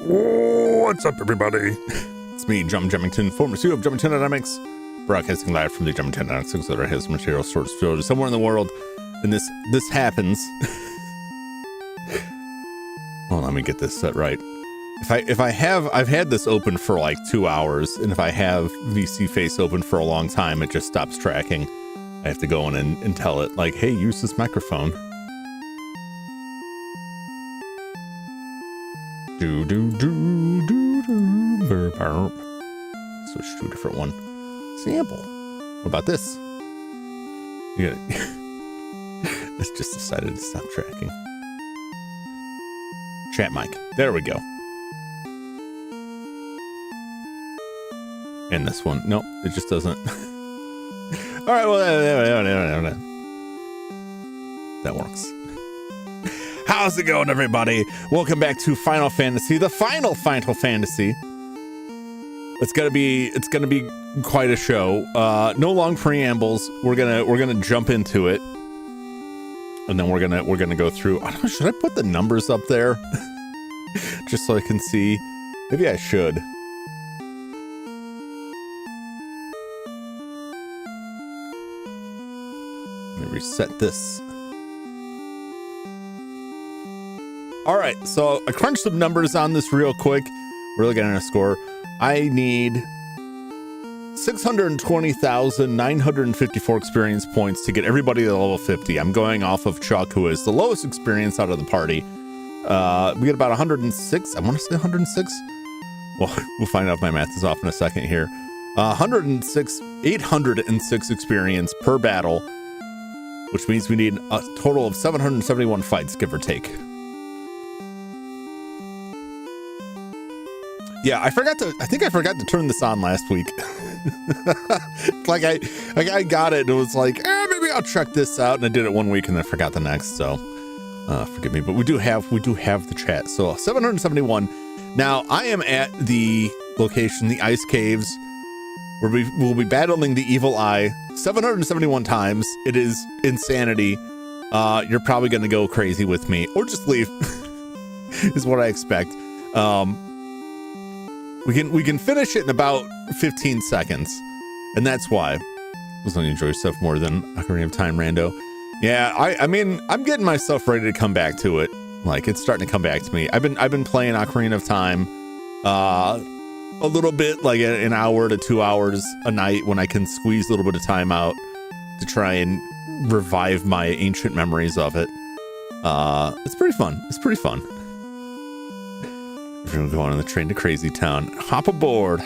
What's up, everybody? It's me, Jum Jumington, former CEO of Jumington Dynamics, broadcasting live from the Jumington Dynamics Accelerator material storage facility somewhere in the world. And this happens. Well, let me get this set right. I've had this open for like 2 hours, and if I have VC Face open for a long time, it just stops tracking. I have to go in and tell it, like, hey, use this microphone. Switch to a different one. Sample. What about this? You got it. It's just decided to stop tracking. Chat mic. There we go. And this one. Nope, it just doesn't. All right, well, that works. How's it going, everybody? Welcome back to Final Fantasy, the final Final Fantasy. It's gonna be quite a show. No long preambles. We're gonna jump into it, and then we're gonna go through. I don't know, should I put the numbers up there just so I can see? Maybe I should. Let me reset this. All right, so I crunched some numbers on this real quick. Really getting a score. I need 620,954 experience points to get everybody to level 50. I'm going off of Chuck, who is the lowest experience out of the party. We get about 106. I want to say 106. Well, we'll find out if my math is off in a second here. 806 experience per battle, which means we need a total of 771 fights, give or take. Yeah, I think I forgot to turn this on last week. I got it and it was like, maybe I'll check this out. And I did it 1 week and then forgot the next. So forgive me, but we do have the chat. So 771. Now I am at the location, the Ice Caves, where we'll be battling the Evil Eye 771 times. It is insanity. You're probably going to go crazy with me or just leave is what I expect. We can finish it in about 15 seconds, and that's why. As long as you enjoy yourself more than Ocarina of Time, Rando. Yeah, I mean, I'm getting myself ready to come back to it. Like, it's starting to come back to me. I've been playing Ocarina of Time a little bit, like an hour to 2 hours a night when I can squeeze a little bit of time out to try and revive my ancient memories of it. It's pretty fun. It's pretty fun. We're going on the train to Crazy Town. Hop aboard,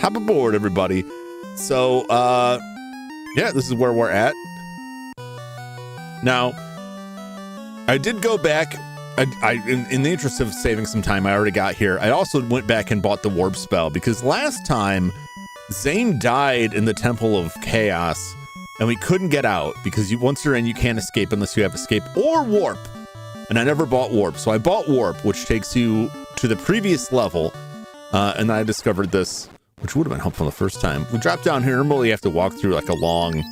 everybody. So, yeah, this is where we're at. Now, I did go back. In the interest of saving some time, I already got here. I also went back and bought the warp spell because last time Zane died in the Temple of Chaos, and we couldn't get out because once you're in, you can't escape unless you have escape or warp. And I never bought warp, so I bought warp, which takes you to the previous level, and I discovered this, which would have been helpful the first time. We drop down here, normally you have to walk through like a long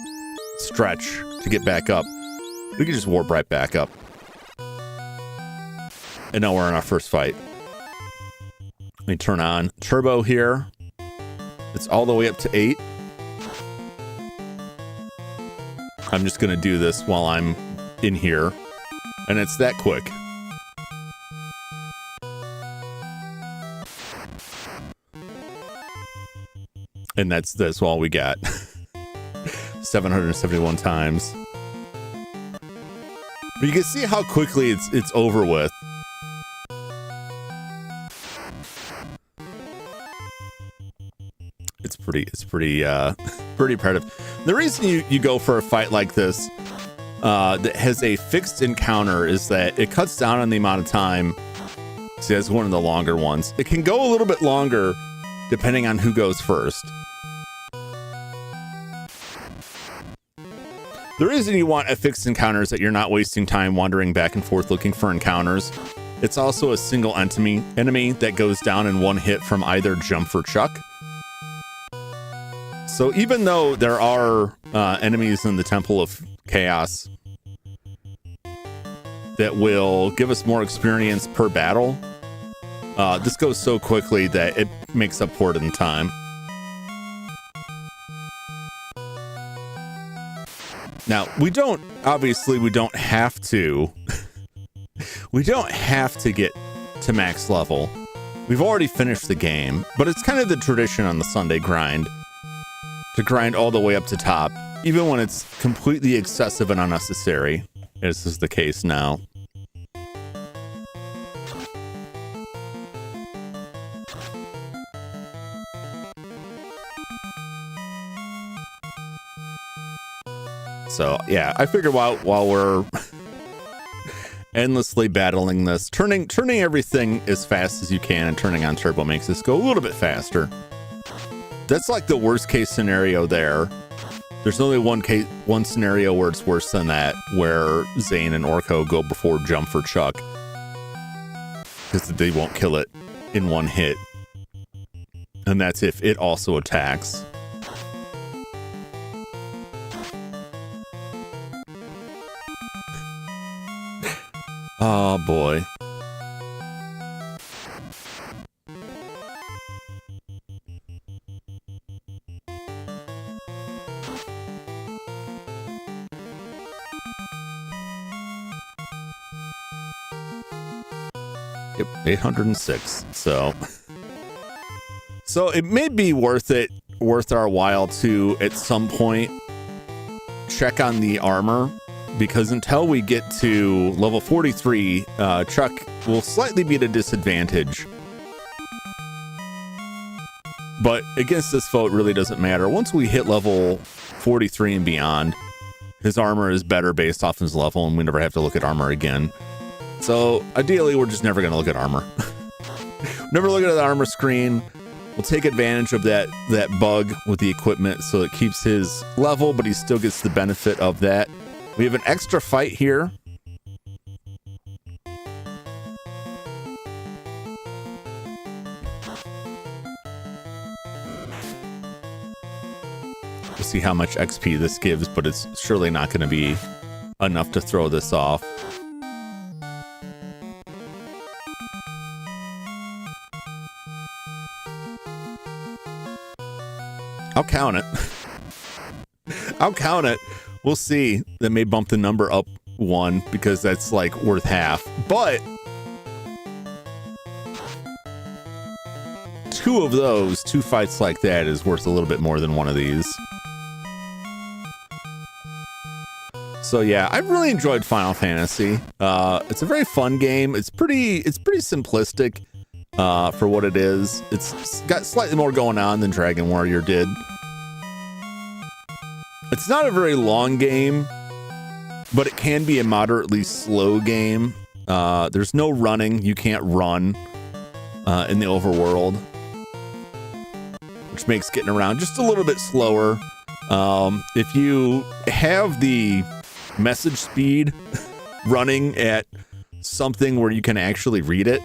stretch to get back up. We can just warp right back up. And now we're in our first fight. Let me turn on turbo here. It's all the way up to 8. I'm just gonna do this while I'm in here, and it's that quick. And that's all we got. 771 times. But you can see how quickly it's over with. It's pretty imperative. The reason you go for a fight like this that has a fixed encounter is that it cuts down on the amount of time. See, that's one of the longer ones. It can go a little bit longer depending on who goes first. The reason you want a fixed encounter is that you're not wasting time wandering back and forth looking for encounters. It's also a single enemy that goes down in one hit from either Jump or Chuck. So even though there are enemies in the Temple of Chaos that will give us more experience per battle, This goes so quickly that it makes up for it in time. Now, obviously we don't have to, we don't have to get to max level. We've already finished the game, but it's kind of the tradition on the Sunday grind to grind all the way up to top, even when it's completely excessive and unnecessary, as is the case now. So yeah, I figured while we're endlessly battling this, turning everything as fast as you can and turning on turbo makes this go a little bit faster. That's like the worst case scenario there. There's only one scenario where it's worse than that, where Zane and Orko go before jump for Chuck, because they won't kill it in one hit. And that's if it also attacks. Oh boy. Yep, 806. So it may be worth our while to at some point check on the armor, because until we get to level 43, Chuck will slightly be at a disadvantage. But against this foe, it really doesn't matter. Once we hit level 43 and beyond, his armor is better based off his level, and we never have to look at armor again. So ideally, we're just never going to look at armor. Never look at the armor screen. We'll take advantage of that bug with the equipment so it keeps his level, but he still gets the benefit of that. We have an extra fight here. We'll see how much XP this gives, but it's surely not going to be enough to throw this off. I'll count it. I'll count it. We'll see. That may bump the number up 1 because that's like worth half. But 2 fights like that is worth a little bit more than one of these. So yeah, I've really enjoyed Final Fantasy. It's a very fun game. It's pretty simplistic for what it is. It's got slightly more going on than Dragon Warrior did. It's not a very long game, but it can be a moderately slow game. There's no running. You can't run in the overworld, which makes getting around just a little bit slower. If you have the message speed running at something where you can actually read it,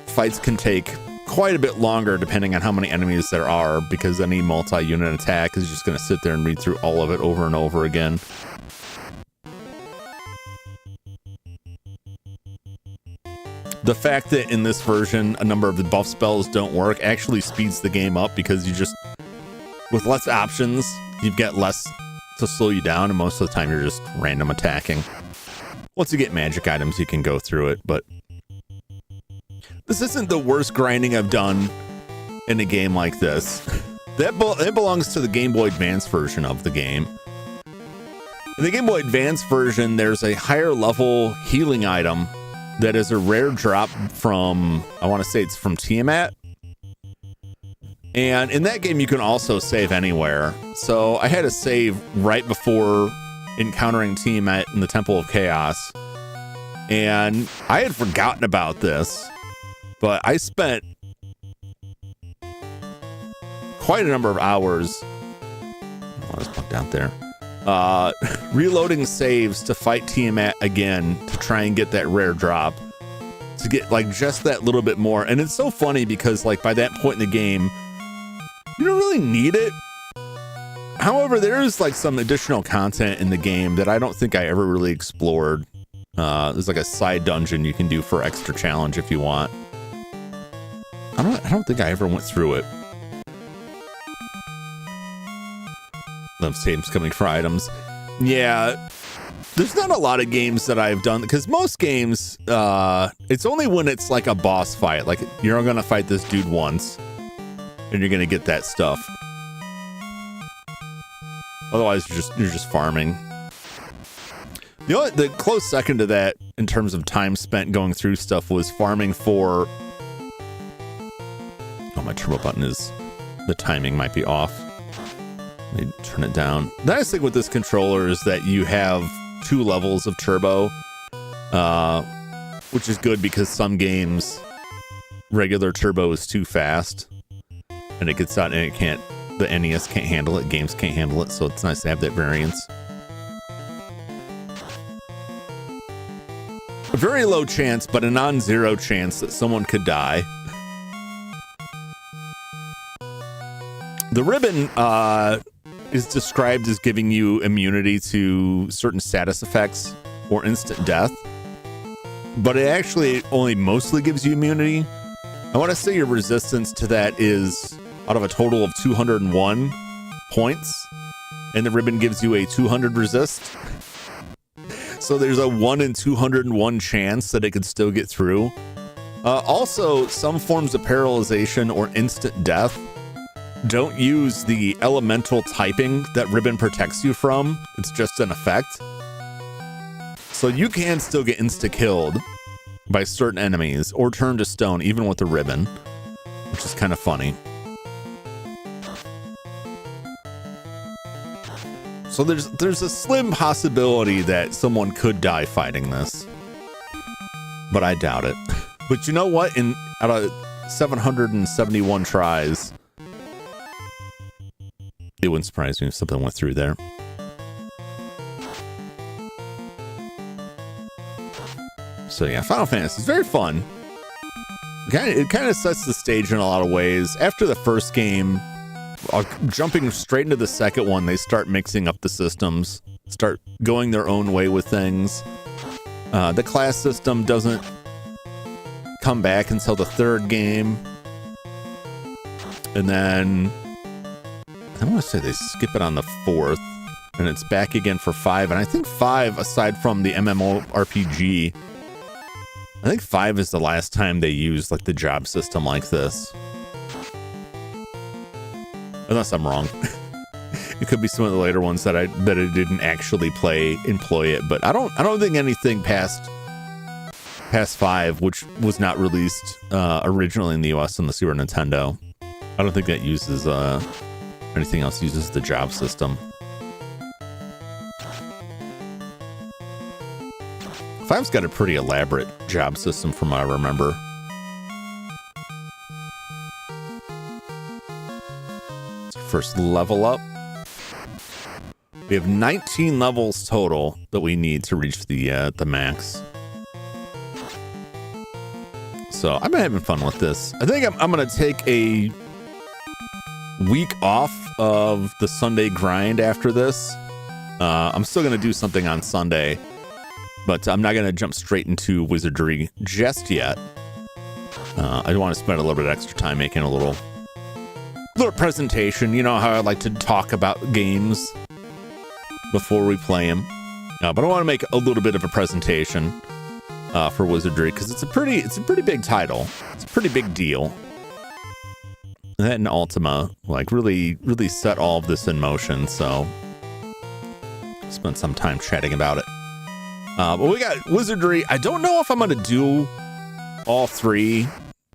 fights can take quite a bit longer depending on how many enemies there are, because any multi-unit attack is just going to sit there and read through all of it over and over again. The fact that in this version a number of the buff spells don't work actually speeds the game up, because you just, with less options, you get less to slow you down, and most of the time you're just random attacking. Once you get magic items, you can go through it, but this isn't the worst grinding I've done in a game like this. That belongs to the Game Boy Advance version of the game. In the Game Boy Advance version, there's a higher level healing item that is a rare drop from, I want to say it's from Tiamat. And in that game, you can also save anywhere. So I had to save right before encountering Tiamat in the Temple of Chaos. And I had forgotten about this. But I spent quite a number of hours, I'll just put down there, reloading saves to fight Tiamat again to try and get that rare drop, to get like just that little bit more. And it's so funny because like by that point in the game, you don't really need it. However, there is like some additional content in the game that I don't think I ever really explored There's like a side dungeon you can do for extra challenge if you want. I don't think I ever went through it. Love saves coming for items. Yeah, there's not a lot of games that I've done, because most games, it's only when it's like a boss fight. Like, you're gonna fight this dude once, and you're gonna get that stuff. Otherwise, you're just farming. The close second to that in terms of time spent going through stuff was farming for. Oh, my turbo button is. The timing might be off. Let me turn it down. The nice thing with this controller is that you have 2 levels of turbo, which is good because some games regular turbo is too fast, and it gets out and it can't. The NES can't handle it. Games can't handle it, so it's nice to have that variance. A very low chance, but a non-zero chance that someone could die. The ribbon is described as giving you immunity to certain status effects or instant death, but it actually only mostly gives you immunity. I want to say your resistance to that is out of a total of 201 points, and the ribbon gives you a 200 resist. So there's a 1 in 201 chance that it could still get through. Also, some forms of paralyzation or instant death don't use the elemental typing that ribbon protects you from. It's just an effect. So you can still get insta-killed by certain enemies or turn to stone even with the ribbon, which is kind of funny. So there's a slim possibility that someone could die fighting this, but I doubt it. But you know what? Out of 771 tries, it wouldn't surprise me if something went through there. So yeah, Final Fantasy is very fun. It kind of sets the stage in a lot of ways. After the first game, jumping straight into the second one, they start mixing up the systems, start going their own way with things. The class system doesn't come back until the third game. And then I want to say they skip it on the fourth, and it's back again for 5. And I think 5, aside from the MMORPG, I think 5 is the last time they used like the job system like this. Unless I'm wrong. It could be some of the later ones that I didn't actually employ it, but I don't think anything past 5, which was not released originally in the US on the Super Nintendo. I don't think that uses anything else uses the job system. 5's got a pretty elaborate job system from what I remember. First level up. We have 19 levels total that we need to reach the max. So I've been having fun with this. I think I'm gonna take a week off of the Sunday grind after this. I'm still gonna do something on Sunday, but I'm not gonna jump straight into wizardry just yet. I want to spend a little bit of extra time making a little presentation. You know how I like to talk about games before we play them, but I want to make a little bit of a presentation for wizardry because it's a pretty big title. It's a pretty big deal. And that and Ultima like really set all of this in motion. So spent some time chatting about it. But we got wizardry. I don't know if I'm gonna do all 3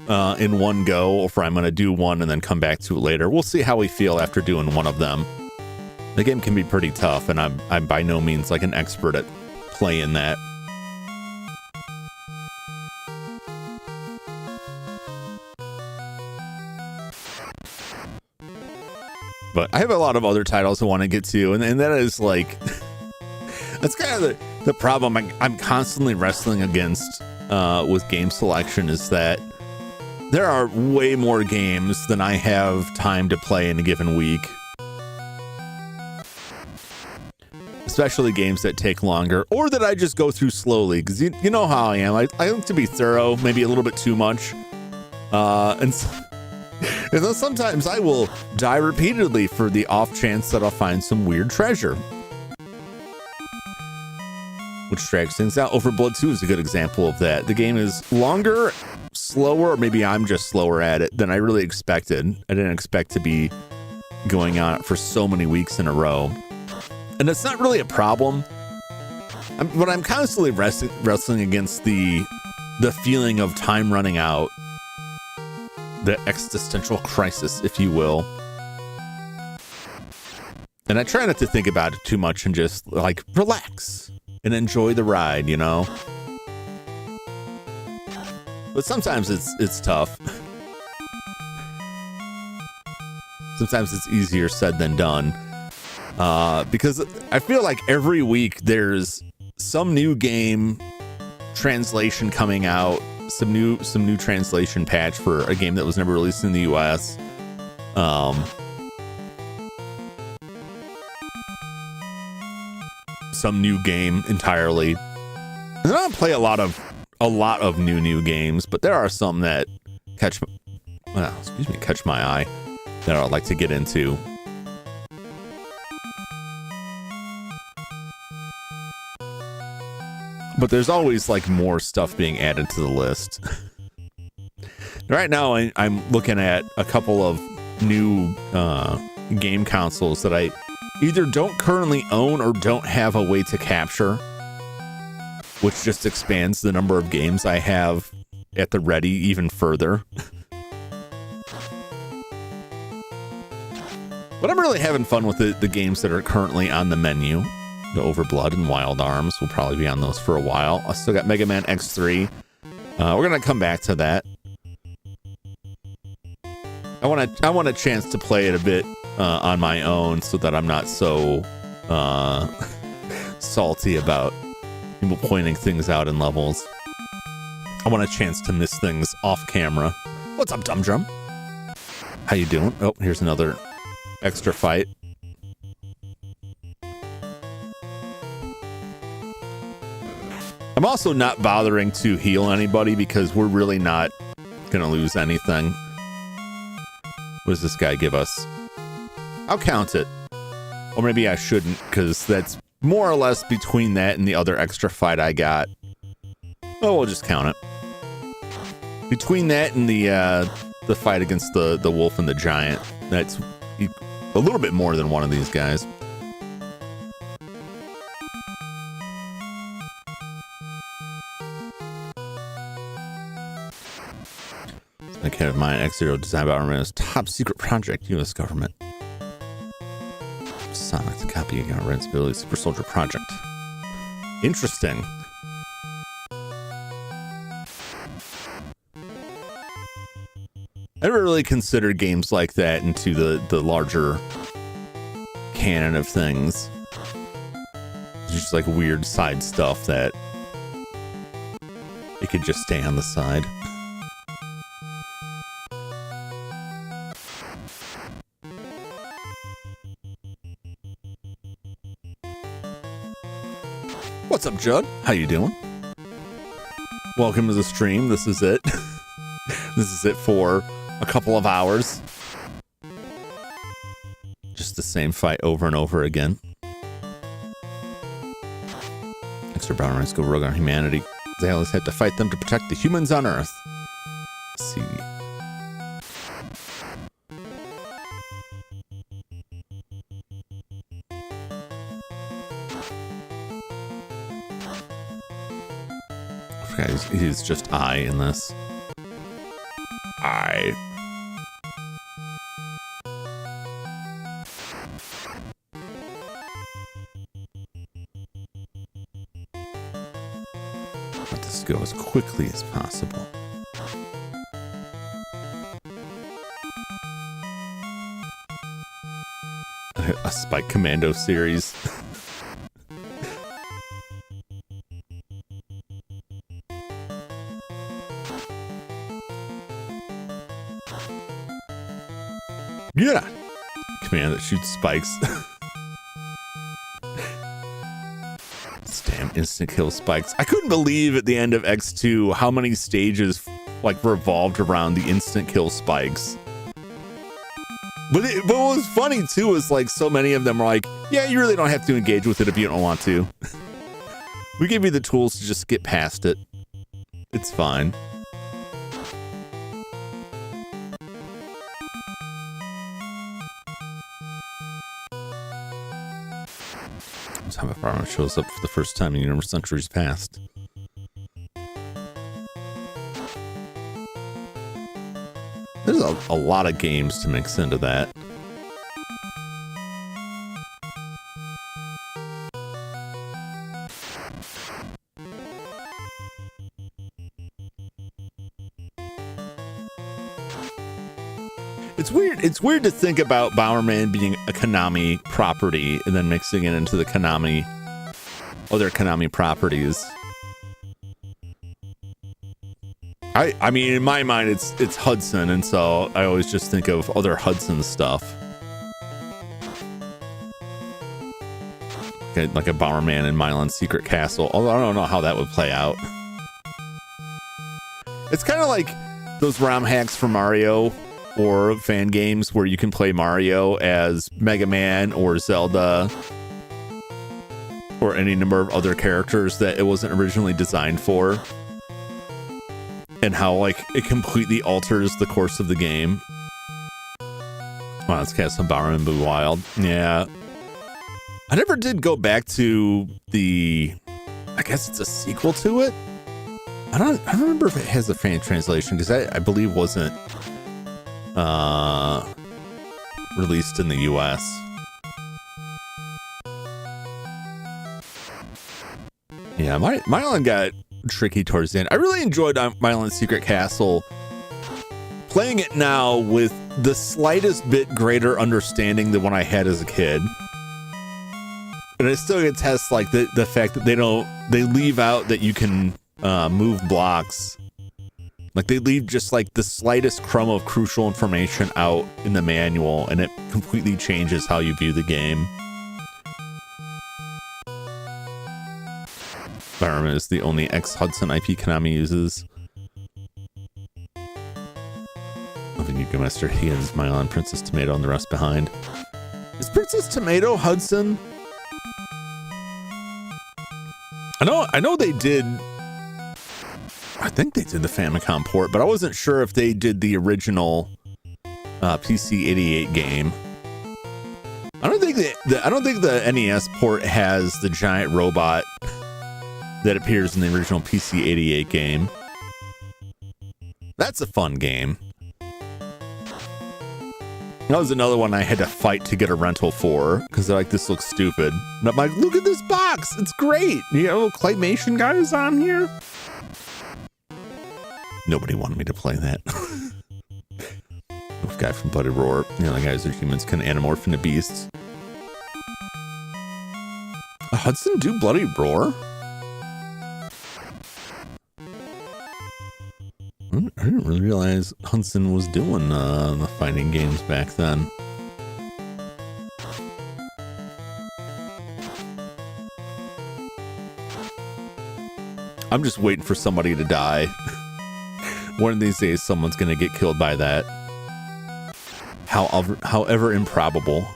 in one go, or if I'm going to do one and then come back to it later. We'll see how we feel after doing one of them. The game can be pretty tough, and I'm by no means like an expert at playing that. But I have a lot of other titles I want to get to, and that is like that's kind of the problem I'm constantly wrestling against with game selection, is that there are way more games than I have time to play in a given week. especially games that take longer or that I just go through slowly, because you know how I am. I like to be thorough, maybe a little bit too much. And then sometimes I will die repeatedly for the off chance that I'll find some weird treasure, which drags things out. Overblood 2 is a good example of that. The game is longer, slower, or maybe I'm just slower at it than I really expected. I didn't expect to be going on it for so many weeks in a row. And it's not really a problem. But I'm constantly wrestling against the feeling of time running out, the existential crisis, if you will. And I try not to think about it too much and just like relax and enjoy the ride, you know? But sometimes it's tough. Sometimes it's easier said than done. Because I feel like every week there's some new game translation coming out, some new translation patch for a game that was never released in the US. Some new game entirely. And I don't play a lot of new games, but there are some that catch my eye that I'd like to get into. But there's always like more stuff being added to the list. Right now, I'm looking at a couple of new game consoles that I either don't currently own or don't have a way to capture, which just expands the number of games I have at the ready even further. But I'm really having fun with the games that are currently on the menu. The Overblood and Wild Arms will probably be on those for a while. I still got Mega Man X3. We're gonna come back to that. I want a chance to play it a bit on my own, so that I'm not so salty about people pointing things out in levels. I want a chance to miss things off camera. What's up, Dum Drum? How you doing? Oh, here's another extra fight. I'm also not bothering to heal anybody because we're really not gonna lose anything. What does this guy give us? I'll count it. Or maybe I shouldn't, because that's more or less between that and the other extra fight I got. Oh, we'll just count it. Between that and the fight against the wolf and the giant, that's a little bit more than one of these guys. I can't have mine. X0 designed by Armamento's top secret project, U.S. government. Sonic, the copy of Ren's ability Super Soldier Project. Interesting. I never really considered games like that into the larger canon of things. It's just like weird side stuff that it could just stay on the side. What's up, Judd? How you doing? Welcome to the stream. This is it. This is it for a couple of hours. Just the same fight over and over again. Extra brown rights go rogue on humanity. They always have to fight them to protect the humans on Earth. Let's see. He's just I in this. I. Let this go as quickly as possible. A Spike Commando series. Yeah. Command that shoots spikes. Damn instant kill spikes. I couldn't believe at the end of X2 how many stages like revolved around the instant kill spikes. But what was funny too is like so many of them are like, yeah, you really don't have to engage with it if you don't want to. We give you the tools to just get past it. It's fine. This time a farmer shows up for the first time in Universe Centuries Past. There's a lot of games to mix into that. It's weird to think about Bomberman being a Konami property and then mixing it into the other Konami properties. I mean, in my mind, it's Hudson, and so I always just think of other Hudson stuff. Okay, like a Bomberman in Milan's Secret Castle, although I don't know how that would play out. It's kind of like those ROM hacks for Mario or fan games where you can play Mario as Mega Man or Zelda or any number of other characters that it wasn't originally designed for. And how, like, it completely alters the course of the game. Wow, let's cast some Bomberman Blue Wild. Yeah. I never did go back to I guess it's a sequel to it. I don't remember if it has a fan translation, because I believe wasn't released in the US. Yeah, Milan got tricky towards the end. I really enjoyed Milan's Secret Castle. Playing it now with the slightest bit greater understanding than when I had as a kid. And I still get tests like the fact that they leave out that you can move blocks. Like they leave just like the slightest crumb of crucial information out in the manual, and it completely changes how you view the game. Bomberman is the only ex-Hudson IP Konami uses. Loving you, Master Higgins, Milan, Princess Tomato, and the rest behind. Is Princess Tomato Hudson? I know they did. I think they did the Famicom port, but I wasn't sure if they did the original PC 88 game. I don't think the NES port has the giant robot that appears in the original PC 88 game. That's a fun game. That was another one I had to fight to get a rental for, because they're like, this looks stupid. And I'm like, look at this box, it's great. You got little claymation guys on here. Nobody wanted me to play that. Wolf guy from Bloody Roar. You know, the guys are humans can anamorph into beasts. Hudson do Bloody Roar? I didn't really realize Hudson was doing the fighting games back then. I'm just waiting for somebody to die. One of these days, someone's gonna get killed by that. However improbable.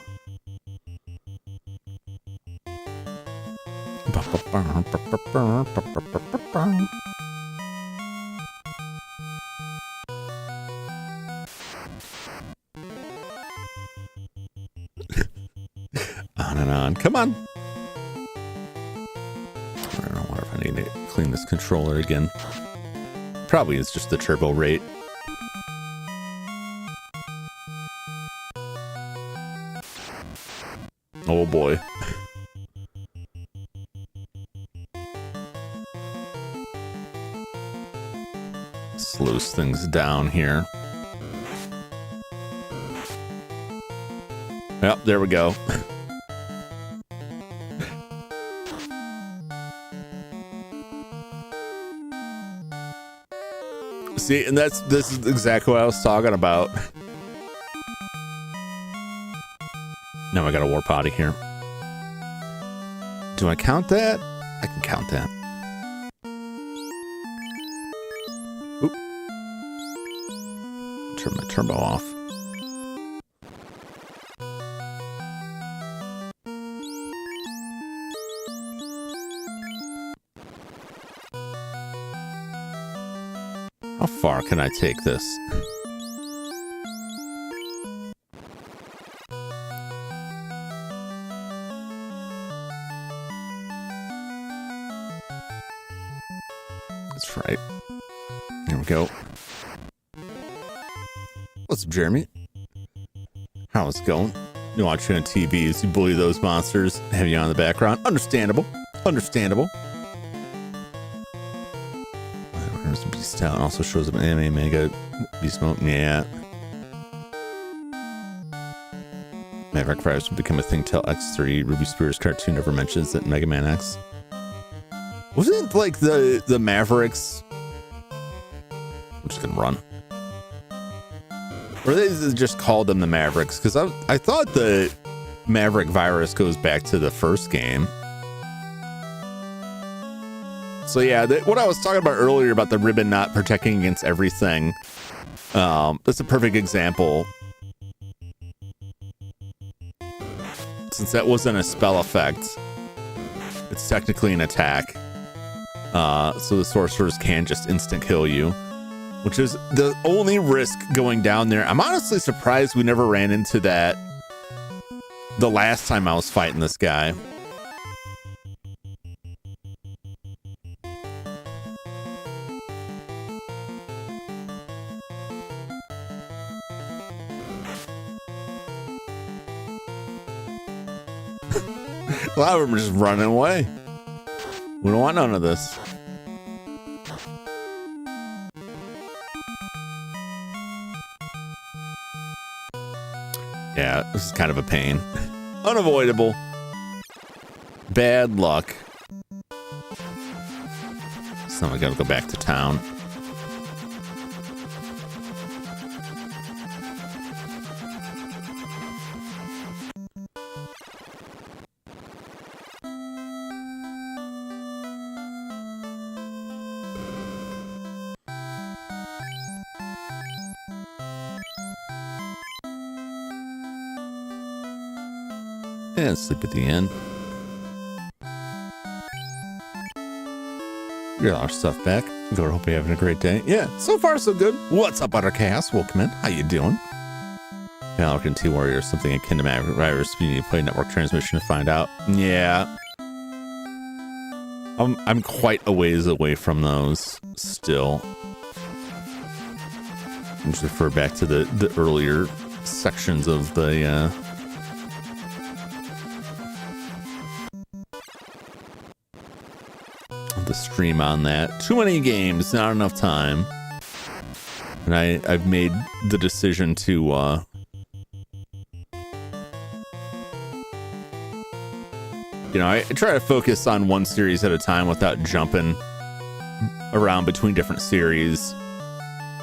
On and on. Come on. I don't know if I need to clean this controller again. Probably it's just the turbo rate. Oh boy. Slows things down here. Yep, there we go. See, and this is exactly what I was talking about. Now I got a warp out of here. Do I count that? I can count that. Oop. Turn my turbo off. How far can I take this? That's right. There we go. What's up, Jeremy? How's it going? You watching on TV as you bully those monsters, have you on in the background. Understandable. Understandable. There's Beast Out. Also shows up in anime mega Beast Mode. Yeah. Maverick Fires will become a thing till X3. Ruby Spears cartoon never mentions that in Mega Man X. Wasn't it like the Mavericks? I'm just gonna run. Or they just called them the Mavericks? Because I thought the Maverick virus goes back to the first game. So yeah, what I was talking about earlier about the ribbon not protecting against everything, that's a perfect example. Since that wasn't a spell effect, it's technically an attack. So the sorcerers can just instant kill you, which is the only risk going down there. I'm honestly surprised we never ran into that the last time I was fighting this guy. A lot of them are just running away. We don't want none of this. Yeah, this is kind of a pain. Unavoidable. Bad luck. So we gotta go back to town. And sleep at the end. We got our stuff back. Go, hope you're having a great day. Yeah, so far so good. What's up, Buttercast? Welcome in. How you doing? Falcon T Warrior, something akin to Maverick Virus. You need to play network transmission to find out. Yeah. I'm quite a ways away from those still. I'll just refer back to the earlier sections of the stream on that. Too many games, not enough time. And I've made the decision to I try to focus on one series at a time without jumping around between different series.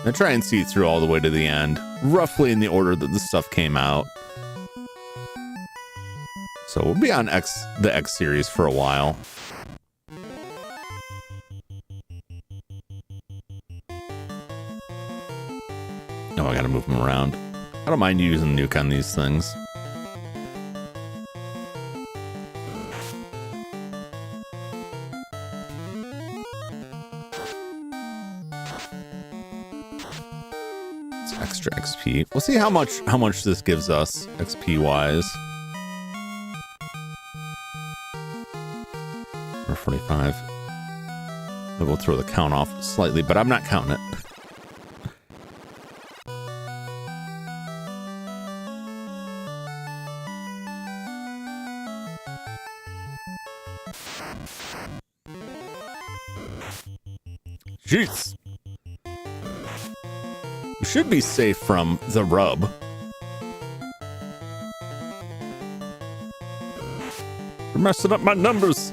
I try and see through all the way to the end, roughly in the order that the stuff came out. So we'll be on the X series for a while. No, I gotta move them around. I don't mind using nuke on these things. It's extra XP. We'll see how much this gives us XP wise. Or 45. We'll throw the count off slightly, but I'm not counting it. Jeez. We should be safe from the rub. You're messing up my numbers.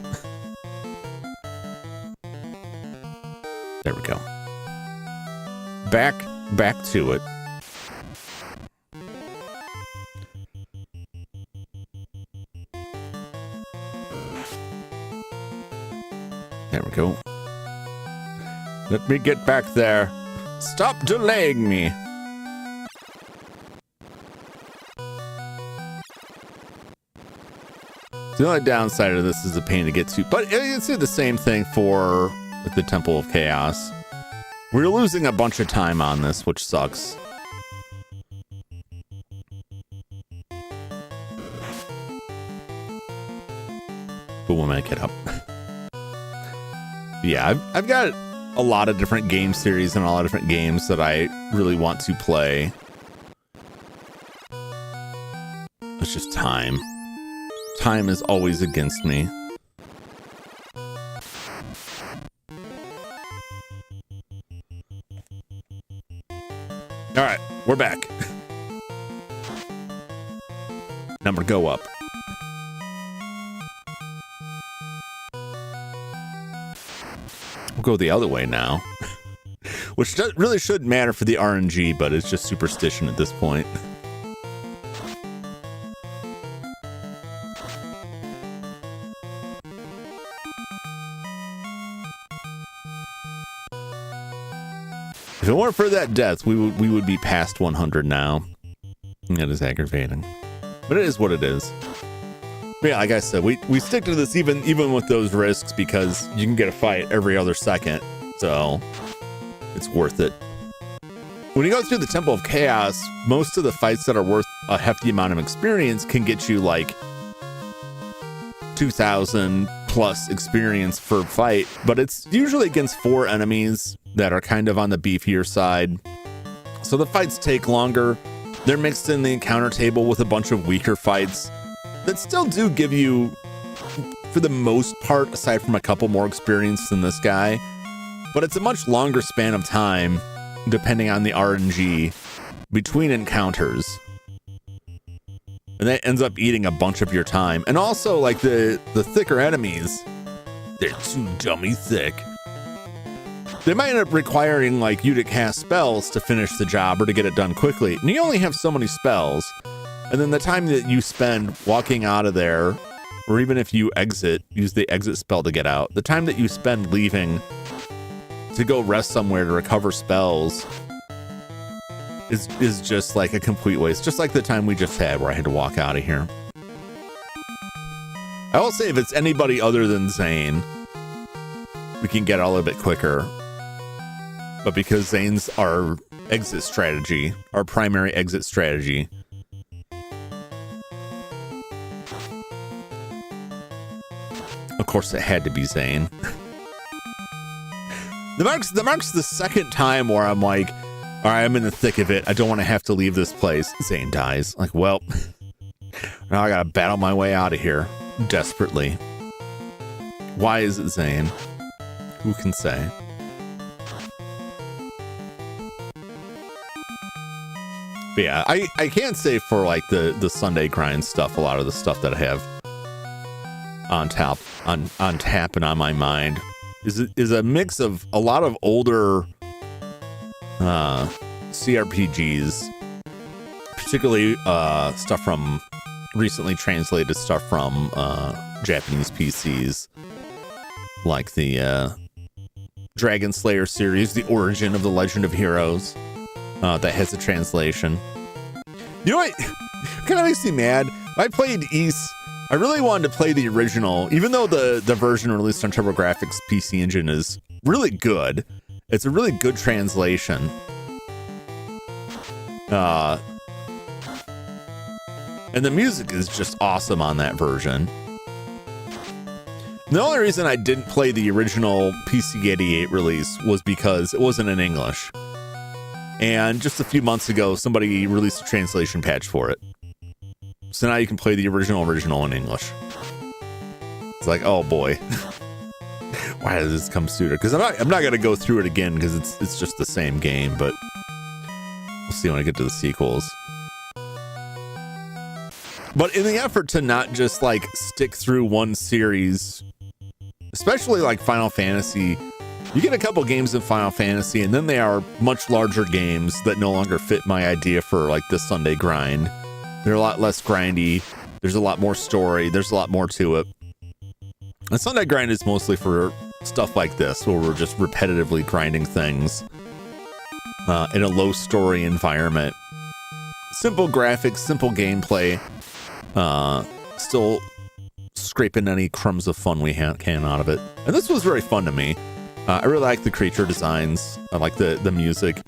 There we go. Back to it. There we go. Let me get back there. Stop delaying me. The only downside of this is a pain to get to, but it's the same thing for the Temple of Chaos. We're losing a bunch of time on this, which sucks. But we'll make it up. Yeah, I've got a lot of different game series and a lot of different games that I really want to play. It's just time. Time is always against me. All right, we're back. Number go up. We'll go the other way now. Which really shouldn't matter for the RNG, but it's just superstition at this point. If it weren't for that death, we would be past 100 now. That is aggravating, but it is what it is. But yeah, like I said, we stick to this even with those risks because you can get a fight every other second, so it's worth it. When you go through the Temple of Chaos, most of the fights that are worth a hefty amount of experience can get you like 2,000 plus experience per fight, but it's usually against 4 enemies that are kind of on the beefier side. So the fights take longer. They're mixed in the encounter table with a bunch of weaker fights that still do give you, for the most part, aside from a couple more experience than this guy, but it's a much longer span of time, depending on the RNG, between encounters. And that ends up eating a bunch of your time. And also, like, the thicker enemies, they're too dummy thick. They might end up requiring, like, you to cast spells to finish the job or to get it done quickly. And you only have so many spells. And then the time that you spend walking out of there, or even if you exit, use the exit spell to get out, the time that you spend leaving to go rest somewhere to recover spells is just like a complete waste. Just like the time we just had where I had to walk out of here. I will say if it's anybody other than Zane, we can get a little bit quicker. But because Zane's our exit strategy, our primary exit strategy, of course it had to be Zane. The mark's the second time where I'm like, all right, I'm in the thick of it. I don't want to have to leave this place. Zane dies. Like, well, now I gotta battle my way out of here desperately. Why is it Zane? Who can say? But yeah, I can't say for like the Sunday grind stuff, a lot of the stuff that I have on tap and on my mind is a mix of a lot of older CRPGs, particularly stuff from recently translated stuff from Japanese PCs, like the Dragon Slayer series, The Origin of the Legend of Heroes, that has a translation. You know what? Kind of makes me mad. I played Ys. I really wanted to play the original, even though the version released on TurboGrafx PC Engine is really good. It's a really good translation. And the music is just awesome on that version. The only reason I didn't play the original PC-88 release was because it wasn't in English. And just a few months ago, somebody released a translation patch for it. So now you can play the original in English. It's like, oh boy. Why does this come sooner? Because I'm not gonna go through it again because it's just the same game, but we'll see when I get to the sequels. But in the effort to not just like stick through one series, especially like Final Fantasy, you get a couple games in Final Fantasy and then they are much larger games that no longer fit my idea for like the Sunday grind. They're a lot less grindy. There's a lot more story. There's a lot more to it. And Sunday grind is mostly for stuff like this, where we're just repetitively grinding things in a low story environment. Simple graphics, simple gameplay, still scraping any crumbs of fun we can out of it. And this was very fun to me. I really like the creature designs. I like the music.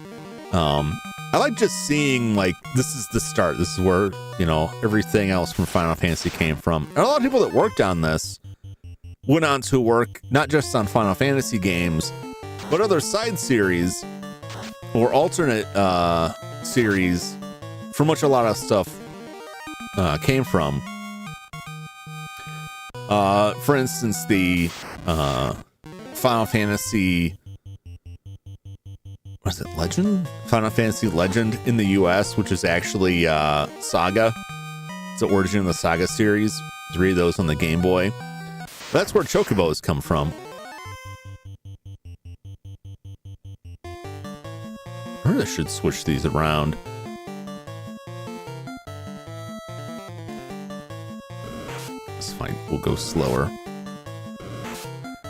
I like just seeing, like, this is the start. This is where, you know, everything else from Final Fantasy came from. And a lot of people that worked on this went on to work not just on Final Fantasy games, but other side series or alternate series from which a lot of stuff came from. For instance, the Final Fantasy, what is it, Legend? Final Fantasy Legend in the US, which is actually Saga. It's the origin of the Saga series. 3 of those on the Game Boy. That's where Chocobos come from. I really should switch these around. It's fine. We'll go slower.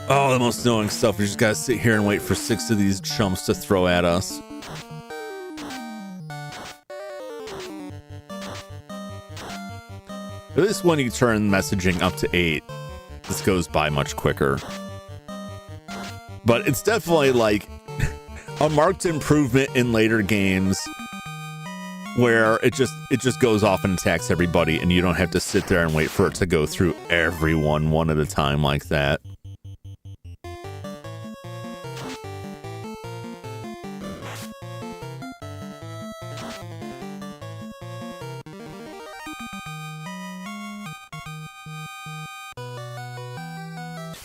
Oh, the most annoying stuff. We just gotta sit here and wait for 6 of these chumps to throw at us. At least when you turn messaging up to 8, this goes by much quicker. But it's definitely like a marked improvement in later games where it just goes off and attacks everybody, and you don't have to sit there and wait for it to go through everyone one at a time like that.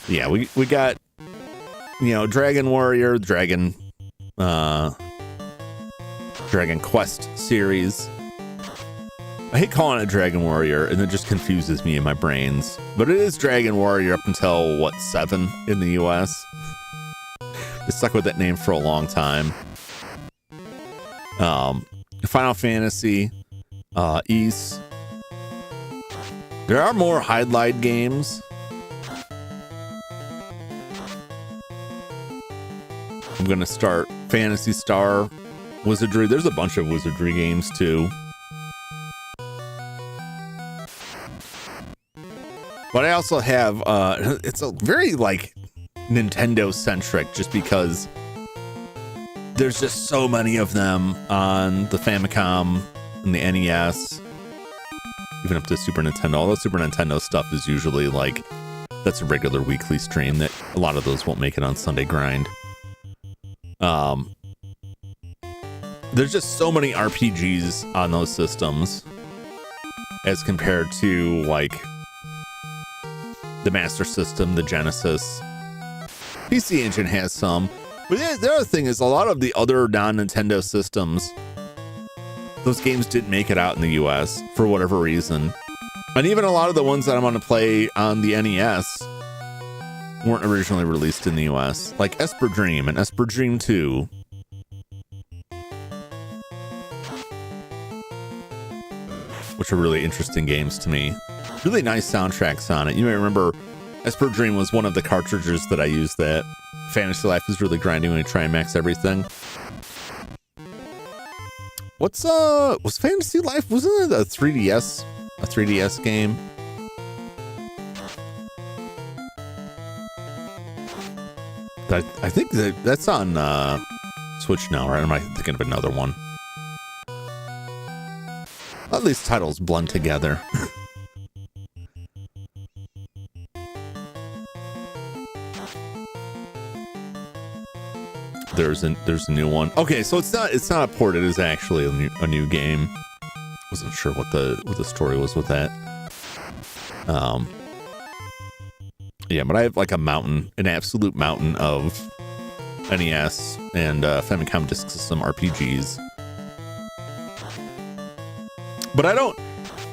Yeah, we got, you know, Dragon Warrior, Dragon Quest series. I hate calling it Dragon Warrior, and it just confuses me in my brains. But it is Dragon Warrior up until, what, 7 in the US? They stuck with that name for a long time. Final Fantasy, East. There are more highlight games. I'm gonna start Phantasy Star Wizardry. There's a bunch of Wizardry games too. But I also have, it's a very like Nintendo centric, just because there's just so many of them on the Famicom and the NES, even up to Super Nintendo. Although Super Nintendo stuff is usually like, that's a regular weekly stream, that a lot of those won't make it on Sunday Grind. There's just so many RPGs on those systems as compared to like the Master System, the Genesis. PC Engine has some, but the other thing is a lot of the other non-Nintendo systems, those games didn't make it out in the US for whatever reason. And even a lot of the ones that I'm going to play on the NES weren't originally released in the US, like Esper Dream and Esper Dream 2. Which are really interesting games to me. Really nice soundtracks on it. You may remember Esper Dream was one of the cartridges that I used that Fantasy Life is really grinding when you try and max everything. Was Fantasy Life, wasn't it a 3DS game? I think that's on Switch now, right? Or am I thinking of another one? All these titles blend together. There's a new one. Okay, so it's not a port. It is actually a new game. Wasn't sure what the story was with that. Yeah, but I have like an absolute mountain of NES and Famicom Disk System RPGs. But I don't,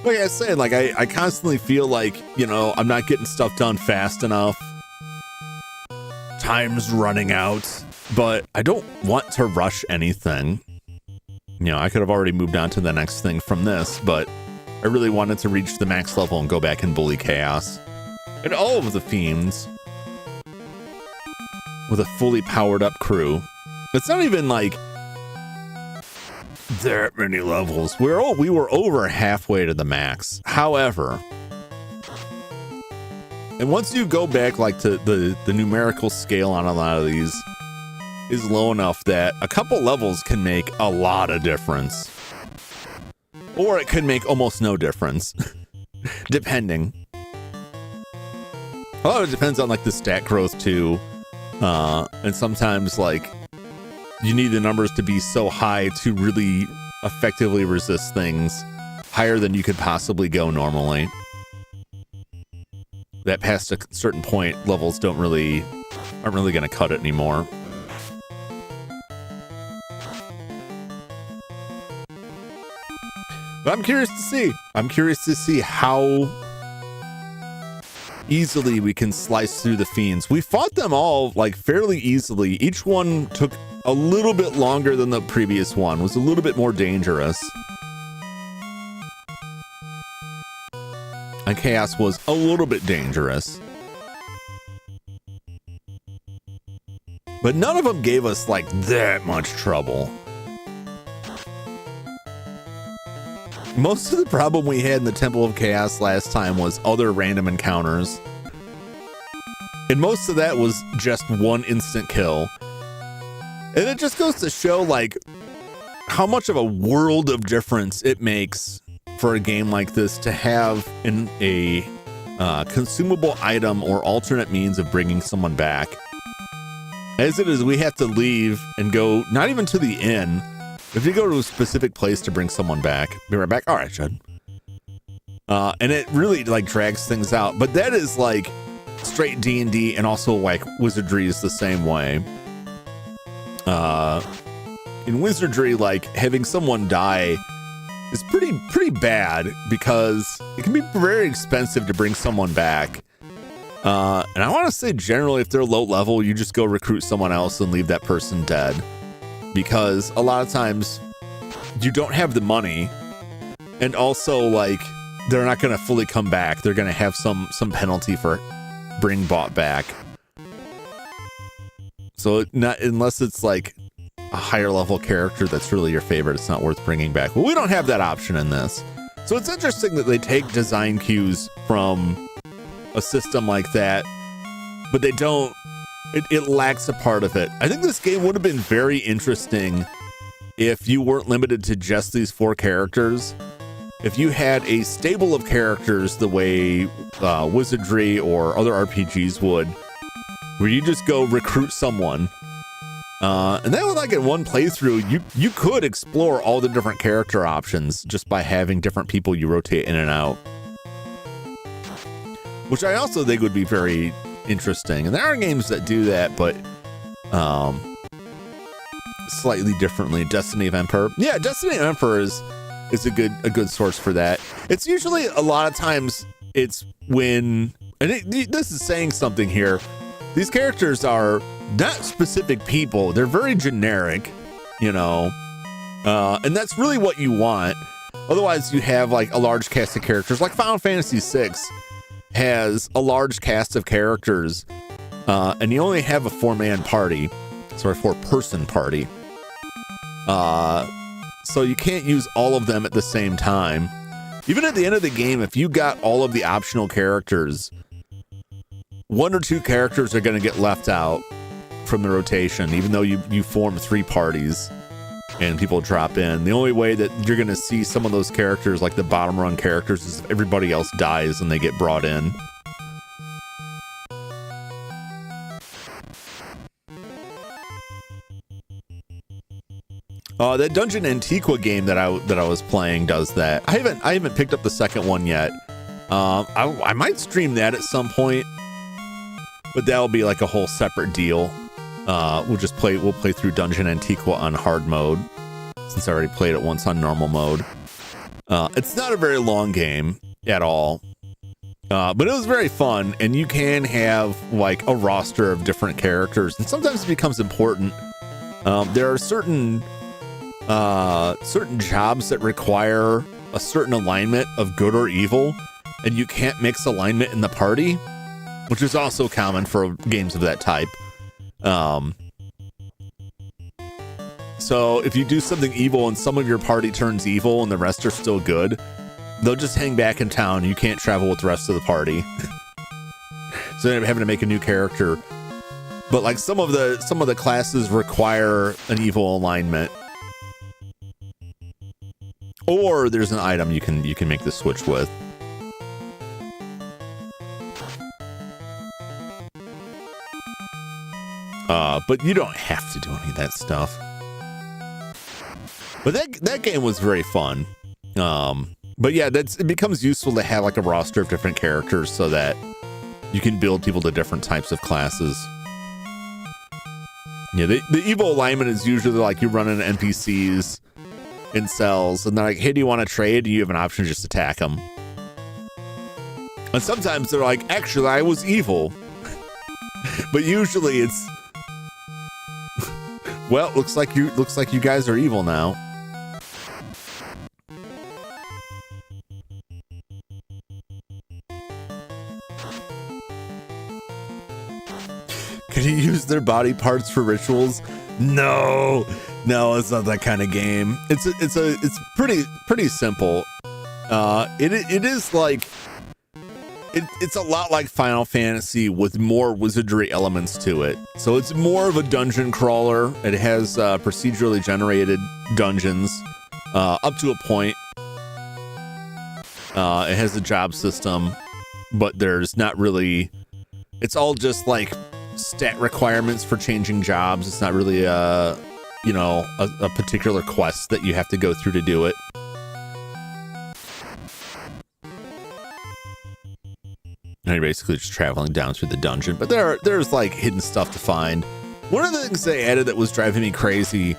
like I said, like I constantly feel like, you know, I'm not getting stuff done fast enough. Time's running out, but I don't want to rush anything. You know, I could have already moved on to the next thing from this, but I really wanted to reach the max level and go back and bully Chaos and all of the fiends. with a fully powered up crew. It's not even like that many levels. We were over halfway to the max. However, and once you go back like to the numerical scale on a lot of these is low enough that a couple levels can make a lot of difference. Or it could make almost no difference, depending. A lot of it depends on like the stat growth too. And sometimes like you need the numbers to be so high to really effectively resist things higher than you could possibly go normally. That past a certain point, levels aren't really going to cut it anymore. But I'm curious to see. I'm curious to see how easily we can slice through the fiends. We fought them all like fairly easily. Each one took a little bit longer than the previous one, was a little bit more dangerous. And Chaos was a little bit dangerous. But none of them gave us like that much trouble. Most of the problem we had in the Temple of Chaos last time was other random encounters. And most of that was just one instant kill. And it just goes to show like how much of a world of difference it makes for a game like this to have a consumable item or alternate means of bringing someone back. As it is, we have to leave and go not even to the inn. If you go to a specific place to bring someone back, be right back. All right, Judd. And it really like drags things out. But that is like straight D&D, and also like Wizardry is the same way. In Wizardry, like having someone die is pretty bad because it can be very expensive to bring someone back. And I want to say generally, if they're low level, you just go recruit someone else and leave that person dead. Because a lot of times you don't have the money, and also like they're not going to fully come back. They're going to have some penalty for being bought back. So not unless it's like a higher level character that's really your favorite, it's not worth bringing back. Well, we don't have that option in this. So it's interesting that they take design cues from a system like that, but they don't. It lacks a part of it. I think this game would have been very interesting if you weren't limited to just these 4 characters. If you had a stable of characters the way Wizardry or other RPGs would, where you just go recruit someone. And then like in one playthrough, you could explore all the different character options just by having different people you rotate in and out. Which I also think would be very interesting. And there are games that do that, but slightly differently. Destiny of Emperor. Yeah, Destiny of Emperor is a good source for that. It's usually a lot of times it's when, and this is saying something here. These characters are not specific people. They're very generic, you know, and that's really what you want. Otherwise, you have like a large cast of characters, like Final Fantasy VI has a large cast of characters, and you only have a 4-person party. So you can't use all of them at the same time. Even at the end of the game, if you got all of the optional characters, 1 or 2 characters are going to get left out from the rotation, even though you form 3 parties and people drop in. The only way that you're going to see some of those characters, like the bottom rung characters, is if everybody else dies and they get brought in. That Dungeon Antiqua game that I was playing does that. I haven't picked up the second one yet. I might stream that at some point, but that'll be like a whole separate deal. We'll play through Dungeon Antiqua on hard mode, since I already played it once on normal mode. It's not a very long game at all, but it was very fun, and you can have like a roster of different characters, and sometimes it becomes important. There are certain jobs that require a certain alignment of good or evil, and you can't mix alignment in the party, which is also common for games of that type. So if you do something evil and some of your party turns evil and the rest are still good, they'll just hang back in town. You can't travel with the rest of the party. So they're having to make a new character. But like some of the classes require an evil alignment. Or there's an item you can make the switch with. But you don't have to do any of that stuff. But that game was very fun. But yeah, it becomes useful to have like a roster of different characters so that you can build people to different types of classes. Yeah, the evil alignment is usually like you run into NPCs in cells and they're like, hey, do you want to trade? And you have an option to just attack them. And sometimes they're like, actually, I was evil. But usually it's, well, looks like you guys are evil now. Can you use their body parts for rituals? No, it's not that kind of game. It's pretty simple. It is like it's a lot like Final Fantasy with more wizardry elements to it. So it's more of a dungeon crawler. It has procedurally generated dungeons up to a point. It has a job system, but there's not really. It's all just like stat requirements for changing jobs. It's not really a particular quest that you have to go through to do it. And you're basically just traveling down through the dungeon, but there's like hidden stuff to find. One of the things they added that was driving me crazy,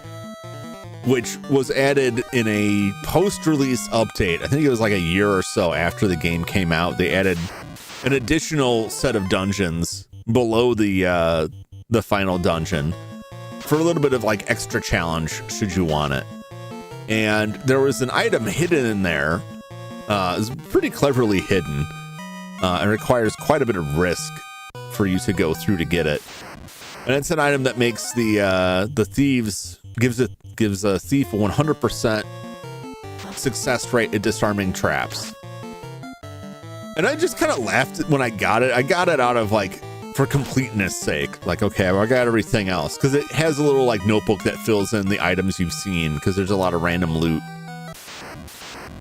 which was added in a post-release update, I think it was like a year or so after the game came out, they added an additional set of dungeons below the final dungeon for a little bit of like extra challenge should you want it. And there was an item hidden in there. It's pretty cleverly hidden. It requires quite a bit of risk for you to go through to get it. And it's an item that makes the thieves gives a thief a 100% success rate at disarming traps. And I just kind of laughed when I got it. I got it out of like for completeness sake. Like, okay, well, I got everything else because it has a little like notebook that fills in the items you've seen because there's a lot of random loot.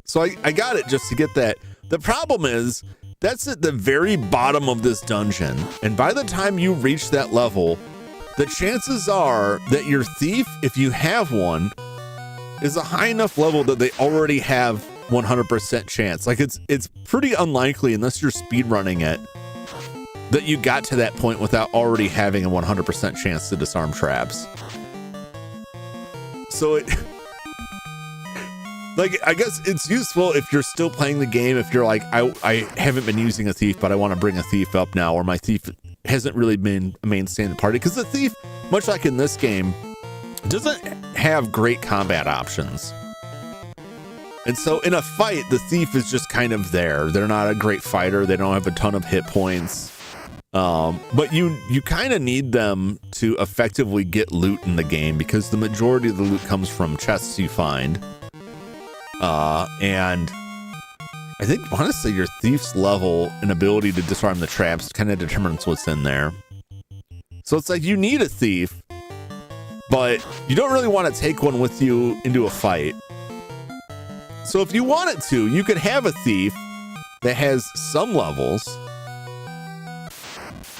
So I got it just to get that. The problem is that's at the very bottom of this dungeon. And by the time you reach that level, the chances are that your thief, if you have one, is a high enough level that they already have 100% chance. Like it's pretty unlikely, unless you're speedrunning it, that you got to that point without already having a 100% chance to disarm traps. So I guess it's useful if you're still playing the game, if you're like, I haven't been using a thief, but I want to bring a thief up now, or my thief hasn't really been a mainstay in the party. Because the thief, much like in this game, doesn't have great combat options. And so in a fight, the thief is just kind of there. They're not a great fighter. They don't have a ton of hit points. But you kind of need them to effectively get loot in the game because the majority of the loot comes from chests you find. And I think, honestly, your thief's level and ability to disarm the traps kind of determines what's in there. So it's like you need a thief, but you don't really want to take one with you into a fight. So if you wanted to, you could have a thief that has some levels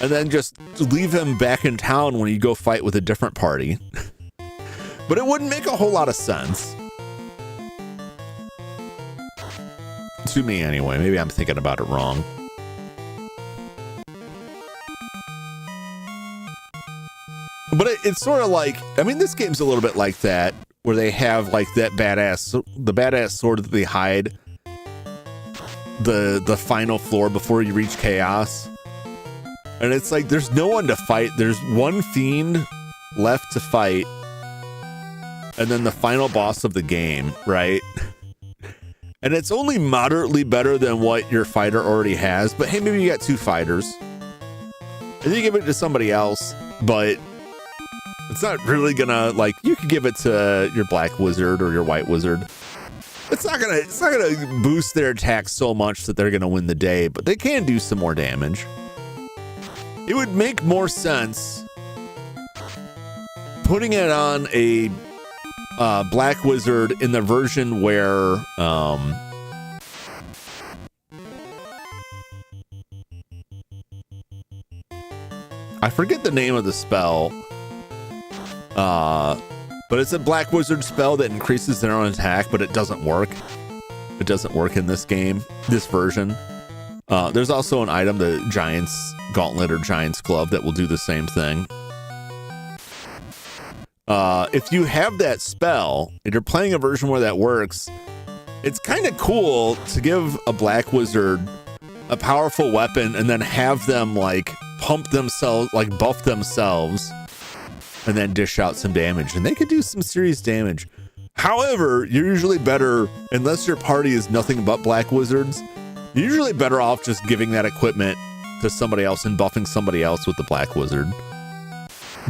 and then just leave him back in town when you go fight with a different party. But it wouldn't make a whole lot of sense. To me anyway. Maybe I'm thinking about it wrong. But it's sort of like, I mean, this game's a little bit like that, where they have like the badass sword that they hide the final floor before you reach chaos. And it's like, there's no one to fight. There's one fiend left to fight. And then the final boss of the game, right? And it's only moderately better than what your fighter already has. But hey, maybe you got two fighters. And you give it to somebody else. But It's not really gonna, like, you could give it to your black wizard or your white wizard. It's not gonna boost their attack so much that they're gonna win the day, but they can do some more damage. It would make more sense putting it on a black wizard in the version where I forget the name of the spell, but it's a black wizard spell that increases their own attack, but it doesn't work. It doesn't work in this game, this version. There's also an item, the Giant's Gauntlet or Giant's Glove, that will do the same thing. If you have that spell and you're playing a version where that works, it's kind of cool to give a black wizard a powerful weapon and then have them like pump themselves, like buff themselves, and then dish out some damage, and they could do some serious damage. However, you're usually better, unless your party is nothing but black wizards, you're usually better off just giving that equipment to somebody else and buffing somebody else with the black wizard.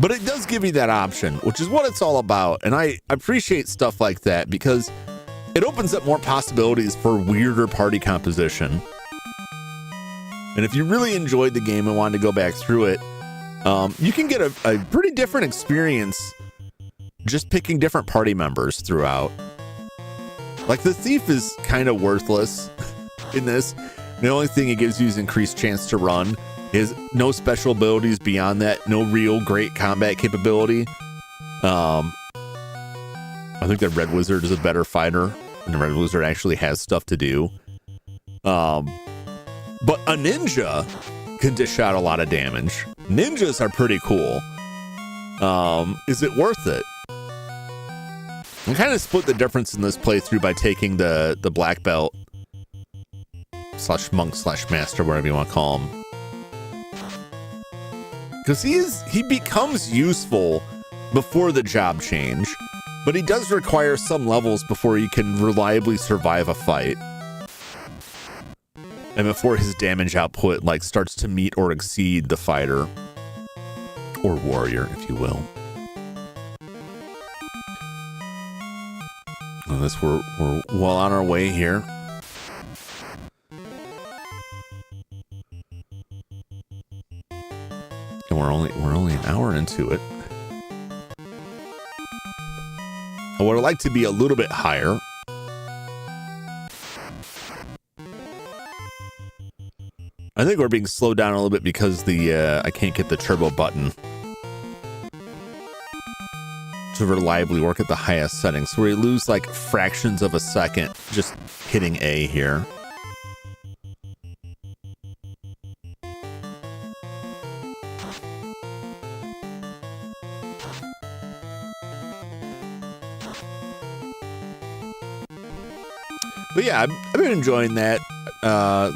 But it does give you that option, which is what it's all about. And I appreciate stuff like that because it opens up more possibilities for weirder party composition. And if you really enjoyed the game and wanted to go back through it, you can get a pretty different experience just picking different party members throughout. Like the thief is kind of worthless in this. The only thing it gives you is increased chance to run. Is no special abilities beyond that, no real great combat capability. I think the red wizard is a better fighter, and the red wizard actually has stuff to do. But a ninja can dish out a lot of damage. Ninjas are pretty cool. Is it worth it? I kind of split the difference in this playthrough by taking the black belt / monk / master, whatever you want to call him. Because he becomes useful before the job change, but he does require some levels before he can reliably survive a fight. And before his damage output like starts to meet or exceed the fighter. Or warrior, if you will. Well, we're well on our way here. And we're only an hour into it. I would like to be a little bit higher. I think we're being slowed down a little bit because I can't get the turbo button to reliably work at the highest settings. So we lose like fractions of a second just hitting A here. But yeah, I've been enjoying that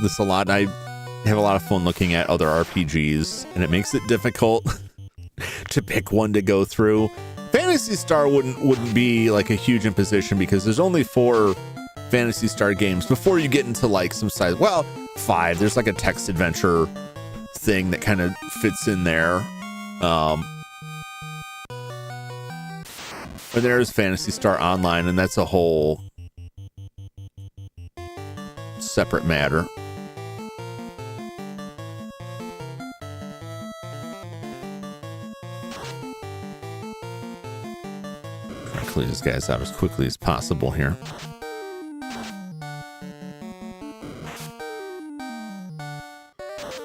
this a lot. I have a lot of fun looking at other RPGs, and it makes it difficult to pick one to go through. Phantasy Star wouldn't be like a huge imposition because there's only 4 Phantasy Star games before you get into like some size. Well, 5. There's like a text adventure thing that kind of fits in there. And there's Phantasy Star Online, and that's a whole separate matter. Try to clear these guys out as quickly as possible here.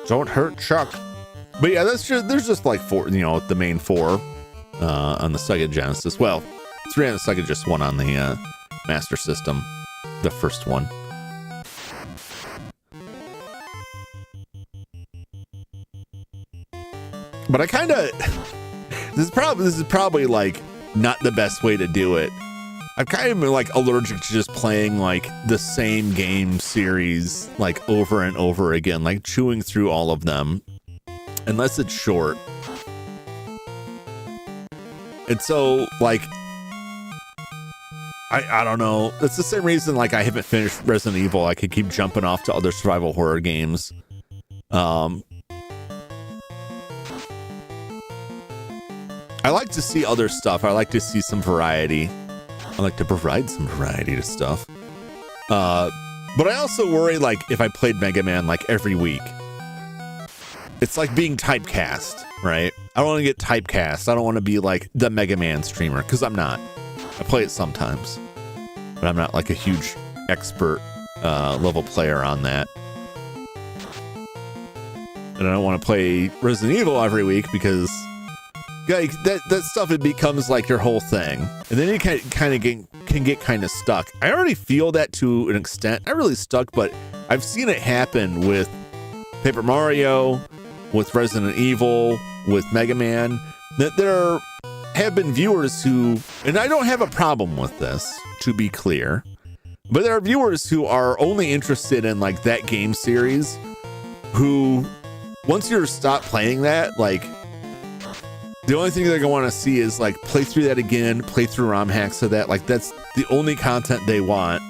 Don't hurt Chuck. But yeah, there's just like 4, the main 4 on the Sega Genesis. Well, 3 on the Sega, just 1 on the Master System, the first one. But I kind of, this is probably like not the best way to do it. I've kind of been like allergic to just playing like the same game series like over and over again, like chewing through all of them, unless it's short. And so like, I don't know. That's the same reason like I haven't finished Resident Evil. I could keep jumping off to other survival horror games. I like to see other stuff. I like to see some variety. I like to provide some variety to stuff. But I also worry, like, if I played Mega Man, like, every week, it's like being typecast, right? I don't want to get typecast. I don't want to be, like, the Mega Man streamer, because I'm not. I play it sometimes, but I'm not, like, a huge expert level player on that. And I don't want to play Resident Evil every week, because like, that stuff, it becomes, like, your whole thing. And then you can get kind of stuck. I already feel that to an extent. Not really stuck, but I've seen it happen with Paper Mario, with Resident Evil, with Mega Man, that there have been viewers who, and I don't have a problem with this, to be clear, but there are viewers who are only interested in, like, that game series, who, once you stop playing that, like, the only thing they're gonna want to see is, like, play through that again, play through ROM hacks of that. Like, that's the only content they want.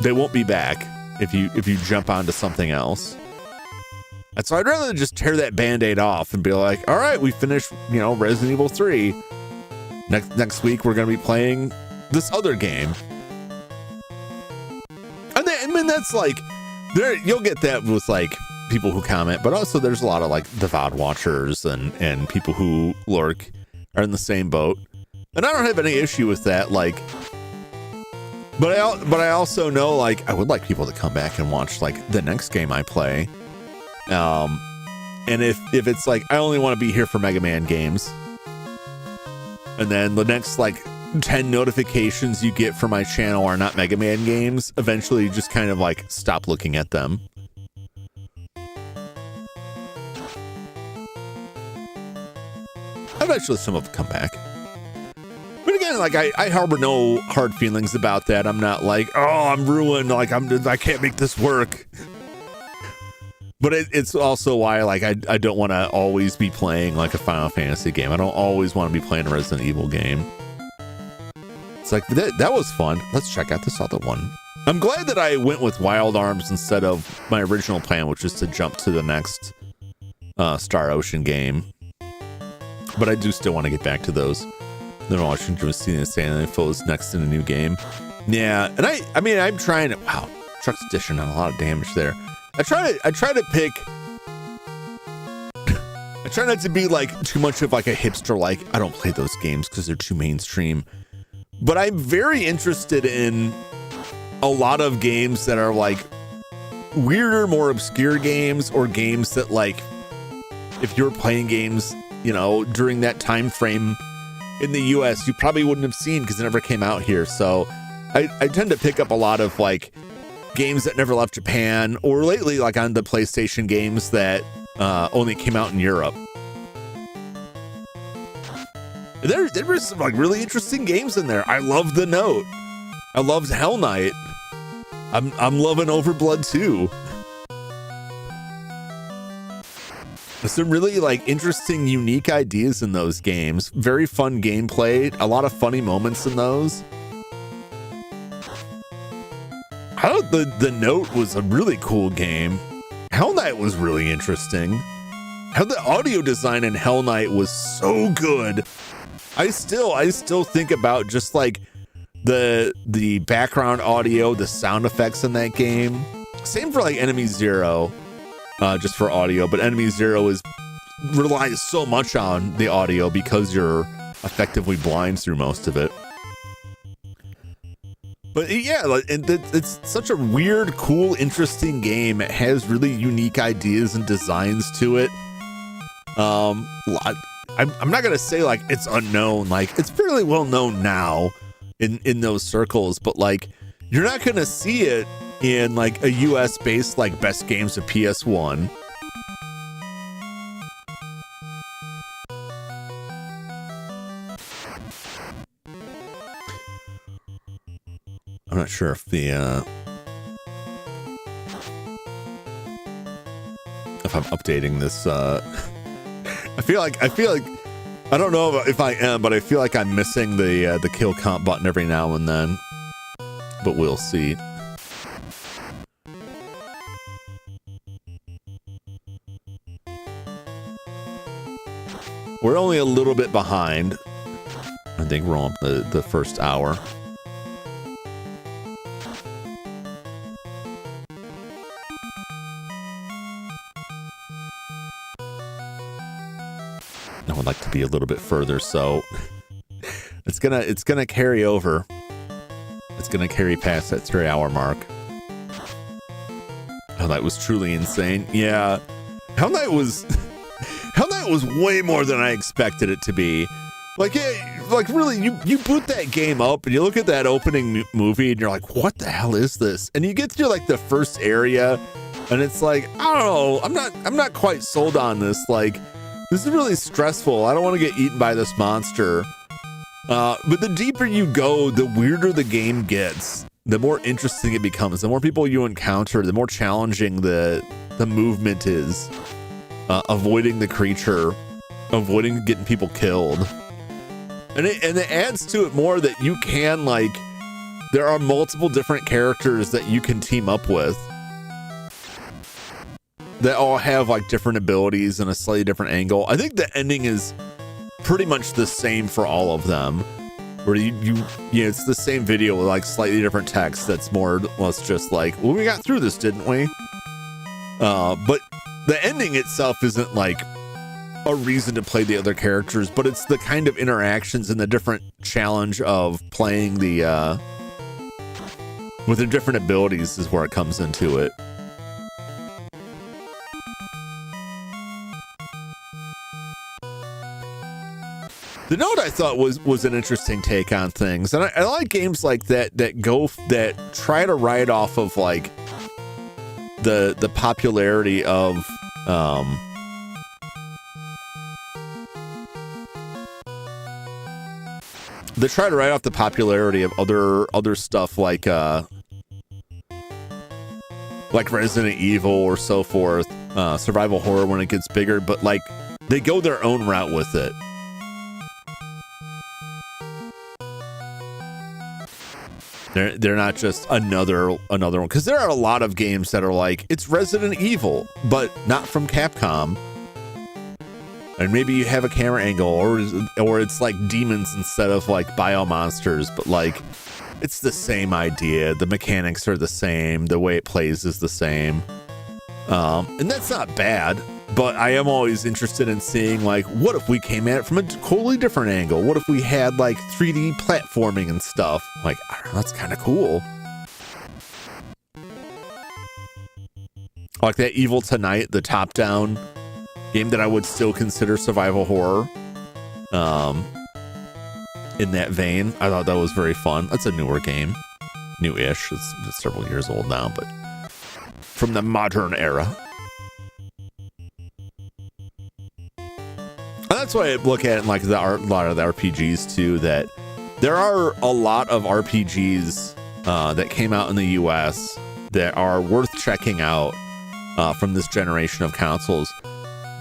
They won't be back if you jump onto something else. And so I'd rather just tear that Band-Aid off and be like, all right, we finished, you know, Resident Evil 3. Next week we're gonna be playing this other game. And then, I mean, that's like, there, you'll get that with, like, people who comment, but also there's a lot of, like, the VOD watchers and people who lurk are in the same boat, and I don't have any issue with that. Like, but I also know, like, I would like people to come back and watch, like, the next game I play, and if it's like I only want to be here for Mega Man games, and then the next, like, 10 notifications you get for my channel are not Mega Man games, eventually you just kind of, like, stop looking at them. Eventually some of them come back. But again, like, I harbor no hard feelings about that. I'm not like, oh, I'm ruined, like, I can't make this work. But it's also why, like, I don't want to always be playing, like, a Final Fantasy game. I don't always want to be playing a Resident Evil game. It's like, that was fun. Let's check out this other one. I'm glad that I went with Wild Arms instead of my original plan, which is to jump to the next Star Ocean game. But I do still want to get back to those. Then Washington was seeing the San Info is next in a new game. Yeah, and I mean, I'm trying to, wow, truck's dishing on a lot of damage there. I try to pick, I try not to be, like, too much of, like, a hipster, like, I don't play those games because they're too mainstream. But I'm very interested in a lot of games that are, like, weirder, more obscure games, or games that, like, if you're playing games, you know, during that time frame in the US, you probably wouldn't have seen because it never came out here. So I tend to pick up a lot of, like, games that never left Japan, or lately, like, on the PlayStation games that only came out in Europe. There were some, like, really interesting games in there. I love The Note. I loved Hell Knight. I'm loving Overblood 2. There's some really, like, interesting, unique ideas in those games. Very fun gameplay. A lot of funny moments in those. I thought the Note was a really cool game. Hell Knight was really interesting. How the audio design in Hell Knight was so good. I still think about just, like, the background audio, the sound effects in that game. Same for, like, Enemy Zero, just for audio, but Enemy Zero relies so much on the audio because you're effectively blind through most of it. But yeah, it's such a weird, cool, interesting game. It has really unique ideas and designs to it. I'm not gonna say, like, it's unknown. Like, it's fairly well known now in those circles, but, like, you're not gonna see it in, like, a US based, like, best games of PS1. I'm not sure if if I'm updating this. I feel like I don't know if I am, but I feel like I'm missing the kill comp button every now and then. But we'll see. We're only a little bit behind. I think we're on the first hour. I would like to be a little bit further, so it's gonna carry over. It's gonna carry past that 3-hour mark. Hell Knight was truly insane. Yeah, Hell Knight was way more than I expected it to be. Like, yeah, like really, you boot that game up and you look at that opening movie and you're like, what the hell is this? And you get to like the first area, and it's like, I don't know, I'm not quite sold on this. Like, this is really stressful. I don't want to get eaten by this monster. But the deeper you go, the weirder the game gets. The more interesting it becomes. The more people you encounter, the more challenging the movement is. Avoiding the creature, avoiding getting people killed. And it adds to it more that you can, like, there are multiple different characters that you can team up with that all have like different abilities and a slightly different angle. I think the ending is pretty much the same for all of them, where you know, it's the same video with like slightly different text that's more or less just like, well, we got through this, didn't we? But the ending itself isn't like a reason to play the other characters, but it's the kind of interactions and the different challenge of playing the with the different abilities is where it comes into it. The Note I thought was an interesting take on things, and I like games like that that try to ride off of like the popularity of they try to ride off the popularity of other stuff like Resident Evil or so forth, survival horror when it gets bigger, but like they go their own route with it. They're not just another one, because there are a lot of games that are like, it's Resident Evil, but not from Capcom. And maybe you have a camera angle, or it's like demons instead of like bio monsters, but like it's the same idea. The mechanics are the same. The way it plays is the same. And that's not bad, but I am always interested in seeing like, what if we came at it from a totally different angle? What if we had like 3D platforming and stuff? Like, I don't know, that's kind of cool. Like that Evil Tonight, the top-down game that I would still consider survival horror. In that vein, I thought that was very fun. That's a newer game. New-ish. It's several years old now, but from the modern era. And that's why I look at it in like a lot of the RPGs too, that there are a lot of RPGs that came out in the US that are worth checking out from this generation of consoles.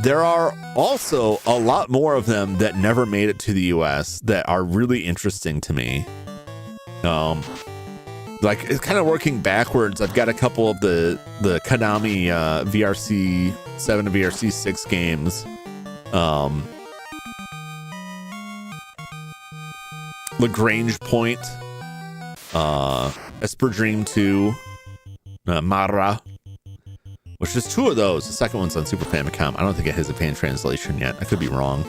There are also a lot more of them that never made it to the US that are really interesting to me. Like, it's kind of working backwards. I've got a couple of the Konami VRC 7 and VRC 6 games. Lagrange Point, Esper Dream 2, Mara, which is two of those. The second one's on Super Famicom. I don't think it has a fan translation yet. I could be wrong.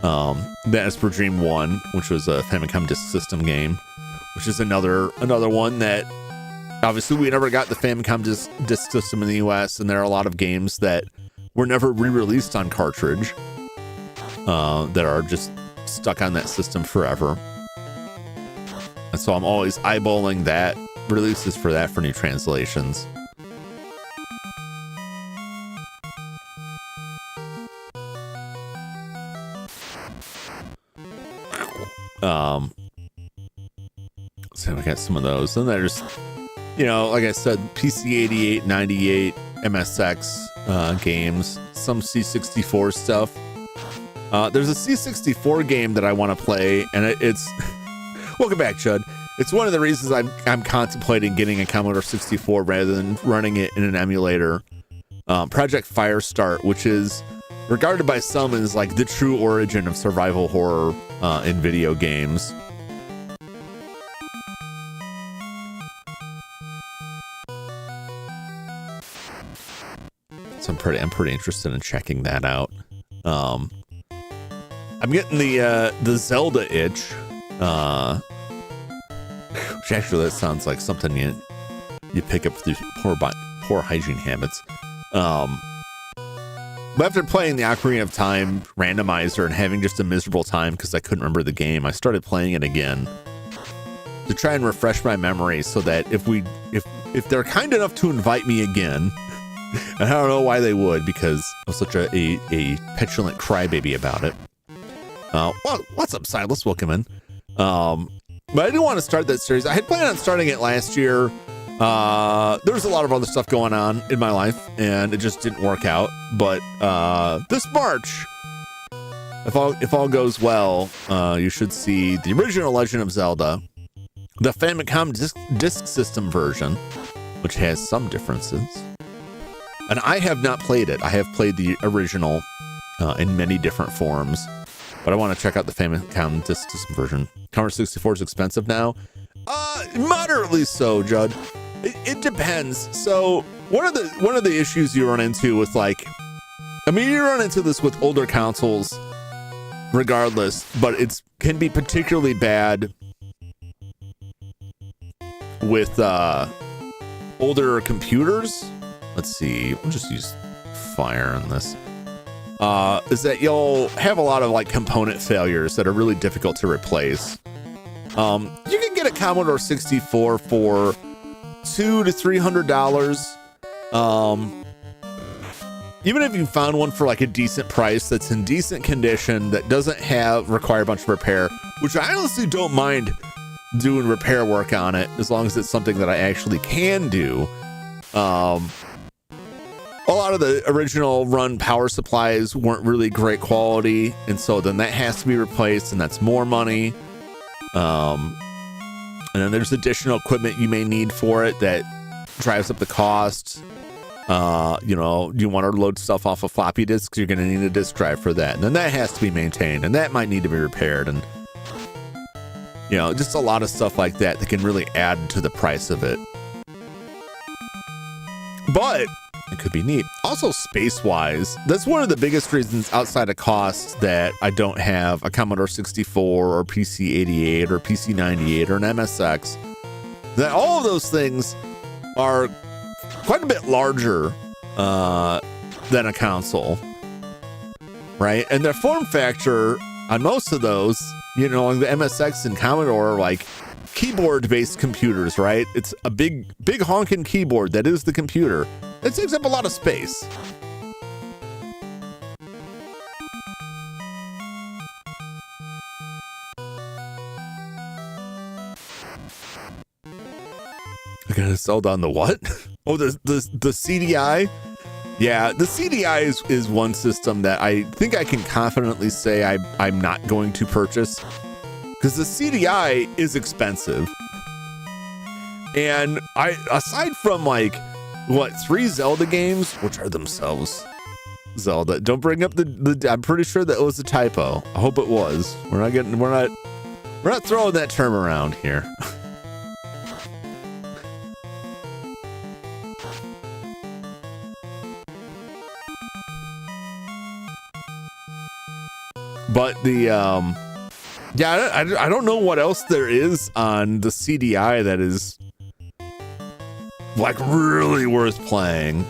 The Esper Dream 1, which was a Famicom Disk System game, which is another one that obviously we never got the Famicom Disk System in the US, and there are a lot of games that were never re-released on cartridge that are just stuck on that system forever. And so I'm always eyeballing that, releases for that for new translations. So we got some of those. And there's, you know, like I said, PC 88, 98, MSX games, some C64 stuff. There's a C64 game that I want to play, and it's welcome back, Chud. It's one of the reasons I'm contemplating getting a Commodore 64 rather than running it in an emulator. Project Firestart, which is regarded by some as like the true origin of survival horror in video games. So I'm pretty interested in checking that out. I'm getting the Zelda itch, which actually that sounds like something you pick up through poor hygiene habits. But after playing the Ocarina of Time randomizer and having just a miserable time because I couldn't remember the game, I started playing it again to try and refresh my memory so that if they're kind enough to invite me again, and I don't know why they would because I'm such a petulant crybaby about it. Well, what's up, Silas? Welcome in. But I do want to start that series. I had planned on starting it last year. There was a lot of other stuff going on in my life, and it just didn't work out. But this March, if all goes well, you should see the original Legend of Zelda, the Famicom Disk System version, which has some differences. And I have not played it. I have played the original in many different forms, but I want to check out the Famicom Disk System version. Commodore 64 is expensive now. Moderately so, Judd. It depends. So one of the issues you run into with you run into this with older consoles, regardless, but it can be particularly bad with older computers. Let's see. We'll just use Fire on this. Is that you'll have a lot of like component failures that are really difficult to replace. You can get a Commodore 64 for $200 to $300. Even if you found one for like a decent price that's in decent condition that doesn't require a bunch of repair, which I honestly don't mind doing repair work on it as long as it's something that I actually can do. A lot of the original run power supplies weren't really great quality, and so then that has to be replaced, and that's more money. And then there's additional equipment you may need for it that drives up the cost. You want to load stuff off of floppy disks, you're going to need a disk drive for that, and then that has to be maintained, and that might need to be repaired, and just a lot of stuff like that can really add to the price of it. But it could be neat. Also, space-wise, that's one of the biggest reasons outside of cost that I don't have a Commodore 64 or PC-88 or PC-98 or an MSX. That all of those things are quite a bit larger than a console, right? And their form factor on most of those, like the MSX and Commodore are like keyboard-based computers, right? It's a big honking keyboard that is the computer. It takes up a lot of space. I gotta sell down the what? Oh, the CDI? Yeah, the CDI is one system that I think I can confidently say I'm not going to purchase, because the CDI is expensive. And aside from 3 Zelda games, which are themselves Zelda. Don't bring up the I'm pretty sure that was a typo. I hope it was. We're not throwing that term around here. But I don't know what else there is on the CDI that is really worth playing.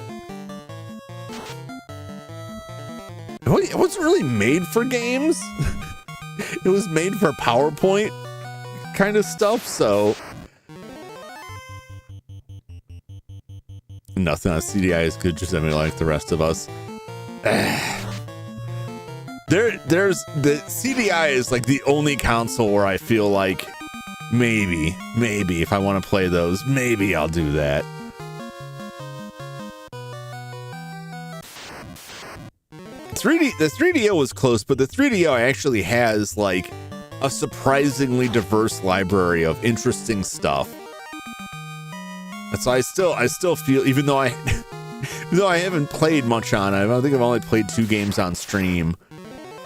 It wasn't really made for games. It was made for PowerPoint kind of stuff, so nothing on CDI is good, just like the rest of us. There's the CDI is the only console where I feel like maybe if I want to play those, maybe I'll do that. The 3DO was close, but the 3DO actually has a surprisingly diverse library of interesting stuff. And so I still feel, even though Though I haven't played much on it. I think I've only played 2 games on stream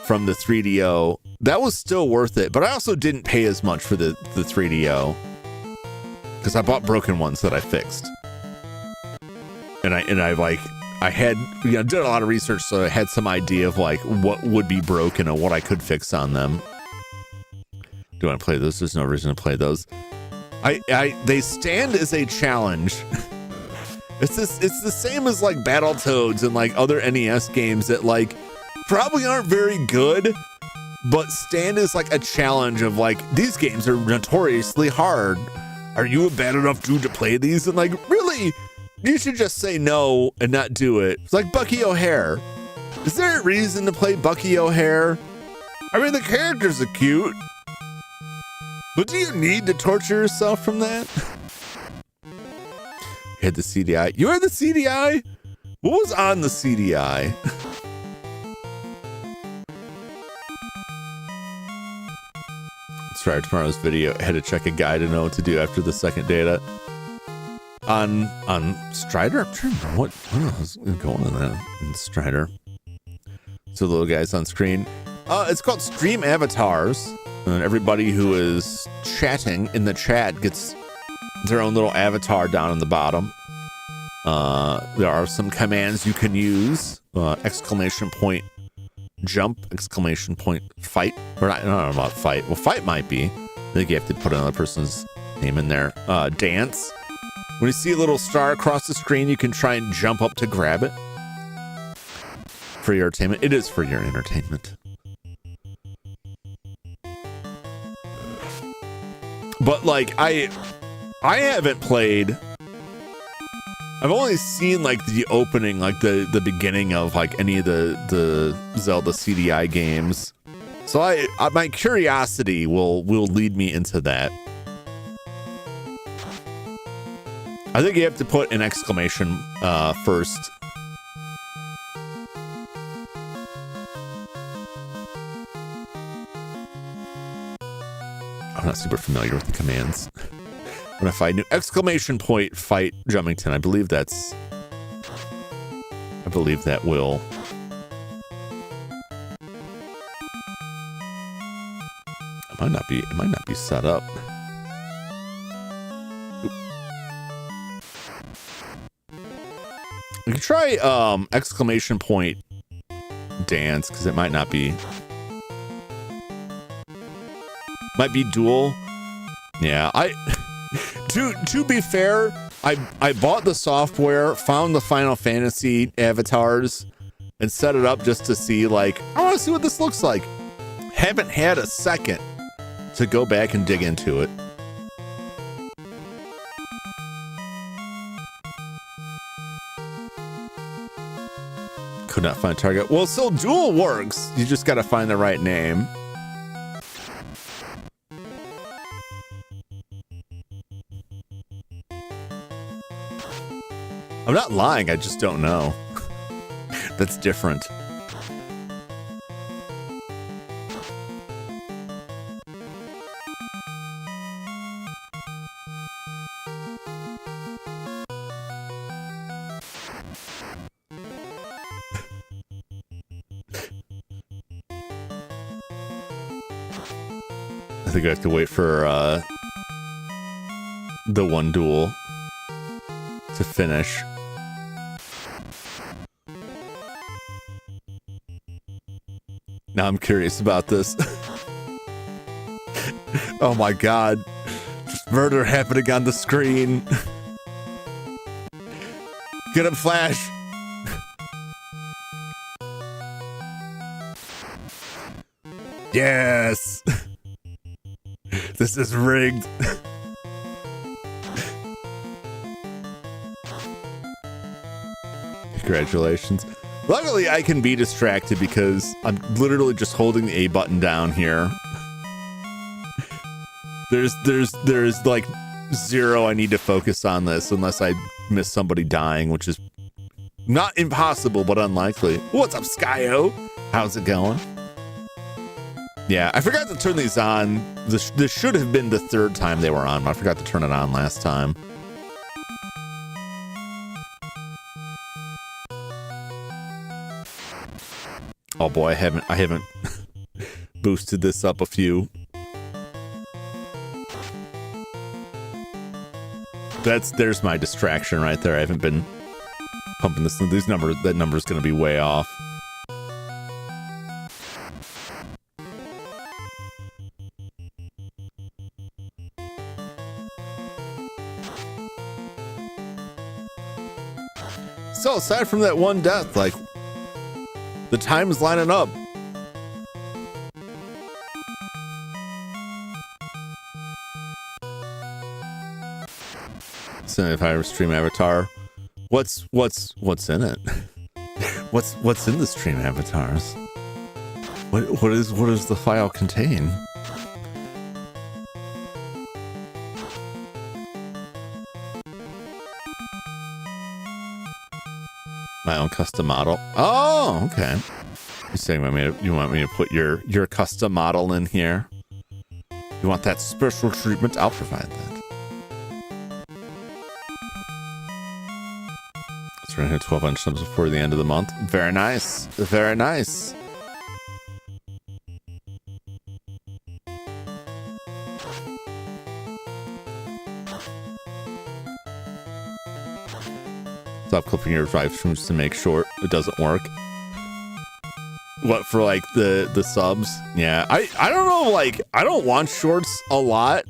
from the 3DO. That was still worth it, but I also didn't pay as much for the 3DO because I bought broken ones that I fixed. And I had, you know, did a lot of research, so I had some idea of like what would be broken and what I could fix on them. Do I play those? There's no reason to play those. They stand as a challenge. It's the same as like Battletoads and like other NES games that like probably aren't very good, but stand as like a challenge of like, these games are notoriously hard. Are you a bad enough dude to play these? And like, really? You should just say no and not do it. It's like Bucky O'Hare. Is there a reason to play Bucky O'Hare? I mean, the characters are cute, but do you need to torture yourself from that? You had the CDI. You had the CDI? What was on the CDI? Sorry, tomorrow's video. I had to check a guide to know what to do after the second data. On Strider? I'm trying to remember what was going on in Strider. So the little guys on screen. It's called Stream Avatars. And everybody who is chatting in the chat gets their own little avatar down in the bottom. There are some commands you can use. Exclamation point jump, exclamation point fight. Or not, I don't know about fight. Well, fight might be. I think you have to put another person's name in there. Dance. When you see a little star across the screen, you can try and jump up to grab it. For your entertainment. It is for your entertainment. But like, I haven't played. I've only seen like the opening, like the beginning of like any of the Zelda CDI games. So my curiosity will lead me into that. I think you have to put an exclamation first. I'm not super familiar with the commands. When I find new exclamation point fight Jumington, I believe that will. It might not be set up. We can try exclamation point dance because it might not be. Might be dual. Yeah, to be fair, I bought the software, found the Final Fantasy avatars, and set it up just to see, like, I want to see what this looks like. Haven't had a second to go back and dig into it. Could not find a target. Well, so dual works. You just got to find the right name. I'm not lying, I just don't know. That's different. I think I have to wait for the one duel to finish. Now I'm curious about this. Oh my god. Just murder happening on the screen. Get him, Flash. Yes. This is rigged. Congratulations. Luckily, I can be distracted because I'm literally just holding the A button down here. There's like zero I need to focus on this unless I miss somebody dying, which is not impossible, but unlikely. What's up, Skyo? How's it going? Yeah, I forgot to turn these on. This should have been the third time they were on, but I forgot to turn it on last time. Oh boy, I haven't boosted this up a few. There's my distraction right there. I haven't been pumping these numbers. That number's going to be way off. So aside from that one death, like, the time's lining up. So if I stream avatar, what's in it? what's in the stream avatars? What does the file contain? My own custom model. Oh, okay. You're saying you want me to put your custom model in here? You want that special treatment? I'll provide that. So we're gonna hit 12 subs before the end of the month. Very nice. Very nice. Stop clipping your live streams to make sure it doesn't work. What, for like the subs? Yeah, I don't know, like, I don't watch shorts a lot.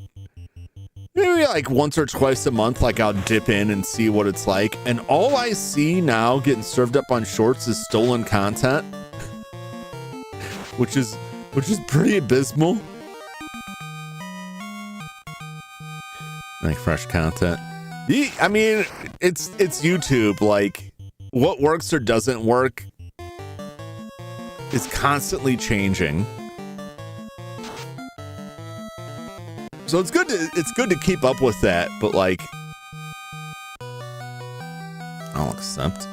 Maybe like once or twice a month, like I'll dip in and see what it's like. And all I see now getting served up on shorts is stolen content, which is pretty abysmal. Like fresh content. I mean, it's YouTube. Like, what works or doesn't work is constantly changing. So it's good to keep up with that, but like, I'll accept.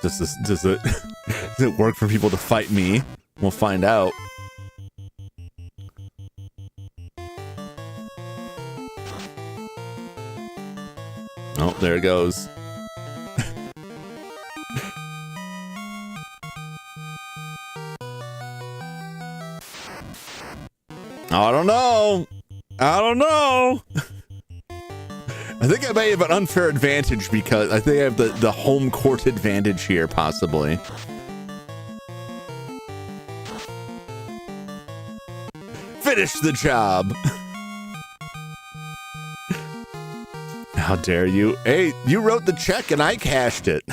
Does it work for people to fight me? We'll find out. Oh, there it goes. I don't know. I think I may have an unfair advantage because I think I have the home court advantage here, possibly. Finish the job. How dare you? Hey, you wrote the check and I cashed it.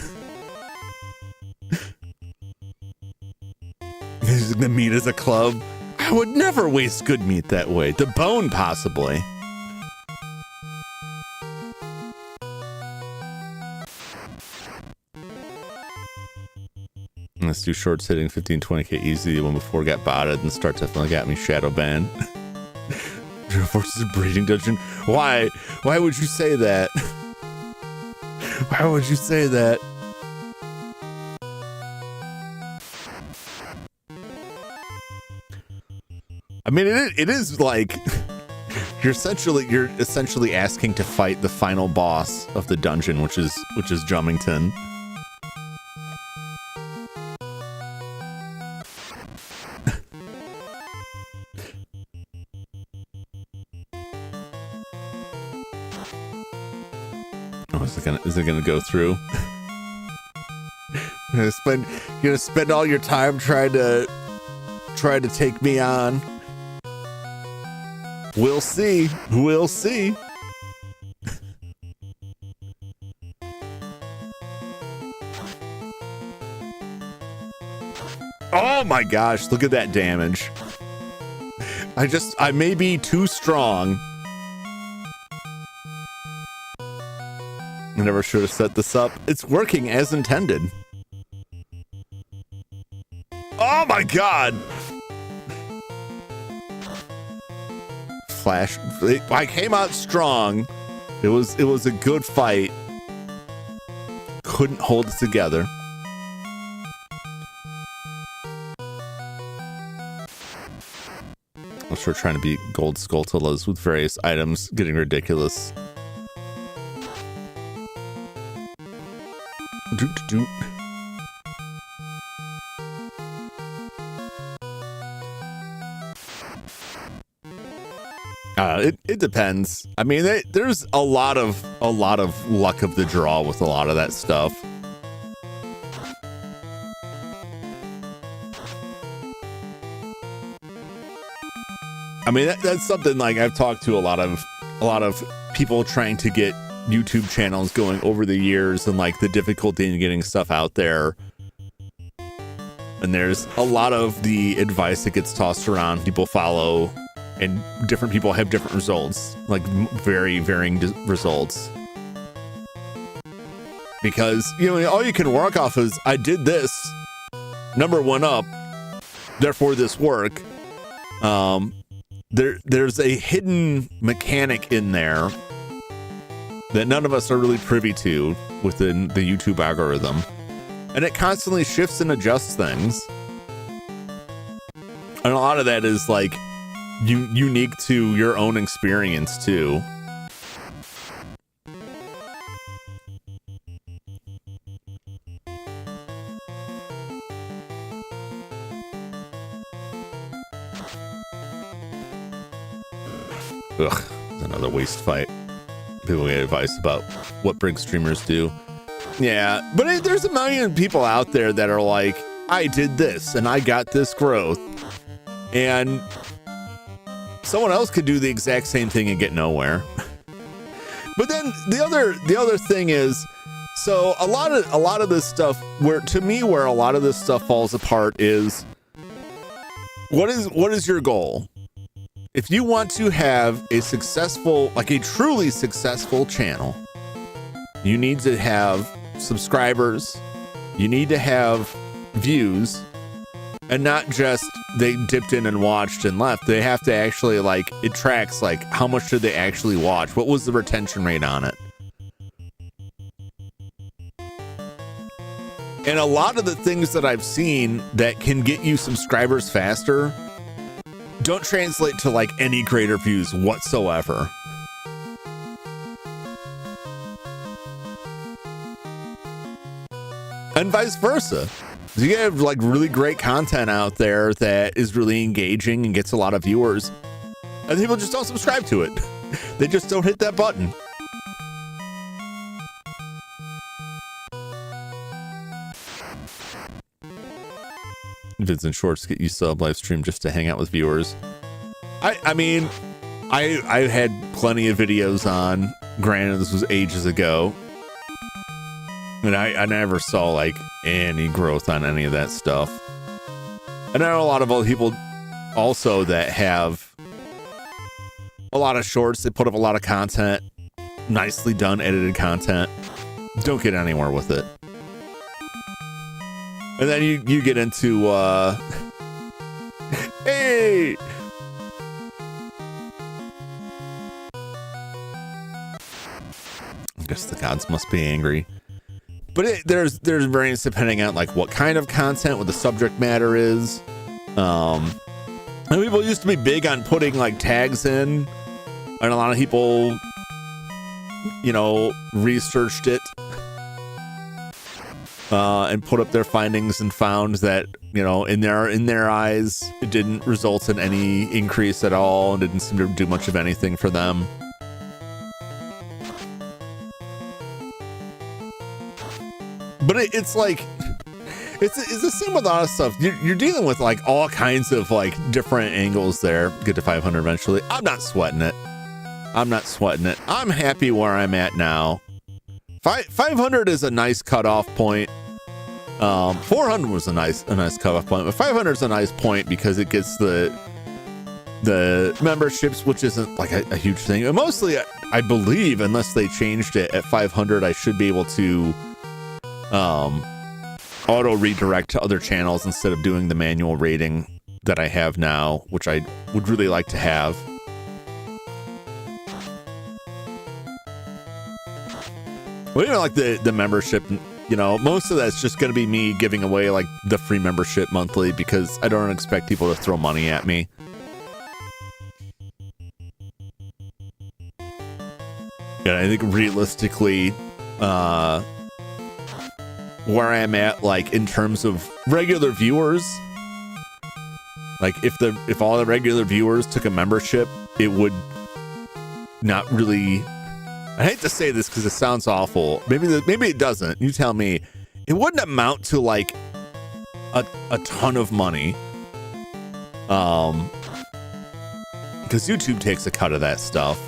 Using the meat as a club. I would never waste good meat that way. The bone, possibly. Let's do shorts hitting 15, 20k easy. The one before got botted and start definitely got me shadow banned. Forces a breeding dungeon. Why? Why would you say that? Why would you say that? I mean, it is like you're essentially asking to fight the final boss of the dungeon, which is Jumington. Is it gonna go through? You're gonna spend all your time trying to take me on. We'll see. We'll see. Oh my gosh, look at that damage. I may be too strong. I never should have set this up. It's working as intended. Oh my god! Flash. I came out strong. It was a good fight. Couldn't hold it together. I'm sure trying to beat gold Skulltulas with various items getting ridiculous. It depends. I mean, there's a lot of luck of the draw with a lot of that stuff. I mean, that's something like I've talked to a lot of people trying to get YouTube channels going over the years, and like the difficulty in getting stuff out there. And there's a lot of the advice that gets tossed around, people follow, and different people have different results, like very varying results. Because, you know, all you can work off is, I did this, number one up, therefore this work. There's a hidden mechanic in there that none of us are really privy to within the YouTube algorithm. And it constantly shifts and adjusts things. And a lot of that is like unique to your own experience too. Ugh, another waste fight. People get advice about what big streamers do. Yeah, but there's a million people out there that are like, I did this and I got this growth. And someone else could do the exact same thing and get nowhere. But then the other thing is, so a lot of this stuff, where a lot of this stuff falls apart is, what is your goal? If you want to have a successful, like a truly successful channel, you need to have subscribers, you need to have views, and not just they dipped in and watched and left. They have to actually, like, it tracks, like, how much did they actually watch? What was the retention rate on it? And a lot of the things that I've seen that can get you subscribers faster don't translate to like any greater views whatsoever. And vice versa. You have like really great content out there that is really engaging and gets a lot of viewers, and people just don't subscribe to it. They just don't hit that button. Vincent Shorts, get used to live stream just to hang out with viewers. I mean, I had plenty of videos on. Granted, this was ages ago, and I never saw like any growth on any of that stuff. And I know a lot of other people also that have a lot of shorts. They put up a lot of content, nicely done, edited content. Don't get anywhere with it. And then you get into, hey! I guess the gods must be angry. But there's variance depending on like what kind of content, what the subject matter is. And people used to be big on putting like tags in, and a lot of people, you know, researched it. And put up their findings and found that, you know, in their eyes, it didn't result in any increase at all and didn't seem to do much of anything for them. But it's like, it's the same with a lot of stuff. You're dealing with like all kinds of like different angles there. Get to 500 eventually. I'm not sweating it. I'm happy where I'm at now. 500 is a nice cutoff point. 400 was a nice cutoff point, but 500 is a nice point because it gets the memberships, which isn't like a huge thing. And mostly, I believe, unless they changed it at 500, I should be able to auto redirect to other channels instead of doing the manual rating that I have now, which I would really like to have. Well, you know, like the membership, you know, most of that's just going to be me giving away like the free membership monthly because I don't expect people to throw money at me. And I think realistically, where I'm at, like in terms of regular viewers. Like if all the regular viewers took a membership, it would not really. I hate to say this because it sounds awful. Maybe it doesn't. You tell me. It wouldn't amount to like a ton of money. Because YouTube takes a cut of that stuff,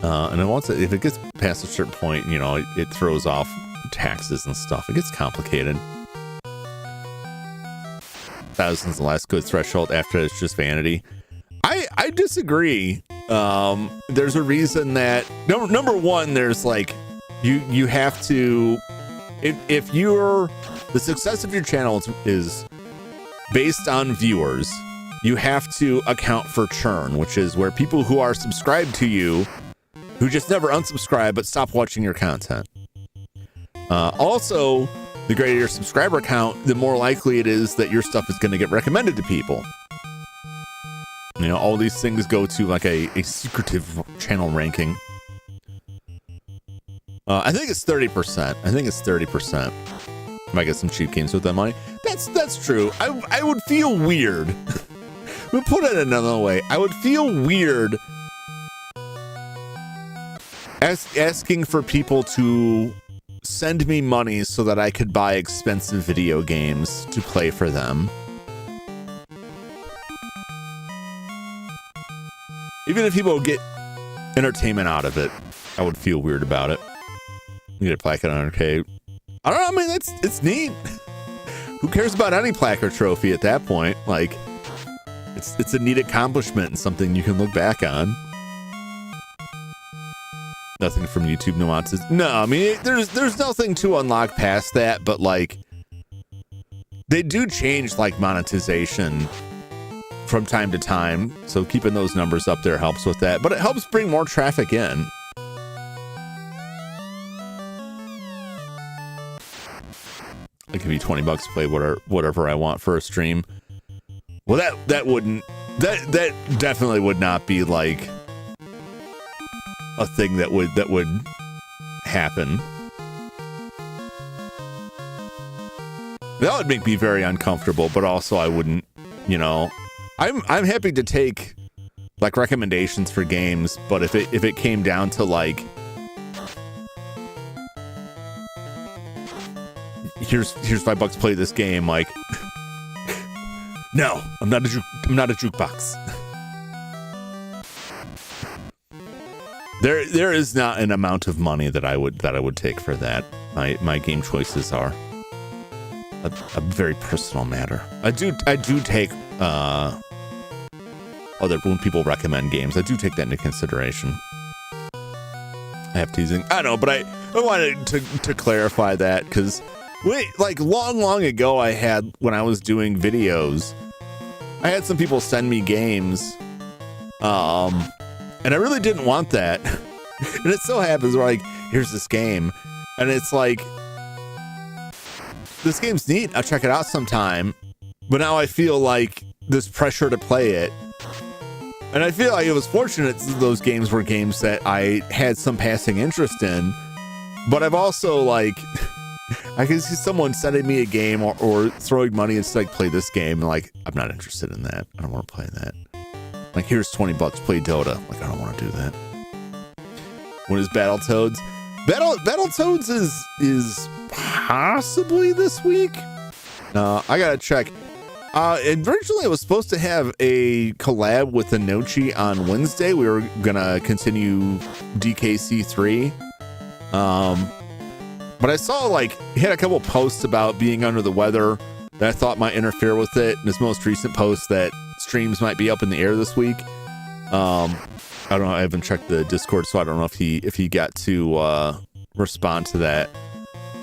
and then if it gets past a certain point, you know, it throws off taxes and stuff. It gets complicated. Thousands the last good threshold. After it's just vanity. I disagree. There's a reason that number one, there's like you have to if you're the success of your channel is based on viewers, you have to account for churn, which is where people who are subscribed to you who just never unsubscribe but stop watching your content. Also, the greater your subscriber count, the more likely it is that your stuff is going to get recommended to people. You know, all these things go to like a secretive channel ranking. I think it's 30%. I think it's 30%. Might get some cheap games with that money. That's true. I would feel weird. We'll put it another way. I would feel weird asking for people to send me money so that I could buy expensive video games to play for them. Even if people get entertainment out of it, I would feel weird about it. You get a plaque on okay. I don't know. I mean, it's neat. Who cares about any plaque or trophy at that point? Like, it's a neat accomplishment and something you can look back on. Nothing from YouTube nuances. No, I mean, there's nothing to unlock past that, but like, they do change like monetization from time to time, so keeping those numbers up there helps with that, but it helps bring more traffic in. I'll give you $20 to play whatever I want for a stream. Well, that definitely would not be like a thing that would happen. That would make me very uncomfortable, but also I wouldn't, you know. I'm happy to take like recommendations for games, but if it came down to like, here's $5, play this game, like, no, I'm not a jukebox. There is not an amount of money that I would take for that. My game choices are a very personal matter. I do take when people recommend games, I do take that into consideration. I have teasing. I know, but I wanted to clarify that because like long ago when I was doing videos, I had some people send me games, and I really didn't want that. And it so happens we're like, here's this game, and it's like, this game's neat, I'll check it out sometime, but now I feel like this pressure to play it. And I feel like it was fortunate those games were games that I had some passing interest in, but I've also like, I can see someone sending me a game or throwing money and like, play this game, and like, I'm not interested in that. I don't want to play that. Like, here's $20, play Dota. Like, I don't want to do that. When is Battletoads? Battletoads is possibly this week. I gotta check. Originally, I was supposed to have a collab with Anochi on Wednesday. We were gonna continue DKC3. But I saw like he had a couple posts about being under the weather that I thought might interfere with it. And his most recent post that streams might be up in the air this week. I don't know. I haven't checked the Discord, so I don't know if he got to respond to that.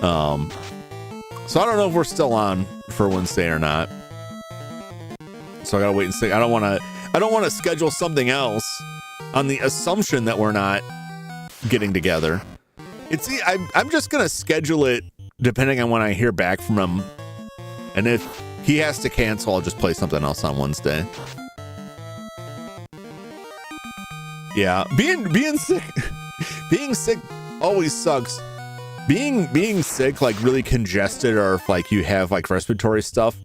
So I don't know if we're still on for Wednesday or not. So I gotta wait and see. I don't want to schedule something else on the assumption that we're not getting together. I'm just gonna schedule it depending on when I hear back from him, and if he has to cancel, I'll just play something else on Wednesday. Yeah, being sick always sucks. being sick, like really congested, or if like you have like respiratory stuff,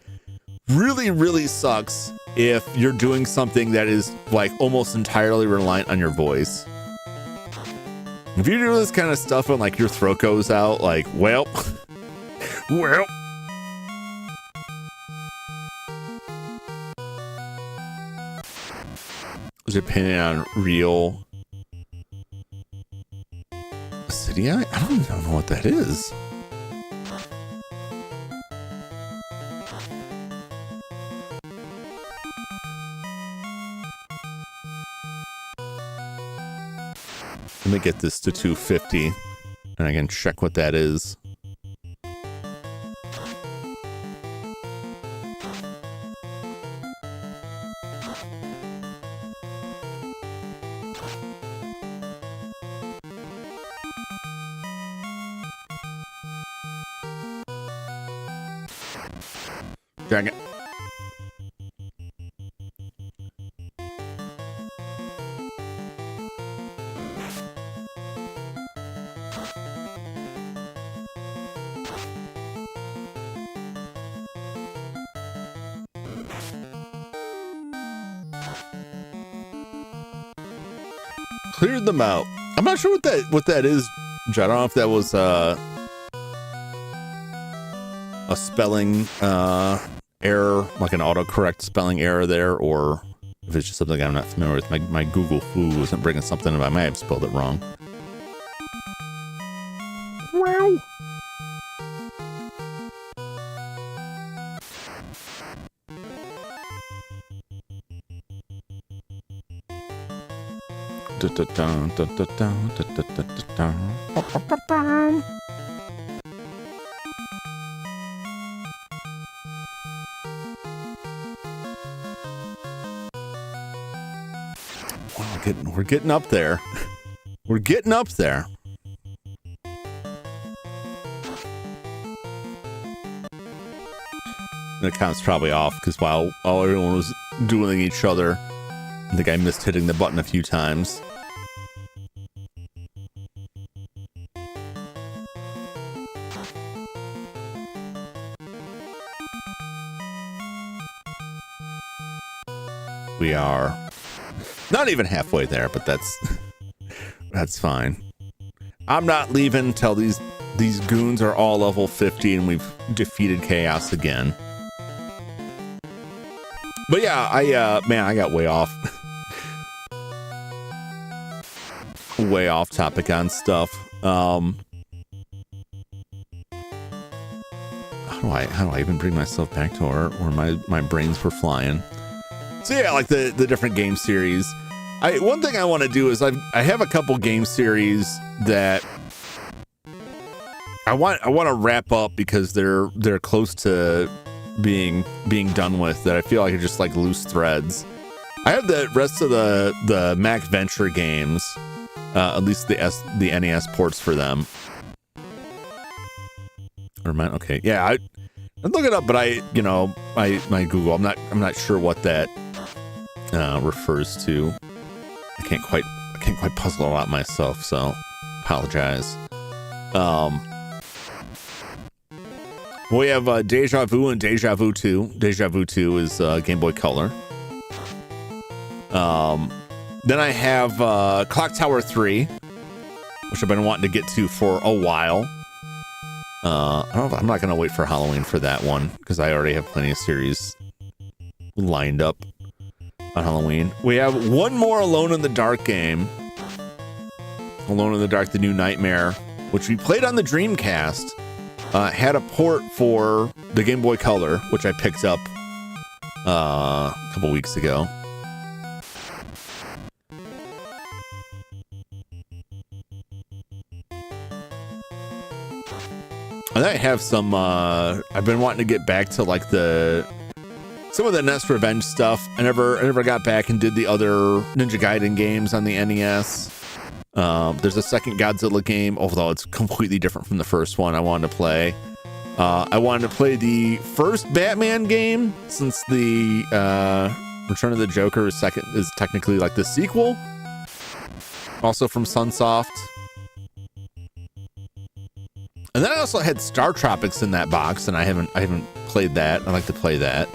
really sucks if you're doing something that is like almost entirely reliant on your voice. If you do this kind of stuff and like your throat goes out, like, well, depending on real Acidia? I don't even know what that is. Let me get this to 250 and I can check what that is. Dang it. Cleared them out. I'm not sure what that is. I don't know if that was a spelling error, like an autocorrect spelling error there, or if it's just something I'm not familiar with. My Google foo wasn't bringing something up. I might have spelled it wrong. Wow. We're getting up there. We're getting up there. The count's probably off because while everyone was dueling each other, I think I missed hitting the button a few times. We are not even halfway there, but that's fine. I'm not leaving till these goons are all level 50 and we've defeated chaos again. But yeah, I got way off topic on stuff. How do I even bring myself back to where my brains were flying? So yeah, like the different game series. One thing I want to do is I have a couple game series that I want to wrap up because they're close to being done with, that I feel like are just like loose threads. I have the rest of the Mac Venture games, at least the NES ports for them. Or mine, okay, yeah, I'd look it up, but my Google, I'm not sure what that refers to. I can't quite puzzle it out myself, so apologize. We have Deja Vu and Deja Vu 2. Deja Vu 2 is Game Boy Color. Then I have Clock Tower 3, which I've been wanting to get to for a while. I'm not going to wait for Halloween for that one because I already have plenty of series lined up on Halloween. We have one more Alone in the Dark game. Alone in the Dark, The New Nightmare, which we played on the Dreamcast. Had a port for the Game Boy Color, which I picked up a couple weeks ago. And I have some, I've been wanting to get back to like some of the NES Revenge stuff. I never got back and did the other Ninja Gaiden games on the NES. There's a second Godzilla game, although it's completely different from the first one I wanted to play. I wanted to play the first Batman game, since the Return of the Joker is technically like the sequel. Also from Sunsoft. And then I also had Star Tropics in that box, and I haven't played that. I'd like to play that.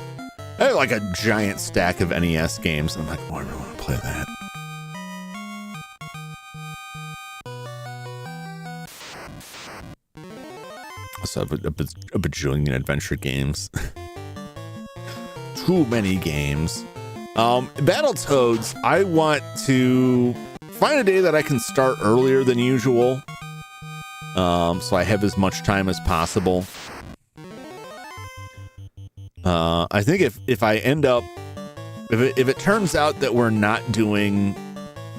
I have like a giant stack of NES games. I'm like, oh, I really want to play that. Also, a bajillion adventure games. Too many games. Battletoads, I want to find a day that I can start earlier than usual. So I have as much time as possible. I think if I end up, if it turns out that we're not doing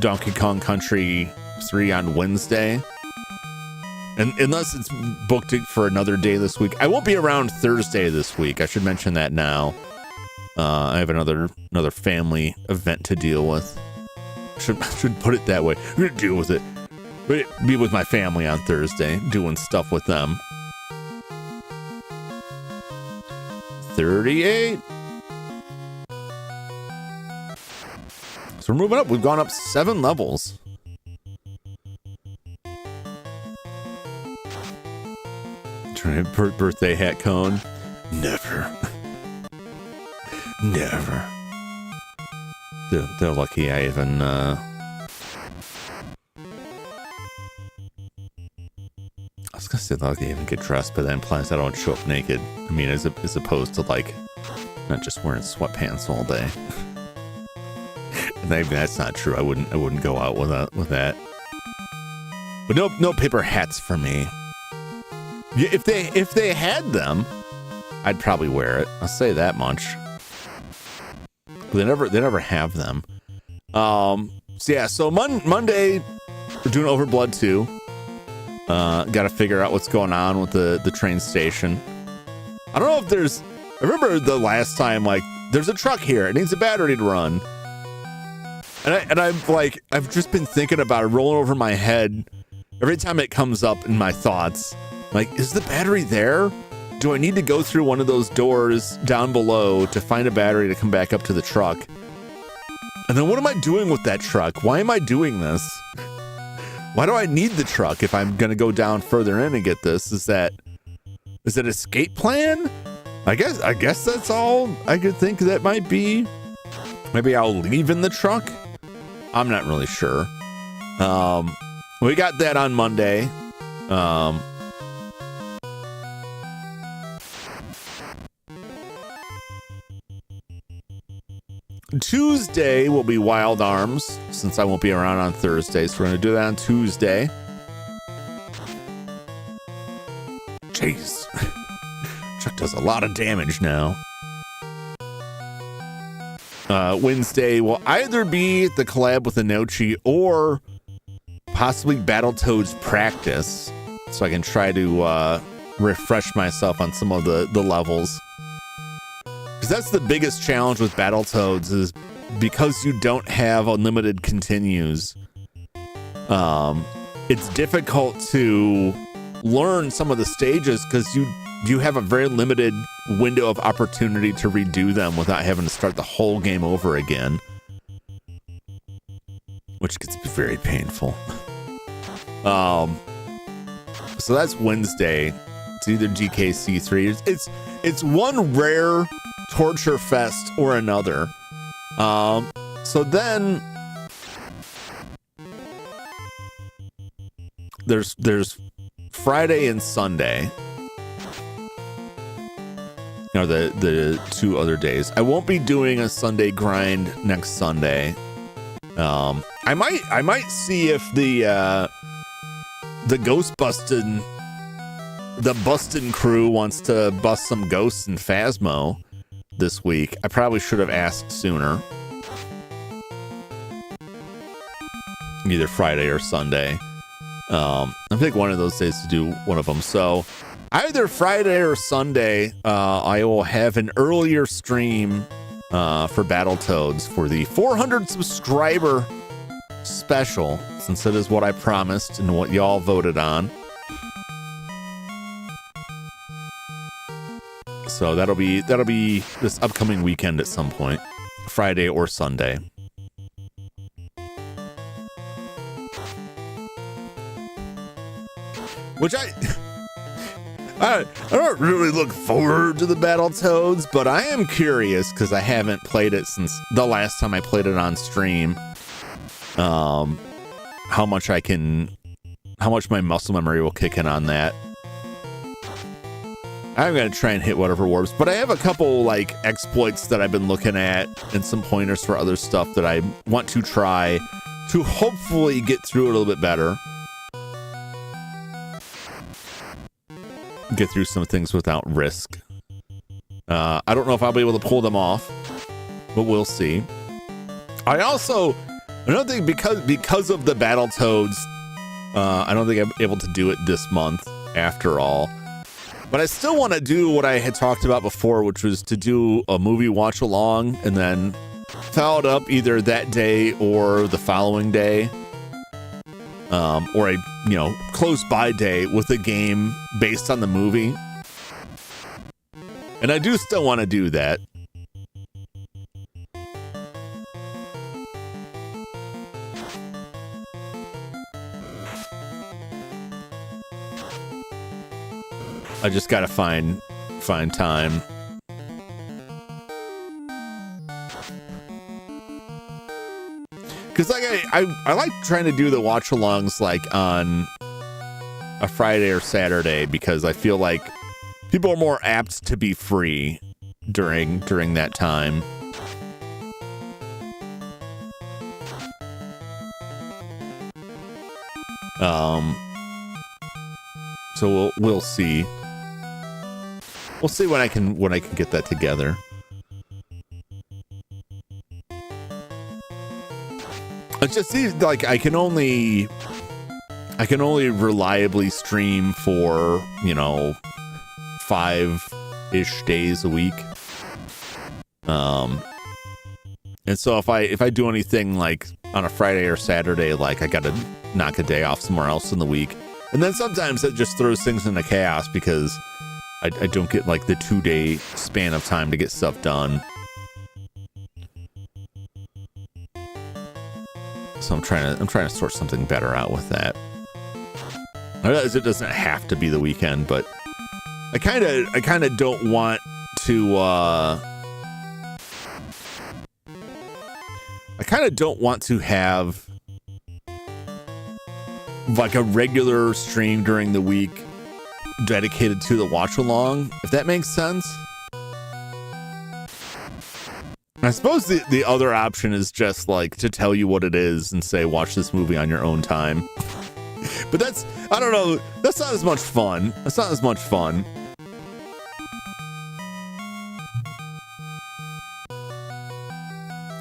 Donkey Kong Country 3 on Wednesday, and unless it's booked for another day this week, I won't be around Thursday this week. I should mention that now. I have another family event to deal with. Should put it that way. I'm gonna deal with it. Be with my family on Thursday, doing stuff with them. 38. So we're moving up. We've gone up 7 levels. Trying to birthday hat cone. Never. Never. They're lucky I even I was gonna say they're lucky I even get dressed, but that implies I don't show up naked. I mean, as opposed to like not just wearing sweatpants all day. And maybe that's not true. I wouldn't go out with that. But no paper hats for me. If they had them, I'd probably wear it. I'll say that much. They never have them. So Monday we're doing Overblood 2. Got to figure out what's going on with the train station. I don't know if there's. I remember the last time, like, there's a truck here. It needs a battery to run. And I've just been thinking about it, rolling over my head every time it comes up in my thoughts. Like, is the battery there? Do I need to go through one of those doors down below to find a battery to come back up to the truck? And then what am I doing with that truck? Why am I doing this? Why do I need the truck if I'm going to go down further in and get this? Is that escape plan? I guess that's all I could think that might be. Maybe I'll leave in the truck. I'm not really sure. We got that on Monday. Tuesday will be Wild Arms, since I won't be around on Thursday, so we're going to do that on Tuesday. Jeez. Chuck does a lot of damage now. Wednesday will either be the collab with Inochi or possibly Battletoads practice, so I can try to refresh myself on some of the levels. Because that's the biggest challenge with Battletoads, is because you don't have unlimited continues, it's difficult to learn some of the stages because you have a very limited window of opportunity to redo them without having to start the whole game over again, which gets very painful. So that's Wednesday. It's either GKC3. It's one rare torture fest or another. So then there's Friday and Sunday. Or the 2 other days. I won't be doing a Sunday grind next Sunday. I might see if the Ghostbustin' crew wants to bust some ghosts in Phasmo this week. I probably should have asked sooner. Either Friday or Sunday. I think one of those days to do one of them. So either Friday or Sunday, I will have an earlier stream for Battletoads for the 400 subscriber special, since it is what I promised and what y'all voted on. So that'll be this upcoming weekend at some point, Friday or Sunday. Which I don't really look forward to the Battletoads, but I am curious because I haven't played it since the last time I played it on stream. How much my muscle memory will kick in on that. I'm gonna try and hit whatever warps, but I have a couple like exploits that I've been looking at and some pointers for other stuff that I want to try to hopefully get through it a little bit better. Get through some things without risk. I don't know if I'll be able to pull them off, but we'll see. Another thing, because of the Battletoads, I don't think I'm able to do it this month after all. But I still want to do what I had talked about before, which was to do a movie watch along and then follow it up either that day or the following day. Or a, close by day with a game based on the movie. And I do still want to do that. I just gotta find time. Because like I like trying to do the watch alongs like on a Friday or Saturday because I feel like people are more apt to be free during that time. So we'll see. We'll see when I can get that together. It just seems like I can only reliably stream for 5-ish days a week. And so if I do anything like on a Friday or Saturday, like I gotta knock a day off somewhere else in the week. And then sometimes it just throws things into chaos because I don't get like the 2-day span of time to get stuff done. So I'm trying to sort something better out with that. I realize it doesn't have to be the weekend, but I kind of don't want to have like a regular stream during the week dedicated to the watch along, if that makes sense. I suppose the other option is just like to tell you what it is and say watch this movie on your own time. But I don't know, that's not as much fun.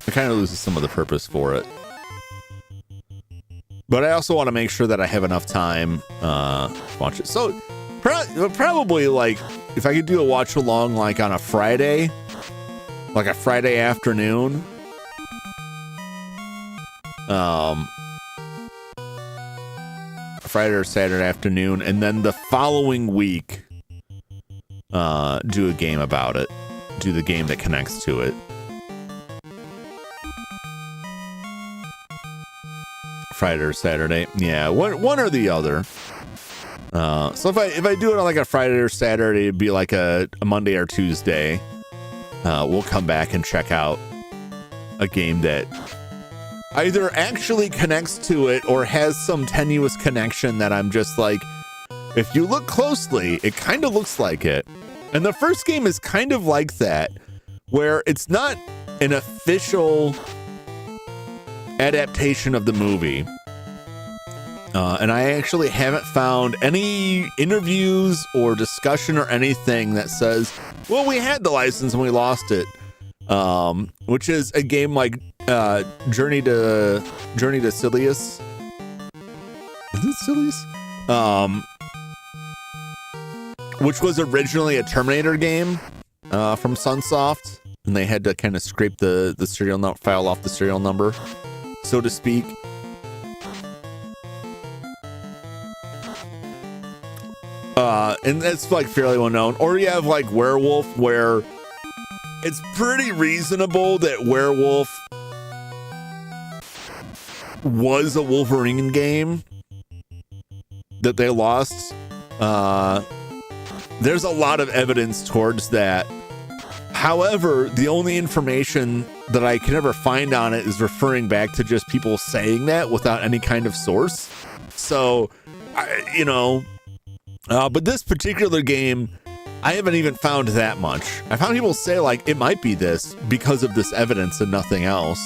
It kind of loses some of the purpose for it. But I also want to make sure that I have enough time to watch it. So probably like if I could do a watch along like on a Friday, like a Friday afternoon. Friday or Saturday afternoon, and then the following week do a game about it. Do the game that connects to it. Friday or Saturday. Yeah, one or the other. So if I do it on like a Friday or Saturday, it'd be like a Monday or Tuesday. We'll come back and check out a game that either actually connects to it or has some tenuous connection that I'm just like, if you look closely, it kind of looks like it. And the first game is kind of like that, where it's not an official adaptation of the movie. And I actually haven't found any interviews or discussion or anything that says, well, we had the license and we lost it. Which is a game like Journey to Silius. Is it Silius? Which was originally a Terminator game from Sunsoft, and they had to kind of scrape the serial file off the serial number, so to speak. And that's like fairly well known. Or you have like Werewolf, where it's pretty reasonable that Werewolf was a Wolverine game that they lost. there's a lot of evidence towards that. However, the only information that I can ever find on it is referring back to just people saying that without any kind of source. So, but this particular game, I haven't even found that much. I found people say like it might be this because of this evidence and nothing else.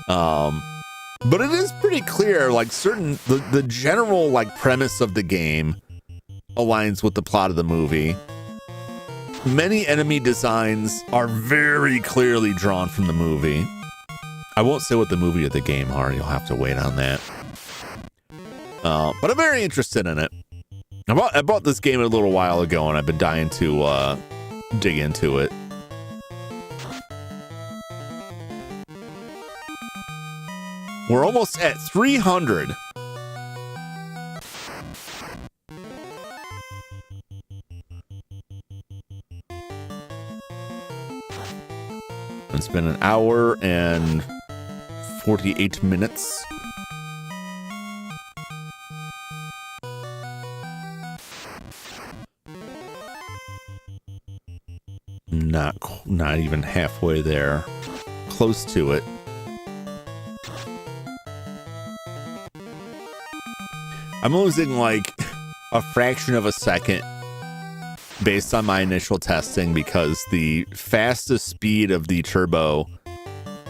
But it is pretty clear, like the general like premise of the game aligns with the plot of the movie. Many enemy designs are very clearly drawn from the movie. I won't say what the movie or the game are. You'll have to wait on that. But I'm very interested in it. I bought this game a little while ago, and I've been dying to dig into it. We're almost at 300. It's been an hour and 48 minutes. Not even halfway there. Close to it. I'm losing like a fraction of a second based on my initial testing because the fastest speed of the turbo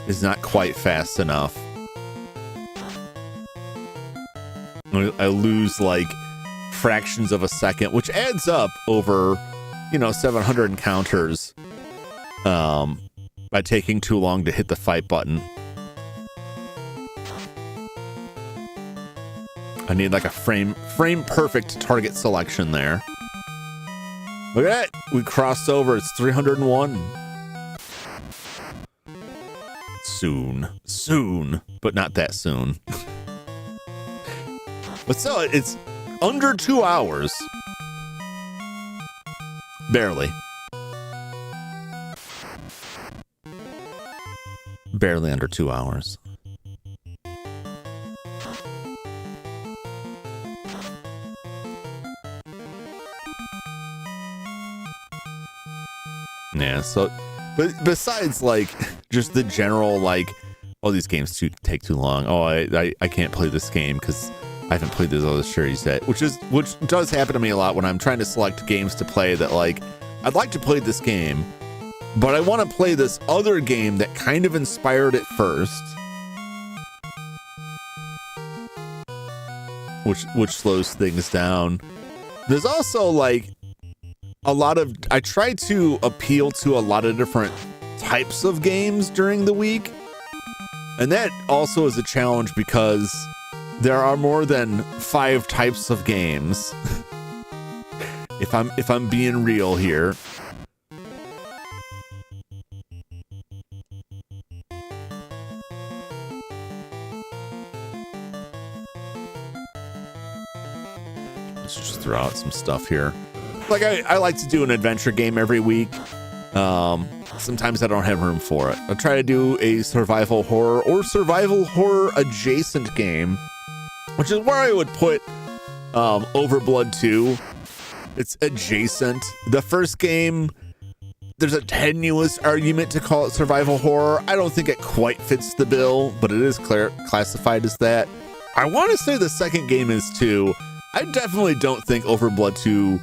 is not quite fast enough. I lose like fractions of a second, which adds up over, 700 encounters by taking too long to hit the fight button. I need like a frame perfect target selection there. Look at that. We crossed over. It's 301. Soon, but not that soon. But still, it's under 2 hours. Barely. Barely under 2 hours. Yeah, so, but besides, like, just the general, like, oh, these games take too long. Oh, I can't play this game because I haven't played this other series yet, which does happen to me a lot when I'm trying to select games to play that, like, I'd like to play this game, but I want to play this other game that kind of inspired it first, which slows things down. There's also, like, I try to appeal to a lot of different types of games during the week. And that also is a challenge because there are more than 5 types of games. if I'm being real here. Let's just throw out some stuff here. Like I like to do an adventure game every week. Sometimes I don't have room for it. I'll try to do a survival horror or survival horror adjacent game, which is where I would put Overblood 2. It's adjacent. The first game, there's a tenuous argument to call it survival horror. I don't think it quite fits the bill, but it is classified as that. I want to say the second game is too. I definitely don't think Overblood 2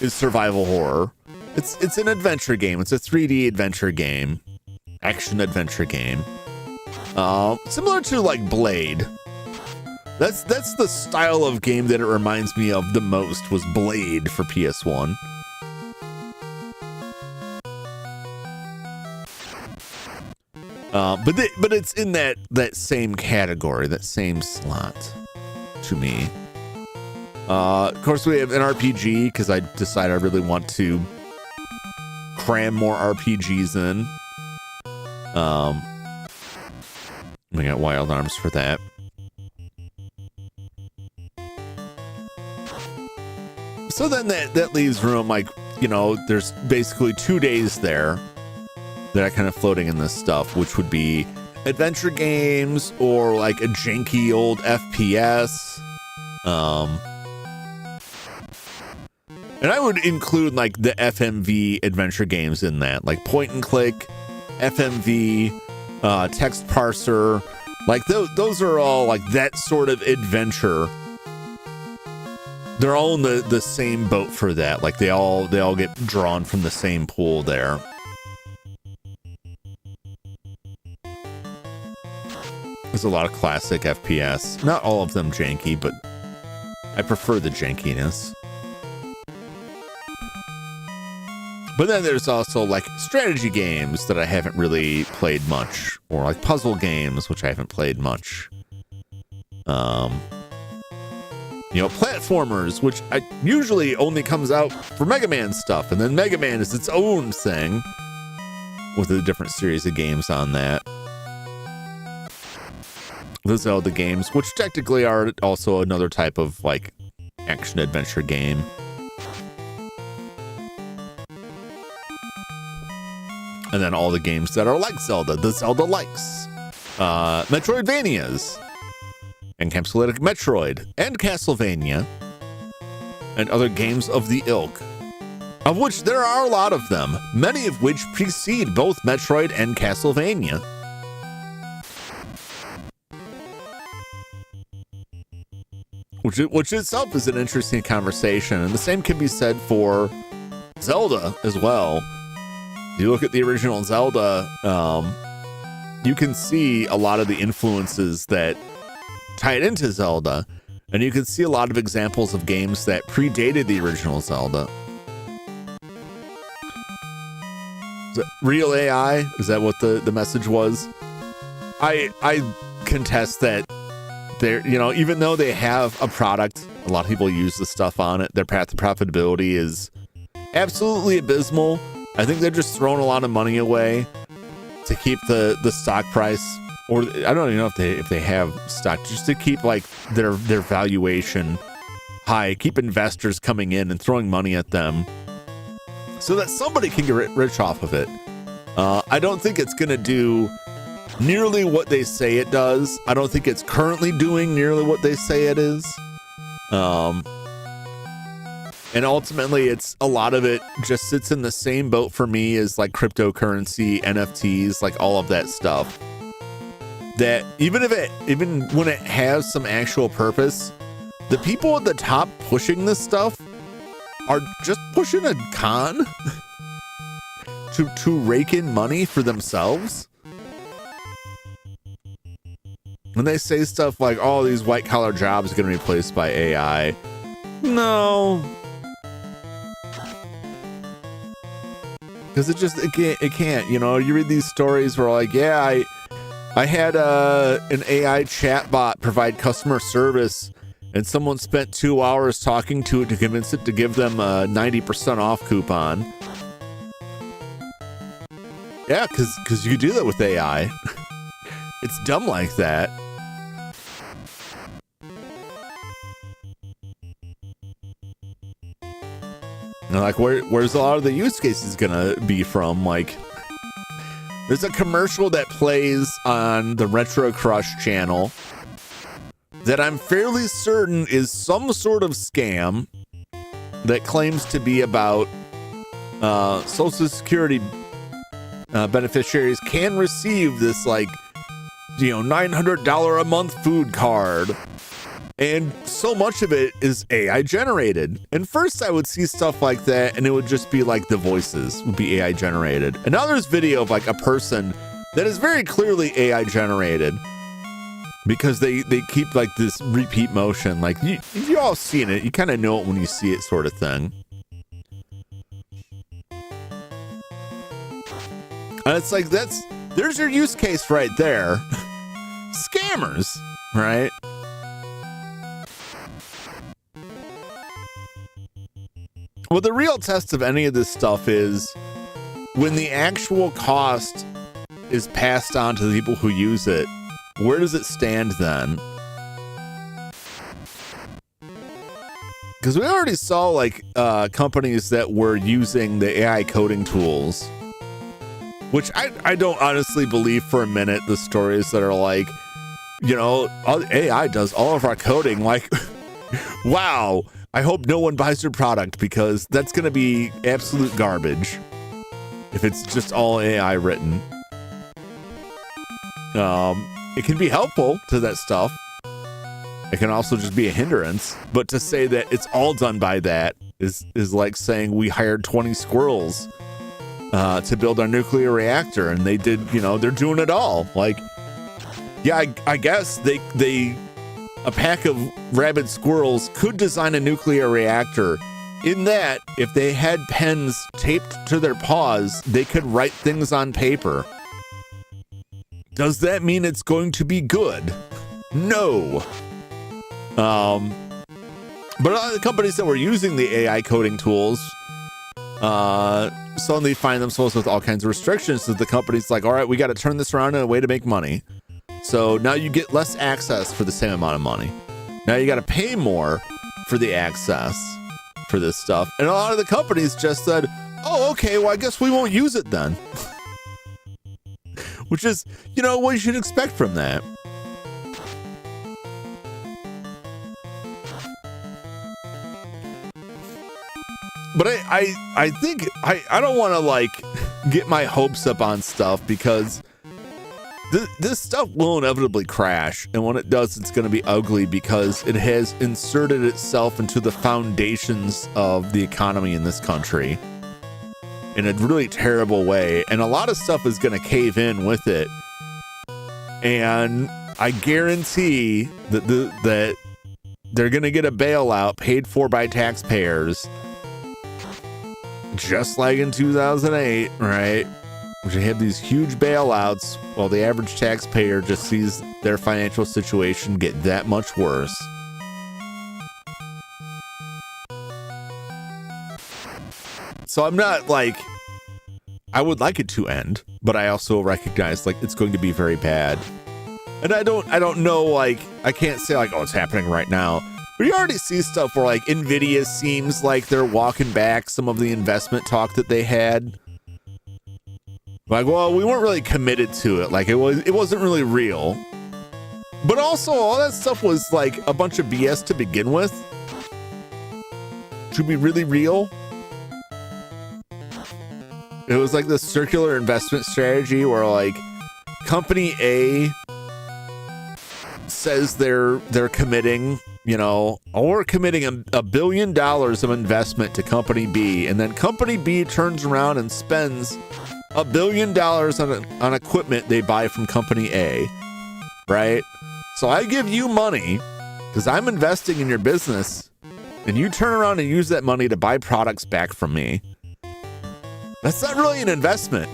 is survival horror. It's an adventure game. It's a 3D adventure game, action adventure game, similar to like Blade. That's the style of game that it reminds me of the most was Blade for PS1. But it's in that same category, that same slot to me. Of course, we have an RPG because I decided I really want to cram more RPGs in. We got Wild Arms for that. So then that leaves room, like, there's basically 2 days there that are kind of floating in this stuff, which would be adventure games or like a janky old FPS. And I would include like the FMV adventure games in that, like point and click, FMV, text parser, like those are all like that sort of adventure. They're all in the same boat for that. Like they all get drawn from the same pool there. There's a lot of classic FPS. Not all of them janky, but I prefer the jankiness. But then there's also like strategy games that I haven't really played much, or like puzzle games, which I haven't played much. You know, platformers, which I usually only comes out for Mega Man stuff, and then Mega Man is its own thing with a different series of games on that. The Zelda games, which technically are also another type of like action adventure game. And then all the games that are like Zelda, the Zelda likes, Metroidvanias, Encapsulated Metroid, and Castlevania, and other games of the ilk, of which there are a lot of them, many of which precede both Metroid and Castlevania. Which itself is an interesting conversation, and the same can be said for Zelda as well. You look at the original Zelda, you can see a lot of the influences that tie it into Zelda, and you can see a lot of examples of games that predated the original Zelda. Is it real AI? Is that what the message was? I contest that they're, you know, even though they have a product, a lot of people use the stuff on it, their path to profitability is absolutely abysmal. I think they're just throwing a lot of money away to keep the stock price, or I don't even know if they have stock, just to keep like their valuation high, keep investors coming in and throwing money at them so that somebody can get rich off of it. I don't think it's going to do nearly what they say it does. I don't think it's currently doing nearly what they say it is. And ultimately, it's a lot of it just sits in the same boat for me as like cryptocurrency, NFTs, like all of that stuff. That even when it has some actual purpose, the people at the top pushing this stuff are just pushing a con to rake in money for themselves. When they say stuff like, "Oh, these white collar jobs are going to be replaced by AI," no. Because it can't, you know. You read these stories where like, yeah, I had an AI chatbot provide customer service, and someone spent 2 hours talking to it to convince it to give them a 90% off coupon. Yeah, because you do that with AI. It's dumb like that. And like, where's a lot of the use cases gonna be from? Like, there's a commercial that plays on the Retro Crush channel that I'm fairly certain is some sort of scam that claims to be about Social Security beneficiaries can receive this, like, you know, $900 a month food card. And so much of it is AI generated. And first I would see stuff like that and it would just be like the voices would be AI generated. And now there's video of like a person that is very clearly AI generated because they keep like this repeat motion. Like if you all seen it, you kind of know it when you see it, sort of thing. And it's like, there's your use case right there. Scammers, right? Well, the real test of any of this stuff is when the actual cost is passed on to the people who use it, where does it stand then? Because we already saw like companies that were using the AI coding tools, which I don't honestly believe for a minute the stories that are like, you know, AI does all of our coding. Like, wow, I hope no one buys your product, because that's going to be absolute garbage if it's just all AI written. It can be helpful to that stuff. It can also just be a hindrance. But to say that it's all done by that is like saying we hired 20 squirrels to build our nuclear reactor, and they did, they're doing it all. Like, yeah, I guess a pack of rabid squirrels could design a nuclear reactor, in that if they had pens taped to their paws, they could write things on paper. Does that mean it's going to be good? No. But a lot of the companies that were using the AI coding tools suddenly find themselves with all kinds of restrictions. So the company's like, all right, we got to turn this around in a way to make money. So now you get less access for the same amount of money. Now you got to pay more for the access for this stuff. And a lot of the companies just said, oh, okay, well, I guess we won't use it then. Which is, what you should expect from that. But I think I don't want to get my hopes up on stuff, because this stuff will inevitably crash. And when it does, it's going to be ugly, because it has inserted itself into the foundations of the economy in this country in a really terrible way. And a lot of stuff is going to cave in with it. And I guarantee that they're going to get a bailout paid for by taxpayers, just like in 2008, right? They had these huge bailouts while the average taxpayer just sees their financial situation get that much worse. So I'm not I would like it to end, but I also recognize it's going to be very bad. And I don't know, I can't say oh, it's happening right now. But you already see stuff where Nvidia seems like they're walking back some of the investment talk that they had. Well, we weren't really committed to it. It wasn't really real. But also, all that stuff was a bunch of BS to begin with. To be really real. It was this circular investment strategy where company A says they're committing, or committing $1 billion of investment to company B, and then company B turns around and spends $1 billion on equipment they buy from company A, right? So I give you money because I'm investing in your business, and you turn around and use that money to buy products back from me. That's not really an investment.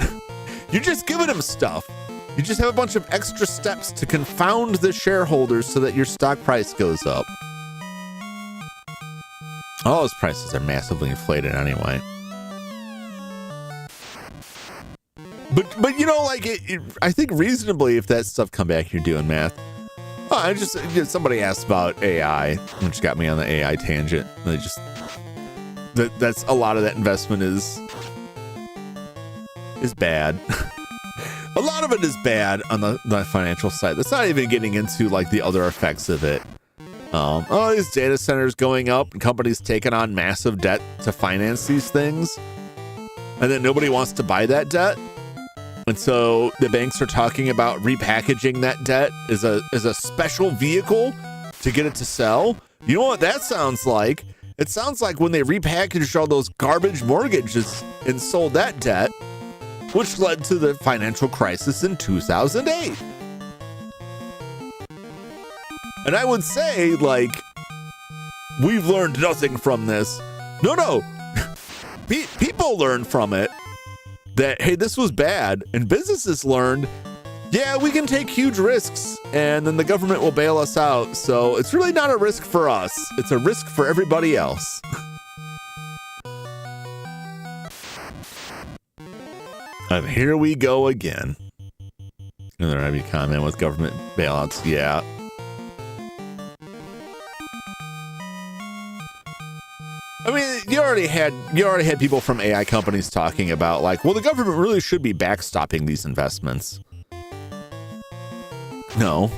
You're just giving them stuff. You just have a bunch of extra steps to confound the shareholders so that your stock price goes up. All those prices are massively inflated anyway. But I think reasonably, if that stuff come back, you're doing math. Oh, somebody asked about AI, which got me on the AI tangent. That's a lot of that investment is bad. A lot of it is bad on the financial side. That's not even getting into the other effects of it. These data centers going up and companies taking on massive debt to finance these things, and then nobody wants to buy that debt. And so the banks are talking about repackaging that debt as a special vehicle to get it to sell. You know what that sounds like? It sounds like when they repackaged all those garbage mortgages and sold that debt, which led to the financial crisis in 2008. And I would say, we've learned nothing from this. No. People learned from it that, hey, this was bad. And businesses learned, yeah, we can take huge risks and then the government will bail us out. So it's really not a risk for us. It's a risk for everybody else. And here we go again. Another heavy comment with government bailouts. Yeah. I mean, you already had people from AI companies talking about well, the government really should be backstopping these investments. No.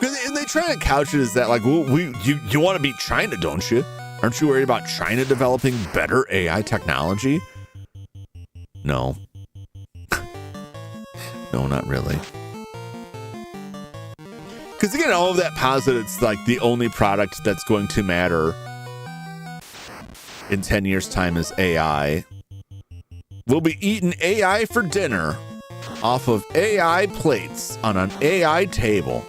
And they try to couch it as that, like, well, you want to beat China, don't you? Aren't you worried about China developing better AI technology? No. No, not really. Because again, all of that posits like the only product that's going to matter in 10 years' time is AI. We'll be eating AI for dinner off of AI plates on an AI table.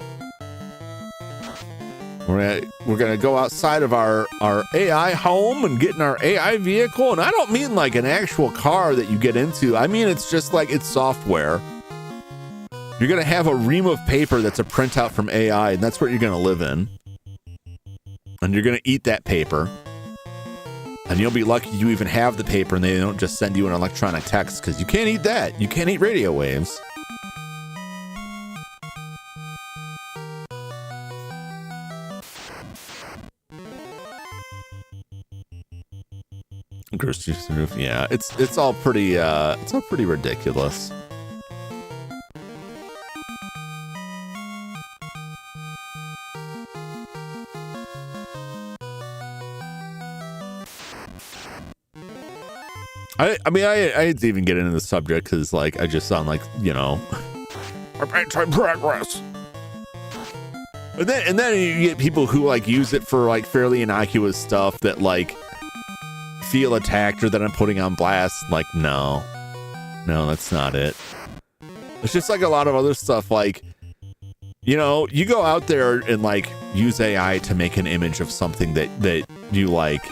We're gonna go outside of our AI home and get in our AI vehicle. And I don't mean like an actual car that you get into. I mean, it's just like it's software. You're gonna have a ream of paper that's a printout from AI, and that's what you're gonna live in. And you're gonna eat that paper. And you'll be lucky you even have the paper and they don't just send you an electronic text, because you can't eat that. You can't eat radio waves. Yeah, it's all pretty ridiculous. I mean, I hate to even get into the subject because, like, I just sound like, you know, I'm anti-progress. And then you get people who, like, use it for, like, fairly innocuous stuff that, like, feel attacked or that I'm putting on blast. Like, no, that's not it. It's just like a lot of other stuff. Like, you know, you go out there and, like, use AI to make an image of something that you like.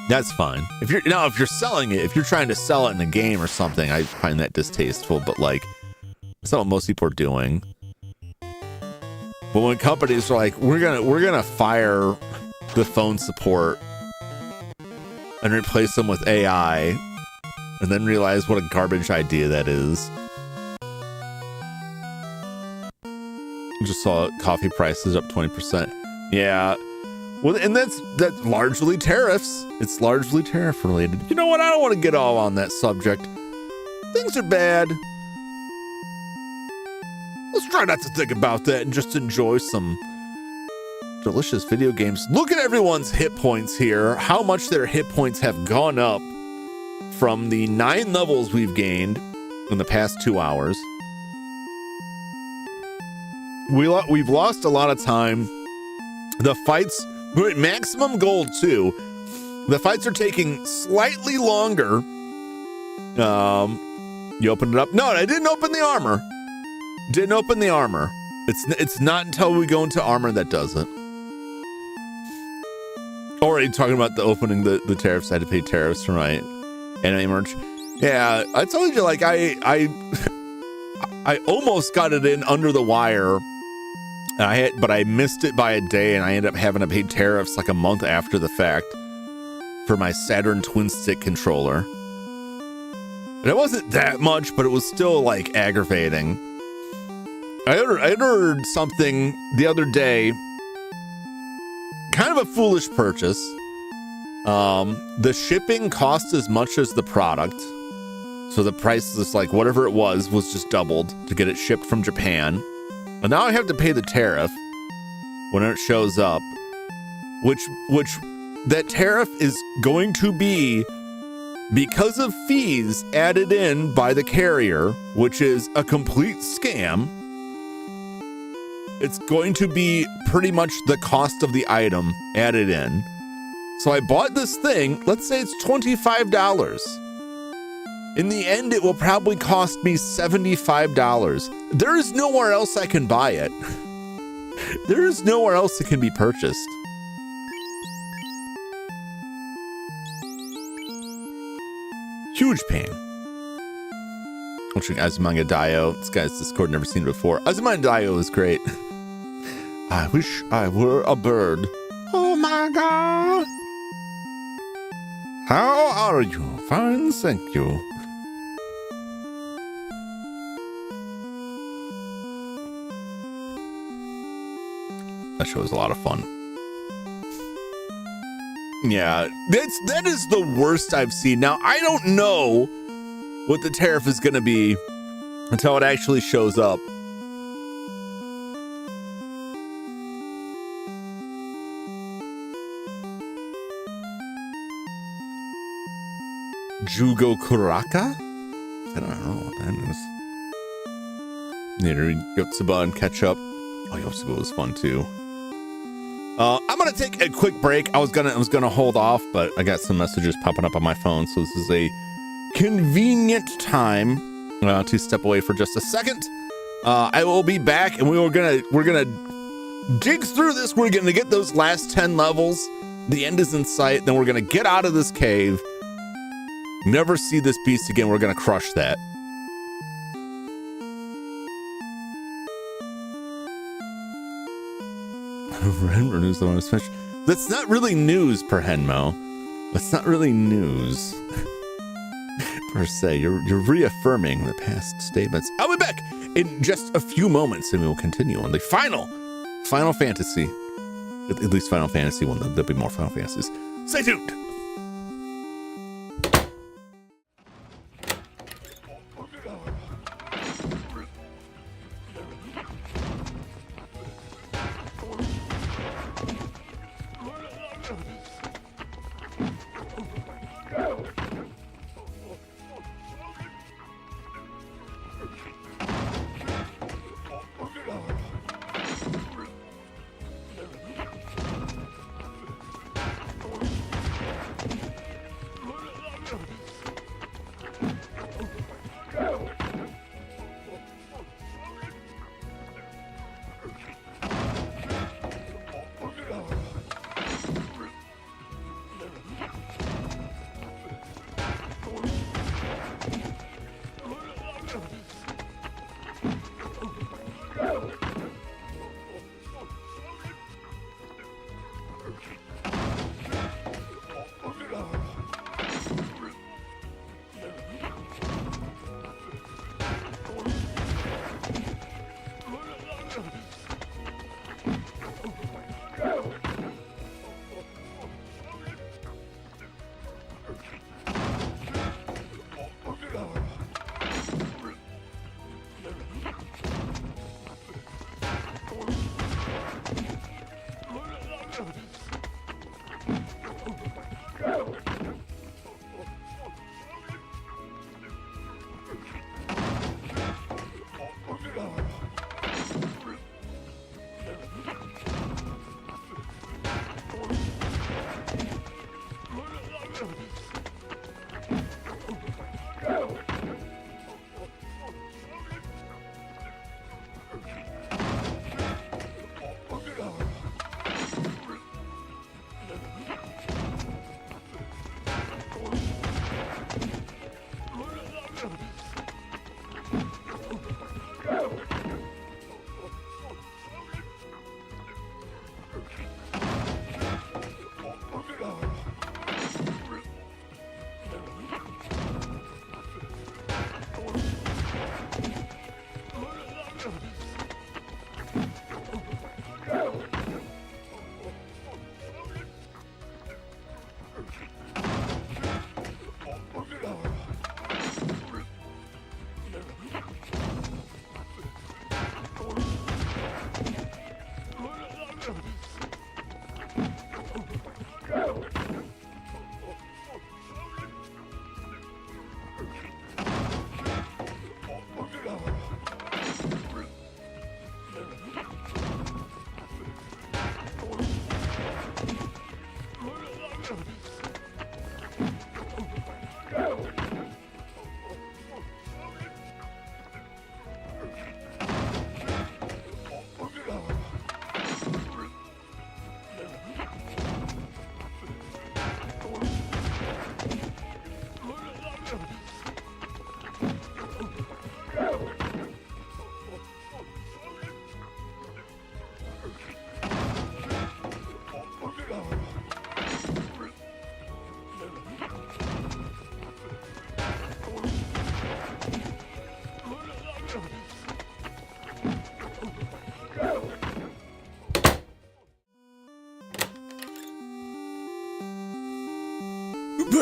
That's fine. If you're selling it, if you're trying to sell it in a game or something, I find that distasteful, but like, that's not what most people are doing. But when companies are like, we're gonna fire the phone support and replace them with AI, and then realize what a garbage idea that is. Just saw coffee prices up 20%. Yeah. Well, and that's largely tariffs. It's largely tariff related. You know what? I don't want to get all on that subject. Things are bad. Let's try not to think about that and just enjoy some delicious video games. Look at everyone's hit points here. How much their hit points have gone up from the 9 levels we've gained in the past 2 hours. We've lost a lot of time. The fights... We're at maximum gold, too. The fights are taking slightly longer. You opened it up. No, I didn't open the armor. Didn't open the armor. It's not until we go into armor that does it. Already talking about the opening the tariffs. I had to pay tariffs for my anime merch. Yeah, I told you, like, I almost got it in under the wire. But I missed it by a day, and I ended up having to pay tariffs like a month after the fact for my Saturn Twin Stick controller. And it wasn't that much, but it was still like aggravating. I ordered something the other day, kind of a foolish purchase. The shipping cost as much as the product, so the price is like whatever it was just doubled to get it shipped from Japan. And now I have to pay the tariff when it shows up, which that tariff is going to be because of fees added in by the carrier, which is a complete scam. It's going to be pretty much the cost of the item added in. So I bought this thing, let's say it's $25. In the end, it will probably cost me $75. There is nowhere else I can buy it. There is nowhere else it can be purchased. Huge pain. Watching Azumanga Daioh. This guy's Discord, never seen it before. Azumanga Daioh is great. I wish I were a bird. Oh my god. How are you? Fine, thank you. That show was a lot of fun. Yeah, that is the worst I've seen. Now, I don't know what the tariff is going to be until it actually shows up. Jugo Kuraka? I don't know what that is. Need to read Yotsuba and catch up. Oh, Yotsuba was fun too. I'm gonna take a quick break. I was gonna hold off, but I got some messages popping up on my phone, so this is a convenient time to step away for just a second. I will be back, and we're gonna dig through this. We're gonna get those last 10 levels. The end is in sight. Then we're gonna get out of this cave. Never see this beast again. We're gonna crush that. That's not really news, Perhenmo. That's not really news per se. You're reaffirming the past statements. I'll be back in just a few moments, and we will continue on the Final Fantasy. At least Final Fantasy 1. There'll be more Final Fantasies. Stay tuned.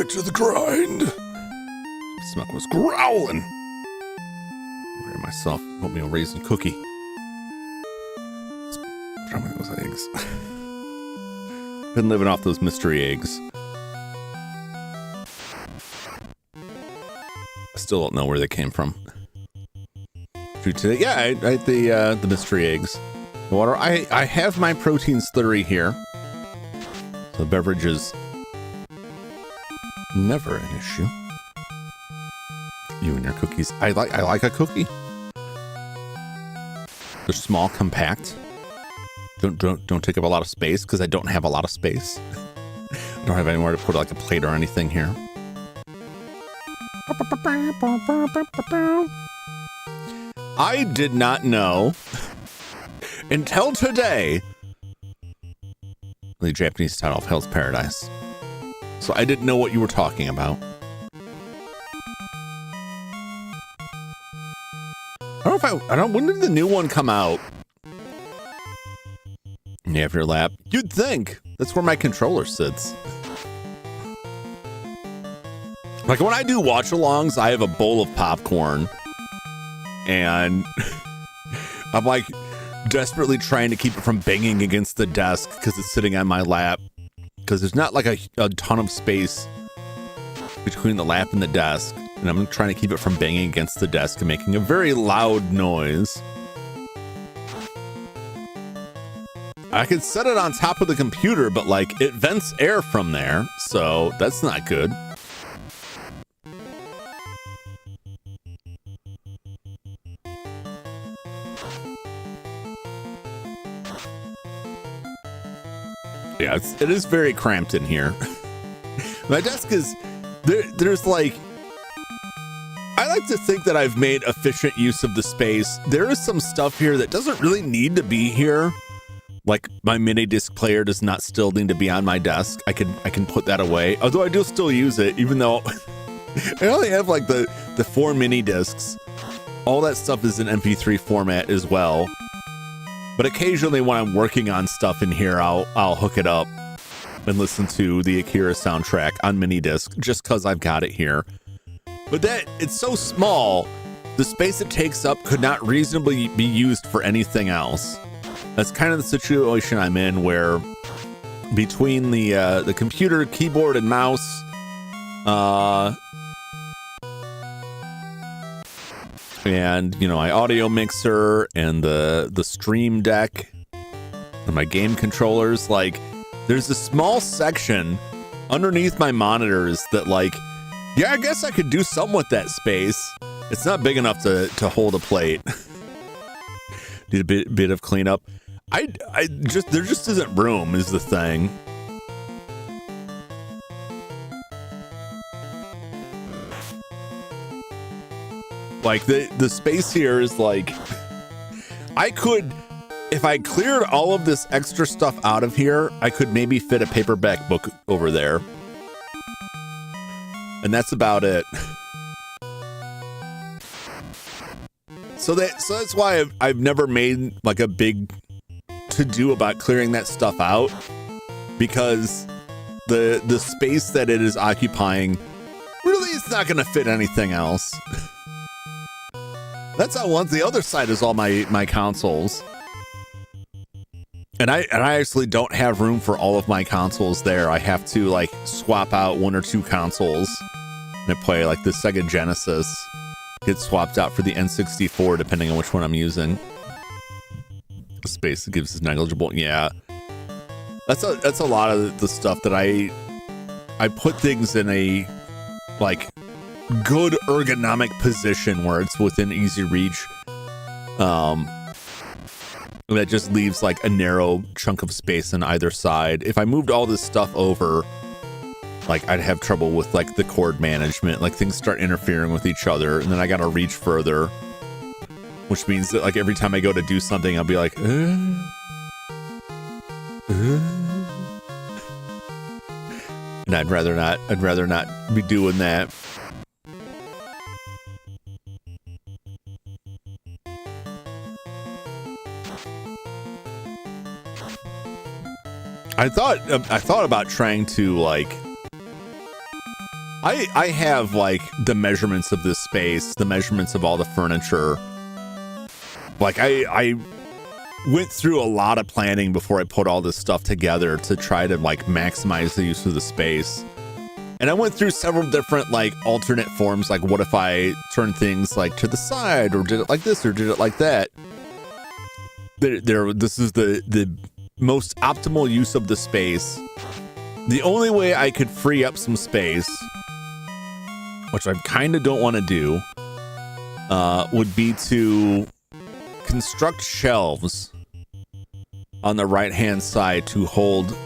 Back to the grind. Smoke was growling. Ran myself, oatmeal raisin cookie. Try me those eggs. Been living off those mystery eggs. I still don't know where they came from. Today, yeah, I ate the mystery eggs. Water. I have my protein slurry here. So the beverage is never an issue. You and your cookies. I like a cookie. They're small, compact. Don't take up a lot of space because I don't have a lot of space. I don't have anywhere to put like a plate or anything here. I did not know until today the Japanese title of Hell's Paradise. So I didn't know what you were talking about. When did the new one come out? You have your lap. You'd think that's where my controller sits. Like when I do watch-alongs, I have a bowl of popcorn and I'm like desperately trying to keep it from banging against the desk because it's sitting on my lap because there's not like a ton of space between the lap and the desk. And I'm trying to keep it from banging against the desk and making a very loud noise. I could set it on top of the computer, but like it vents air from there, so that's not good. Yeah, it is very cramped in here. My desk is there's like, I like to think that I've made efficient use of the space. There is some stuff here that doesn't really need to be here. Like my mini disc player does not still need to be on my desk. I can put that away. Although I do still use it, even though I only have like the 4 mini discs. All that stuff is in MP3 format as well. But occasionally when I'm working on stuff in here, I'll hook it up and listen to the Akira soundtrack on mini disc just because I've got it here. But that it's so small, the space it takes up could not reasonably be used for anything else. That's kind of the situation I'm in, where between the computer, keyboard, and mouse, and my audio mixer and the Stream Deck and my game controllers, like there's a small section underneath my monitors that like, yeah, I guess I could do something with that space. It's not big enough to hold a plate. Need a bit of cleanup. There just isn't room is the thing. Like the space here is like, I could, if I cleared all of this extra stuff out of here, I could maybe fit a paperback book over there. And that's about it. So that's why I've never made like a big to-do about clearing that stuff out, because the space that it is occupying really is not going to fit anything else. That's how once the other side is all my consoles. And I actually don't have room for all of my consoles there. I have to like swap out 1 or 2 consoles and I play like the Sega Genesis gets swapped out for the N64 depending on which one I'm using. The space that gives is negligible. Yeah. That's a lot of the stuff that I put things in a like good ergonomic position where it's within easy reach. That just leaves like a narrow chunk of space on either side. If I moved all this stuff over, like I'd have trouble with like the cord management. Like things start interfering with each other, and then I gotta reach further, which means that like every time I go to do something, I'll be like, and I'd rather not be doing that. I thought about trying to like, I have like the measurements of this space, the measurements of all the furniture. Like I went through a lot of planning before I put all this stuff together to try to like maximize the use of the space. And I went through several different like alternate forms. Like what if I turn things like to the side, or did it like this, or did it like that? This is the most optimal use of the space. The only way I could free up some space, which I kind of don't want to do, would be to construct shelves on the right-hand side to hold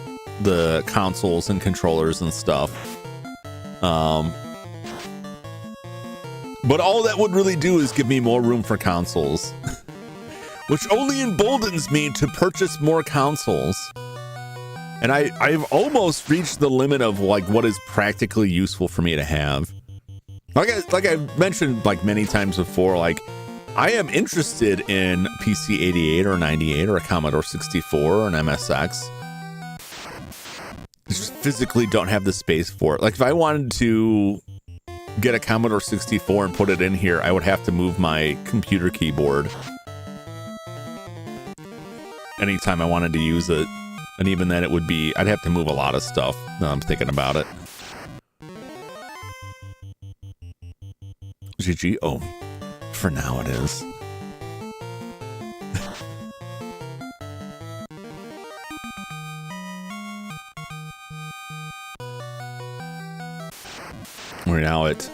the consoles and controllers and stuff. But all that would really do is give me more room for consoles, which only emboldens me to purchase more consoles. And I've almost reached the limit of like what is practically useful for me to have. Like I've mentioned like many times before, like I am interested in PC 88 or 98 or a Commodore 64 or an MSX. I just physically don't have the space for it. Like if I wanted to get a Commodore 64 and put it in here, I would have to move my computer keyboard anytime I wanted to use it. And even then I'd have to move a lot of stuff. Now I'm thinking about it. GG. Oh, for now it is. We're now at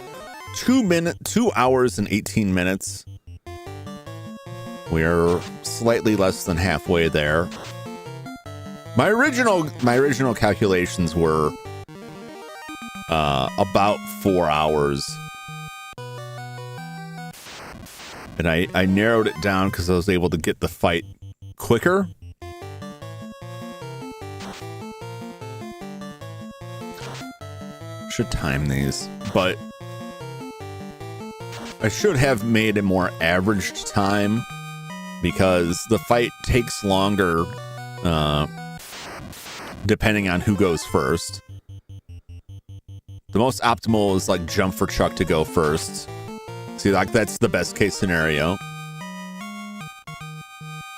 2 hours and 18 minutes. We're slightly less than halfway there. My original calculations were about 4 hours. And I narrowed it down because I was able to get the fight quicker. Should time these, but I should have made a more averaged time because the fight takes longer depending on who goes first. The most optimal is like jump for Chuck to go first. See, like that's the best case scenario.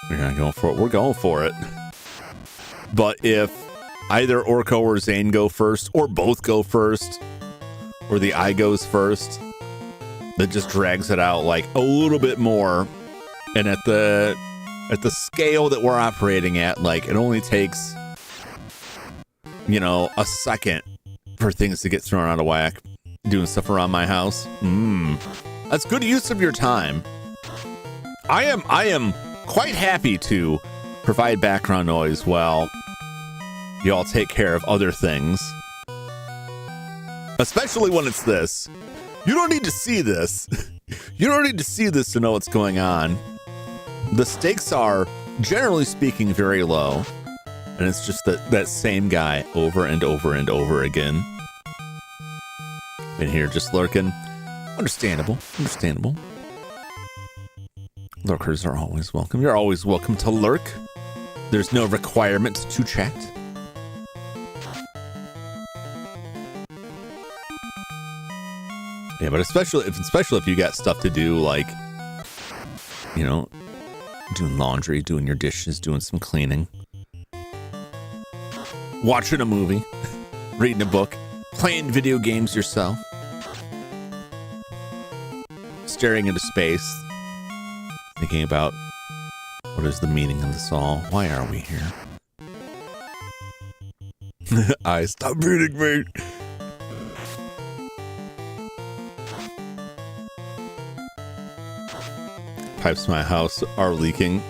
We're not going for it. We're going for it. But if either Orko or Zane go first, or both go first, or the eye goes first, that just drags it out like a little bit more. And at the scale that we're operating at, like it only takes, you know, a second for things to get thrown out of whack. Doing stuff around my house. That's good use of your time. I am quite happy to provide background noise while y'all take care of other things. Especially when it's this. You don't need to see this. You don't need to see this to know what's going on. The stakes are, generally speaking, very low. And it's just that same guy over and over and over again. Been here just lurking. Understandable. Lurkers are always welcome. You're always welcome to lurk. There's no requirement to chat. Yeah, but especially if you got stuff to do, like, you know, doing laundry, doing your dishes, doing some cleaning, watching a movie, reading a book, playing video games yourself, staring into space, thinking about what is the meaning of this all? Why are we here? I stop beating me. Pipes in my house are leaking.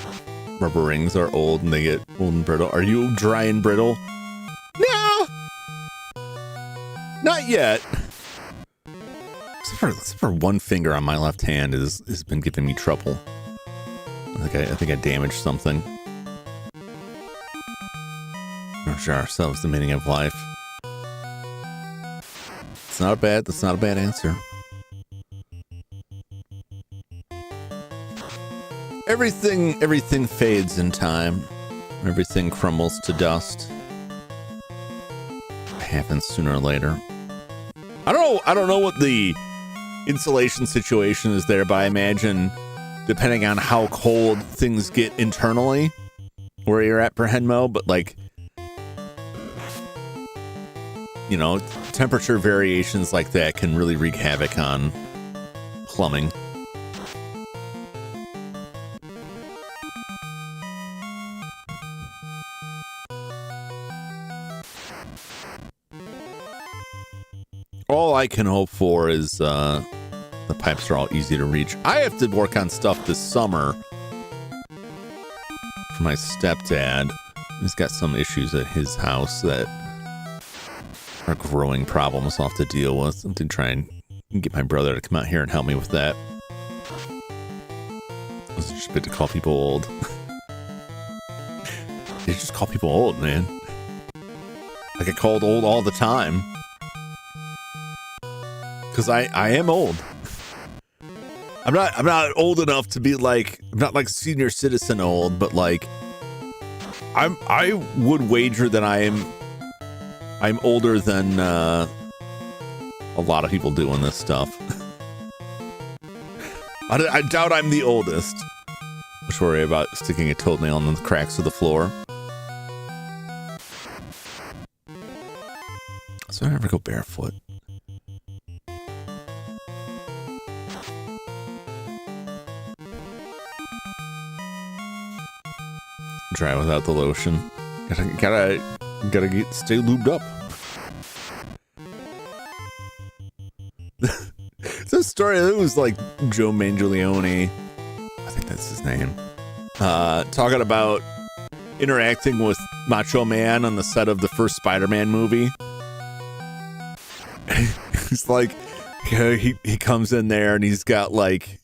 Rubber rings are old and they get old and brittle. Are you dry and brittle? No! Not yet. Except for one finger on my left hand has been giving me trouble. I think I damaged something. We'll show ourselves the meaning of life. That's not a bad answer. Everything fades in time. Everything crumbles to dust. It happens sooner or later. I don't know what the insulation situation is there, but I imagine depending on how cold things get internally where you're at per Henmo, but like you know, temperature variations like that can really wreak havoc on plumbing. All I can hope for is the pipes are all easy to reach. I have to work on stuff this summer for my stepdad. He's got some issues at his house that are growing problems I'll have to deal with. I'm going to try and get my brother to come out here and help me with that. It's just a bit to call people old. They just call people old, man. I get called old all the time. Because I am old. I'm not old enough to be like, I'm not like senior citizen old, but like I would wager that I'm older than a lot of people doing this stuff. I doubt I'm the oldest. Just worry about sticking a toenail in the cracks of the floor. So I never go barefoot. Dry without the lotion. Gotta stay lubed up. It's a story that was like Joe Manganiello, I think that's his name, talking about interacting with Macho Man on the set of the first Spider-Man movie. He's like, he comes in there and he's got like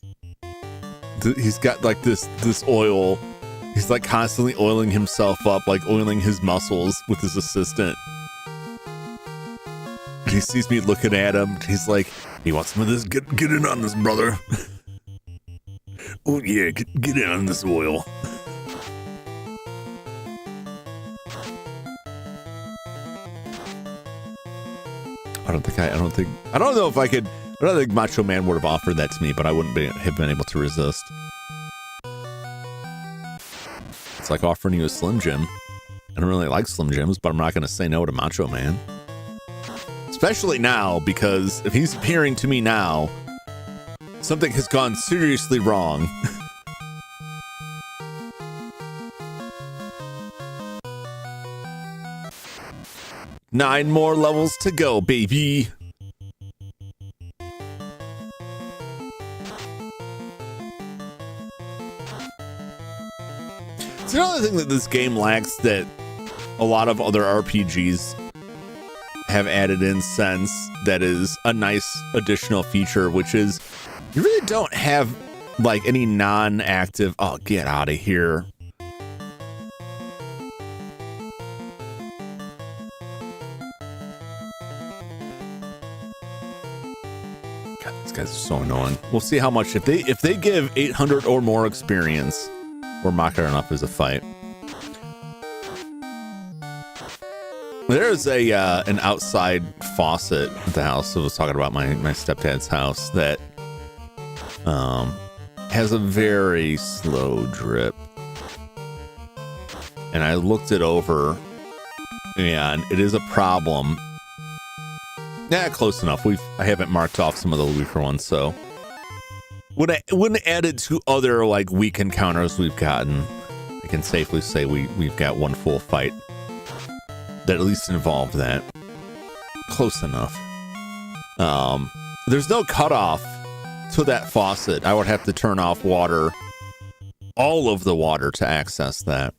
this oil. He's like constantly oiling himself up, like oiling his muscles with his assistant. And he sees me looking at him. He's like, "You want some of this? Get in on this, brother." Oh yeah, get in on this oil. I don't know if I could. I don't think Macho Man would have offered that to me, but I wouldn't have been able to resist. It's like offering you a Slim Jim. I don't really like Slim Jims, but I'm not going to say no to Macho Man. Especially now, because if he's appearing to me now, something has gone seriously wrong. Nine more levels to go, baby. It's another thing that this game lacks that a lot of other RPGs have added in since, that is a nice additional feature, which is you really don't have like any non-active, oh, get out of here. God, these guys are so annoying. We'll see how much, if they give 800 or more experience, we're mocking enough as a fight. There's an outside faucet at the house. I was talking about my stepdad's house that has a very slow drip. And I looked it over, and it is a problem. Yeah, close enough. I haven't marked off some of the weaker ones, so when added to other like weak encounters we've gotten, I can safely say we've got one full fight that at least involved that. Close enough. There's no cutoff to that faucet. I would have to turn off water, all of the water, to access that.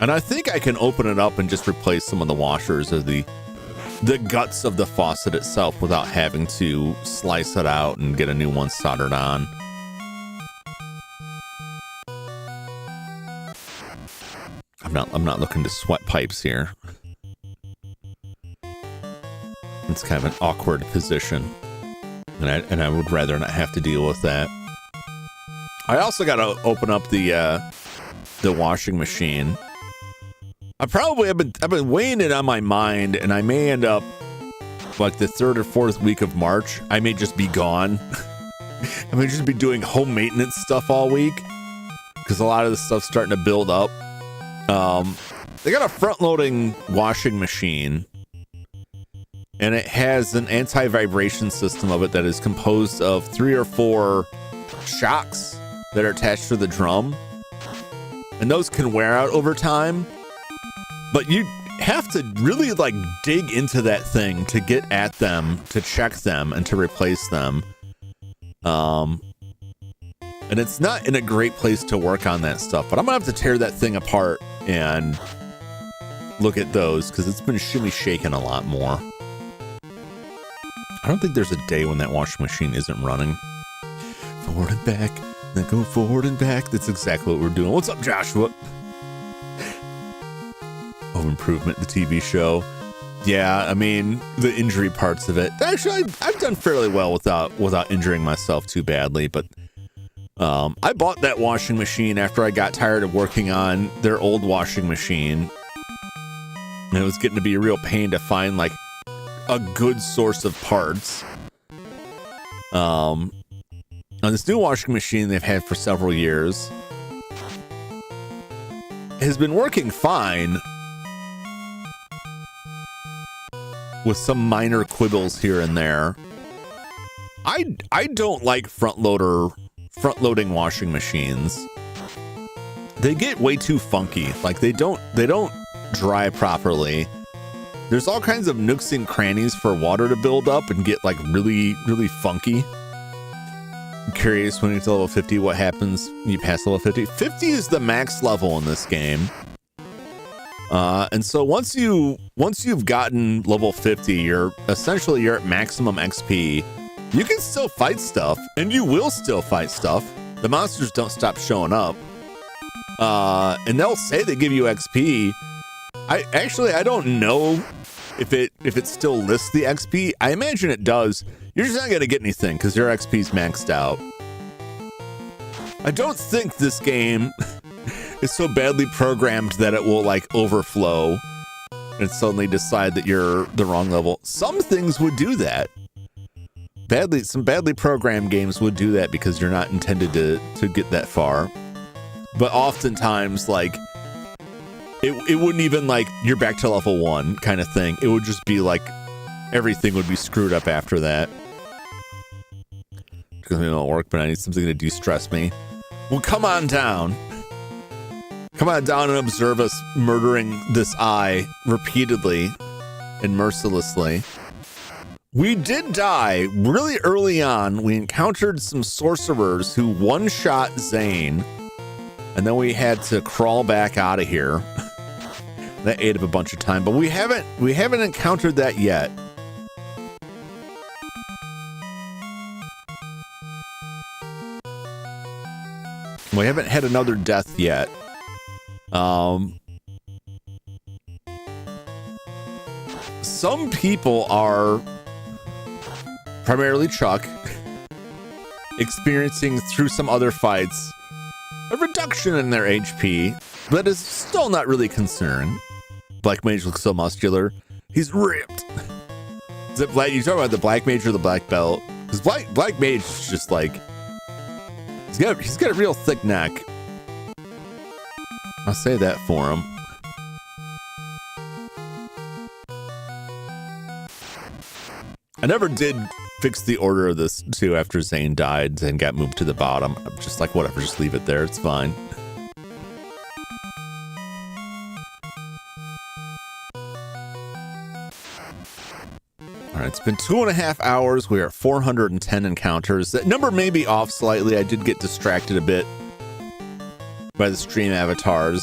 And I think I can open it up and just replace some of the washers or the guts of the faucet itself without having to slice it out and get a new one soldered on. I'm not looking to sweat pipes here. It's kind of an awkward position, and I would rather not have to deal with that. I also got to open up the washing machine. I've been weighing it on my mind, and I may end up like the 3rd or 4th week of March. I may just be gone. I may just be doing home maintenance stuff all week because a lot of this stuff's starting to build up. They got a front-loading washing machine, and it has an anti-vibration system of it that is composed of 3 or 4 shocks that are attached to the drum, and those can wear out over time, but you have to really like dig into that thing to get at them, to check them, and to replace them. And it's not in a great place to work on that stuff, but I'm gonna have to tear that thing apart and look at those, because it's been shimmy shaking a lot more. I don't think there's a day when that washing machine isn't running. Forward and back, then go forward and back. That's exactly what we're doing. What's up, Joshua? Home Improvement, the TV show. Yeah, I mean, the injury parts of it. Actually, I've done fairly well without injuring myself too badly, but I bought that washing machine after I got tired of working on their old washing machine. And it was getting to be a real pain to find like a good source of parts. On this new washing machine they've had for several years, has been working fine, with some minor quibbles here and there. I don't like front-loading washing machines. They get way too funky. Like they don't dry properly. There's all kinds of nooks and crannies for water to build up and get like really, really funky. I'm curious when you get to level 50 what happens when you pass level 50. 50 is the max level in this game. And so once you've gotten level 50, you're at maximum XP. You can still fight stuff, and you will still fight stuff. The monsters don't stop showing up. And they'll say they give you XP. I don't know if it still lists the XP. I imagine it does. You're just not gonna get anything because your XP's maxed out. I don't think this game is so badly programmed that it will like overflow and suddenly decide that you're the wrong level. Some things would do that. Some badly programmed games would do that because you're not intended to get that far. But oftentimes, like, it wouldn't even like you're back to level 1 kind of thing. It would just be like everything would be screwed up after that. Because it won't work, but I need something to de-stress me. Well, come on down. Come on down and observe us murdering this eye repeatedly and mercilessly. We did die really early on. We encountered some sorcerers who one-shot Zane, and then we had to crawl back out of here. That ate up a bunch of time, but we haven't encountered that yet. We haven't had another death yet. Some people are, primarily Chuck, experiencing through some other fights a reduction in their HP, but is still not really concerning. Black Mage looks so muscular. He's ripped. Is it black? You talking about the Black Mage or the Black Belt? Because Black Mage is just like, he's got a real thick neck. I'll say that for him. I never did fix the order of this too after Zane died. Zane got moved to the bottom. I'm just like, whatever, just leave it there. It's fine. All right, it's been 2.5 hours. We are at 410 encounters. That number may be off slightly. I did get distracted a bit by the stream avatars.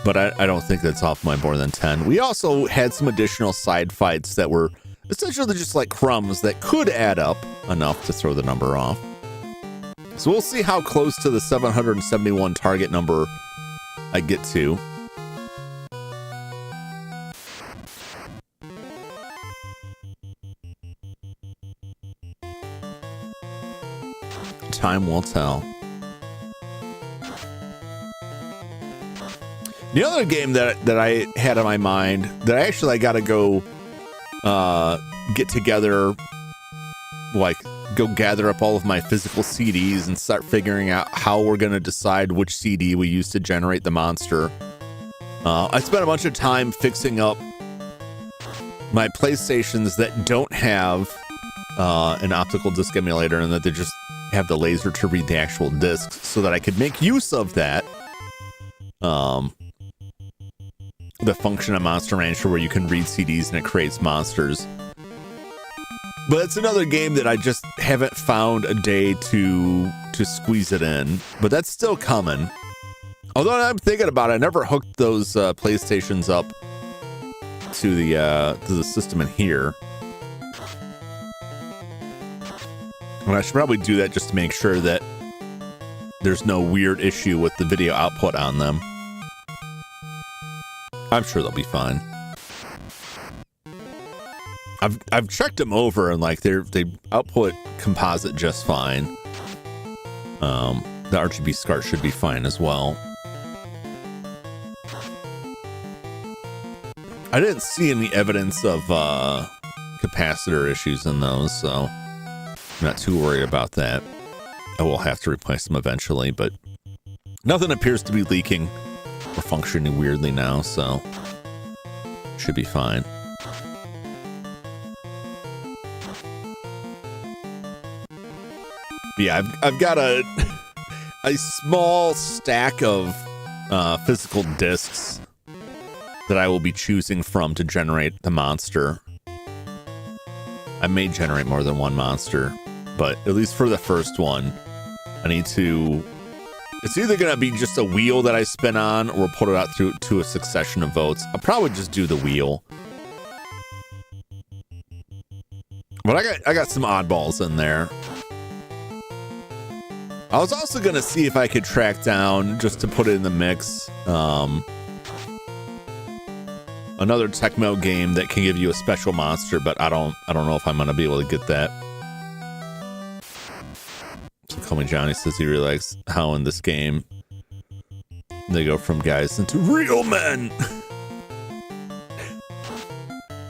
But I don't think that's off by more than 10. We also had some additional side fights that were essentially just like crumbs that could add up enough to throw the number off. So we'll see how close to the 771 target number I get to. Time will tell. The other game that I had on my mind that I gotta go get together, like go gather up all of my physical CDs and start figuring out how we're gonna decide which CD we use to generate the monster. I spent a bunch of time fixing up my PlayStations that don't have an optical disc emulator and that they just have the laser to read the actual discs so that I could make use of that. The function of Monster Rancher where you can read CDs and it creates monsters. But it's another game that I just haven't found a day to squeeze it in. But that's still coming. Although I'm thinking about it, I never hooked those PlayStations up to the system in here. And I should probably do that just to make sure that there's no weird issue with the video output on them. I'm sure they'll be fine. I've checked them over and like they output composite just fine. The RGB SCART should be fine as well. I didn't see any evidence of capacitor issues in those, so I'm not too worried about that. I will have to replace them eventually, but nothing appears to be leaking or functioning weirdly now, so should be fine. Yeah, I've got a small stack of physical discs that I will be choosing from to generate the monster. I may generate more than one monster, but at least for the first one, I need to... It's either going to be just a wheel that I spin on or put it out to a succession of votes. I'll probably just do the wheel. But I got some oddballs in there. I was also going to see if I could track down, just to put it in the mix, another Tecmo game that can give you a special monster, but I don't know if I'm going to be able to get that. So Call Me Johnny says he really likes how in this game they go from guys into real men.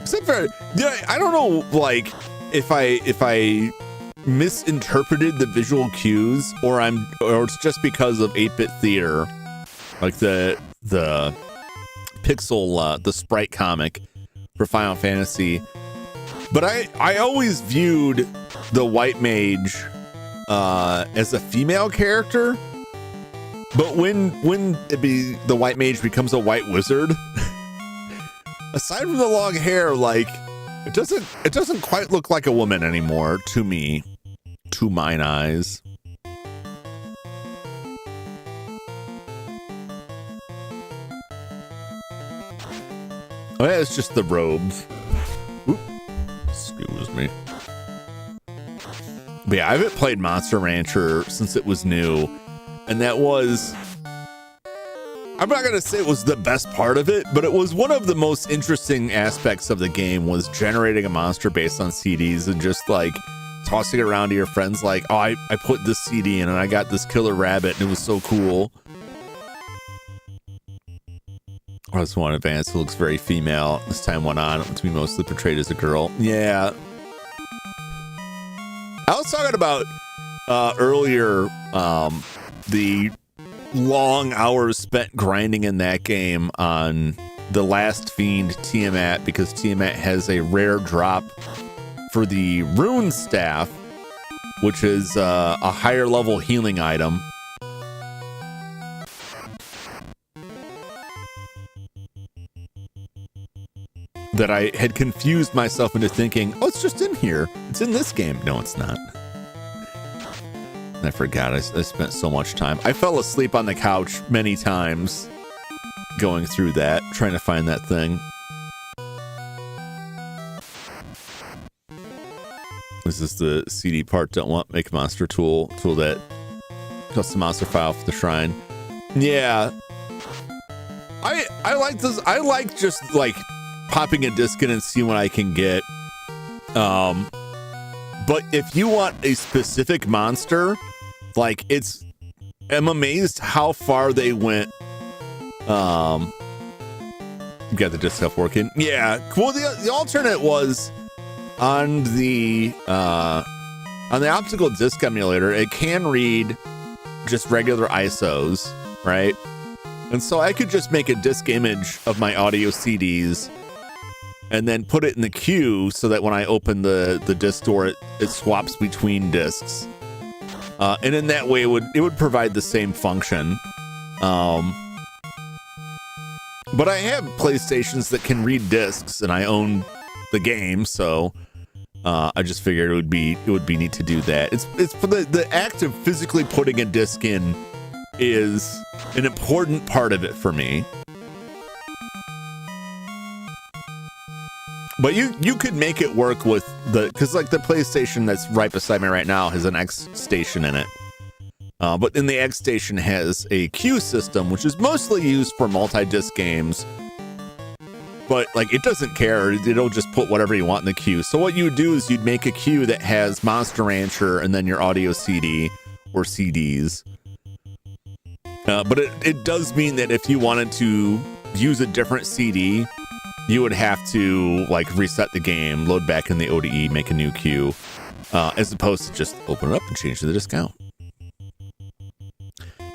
Except for, yeah, I don't know, like, if I misinterpreted the visual cues or it's just because of 8-bit theater, like the pixel, the sprite comic for Final Fantasy. But I always viewed the White Mage as a female character. But when the White Mage becomes a White Wizard, aside from the long hair, like it doesn't quite look like a woman anymore to me, to mine eyes. Oh yeah, it's just the robes. Oop, excuse me. But yeah, I haven't played Monster Rancher since it was new, and that was, I'm not gonna say it was the best part of it, but it was one of the most interesting aspects of the game, was generating a monster based on CDs and just like tossing it around to your friends like, oh, I put this CD in and I got this killer rabbit and it was so cool. Or this one advance, it looks very female. As time went on, to be mostly portrayed as a girl. Yeah. I was talking about earlier the long hours spent grinding in that game on the last Fiend Tiamat, because Tiamat has a rare drop for the Rune Staff, which is a higher level healing item. That I had confused myself into thinking, oh, it's just in here. It's in this game. No, it's not. I forgot. I spent so much time. I fell asleep on the couch many times going through that, trying to find that thing. This is the CD part. Don't want make monster tool that custom monster file for the shrine. Yeah. I like this. I like just like popping a disc in and seeing what I can get. But if you want a specific monster, like I'm amazed how far they went. You got the disc stuff working. Yeah. Well, the alternate was on the optical disc emulator. It can read just regular ISOs, right? And so I could just make a disc image of my audio CDs and then put it in the queue so that when I open the disc door, it swaps between discs. And in that way, it would provide the same function. But I have PlayStations that can read discs, and I own the game, so I just figured it would be neat to do that. It's for the act of physically putting a disc in is an important part of it for me. But you could make it work with because like the PlayStation that's right beside me right now has an X station in it. But then the X station has a queue system, which is mostly used for multi-disc games. But like it doesn't care; it'll just put whatever you want in the queue. So what you would do is you'd make a queue that has Monster Rancher and then your audio CD or CDs. But it does mean that if you wanted to use a different CD, you would have to like reset the game, load back in the ODE, make a new queue, as opposed to just open it up and change the discount.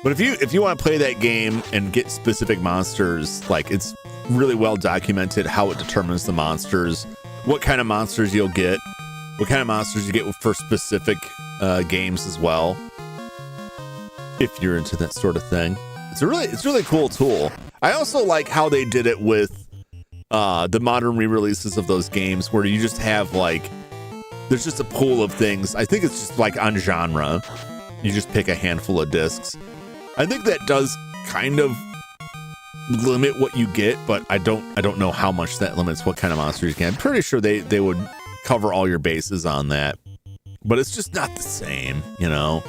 But if you want to play that game and get specific monsters, like it's really well documented how it determines the monsters, what kind of monsters you'll get, what kind of monsters you get for specific games as well. If you're into that sort of thing, it's a really cool tool. I also like how they did it with the modern re-releases of those games, where you just have like there's just a pool of things. I think it's just like on genre, you just pick a handful of discs. I think that does kind of limit what you get, but I don't know how much that limits what kind of monsters you get. I'm pretty sure they would cover all your bases on that, but it's just not the same, you know.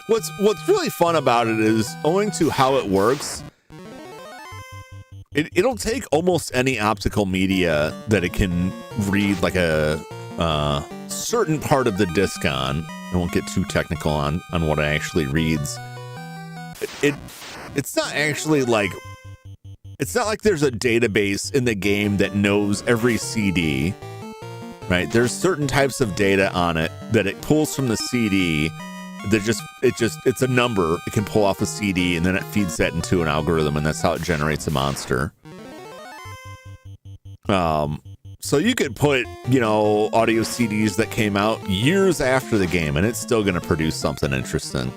What's really fun about it is, owing to how it works, it'll take almost any optical media that it can read like a certain part of the disc on. I won't get too technical on what it actually reads. It's not actually like, it's not like there's a database in the game that knows every CD, right? There's certain types of data on it that it pulls from the CD. It's a number it can pull off a CD, and then it feeds that into an algorithm, and that's how it generates a monster. So you could put, audio CDs that came out years after the game, and it's still going to produce something interesting.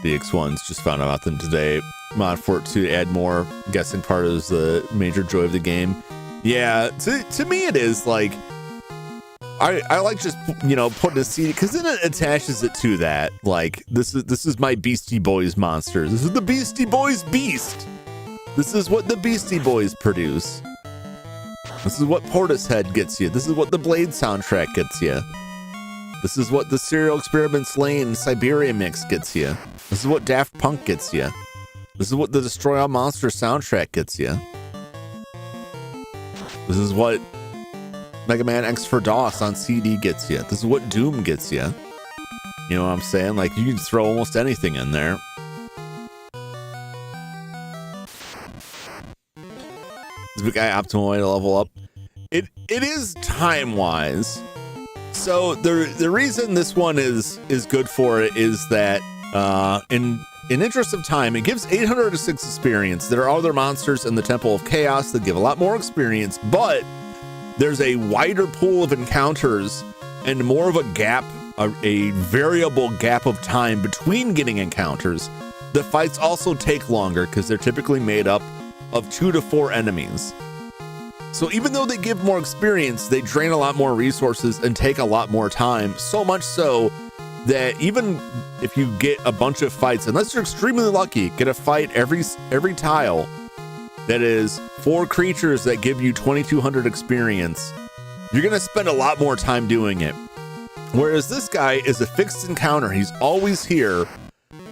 The X1s just found out about them today. Mod for it to add more guessing part is the major joy of the game. Yeah, to me it is like, I like just, putting a CD, because then it attaches it to that. Like, this is my Beastie Boys monster. This is the Beastie Boys beast. This is what the Beastie Boys produce. This is what Portishead gets you. This is what the Blade soundtrack gets you. This is what the Serial Experiments Lane Siberia mix gets you. This is what Daft Punk gets you. This is what the Destroy All Monsters soundtrack gets you. This is what Mega Man X for DOS on CD gets you. This is what Doom gets you. You know what I'm saying? Like, you can throw almost anything in there. This big guy optimal way to level up. It is time-wise. So the reason this one is good for it is that in interest of time, it gives 806 experience. There are other monsters in the Temple of Chaos that give a lot more experience, but there's a wider pool of encounters and more of a gap, a variable gap of time between getting encounters. The fights also take longer because they're typically made up of 2 to 4 enemies. So even though they give more experience, they drain a lot more resources and take a lot more time. So much so that even if you get a bunch of fights, unless you're extremely lucky, get a fight every tile that is 4 creatures that give you 2,200 experience, you're going to spend a lot more time doing it. Whereas this guy is a fixed encounter. He's always here.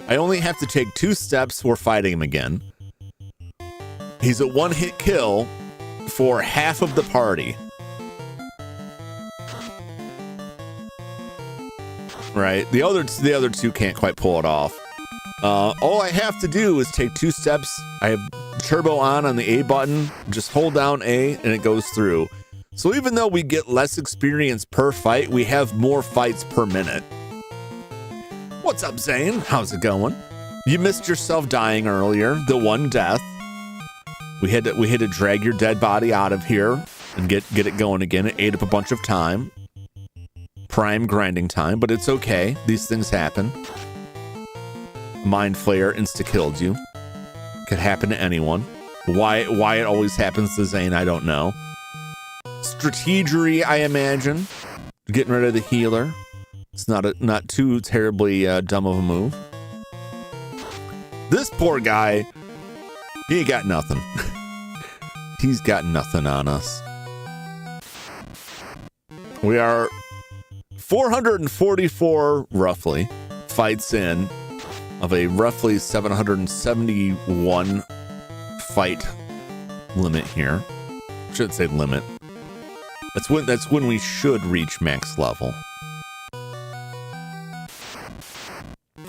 I only have to take 2 steps for fighting him again. He's a one-hit kill for half of the party. Right? The other two can't quite pull it off. All I have to do is take 2 steps. I have turbo on the A button, just hold down A and it goes through. So even though we get less experience per fight, we have more fights per minute. What's up, Zane? How's it going? You missed yourself dying earlier, the one death. We had to drag your dead body out of here and get it going again. It ate up a bunch of time. Prime grinding time, but it's okay. These things happen. Mind Flayer insta-killed you. Could happen to anyone. Why it always happens to Zane, I don't know. Strategery, I imagine. Getting rid of the healer. It's not too terribly dumb of a move. This poor guy, he ain't got nothing. He's got nothing on us. We are 444, roughly, fights in of a roughly 771 fight limit here. Should say limit. That's when we should reach max level.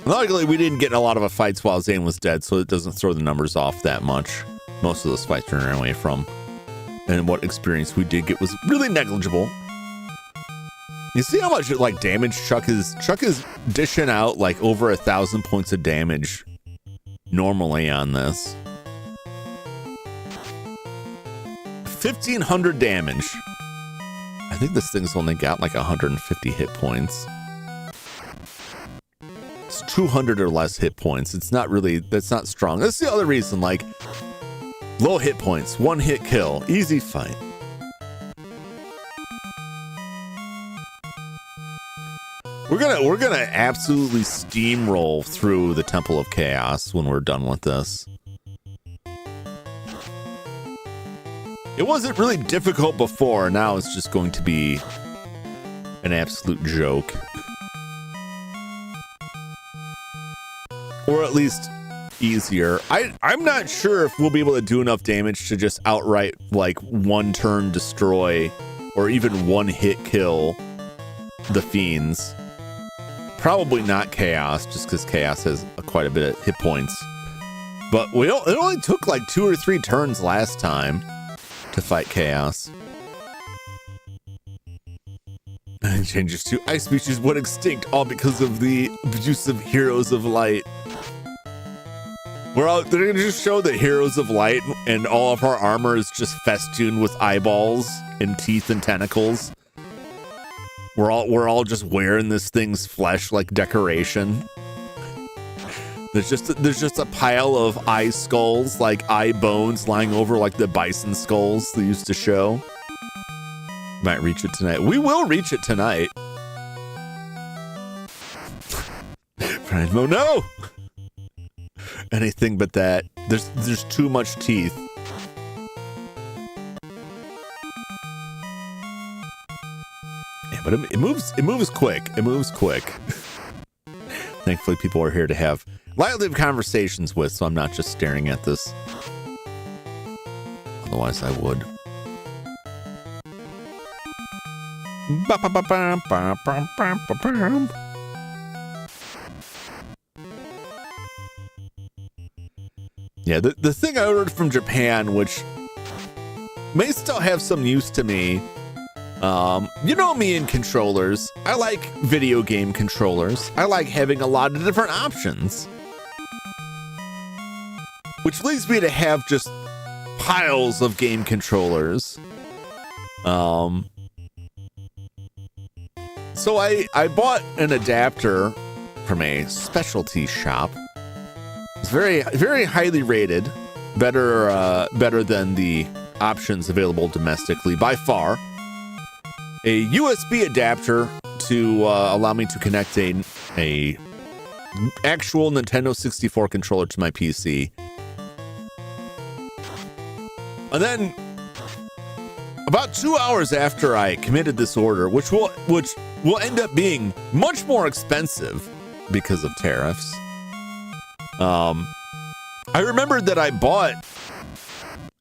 Luckily, we didn't get in a lot of fights while Zane was dead, so it doesn't throw the numbers off that much. Most of those fights we ran away from. And what experience we did get was really negligible. You see how much like damage Chuck is dishing out like over 1,000 points of damage normally on this. 1,500 damage. I think this thing's only got like 150 hit points. It's 200 or less hit points. It's not really, that's not strong. That's the other reason, like low hit points, one hit kill, easy fight. We're gonna absolutely steamroll through the Temple of Chaos when we're done with this. It wasn't really difficult before, now it's just going to be an absolute joke. Or at least easier. I'm not sure if we'll be able to do enough damage to just outright like one turn destroy or even one hit kill the fiends. Probably not Chaos, just because Chaos has quite a bit of hit points. But it only took like 2 or 3 turns last time to fight Chaos. And changes to ice species went extinct all because of the abuse of Heroes of Light. They're gonna just show the Heroes of Light and all of our armor is just festooned with eyeballs and teeth and tentacles. We're all just wearing this thing's flesh like decoration. There's just a pile of eye skulls, like eye bones lying over like the bison skulls they used to show. Might reach it tonight. We will reach it tonight. Franmo, no! Anything but that. There's too much teeth. Yeah, but it moves quick. It moves quick. Thankfully, people are here to have lively conversations with, so I'm not just staring at this. Otherwise, I would. Yeah, the thing I ordered from Japan, which may still have some use to me. You know me and controllers. I like video game controllers. I like having a lot of different options. Which leads me to have just piles of game controllers. So I bought an adapter from a specialty shop. It's very, very highly rated. Better than the options available domestically by far. A USB adapter to allow me to connect a actual Nintendo 64 controller to my PC. And then about 2 hours after I committed this order, which will end up being much more expensive because of tariffs. I remembered that I bought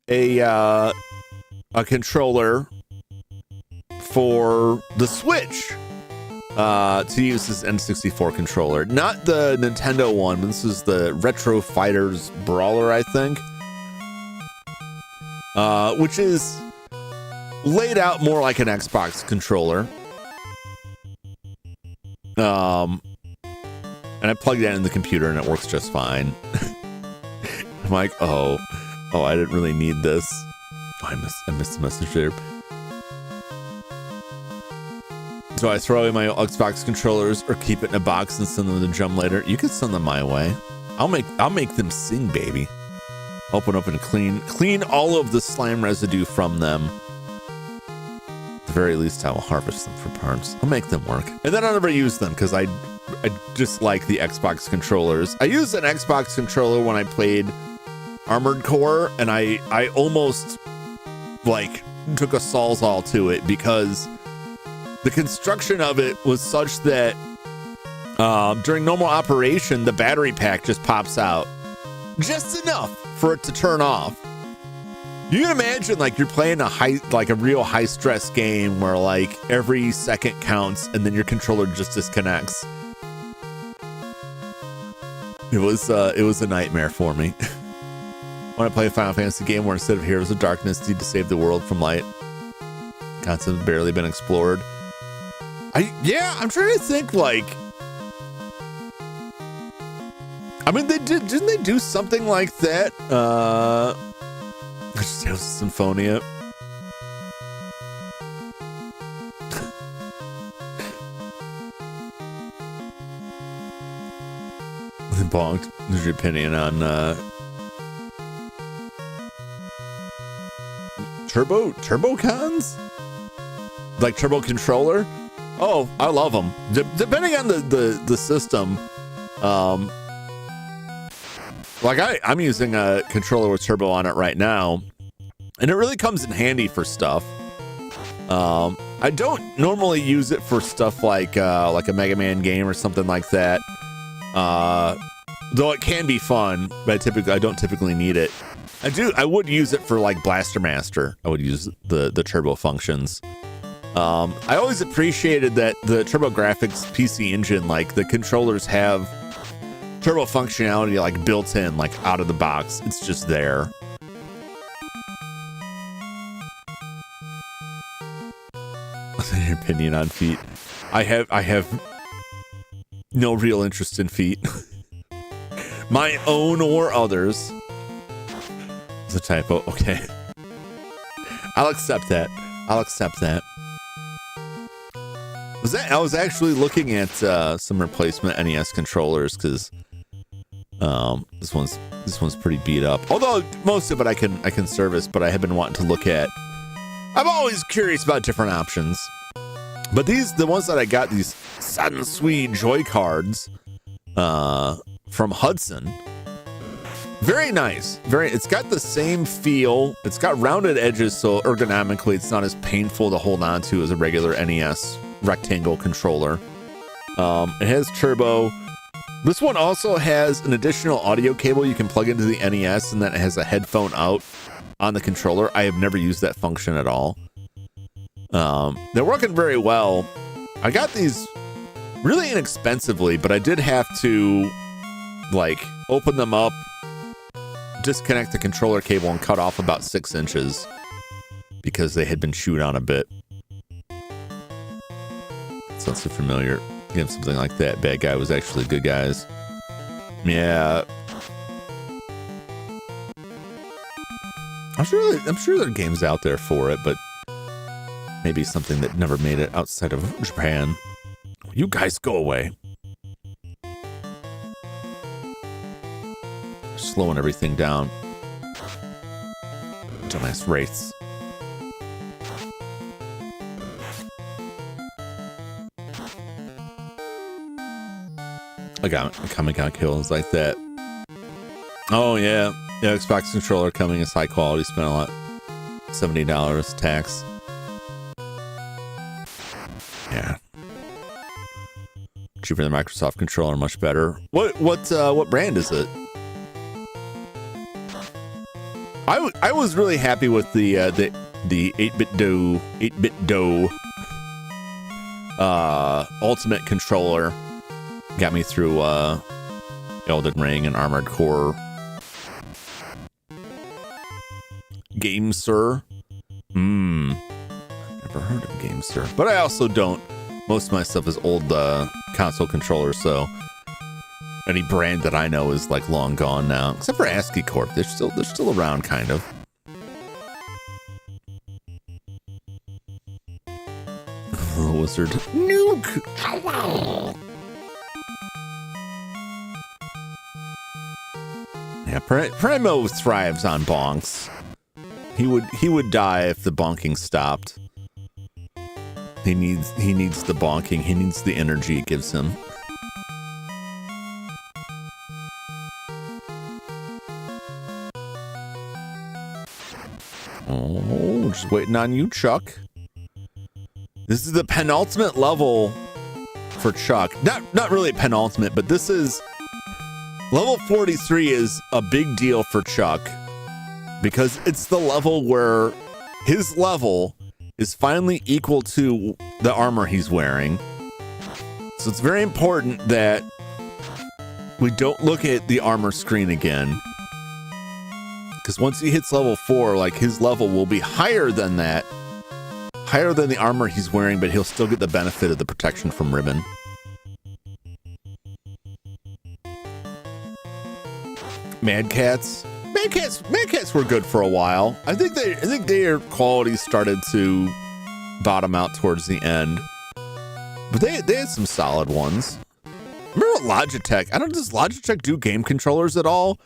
a controller for the Switch to use this N64 controller, not the Nintendo one. This is the Retro Fighters Brawler, I think, which is laid out more like an Xbox controller. And And I plugged that in the computer and it works just fine. I'm like, oh, I didn't really need this. Oh, I missed the message there. So I throw away my Xbox controllers or keep it in a box and send them to Jum later. You can send them my way. I'll make them sing, baby. Open up and clean all of the slime residue from them. At the very least, I will harvest them for parts. I'll make them work. And then I'll never use them because I just like the Xbox controllers. I used an Xbox controller when I played Armored Core, and I almost like took a Sawzall to it because the construction of it was such that during normal operation, the battery pack just pops out just enough for it to turn off. You can imagine like you're playing a real high stress game where like every second counts and then your controller just disconnects. It was a nightmare for me. When I play a Final Fantasy game where instead of heroes of darkness, need to save the world from light. Concept's barely been explored. I'm trying to think like. I mean, didn't they do something like that? Tales of Symphonia. Bonked. What's your opinion on turbo cons? Like turbo controller? Oh, I love them. Depending on the system. Like I'm using a controller with turbo on it right now, and it really comes in handy for stuff. I don't normally use it for stuff like a Mega Man game or something like that. Though it can be fun, but I don't typically need it. I would use it for like Blaster Master. I would use the turbo functions. I always appreciated that the TurboGrafx PC engine, like the controllers have turbo functionality like built in, like out of the box. It's just there. What's your opinion on feet? I have no real interest in feet. My own or others. It's a typo. Okay. I'll accept that. I was actually looking at some replacement NES controllers because this one's pretty beat up. Although most of it I can service, but I have been wanting to look at. I'm always curious about different options. But the ones that I got, these Sansui Joy cards from Hudson. Very nice. It's got the same feel. It's got rounded edges, so ergonomically it's not as painful to hold on to as a regular NES rectangle controller. It has turbo. This one also has an additional audio cable you can plug into the NES, and then it has a headphone out on the controller. I have never used that function at all. They're working very well. I got these really inexpensively, but I did have to like open them up, disconnect the controller cable, and cut off about 6 inches because they had been chewed on a bit. Sounds so familiar. Again, something like that. Bad guy was actually good guys. Yeah. I'm sure there are games out there for it, but maybe something that never made it outside of Japan. You guys go away. Slowing everything down. Dumbass wraiths. I got kills like that. Oh yeah. Yeah, Xbox controller coming is high quality, spent a lot. $70 tax. Yeah. Cheaper than Microsoft controller, much better. What brand is it? I was really happy with the 8-bit do Ultimate controller. Got me through Elden Ring and Armored Core. Game Sir. I've never heard of Game Sir. But I also don't. Most of my stuff is old console controllers, so any brand that I know is like long gone now, except for ASCII Corp. They're still around, kind of. Little wizard nuke. Yeah, Primo thrives on bonks. He would die if the bonking stopped. He needs the bonking. He needs the energy it gives him. Oh, just waiting on you, Chuck. This is the penultimate level for Chuck. Not really penultimate, but this is level 43 is a big deal for Chuck because it's the level where his level is finally equal to the armor he's wearing. So it's very important that we don't look at the armor screen again. Because once he hits level 4, like his level will be higher than that. Higher than the armor he's wearing, but he'll still get the benefit of the protection from ribbon. Mad Cats were good for a while. I think their quality started to bottom out towards the end. But they had some solid ones. Remember Logitech? Does Logitech do game controllers at all?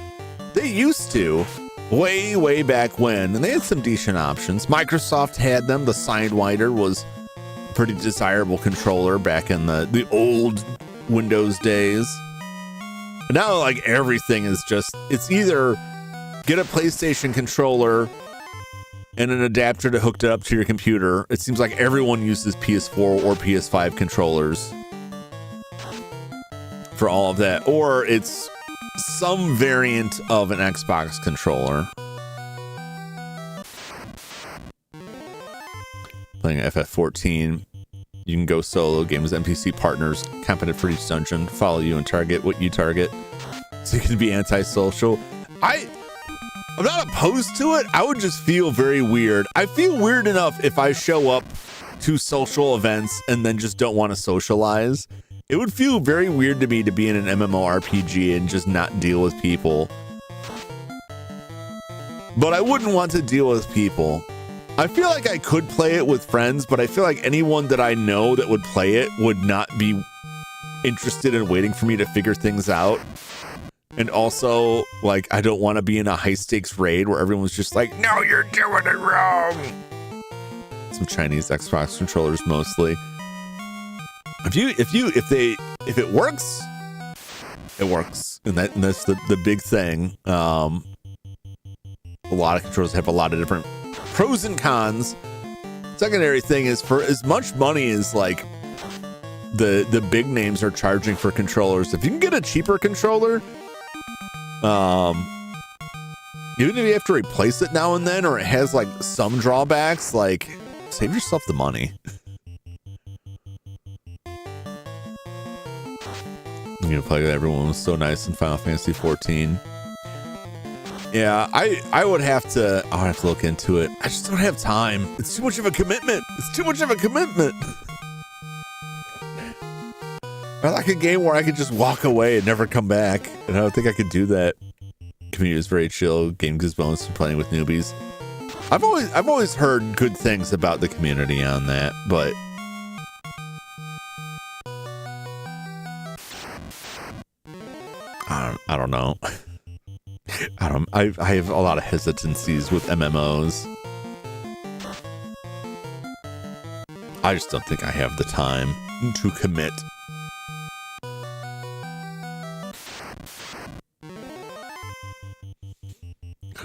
They used to. Way back when, and they had some decent options. Microsoft had them. The Sidewinder was a pretty desirable controller back in the old Windows days. But now, like, everything is just, it's either get a PlayStation controller and an adapter to hook it up to your computer. It seems like everyone uses PS4 or PS5 controllers for all of that, or it's some variant of an Xbox controller. Playing FF14, you can go solo. Game's NPC partners competent for each dungeon, follow you and target what you target. So you can be antisocial. I'm not opposed to it. I would just feel very weird. I feel weird enough if I show up to social events and then just don't want to socialize. It would feel very weird to me to be in an MMORPG and just not deal with people. But I wouldn't want to deal with people. I feel like I could play it with friends, but I feel like anyone that I know that would play it would not be interested in waiting for me to figure things out. And also, like, I don't want to be in a high stakes raid where everyone's just like, no, you're doing it wrong. Some Chinese Xbox controllers mostly. If it works, it works. And that's the big thing. A lot of controllers have a lot of different pros and cons. Secondary thing is, for as much money as like the big names are charging for controllers, if you can get a cheaper controller, even if you have to replace it now and then, or it has like some drawbacks, like save yourself the money. I'm gonna play with everyone was so nice in Final Fantasy 14. Yeah, I'll have to look into it. I just don't have time. It's too much of a commitment. I like a game where I could just walk away and never come back, and I don't think I could do that. Community is very chill. Game gives bonus for playing with newbies. I've always heard good things about the community on that, but I don't know. I have a lot of hesitancies with MMOs. I just don't think I have the time to commit.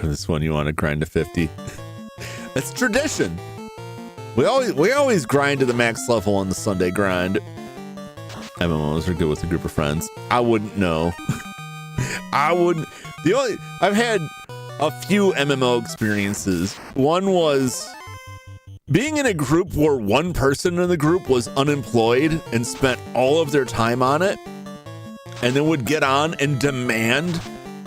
This one you want to grind to 50. That's tradition. We always grind to the max level on the Sunday grind. MMOs are good with a group of friends. I wouldn't know. I've had a few MMO experiences. One was being in a group where one person in the group was unemployed and spent all of their time on it, and then would get on and demand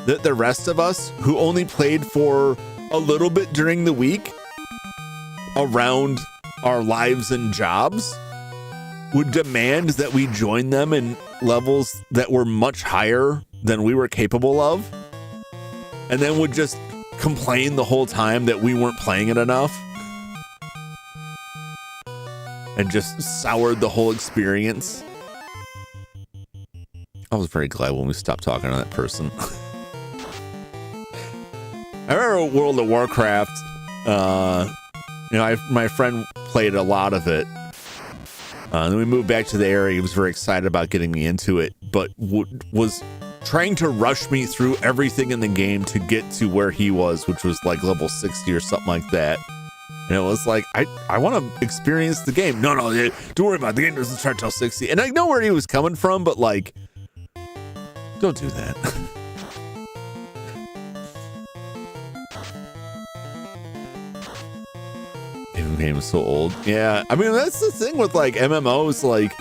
that the rest of us who only played for a little bit during the week around our lives and jobs would demand that we join them in levels that were much higher than we were capable of, and then would just complain the whole time that we weren't playing it enough, and just soured the whole experience. I was very glad when we stopped talking to that person. I remember World of Warcraft. My friend played a lot of it. Then we moved back to the area. He was very excited about getting me into it, but was trying to rush me through everything in the game to get to where he was, which was like level 60 or something like that. And it was like, I want to experience the game. No, don't worry about it. The game doesn't start till 60. And I know where he was coming from, but like, don't do that. The game is so old. Yeah, I mean, that's the thing with like MMOs, like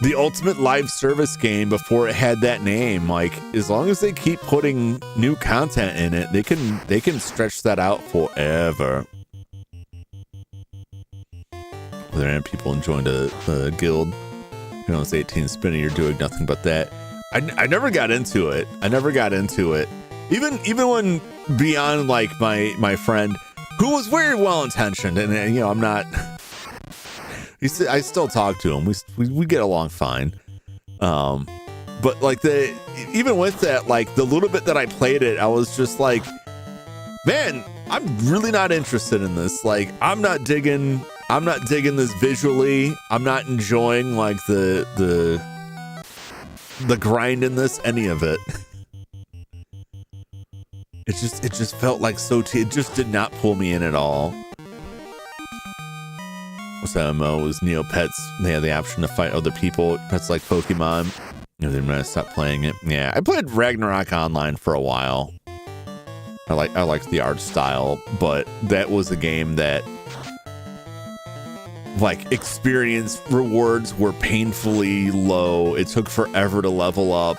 the ultimate live service game before it had that name. Like, as long as they keep putting new content in it, they can stretch that out forever. Whether any people enjoying the guild, you know, it's 18 spinning, you're doing nothing but that. I never got into it. Even when beyond like my friend, who was very well intentioned, and you know, I'm not. I still talk to him. We get along fine. But like even with that, like the little bit that I played it, I was just like, man, I'm really not interested in this. Like, I'm not digging this visually. I'm not enjoying like the grind in this, any of it. It just felt like it just did not pull me in at all. What's that MMO? It was Neopets. They had the option to fight other people, pets like Pokemon. And then I stopped playing it. Yeah, I played Ragnarok Online for a while. I liked the art style, but that was a game that like experience rewards were painfully low. It took forever to level up.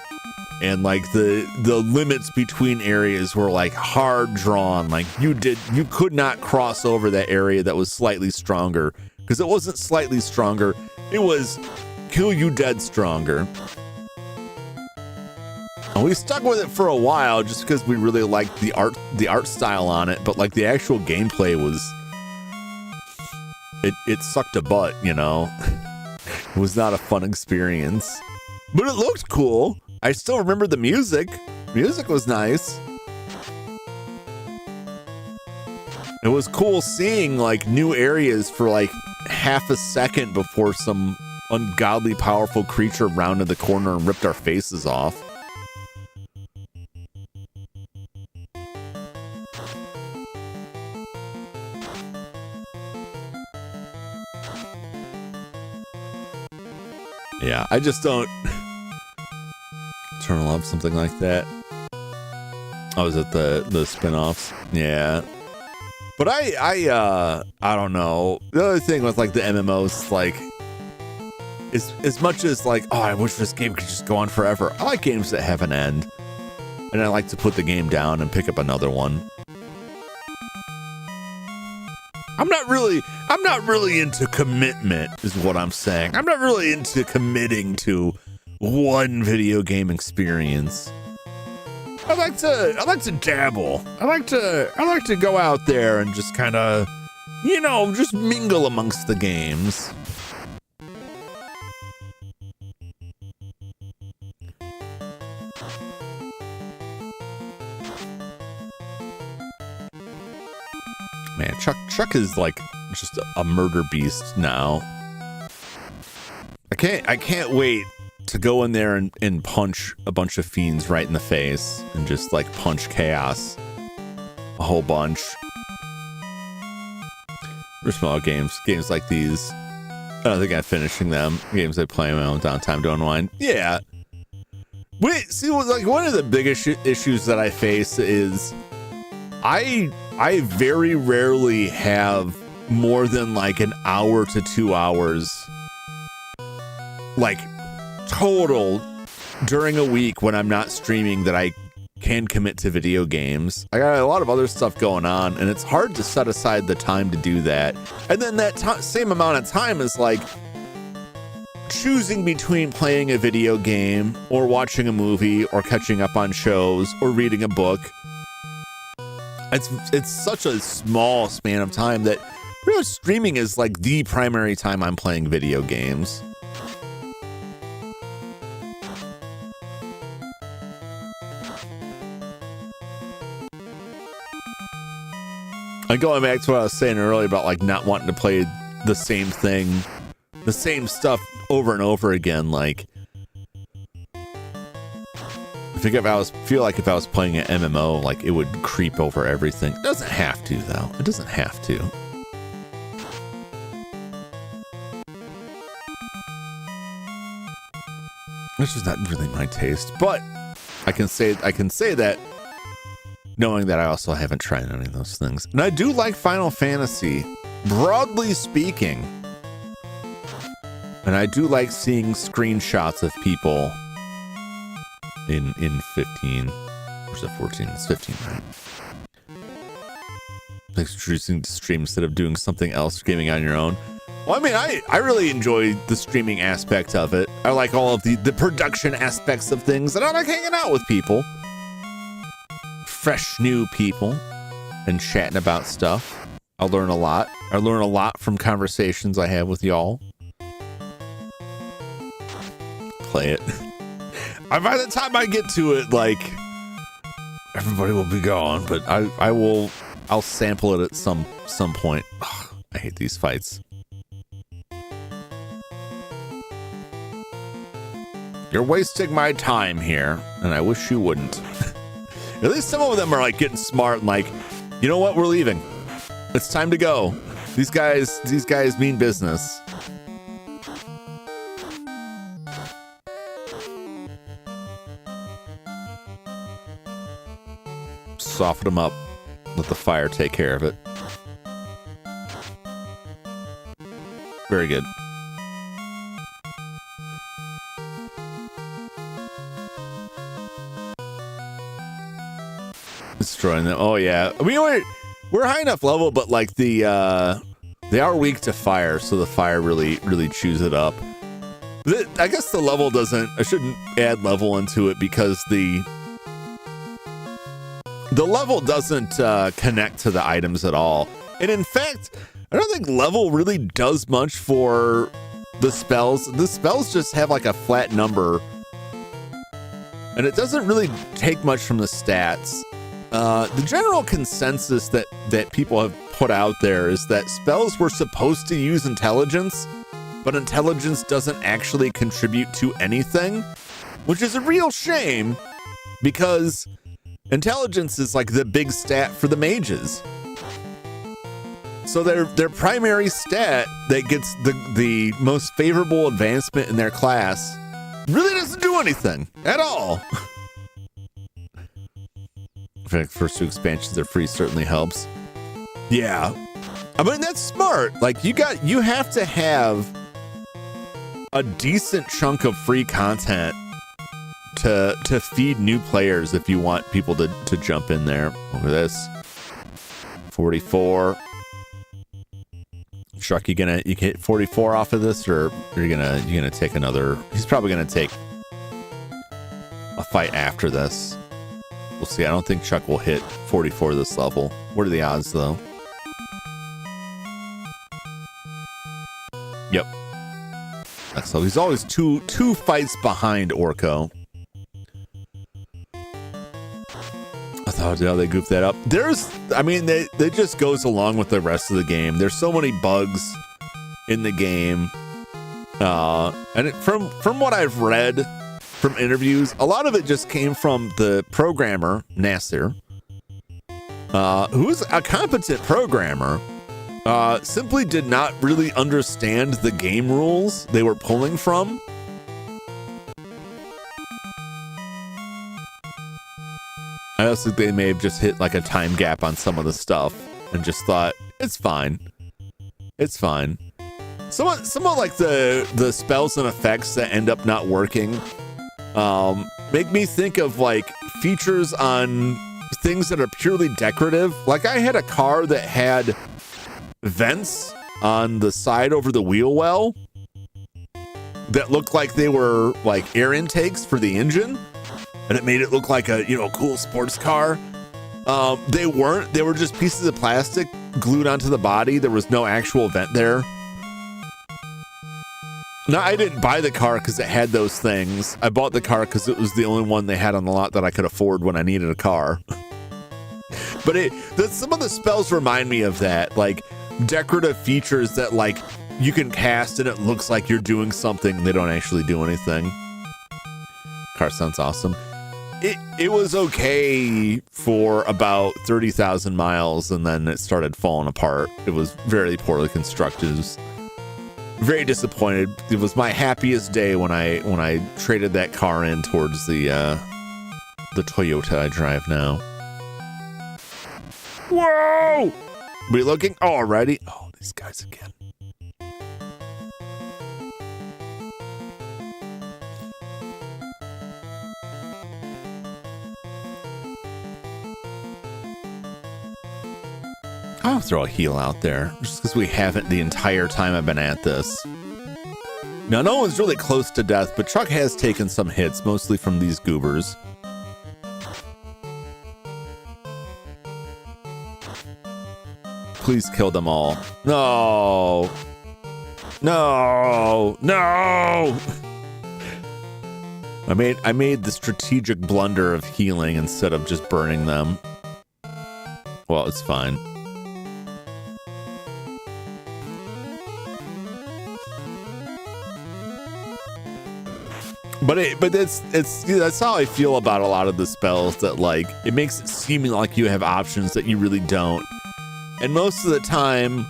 And like the limits between areas were like hard drawn. Like you could not cross over that area that was slightly stronger, because it wasn't slightly stronger. It was kill you dead stronger. And we stuck with it for a while just because we really liked the art style on it. But like the actual gameplay was, it sucked a butt, you know. It was not a fun experience, but it looked cool. I still remember the music. Music was nice. It was cool seeing like new areas for like half a second before some ungodly powerful creature rounded the corner and ripped our faces off. Yeah, I just don't turn love something like that. I was at the spin-offs. Yeah. But I don't know. The other thing with like the MMOs, like as much as like, oh, I wish this game could just go on forever. I like games that have an end. And I like to put the game down and pick up another one. I'm not really into commitment, is what I'm saying. I'm not really into committing to one video game experience. I like to dabble. I like to go out there and just kind of, you know, just mingle amongst the games. Man, Chuck is like just a murder beast now. I can't wait to go in there and punch a bunch of fiends right in the face and just like punch chaos a whole bunch. For small games like these, I don't think I'm finishing them. Games I play in my own downtime to unwind. Yeah. Wait, see, like one of the biggest issues that I face is I very rarely have more than like an hour to 2 hours like total during a week when I'm not streaming that I can commit to video games. I got a lot of other stuff going on, and it's hard to set aside the time to do that. And then that same amount of time is like choosing between playing a video game or watching a movie or catching up on shows or reading a book, it's such a small span of time that really streaming is like the primary time I'm playing video games. And going back to what I was saying earlier about like not wanting to play the same thing, the same stuff over and over again. Like, feel like if I was playing an MMO, like it would creep over everything. It doesn't have to, though. It doesn't have to. Which is not really my taste, but I can say that knowing that I also haven't tried any of those things. And I do like Final Fantasy, broadly speaking. And I do like seeing screenshots of people in 15. Or is it 14? It's 15, right? Like choosing to stream instead of doing something else, gaming on your own. Well, I mean, I really enjoy the streaming aspect of it. I like all of the production aspects of things, and I like hanging out with people. Fresh new people and chatting about stuff. I learn a lot. I learn a lot from conversations I have with y'all. Play it. By the time I get to it, like, everybody will be gone, but I'll sample it at some point. Ugh, I hate these fights. You're wasting my time here, and I wish you wouldn't. At least some of them are like getting smart and like, you know what? We're leaving. It's time to go. These guys mean business. Soften them up. Let the fire take care of it. Very good. Destroying them. Oh yeah. I mean, we're high enough level, but like they are weak to fire, so the fire really chews it up. I guess the level doesn't. I shouldn't add level into it because the level doesn't connect to the items at all. And in fact, I don't think level really does much for the spells. The spells just have like a flat number, and it doesn't really take much from the stats. The general consensus that people have put out there is that spells were supposed to use intelligence, but intelligence doesn't actually contribute to anything, which is a real shame because intelligence is like the big stat for the mages. So their primary stat that gets the most favorable advancement in their class really doesn't do anything at all. In fact, first two expansions are free certainly helps. Yeah. I mean, that's smart. Like you have to have a decent chunk of free content to feed new players if you want people to jump in there. Look at this. 44. Chuck, you hit 44 off of this, or you're gonna take another? He's probably gonna take a fight after this. We'll see. I don't think Chuck will hit 44 this level. What are the odds, though? Yep. So he's always two fights behind Orko. I thought, yeah, they goofed that up. They just goes along with the rest of the game. There's so many bugs in the game, and from what I've read from interviews, a lot of it just came from the programmer Nasser, who's a competent programmer. Simply did not really understand the game rules they were pulling from. I also think they may have just hit like a time gap on some of the stuff and just thought, it's fine. It's fine. Somewhat like the spells and effects that end up not working make me think of like features on things that are purely decorative. Like I had a car that had vents on the side over the wheel well, that looked like they were like air intakes for the engine, and it made it look like a, you know, cool sports car. They weren't. They were just pieces of plastic glued onto the body. There was no actual vent there. No, I didn't buy the car because it had those things. I bought the car because it was the only one they had on the lot that I could afford when I needed a car. But some of the spells remind me of that, like decorative features that like you can cast and it looks like you're doing something. They don't actually do anything. Car sounds awesome. It was okay for about 30,000 miles, and then it started falling apart. It was very poorly constructed. It was very disappointed. It was my happiest day when I traded that car in towards the Toyota I drive now. Whoa! We looking? Oh, already? Oh, these guys again. I'll throw a heal out there just because we haven't the entire time I've been at this. Now, no one's really close to death, but Chuck has taken some hits, mostly from these goobers. Please kill them all. No. No. No. I made the strategic blunder of healing instead of just burning them. Well, it's fine. But that's how I feel about a lot of the spells, that like it makes it seem like you have options that you really don't. And most of the time,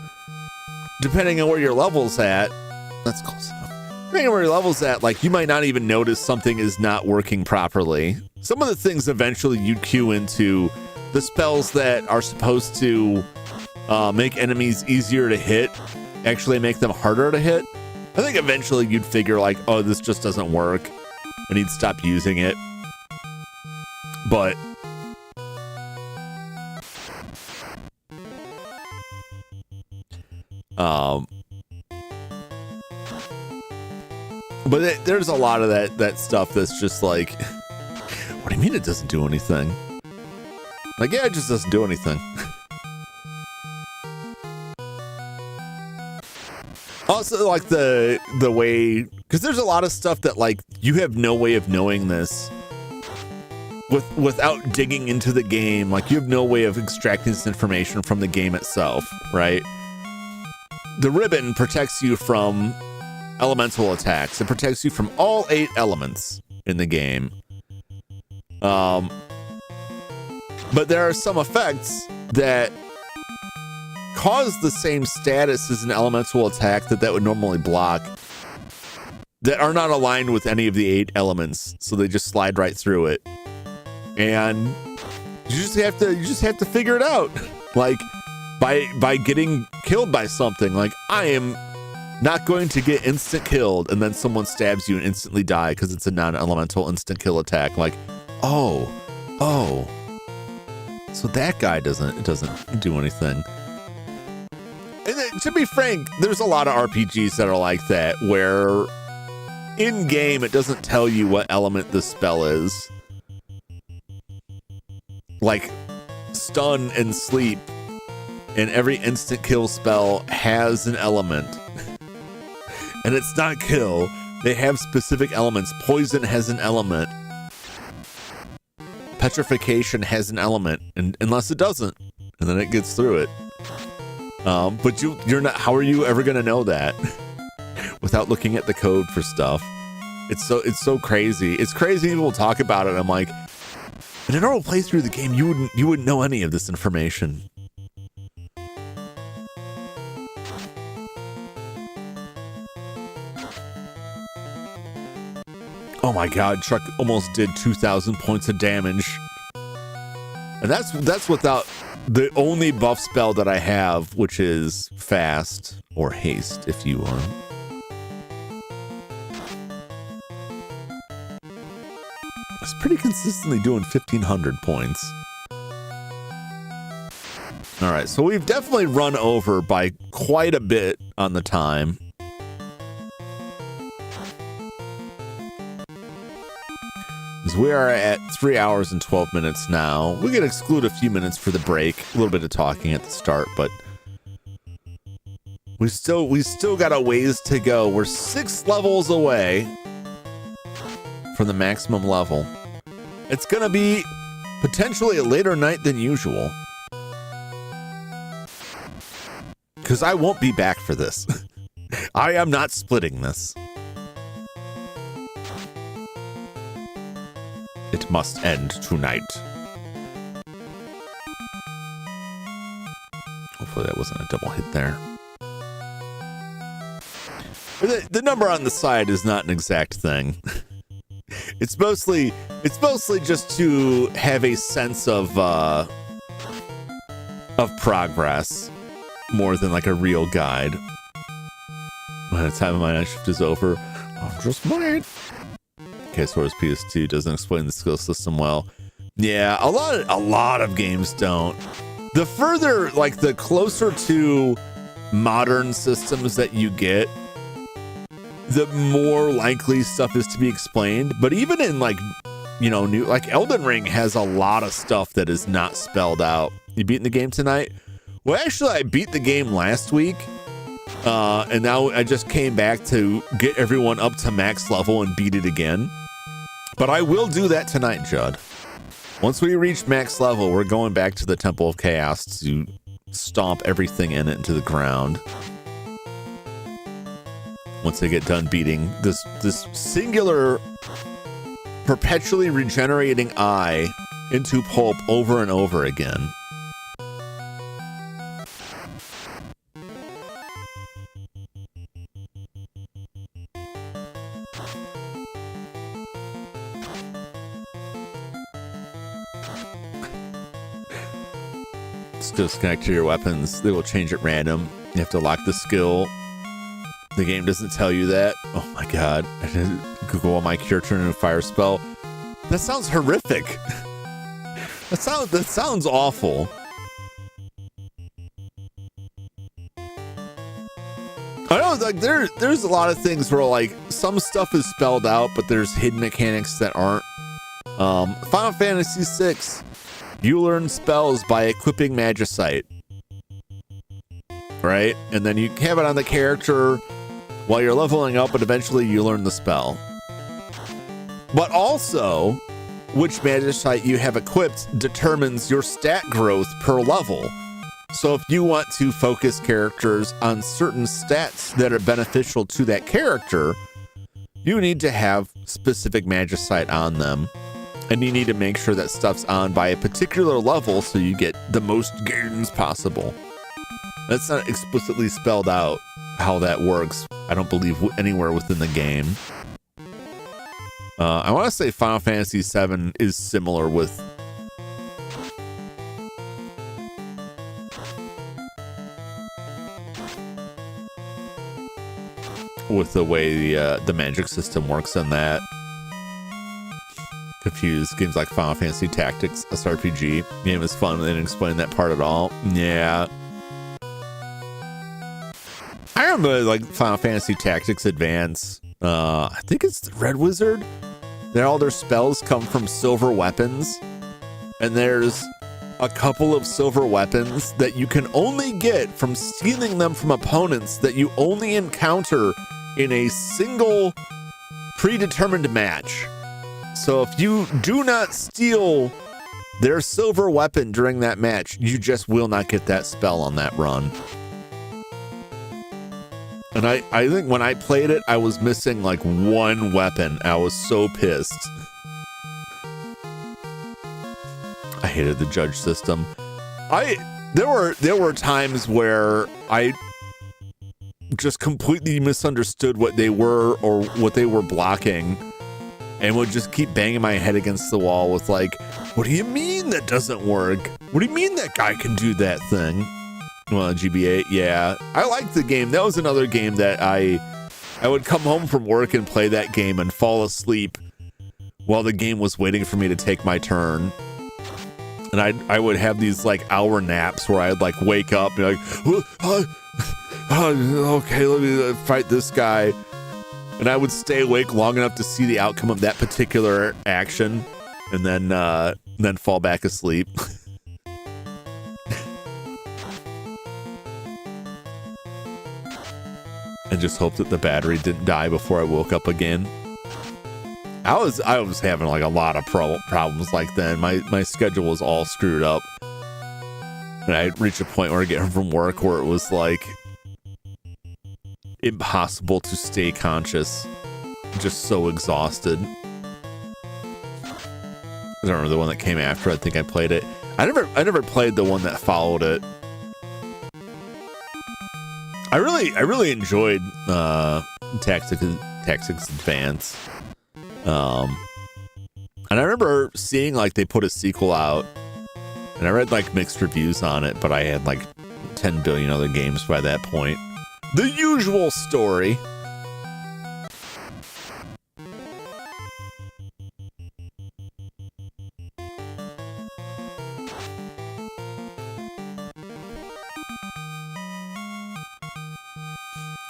depending on where your level's at, that's close enough. Depending on where your level's at, like you might not even notice something is not working properly. Some of the things eventually you queue into the spells that are supposed to make enemies easier to hit, actually make them harder to hit. I think eventually you'd figure like, oh, this just doesn't work. I need to stop using it. But there's a lot of that stuff that's just like, what do you mean it doesn't do anything? Like, yeah, it just doesn't do anything. Also, like the way, because there's a lot of stuff that like you have no way of knowing this without digging into the game. Like you have no way of extracting this information from the game itself, right? The ribbon protects you from elemental attacks. It protects you from all 8 elements in the game. But there are some effects that cause the same status as an elemental attack that would normally block, that are not aligned with any of the 8 elements, so they just slide right through it. And you just have to figure it out, like by getting killed by something. Like, I am not going to get instant killed and then someone stabs you and instantly die because it's a non-elemental instant kill attack. Like, oh, so that guy doesn't do anything. And then, to be frank, there's a lot of RPGs that are like that, where in game it doesn't tell you what element the spell is. Like stun and sleep, and every instant kill spell has an element. And it's not kill. They have specific elements. Poison has an element. Petrification has an element, and unless it doesn't, and then it gets through it. But you're not. How are you ever gonna know that without looking at the code for stuff? It's so crazy. It's crazy. People talk about it. I'm like, in a normal playthrough of the game, you wouldn't know any of this information. Oh my God, Chuck almost did 2,000 points of damage. And that's without the only buff spell that I have, which is fast or haste, if you want. It's pretty consistently doing 1,500 points. All right, so we've definitely run over by quite a bit on the time. because we are at 3 hours and 12 minutes now. We can exclude a few minutes for the break, a little bit of talking at the start, but we still got a ways to go. We're 6 levels away from the maximum level. It's gonna be potentially a later night than usual, because I won't be back for this. I am not splitting this. It must end tonight. Hopefully that wasn't a double hit there. The number on the side is not an exact thing. It's mostly just to have a sense of progress more than like a real guide. By the time my night shift is over, I'm just wait. Okay, so as PS2 doesn't explain the skill system well. Yeah, a lot of games don't. The further, like the closer to modern systems that you get, the more likely stuff is to be explained. But even in like, you know, new, like Elden Ring has a lot of stuff that is not spelled out. You beating the game tonight? Well, actually, I beat the game last week. And now I just came back to get everyone up to max level and beat it again. But I will do that tonight, Judd. Once we reach max level, we're going back to the Temple of Chaos to stomp everything in it into the ground. Once I get done beating this singular, perpetually regenerating eye into pulp over and over again. Disconnect to your weapons. They will change at random. You have to lock the skill. The game doesn't tell you that. Oh my god. I had to Google my cure turn into a fire spell. That sounds horrific. That sounds awful. I know, like there's a lot of things where like some stuff is spelled out, but there's hidden mechanics that aren't. Final Fantasy VI. You learn spells by equipping Magicite, right? And then you have it on the character while you're leveling up, but eventually you learn the spell. But also, which Magicite you have equipped determines your stat growth per level. So if you want to focus characters on certain stats that are beneficial to that character, you need to have specific Magicite on them. And you need to make sure that stuff's on by a particular level so you get the most gains possible. That's not explicitly spelled out how that works, I don't believe, anywhere within the game. I want to say Final Fantasy VII is similar with the way the magic system works in that. Confused. Games like Final Fantasy Tactics, SRPG. Game is fun. They didn't explain that part at all. Yeah. I remember like Final Fantasy Tactics Advance. I think it's the Red Wizard. All their spells come from silver weapons. And there's a couple of silver weapons that you can only get from stealing them from opponents that you only encounter in a single predetermined match. So if you do not steal their silver weapon during that match, you just will not get that spell on that run. And I think when I played it, I was missing like one weapon. I was so pissed. I hated the judge system. There were times where I just completely misunderstood what they were or what they were blocking. And would just keep banging my head against the wall with like, what do you mean that doesn't work? What do you mean that guy can do that thing? Well, GBA, yeah. I liked the game. That was another game that I would come home from work and play that game and fall asleep while the game was waiting for me to take my turn. And I would have these like hour naps where I'd like wake up and be like, okay, let me fight this guy. And I would stay awake long enough to see the outcome of that particular action, and then fall back asleep. And just hope that the battery didn't die before I woke up again. I was having like a lot of problems like then. My schedule was all screwed up. And I reached a point where I get home from work where it was like impossible to stay conscious. Just so exhausted. I don't remember the one that came after. I think I played it. I never played the one that followed it. I really enjoyed Tactics Advance. And I remember seeing like they put a sequel out, and I read like mixed reviews on it, but I had like 10 billion other games by that point. The usual story.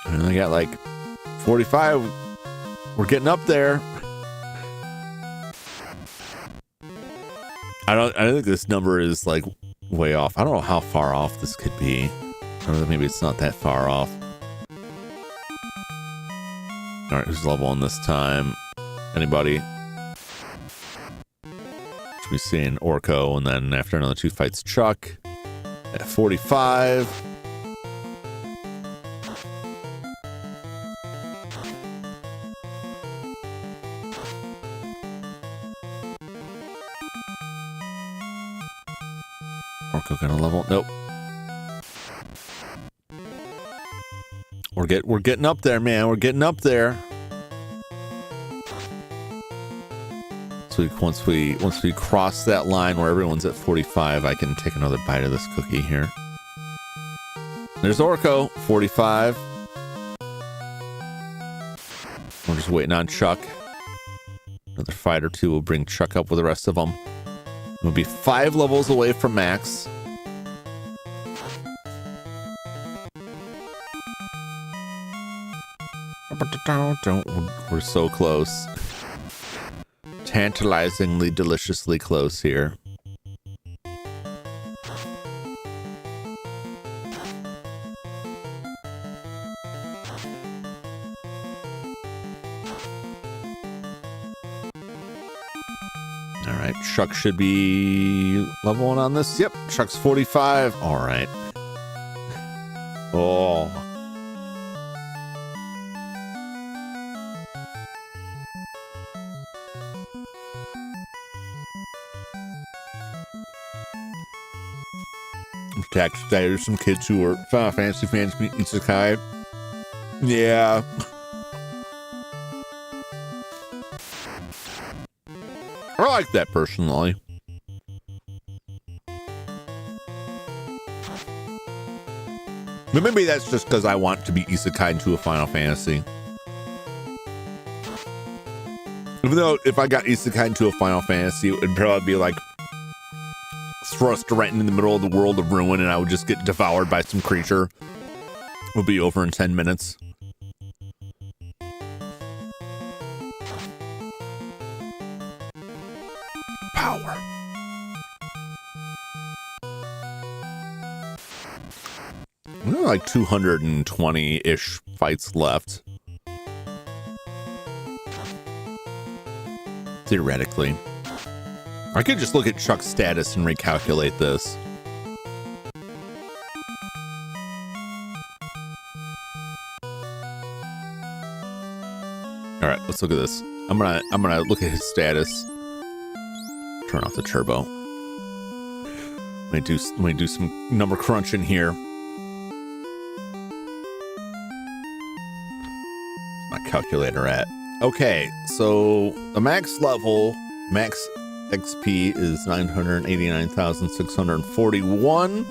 And I got like 45. We're getting up there. I don't think this number is like way off. I don't know how far off this could be. Or maybe it's not that far off. All right, who's leveling this time? Anybody? Should we see an Orko, and then after another 2 fights, Chuck at 45. Orko gonna level? Nope. We're getting up there, man. We're getting up there. So once we cross that line where everyone's at 45, I can take another bite of this cookie here. There's Orko, 45. We're just waiting on Chuck. Another fight or two will bring Chuck up with the rest of them. We'll be 5 levels away from max. We're so close. Tantalizingly, deliciously close here. All right, Chuck should be leveling on this. Yep, Chuck's 45. All right. Oh. There's some kids who are Final Fantasy fans meet Isekai. Yeah. I like that personally. But maybe that's just because I want to be Isekai into a Final Fantasy. Even though if I got Isekai into a Final Fantasy, it would probably be like thrust right in the middle of the world of ruin, and I would just get devoured by some creature. We'll be over in 10 minutes. Power. We have like 220-ish fights left. Theoretically. I could just look at Chuck's status and recalculate this. All right, let's look at this. I'm gonna look at his status. Turn off the turbo. Let me do some number crunching here. Where's my calculator at? Okay, so the max level, max XP is 989,641.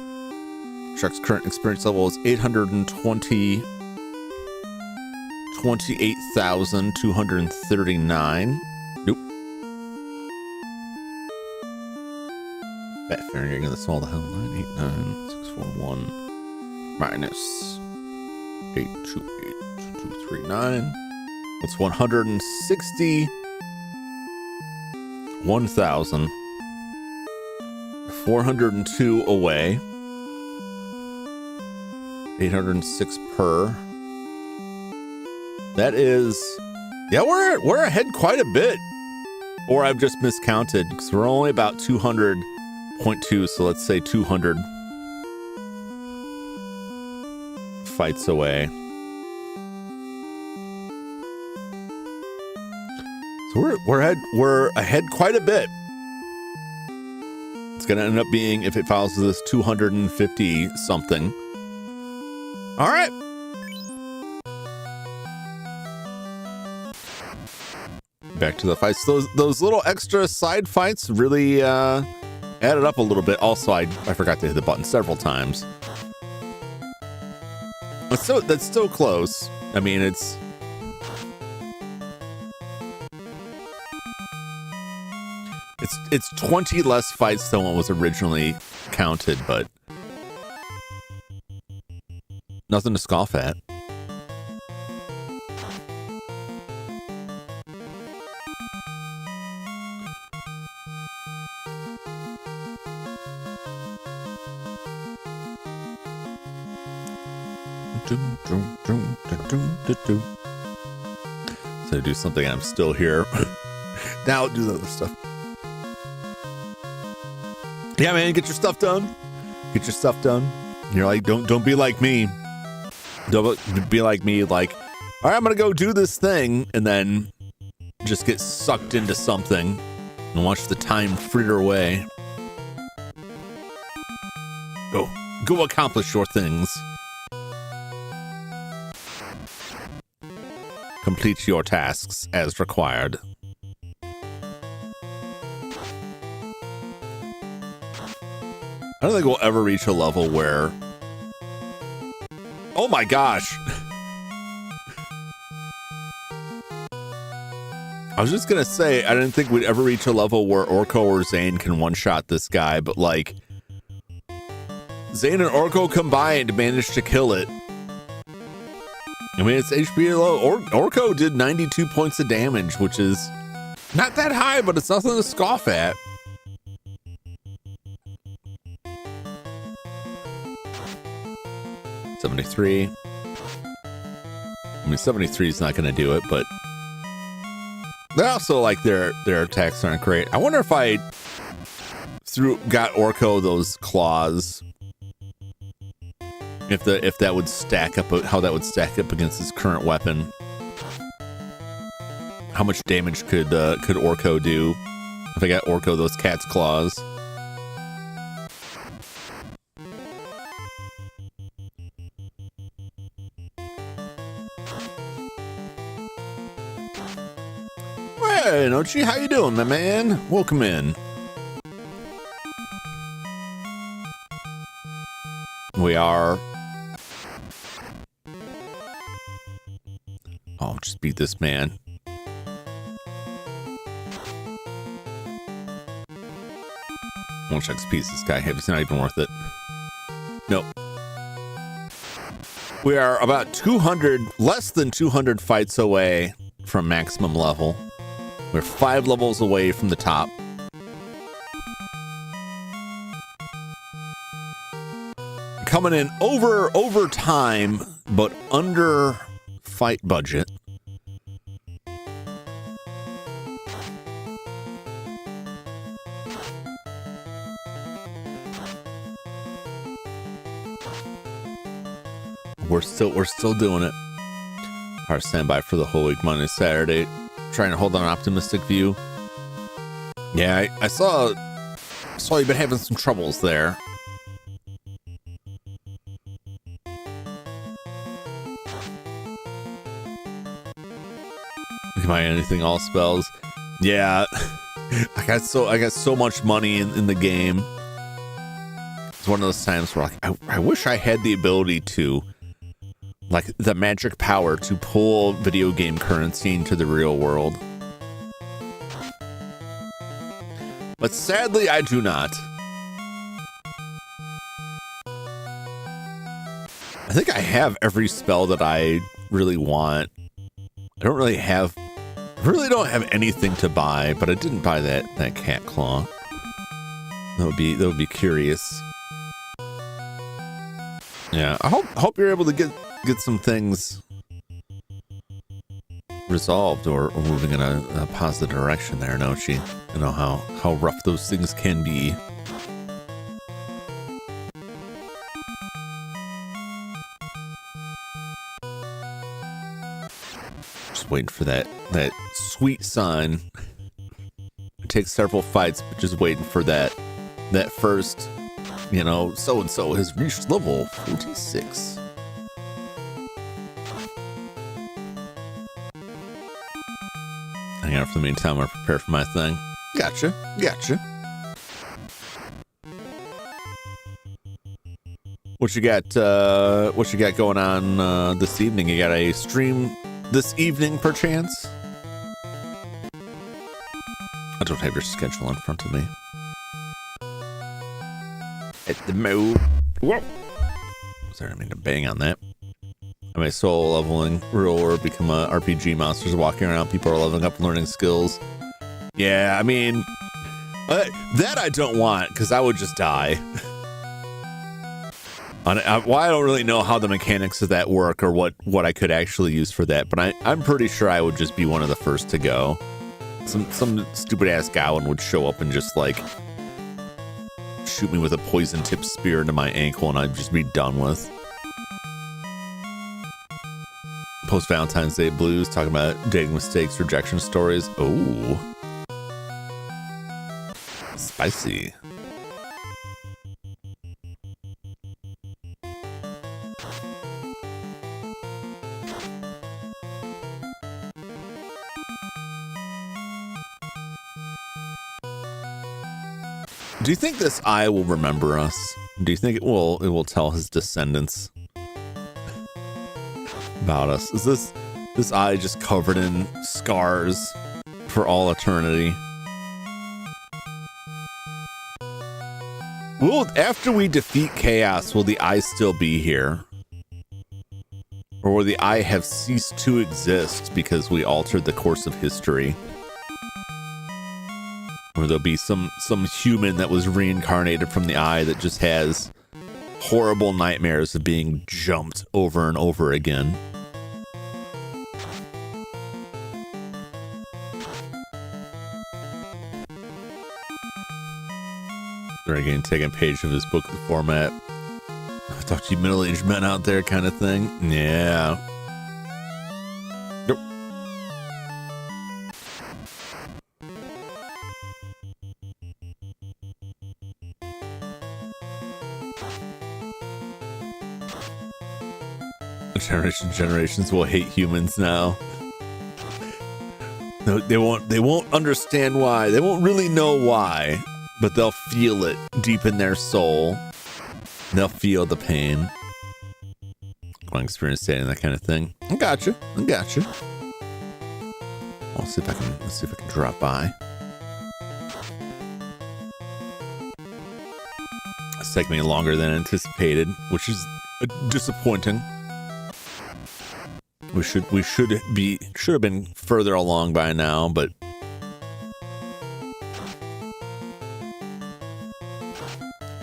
Chuck's current experience level is 28,239. Nope. Fat figuring the small the hell 989,641 minus 828,239. It's 160. 1,402 away. 806 per. That is, yeah, we're ahead quite a bit. Or I've just miscounted because we're only about 200.2. So let's say 200 fights away. So we're ahead quite a bit. It's going to end up being, if it follows this, 250 something. All right. Back to the fights. Those little extra side fights really added up a little bit. Also, I forgot to hit the button several times. That's still close. I mean, it's It's 20 less fights than what was originally counted, but nothing to scoff at. So do something, I'm still here. Now do the other stuff. Yeah, man, get your stuff done. Get your stuff done. You're like, don't be like me. Don't be like me. Like, all right, I'm gonna go do this thing, and then just get sucked into something and watch the time fritter away. Go accomplish your things. Complete your tasks as required. I don't think we'll ever reach a level where... Oh my gosh! I was just gonna say, I didn't think we'd ever reach a level where Orko or Zane can one-shot this guy, but like... Zane and Orko combined managed to kill it. I mean, it's HP low. Orko did 92 points of damage, which is not that high, but it's nothing to scoff at. $73. I mean, 73 is not going to do it, but they also like their attacks aren't great. I wonder if I got Orko those claws, if that would stack up, how that would stack up against his current weapon. How much damage could Orko do if I got Orko those cat's claws? Hey, Nochi, how you doing, my man? Welcome in. We are... Oh, just beat this man. How much XP is this guy have? It's not even worth it. Nope. We are about 200, less than 200 fights away from maximum level. We're 5 levels away from the top. Coming in over time, but under fight budget. We're still doing it. Our standby for the whole week, Monday, Saturday. Trying to hold on an optimistic view. Yeah, I saw you've been having some troubles there. Am I anything all spells? Yeah. I got so much money in the game. It's one of those times where like I wish I had the ability to, like, the magic power to pull video game currency into the real world. But sadly, I do not. I think I have every spell that I really want. I really don't have anything to buy, but I didn't buy that cat claw. That would be curious. Yeah, I hope you're able to get some things resolved or moving in a positive direction there, Nochi. You know how rough those things can be. Just waiting for that sweet sign. It takes several fights, but just waiting for that first, you know, so-and-so has reached level 46. Hang out for the meantime, I'll prepare for my thing. Gotcha. What you got going on this evening? You got a stream this evening, perchance? I don't have your schedule in front of me. At the move. Whoa. Sorry, I mean to bang on that. Am I solo leveling real or become a RPG monsters walking around? People are leveling up, learning skills. Yeah, I mean, that I don't want because I would just die. I don't really know how the mechanics of that work or what I could actually use for that, but I'm pretty sure I would just be one of the first to go. Some stupid ass goblin would show up and just like shoot me with a poison tipped spear into my ankle and I'd just be done with. Post Valentine's Day blues, talking about dating mistakes, rejection stories. Oh, spicy. Do you think this eye will remember us? Do you think it will tell his descendants about us? Is this eye just covered in scars for all eternity? After we defeat chaos, will the eye still be here? Or will the eye have ceased to exist because we altered the course of history? Or there'll be some human that was reincarnated from the eye that just has horrible nightmares of being jumped over and over again. They're again taking a page of his book format. Talk to you middle-aged men out there kind of thing. Yeah. Nope. Generations will hate humans now. No, they won't understand why. They won't really know why, but they'll feel it deep in their soul. They'll feel the pain. Long experience saying that kind of thing. I gotcha. Let's see if I can drop by. It's taking me longer than anticipated, which is disappointing. We should have been further along by now, but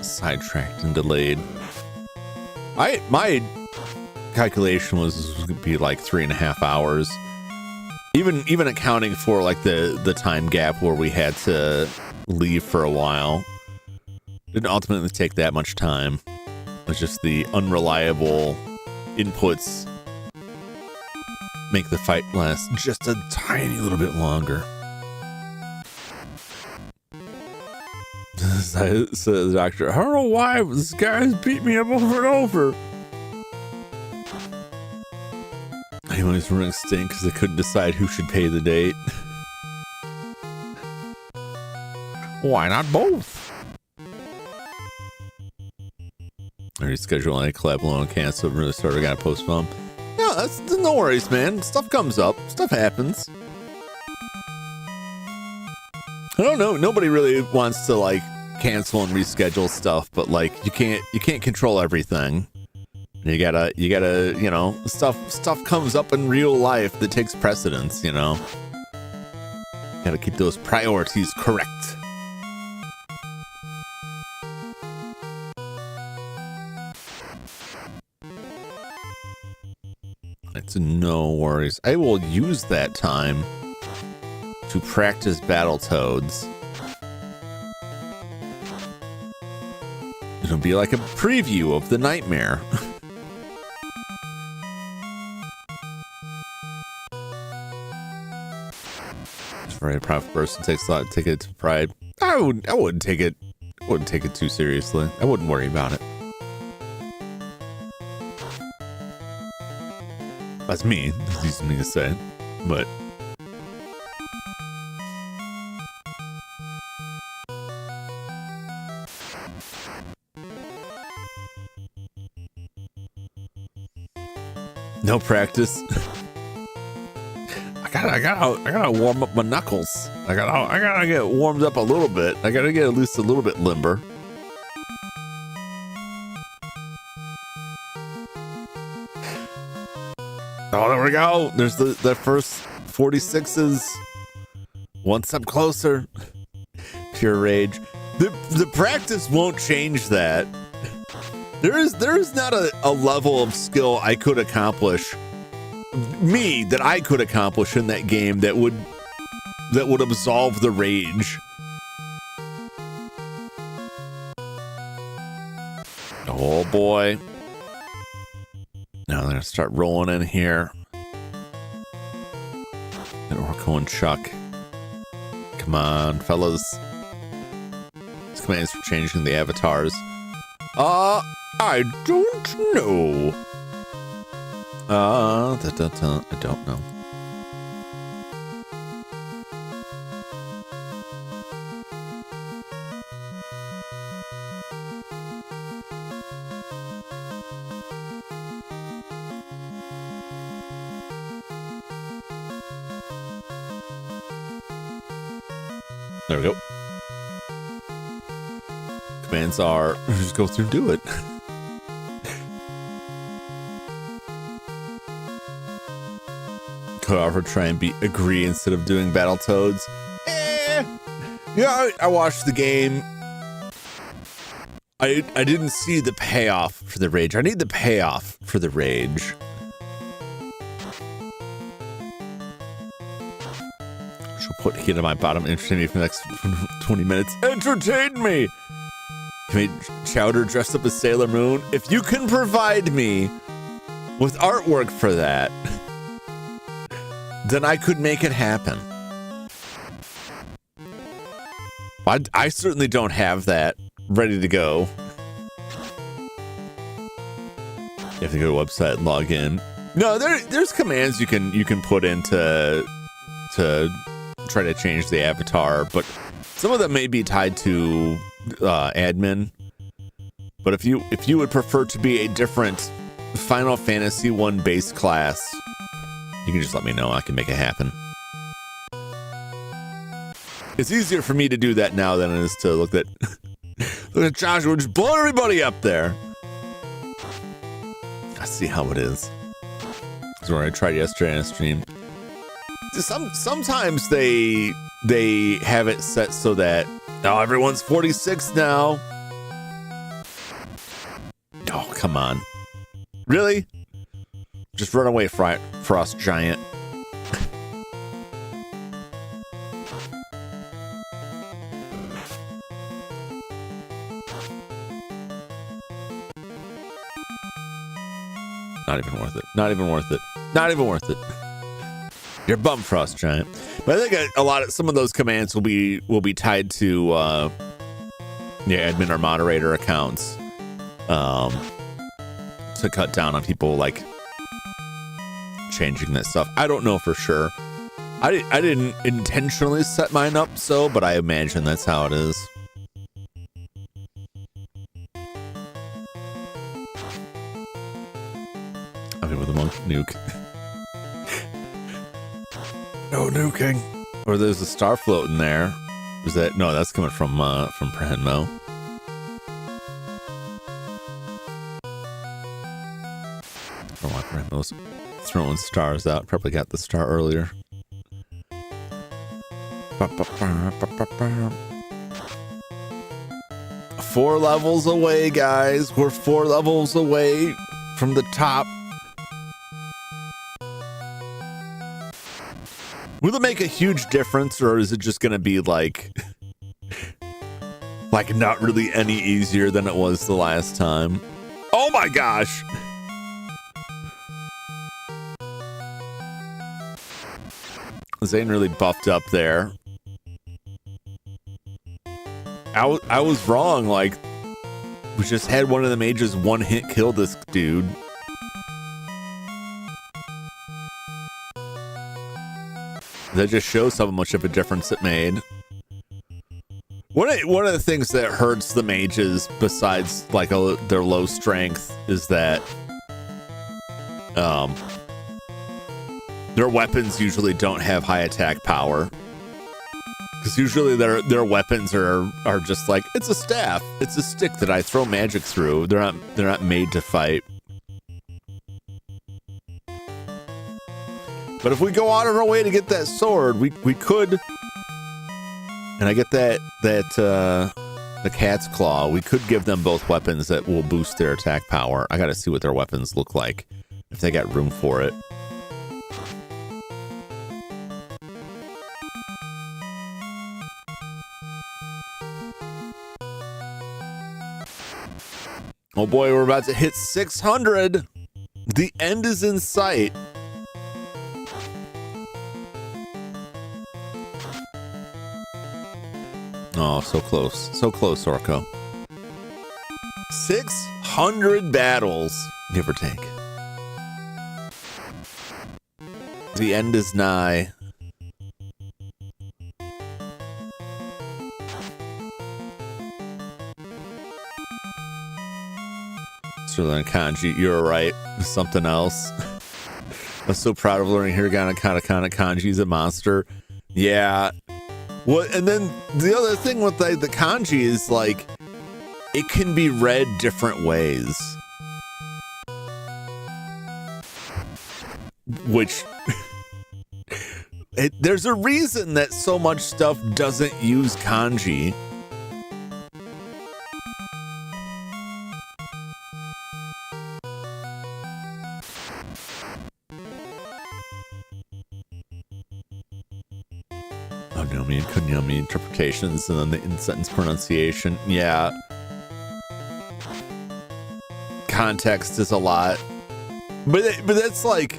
sidetracked and delayed. My calculation was going to be like 3.5 hours. Even accounting for like the time gap where we had to leave for a while. Didn't ultimately take that much time. It's just the unreliable inputs make the fight last just a tiny little bit longer. So the doctor, I don't know why this guy's beat me up over and over. He was running stink because they couldn't decide who should pay the date. Why not both? Already scheduled a collab loan cancel. Really started got to postpone. No, that's no worries, man. Stuff comes up. Stuff happens. I don't know. Nobody really wants to like cancel and reschedule stuff, but like you can't control everything. You gotta, you know, stuff comes up in real life that takes precedence, you know. Gotta keep those priorities correct. It's no worries. I will use that time to practice Battletoads. It'll be like a preview of the nightmare. Very proud person takes a lot to take it to pride. I wouldn't take it too seriously. I wouldn't worry about it. That's me. That's easy for me to say, but no practice. I gotta warm up my knuckles. I gotta get warmed up a little bit. I gotta get at least a little bit limber. Oh, there we go. There's the first 46s. One step closer. Pure rage. The practice won't change that. There is not a level of skill I could accomplish. That I could accomplish in that game that would absolve the rage. Oh boy. Now they're gonna start rolling in here. And Orko and Chuck. Come on, fellas. These commands for changing the avatars. I don't know. I don't know. There we go. Commands are just go through and do it. Could offer try and agree instead of doing Battletoads. Yeah, I watched the game. I didn't see the payoff for the rage. I need the payoff for the rage. She'll put heat on my bottom, entertain me for the next 20 minutes. Entertain me! Can we Chowder dressed up as Sailor Moon? If you can provide me with artwork for that, then I could make it happen. I certainly don't have that ready to go. You have to go to a website and log in. No, there's commands you can put in to try to change the avatar, but some of them may be tied to admin. But if you would prefer to be a different Final Fantasy 1 base class, you can just let me know. I can make it happen. It's easier for me to do that now than it is to look at Joshua just blow everybody up there. I see how it is. That's what I tried yesterday on a stream. Sometimes they have it set so that everyone's 46 now. Oh, come on. Really? Just run away, Frost Giant. Not even worth it. Not even worth it. Not even worth it. You're bummed, Frost Giant. But I think some of those commands will be tied to admin or moderator accounts to cut down on people like changing that stuff. I don't know for sure. I didn't intentionally set mine up so, but I imagine that's how it is. I'm in with a monk nuke. No nuking. Or there's a star float in there. Is that no? That's coming from Prehenmo. don't want to those throwing stars out. Probably got the star earlier. 4 levels away, guys. We're 4 levels away from the top. Will it make a huge difference, or is it just going to be like not really any easier than it was the last time? Oh my gosh. Zane really buffed up there. I was wrong. Like, we just had one of the mages one hit kill this dude. That just shows how much of a difference it made. One of the things that hurts the mages, besides like their low strength, is that their weapons usually don't have high attack power. Because usually their weapons are just like, it's a staff, it's a stick that I throw magic through. They're not made to fight. But if we go out of our way to get that sword, we could, and I get that the cat's claw, we could give them both weapons that will boost their attack power. I gotta see what their weapons look like, if they got room for it. Oh boy, we're about to hit 600. The end is in sight. Oh, so close. So close, Orko. 600 battles, give or take. The end is nigh. Learn kanji. You're right. Something else. I'm so proud of learning hiragana, katakana. Kanji is a monster. Yeah. Well, and then the other thing with the kanji is like it can be read different ways, which there's a reason that so much stuff doesn't use kanji. Nomi and kunyomi interpretations, and then the in-sentence pronunciation. Yeah. Context is a lot. But that's like...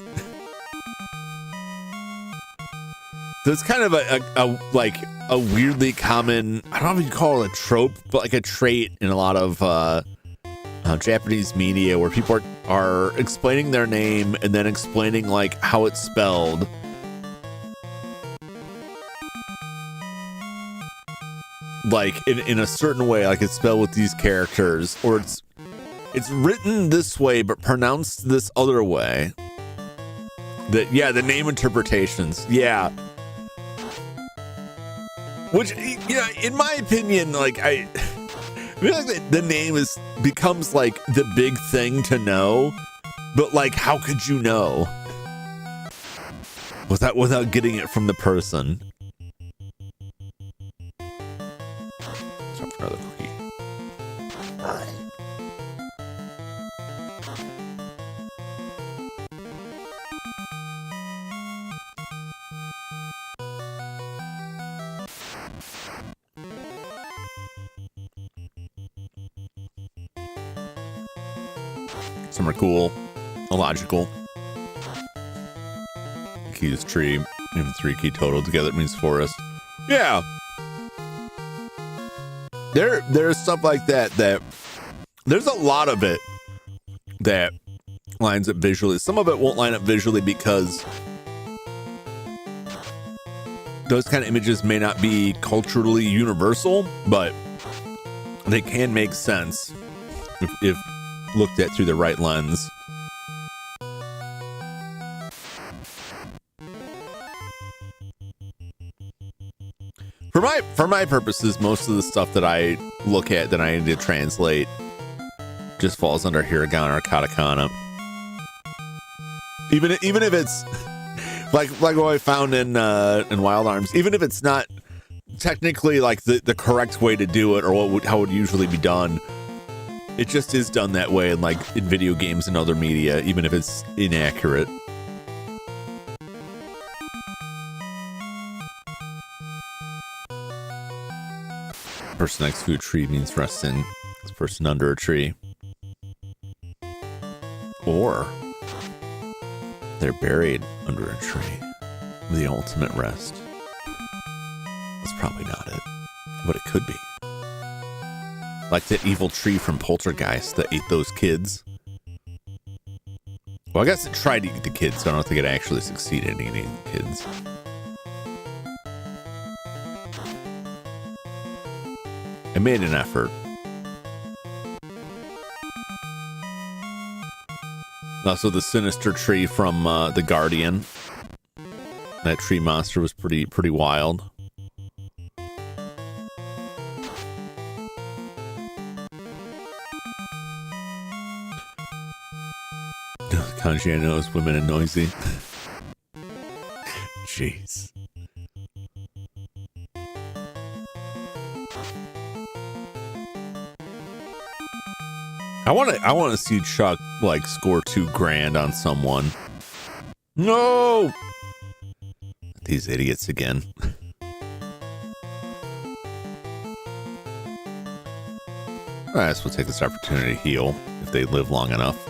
There's kind of a weirdly common... I don't know if you call it a trope, but like a trait in a lot of Japanese media where people are explaining their name and then explaining like how it's spelled. Like in a certain way, like it's spelled with these characters, or it's written this way but pronounced this other way. The name interpretations, yeah. Which, in my opinion, like I feel like the name becomes like the big thing to know, but like how could you know without getting it from the person? Another cookie. Some are cool, illogical. Key is tree, even 3 key total together it means forest. Yeah. There's stuff like that there's a lot of it that lines up visually. Some of it won't line up visually because those kind of images may not be culturally universal, but they can make sense if looked at through the right lens. For my purposes, most of the stuff that I look at that I need to translate just falls under hiragana or katakana. Even if it's like what I found in Wild Arms, even if it's not technically like the correct way to do it or how it would usually be done, it just is done that way in video games and other media, even if it's inaccurate. Person next to a tree means resting. This person under a tree. Or they're buried under a tree. The ultimate rest. That's probably not it, but it could be. Like that evil tree from Poltergeist that ate those kids. Well, I guess it tried to eat the kids, so I don't think it actually succeeded in eating the kids. It made an effort. Also, the sinister tree from The Guardian. That tree monster was pretty wild. Kanji, I know, is women and noisy. Jeez. I want to see Chuck score $2,000 on someone. No, these idiots again. I guess we'll take this opportunity to heal if they live long enough.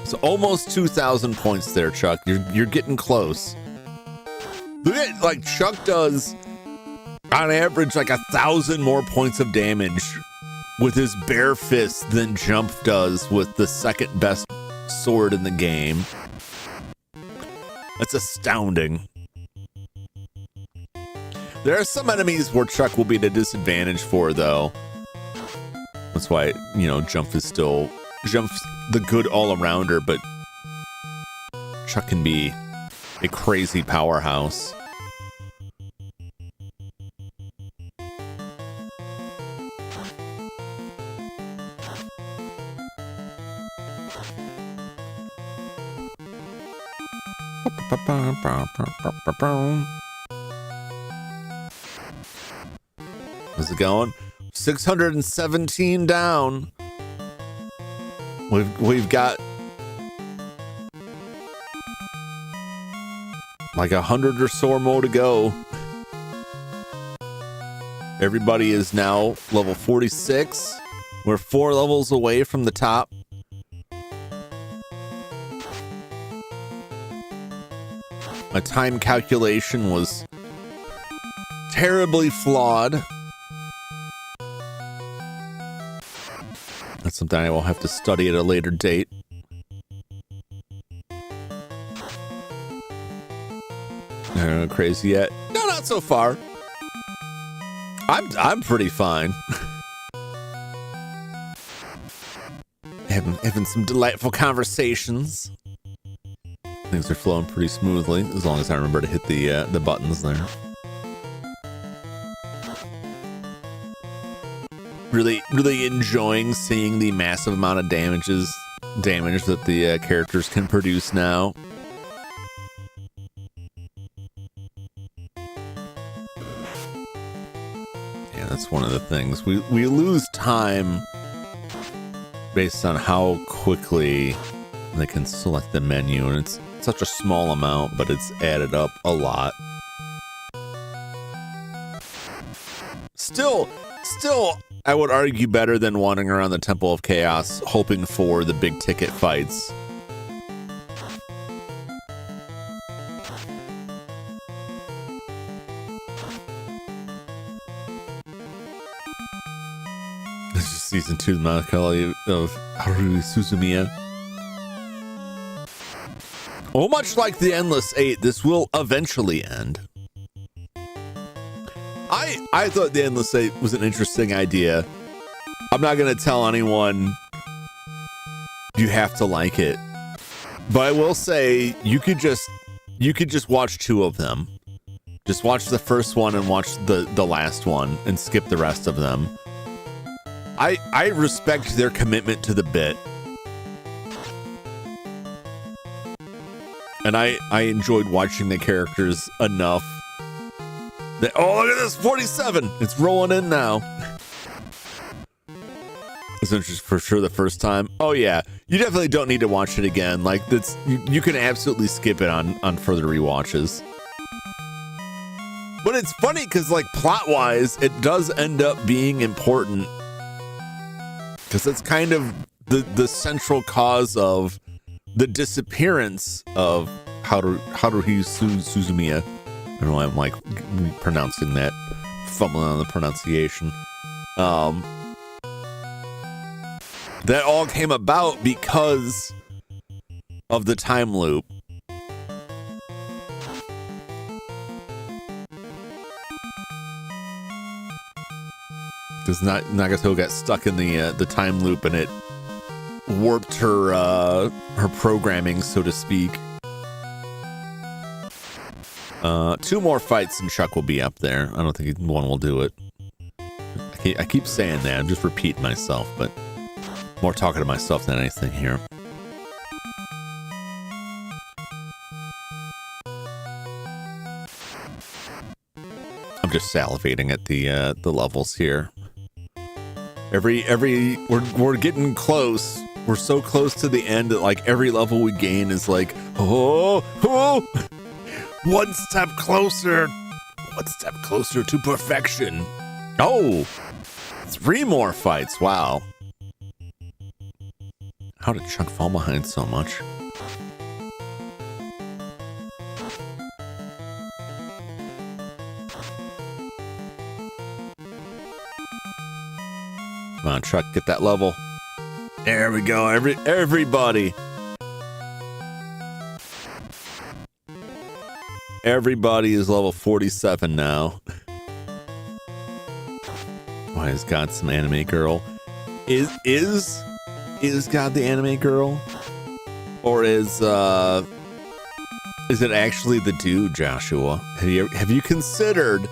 So almost 2,000 points there, Chuck. You're getting close. Look at Chuck does on average 1,000 more points of damage with his bare fist than Jump does with the second best sword in the game. That's astounding. There are some enemies where Chuck will be at a disadvantage for, though. That's why, Jump's the good all-arounder, but Chuck can be a crazy powerhouse. How's it going? 617 down. We've got 100 or so more to go. Everybody is now level 46. We're 4 levels away from the top. My time calculation was terribly flawed. That's something I will have to study at a later date. Not crazy yet? No, not so far. I'm pretty fine. having some delightful conversations. Things are flowing pretty smoothly, as long as I remember to hit the buttons there. Really enjoying seeing the massive amount of damage that the characters can produce now. Yeah, that's one of the things. We lose time based on how quickly they can select the menu, and it's such a small amount, but it's added up a lot. Still, I would argue better than wandering around the Temple of Chaos hoping for the big ticket fights. This is season 2 Melancholy of Haru Suzumiya. Well, much like the Endless 8, this will eventually end. I thought the Endless 8 was an interesting idea. I'm not going to tell anyone you have to like it. But I will say you could just watch 2 of them. Just watch the first one and watch the last one and skip the rest of them. I respect their commitment to the bit. And I enjoyed watching the characters enough that, oh, look at this, 47. It's rolling in now. It's interesting for sure the first time. Oh yeah, you definitely don't need to watch it again. Like that's you can absolutely skip it on further rewatches. But it's funny because like plot wise, it does end up being important because it's kind of the central cause of the disappearance of Haruhi Suzumiya. I don't know why I'm like pronouncing that, fumbling on the pronunciation. That all came about because of the time loop. Because Nagato got stuck in the time loop and it warped her programming, so to speak. 2 more fights and Chuck will be up there. I don't think one will do it. I keep saying that. I'm just repeating myself, but more talking to myself than anything here. I'm just salivating at the levels here. We're getting close. We're so close to the end that like every level we gain is like, oh, 1 step closer. 1 step closer to perfection. Oh, 3 more fights. Wow. How did Chuck fall behind so much? Come on, Chuck, get that level. There we go. Everybody. Everybody is level 47 now. Why is God some anime girl? Is God the anime girl? Or is it actually the dude, Joshua? Have you considered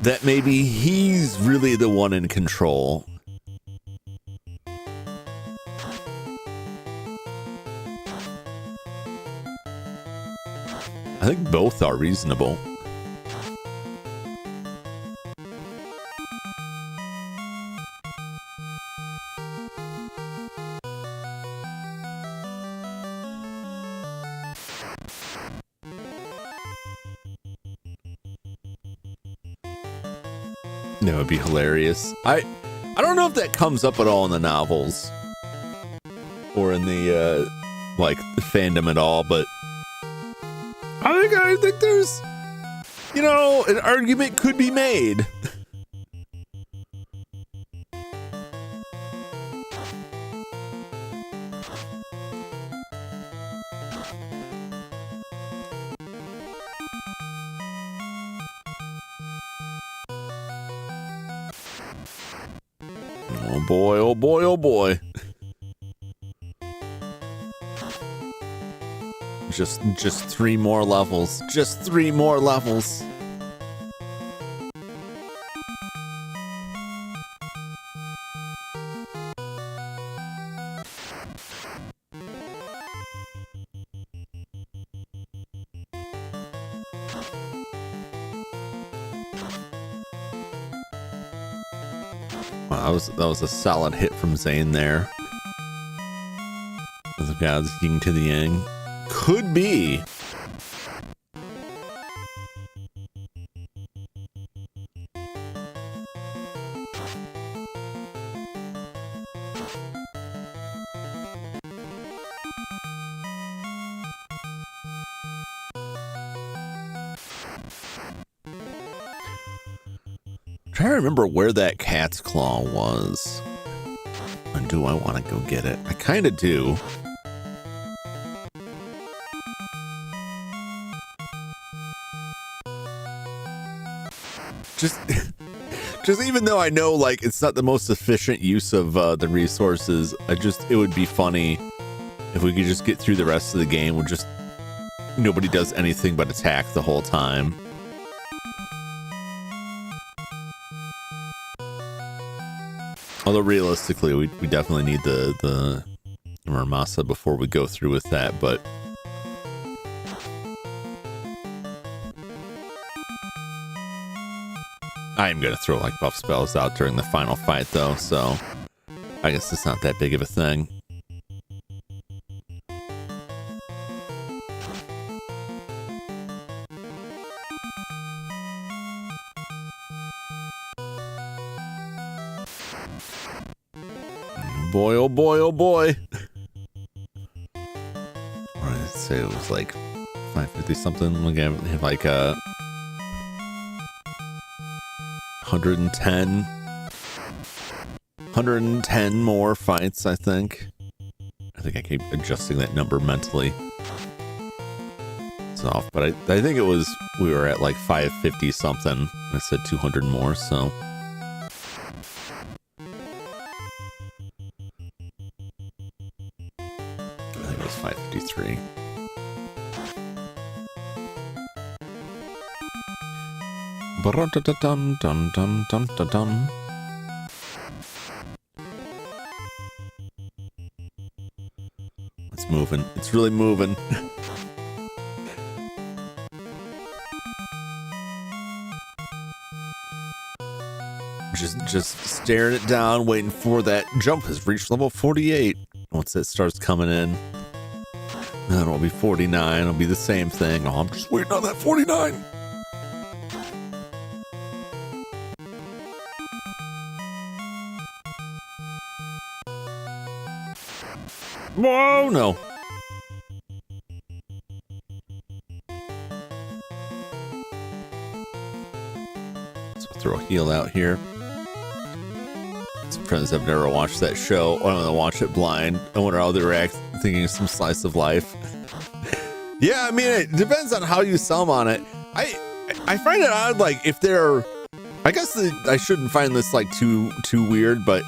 that maybe he's really the one in control? I think both are reasonable. That would be hilarious. I don't know if that comes up at all in the novels or in the like the fandom at all, but I think there's, you know, an argument could be made. Oh boy, oh boy, oh boy. Just 3 more levels. Just 3 more levels. Wow, that was a solid hit from Zane there. As the gods yin to the yang. Could be. Trying to remember where that cat's claw was. And do I want to go get it? I kind of do. Just even though I know like it's not the most efficient use of the resources, it would be funny if we could just get through the rest of the game with just nobody does anything but attack the whole time. Although realistically, we definitely need the Muramasa before we go through with that, but I'm going to throw like buff spells out during the final fight though, so I guess it's not that big of a thing. Boy, oh boy, oh boy. Or I'd say it was like 550 something. We have like 110 more fights, I think. I think I keep adjusting that number mentally. It's off, but I think it was, we were at like 550 something. I said 200 more, so. I think it was 553. Dun. It's moving. It's really moving. just staring it down, waiting for that jump. Has reached level 48. Once it starts coming in, then it'll be 49. It'll be the same thing. Oh, I'm just waiting on that 49. Whoa, no. So throw a heal out here. Some friends have never watched that show. I don't know, watch it blind. I wonder how they react, thinking of some slice of life. Yeah, I mean, it depends on how you sell them on it. I find it odd, like, if they're, I guess I shouldn't find this like too weird, but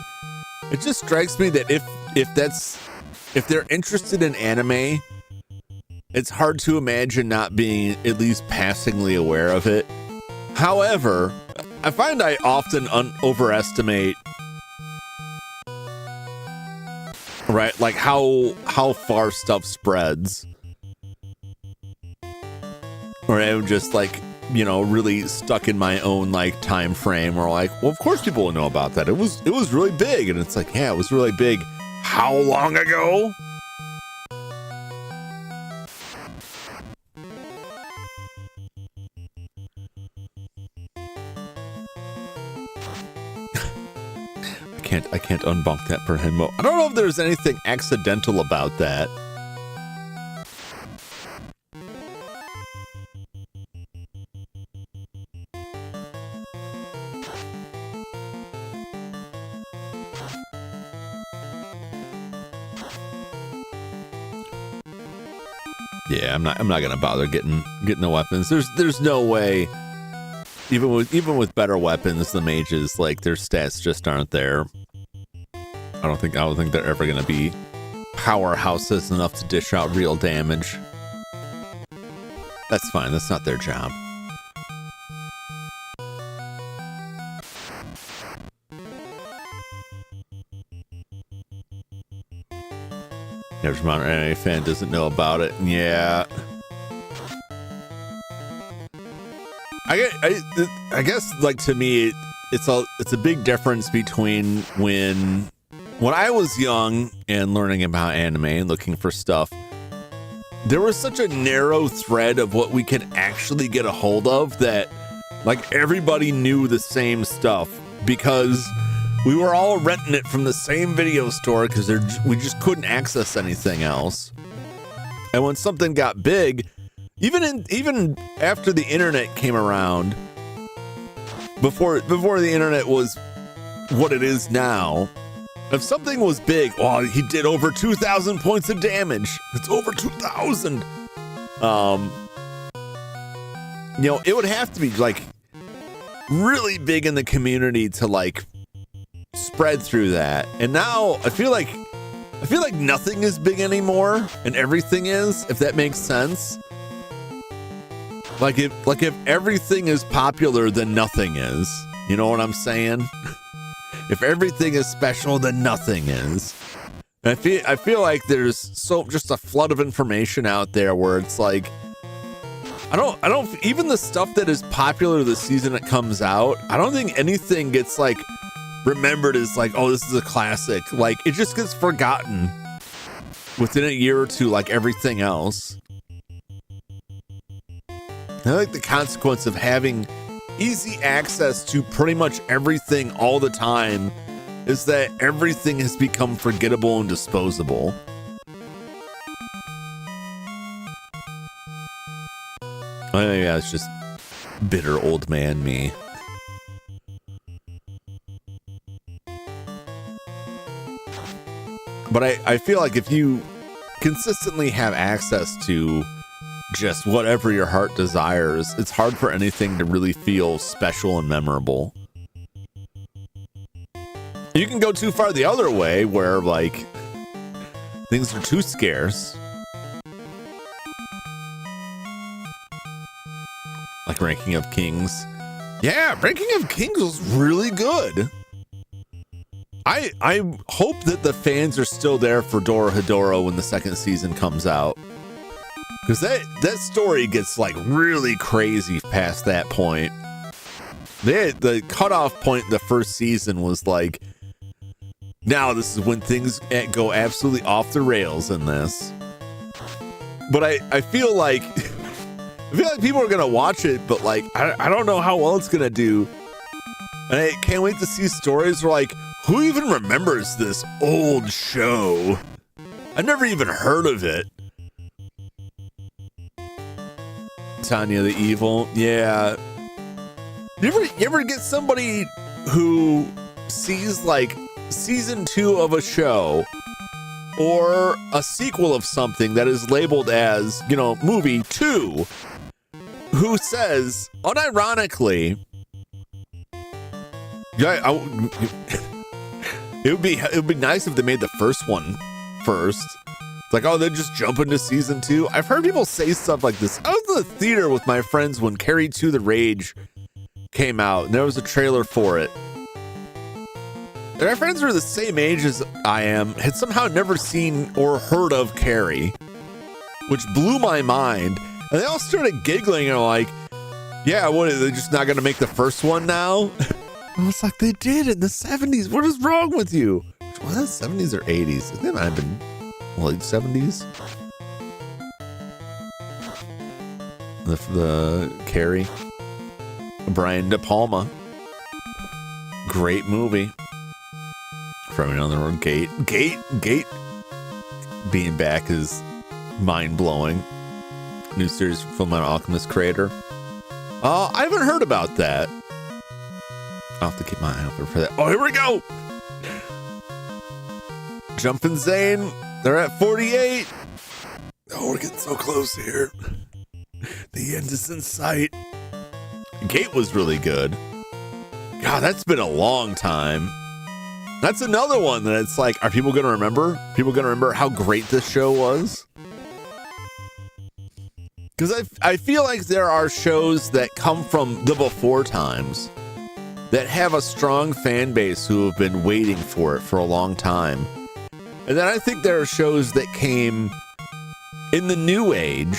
it just strikes me that if they're interested in anime, it's hard to imagine not being at least passingly aware of it. However, I find I often overestimate, right, like how far stuff spreads. Or I'm just like, you know, really stuck in my own like time frame where like, well, of course people will know about that. It was really big, and it's like, yeah, it was really big. How long ago? I can't unbunk that per hand mode. I don't know if there's anything accidental about that. Yeah, I'm not gonna bother getting the weapons. There's no way. Even with better weapons, the mages, like, their stats just aren't there. I don't think they're ever gonna be powerhouses enough to dish out real damage. That's fine. That's not their job. Average modern anime fan doesn't know about it. Yeah. I guess, like, to me, it's a big difference between when I was young and learning about anime and looking for stuff. There was such a narrow thread of what we could actually get a hold of that, like, everybody knew the same stuff because we were all renting it from the same video store because we just couldn't access anything else. And when something got big, even after the internet came around, before the internet was what it is now, if something was big, oh, he did over 2,000 points of damage. It's over 2,000. You know, it would have to be like really big in the community to like spread through that. And now I feel like nothing is big anymore and everything is, if that makes sense. Like if everything is popular, then nothing is. You know what I'm saying? If everything is special, then nothing is. And I feel like there's just a flood of information out there where it's like, I don't, even the stuff that is popular the season it comes out, I don't think anything gets like remembered as like, oh, this is a classic. Like, it just gets forgotten within a year or two, like everything else. I like the consequence of having easy access to pretty much everything all the time is that everything has become forgettable and disposable. Oh yeah, it's just bitter old man me. But I feel like if you consistently have access to just whatever your heart desires, it's hard for anything to really feel special and memorable. You can go too far the other way where like things are too scarce. Like Ranking of Kings. Yeah, Ranking of Kings was really good. I hope that the fans are still there for Dorohedoro when the second season comes out. Because that story gets like really crazy past that point. The cutoff point in the first season was like, now this is when things go absolutely off the rails in this. But I feel like people are gonna watch it, but like I don't know how well it's gonna do. And I can't wait to see stories where like, who even remembers this old show? I never even heard of it. Tanya the Evil, yeah. You ever get somebody who sees like season 2 of a show or a sequel of something that is labeled as, you know, movie 2, who says unironically, yeah, it would be nice if they made the first one first. Like, oh, they're just jumping to season 2. I've heard people say stuff like this. I was in the theater with my friends when Carrie 2 The Rage came out, and there was a trailer for it. And our friends were the same age as I am, had somehow never seen or heard of Carrie, which blew my mind. And they all started giggling and like, yeah, what, are they just not going to make the first one now? I was like, they did in the 70s. What is wrong with you? Was that 70s or 80s? It might have been late 70s. The Carrie. Brian De Palma. Great movie. From another one. Gate being back is mind-blowing. New series from Fullmetal Alchemist creator. I haven't heard about that. I'll have to keep my eye open for that. Oh, here we go. Jumpin' Zane. They're at 48. Oh, we're getting so close here. The end is in sight. Gate was really good. God, that's been a long time. That's another one that it's like, are people going to remember? People going to remember how great this show was? Because I feel like there are shows that come from the before times that have a strong fan base who have been waiting for it for a long time. And then I think there are shows that came in the new age,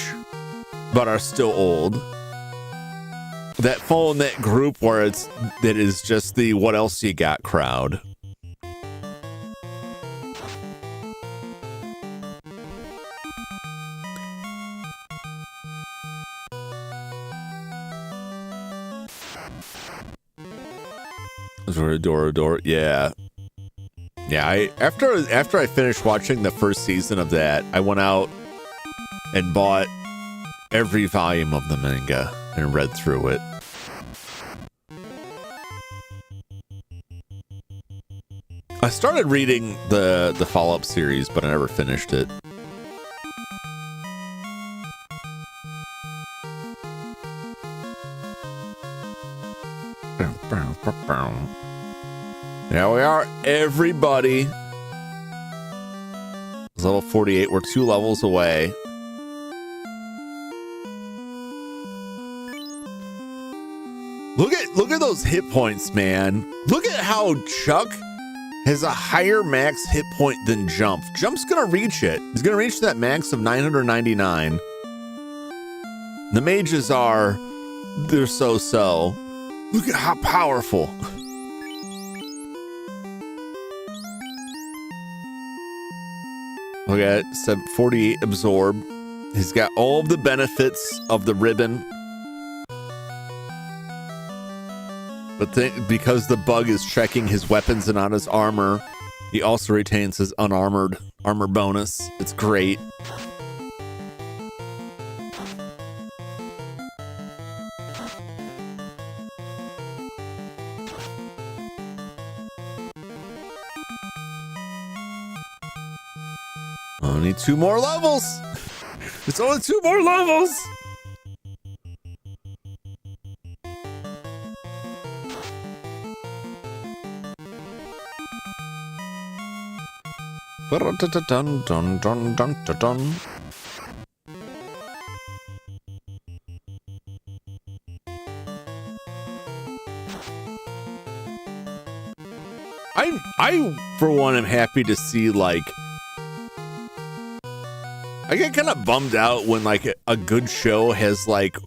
but are still old, that fall in that group where that is just the what else you got crowd. Dora, yeah. Yeah, after I finished watching the first season of that, I went out and bought every volume of the manga and read through it. I started reading the follow-up series, but I never finished it. There we are, everybody. It's level 48. We're 2 levels away. Look at those hit points, man. Look at how Chuck has a higher max hit point than Jump. Jump's gonna reach it. He's gonna reach that max of 999. The mages they're so. Look at how powerful. Look at it, 48 absorb. He's got all of the benefits of the ribbon. But because the bug is checking his weapons and not his armor, he also retains his unarmored armor bonus. It's great. Only 2 more levels. It's only 2 more levels. Dun, dun, dun, dun, dun, dun. I for one am happy to see, like, I get kind of bummed out when like a good show has like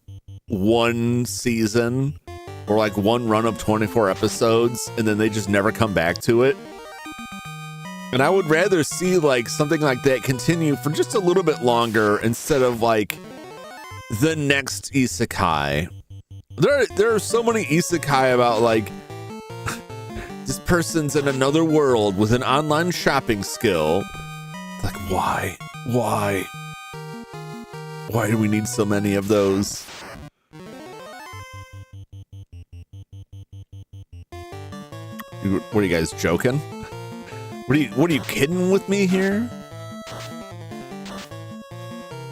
1 season or like 1 run of 24 episodes and then they just never come back to it. And I would rather see like something like that continue for just a little bit longer instead of like the next isekai. There are so many isekai about like this person's in another world with an online shopping skill. Like, why? Why do we need so many of those? What are you guys joking? What are you kidding with me here?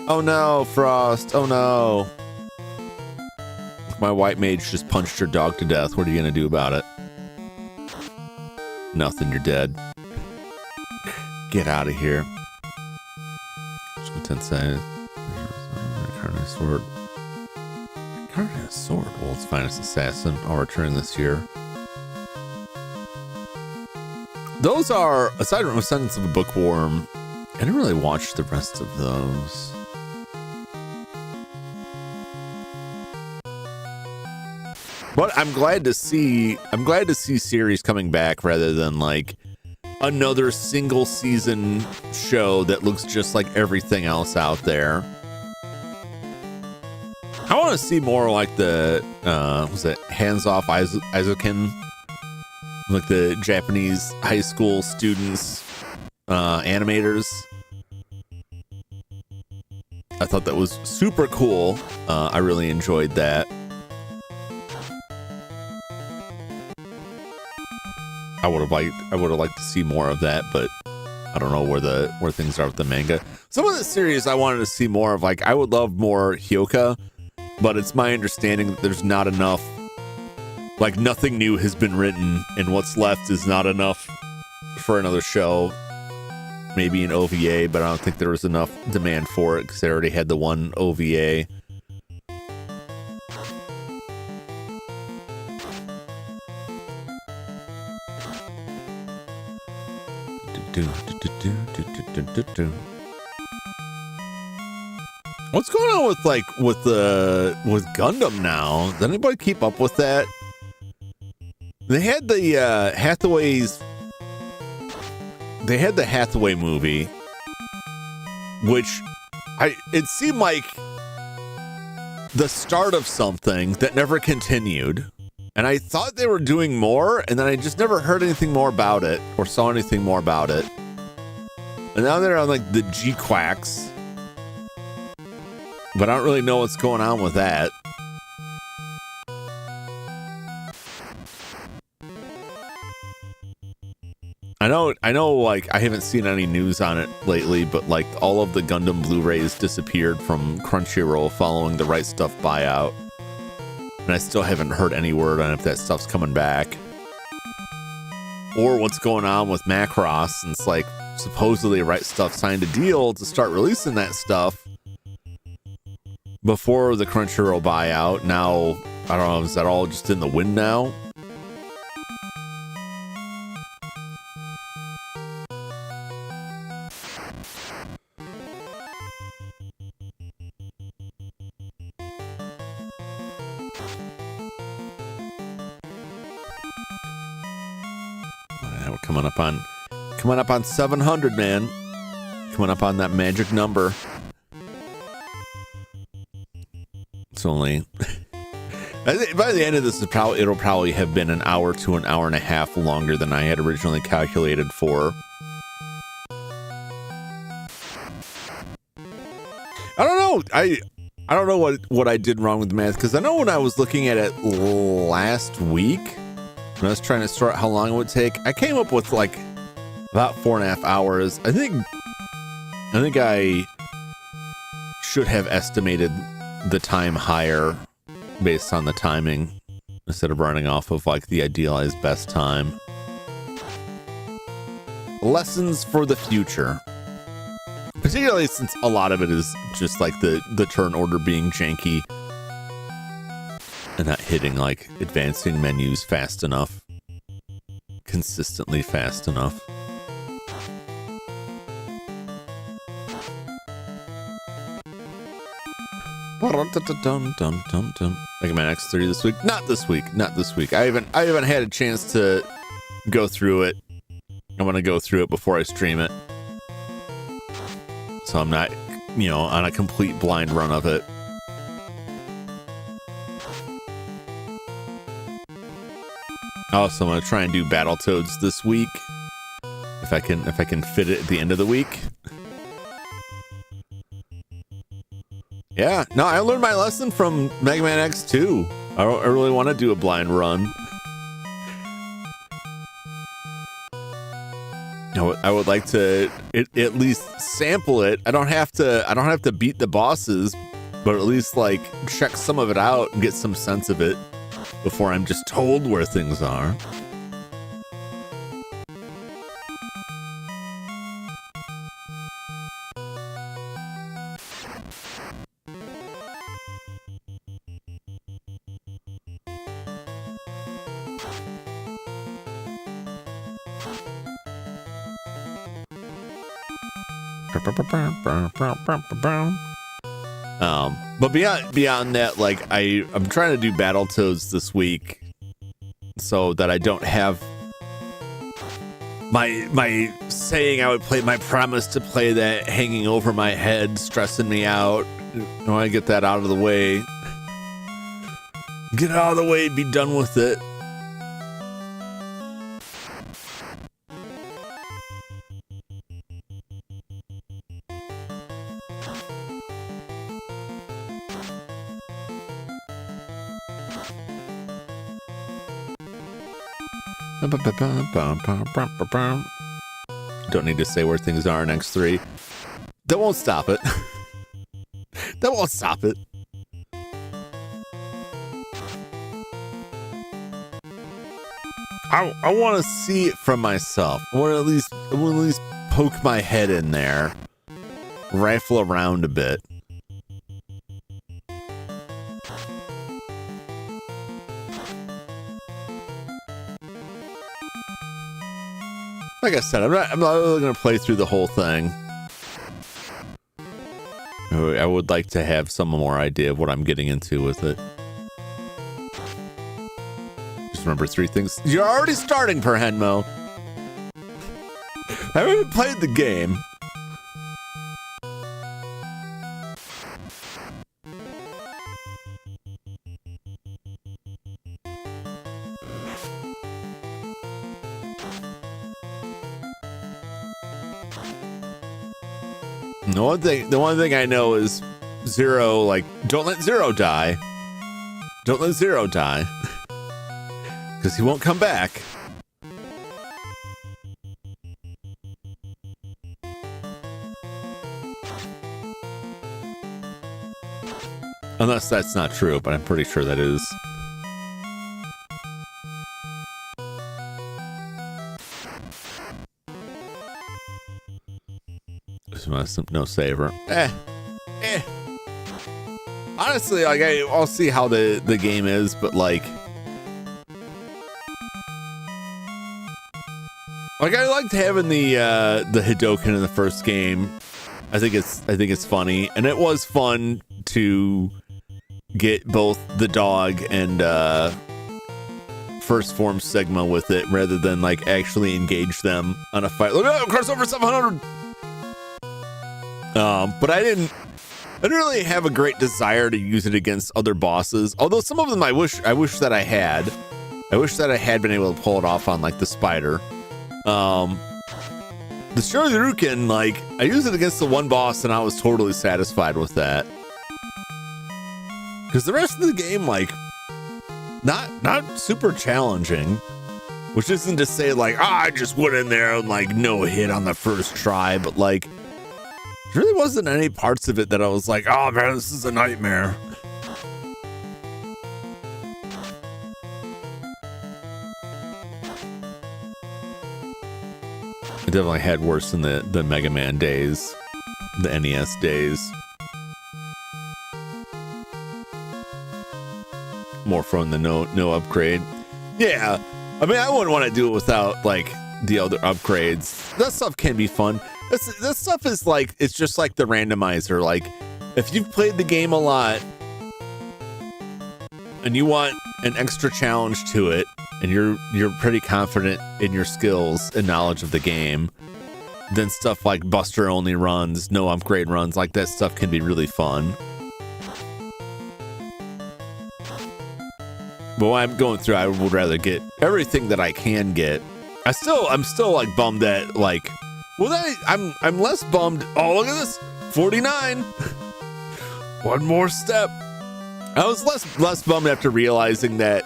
Oh no, Frost. Oh no. My white mage just punched your dog to death. What are you gonna do about it? Nothing, you're dead. Get out of here. Tensei. Incarnate sword. Incarnate sword. World's finest assassin. I'll return this year. Those are, aside from Ascendance of a Bookworm, I didn't really watch the rest of those. But I'm glad to see series coming back rather than like another single season show that looks just like everything else out there. I want to see more like the was it Hands Off Eizouken, like the Japanese high school students animators. I thought that was super cool. I really enjoyed that. I would have liked to see more of that, but I don't know where things are with the manga. Some of the series I wanted to see more of, like I would love more Hyoka, but it's my understanding that there's not enough, like nothing new has been written, and what's left is not enough for another show. Maybe an OVA, but I don't think there was enough demand for it because they already had the one OVA. What's going on with Gundam now? Does anybody keep up with that? They had the Hathaway movie, which it seemed like the start of something that never continued. And I thought they were doing more, and then I just never heard anything more about it or saw anything more about it. And now they're on like the G-Quacks, but I don't really know what's going on with that. I know, like, I haven't seen any news on it lately, but like all of the Gundam Blu-rays disappeared from Crunchyroll following the Right Stuff buyout. And I still haven't heard any word on if that stuff's coming back. Or what's going on with Macross, since like supposedly Right Stuff signed a deal to start releasing that stuff before the Crunchyroll buyout. Now, I don't know, is that all just in the wind now? We're coming up on 700, man. Coming up on that magic number. It's only I think by the end of this, it'll probably have been an hour to an hour and a half longer than I had originally calculated for. I don't know. I don't know what I did wrong with the math, because I know when I was looking at it last week, when I was trying to sort out how long it would take, I came up with like about 4.5 hours. I think I should have estimated the time higher based on the timing instead of running off of like the idealized best time. Lessons for the future. Particularly since a lot of it is just like the turn order being janky and not hitting like advancing menus fast enough, consistently fast enough. Mega Man X3 this week? Not this week. I haven't had a chance to go through it. I'm gonna go through it before I stream it, so I'm not, on a complete blind run of it. Also, I'm gonna try and do Battletoads this week, if I can fit it at the end of the week. Yeah, no, I learned my lesson from Mega Man X2. I really want to do a blind run. I would like to at least sample it. I don't have to beat the bosses, but at least like check some of it out and get some sense of it before I'm just told where things are. But beyond that, like I'm trying to do Battletoads this week so that I don't have my saying I would play, my promise to play that hanging over my head, stressing me out. I want to get that out of the way. Get it out of the way, be done with it. Don't need to say where things are in X3. That won't stop it. That won't stop it. I want to see it from myself. I want to at least poke my head in there, rifle around a bit. Like I said, I'm not really going to play through the whole thing. I would like to have some more idea of what I'm getting into with it. Just remember 3 things. You're already starting, per Henmo. I haven't played the game. The one thing I know is Zero, like, don't let Zero die. Don't let Zero die. Because he won't come back. Unless that's not true, but I'm pretty sure that is. No saver. Honestly, like I'll see how the game is, but like I liked having the Hadoken in the first game. I think it's funny, and it was fun to get both the dog and first form Sigma with it rather than like actually engage them on a fight. Look, oh, crossover 700. But I didn't really have a great desire to use it against other bosses. Although some of them I wish that I had. I wish that I had been able to pull it off on like the spider. The Shoryuken, like I used it against the one boss and I was totally satisfied with that. Because the rest of the game, like, not super challenging. Which isn't to say like, I just went in there and like no hit on the first try, but like there really wasn't any parts of it that I was like, oh man, this is a nightmare. I definitely had worse than the Mega Man days, the NES days. More from the no upgrade. Yeah, I mean, I wouldn't want to do it without like the other upgrades. That stuff can be fun. That stuff is like, it's just like the randomizer. Like, if you've played the game a lot and you want an extra challenge to it, and you're pretty confident in your skills and knowledge of the game, then stuff like Buster only runs, no upgrade runs, like that stuff can be really fun. But when I'm going through, I would rather get everything that I can get. I'm still like bummed that like, well, I'm less bummed. Oh, look at this, 49. One more step. I was less bummed after realizing that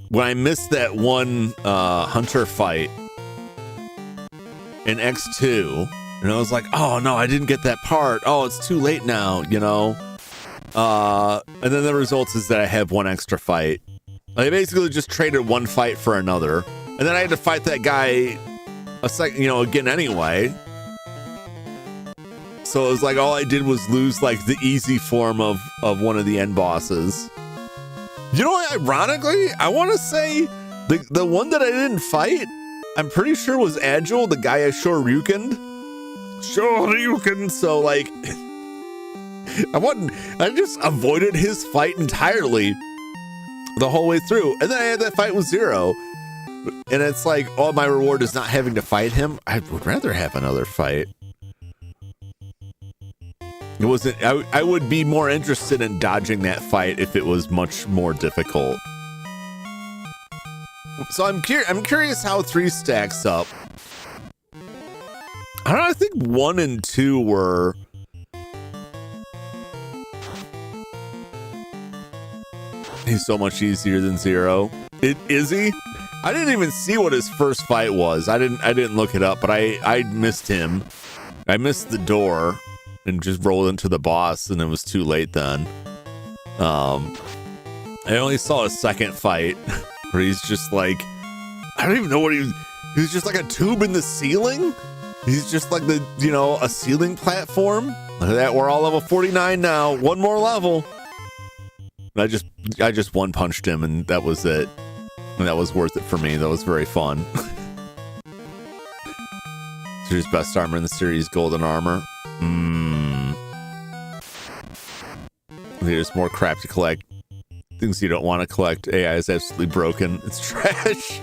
when I missed that one hunter fight in X2, and I was like, oh no, I didn't get that part. Oh, it's too late now, you know. And then the result is that I have one extra fight. I basically just traded one fight for another, and then I had to fight that guy again anyway. So it was like all I did was lose like the easy form of one of the end bosses. You know what, ironically, I want to say the one that I didn't fight, I'm pretty sure was Agile, the guy I Shoryukened. So like I just avoided his fight entirely the whole way through. And then I had that fight with Zero. And it's like, oh, my reward is not having to fight him. I would rather have another fight. It wasn't, I would be more interested in dodging that fight if it was much more difficult. So I'm curious how 3 stacks up. I don't know, I think 1 and 2 were... He's so much easier than 0. Is he? I didn't even see what his first fight was. I didn't look it up, but I missed him. I missed the door and just rolled into the boss, and it was too late then. I only saw a second fight where he's just like, I don't even know what he was just like a tube in the ceiling. He's just like a ceiling platform. Look at that, we're all level 49 now. One more level. I just one punched him, and that was it. And that was worth it for me. That was very fun. Series best armor in the series, golden armor. There's more crap to collect. Things you don't want to collect. AI is absolutely broken. It's trash.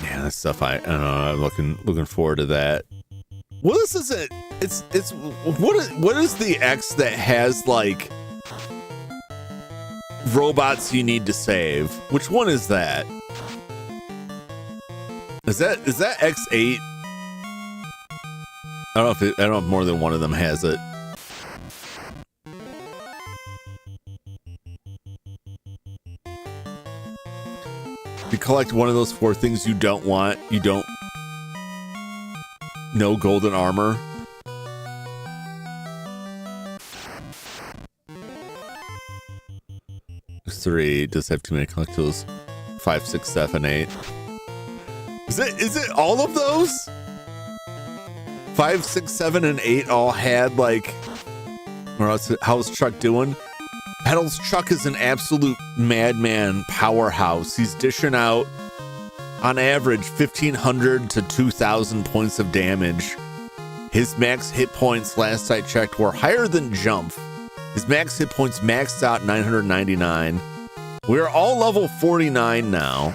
Yeah, that stuff I don't know. I'm looking forward to that. Well, this isn't. It's what is the X that has like robots you need to save? Which one is that? Is that X8? I don't know if more than one of them has it. If you collect one of those 4 things you don't want, no golden armor. There's 3. Does have too many collectibles. 5, 6, 7, 8. Is it all of those? 5, 6, 7, and 8 all had like, or else how's Chuck doing? Pedals Chuck is an absolute madman powerhouse. He's dishing out on average 1,500 to 2,000 points of damage. His max hit points, last I checked, were higher than Jump. His max hit points maxed out 999. We're all level 49 now.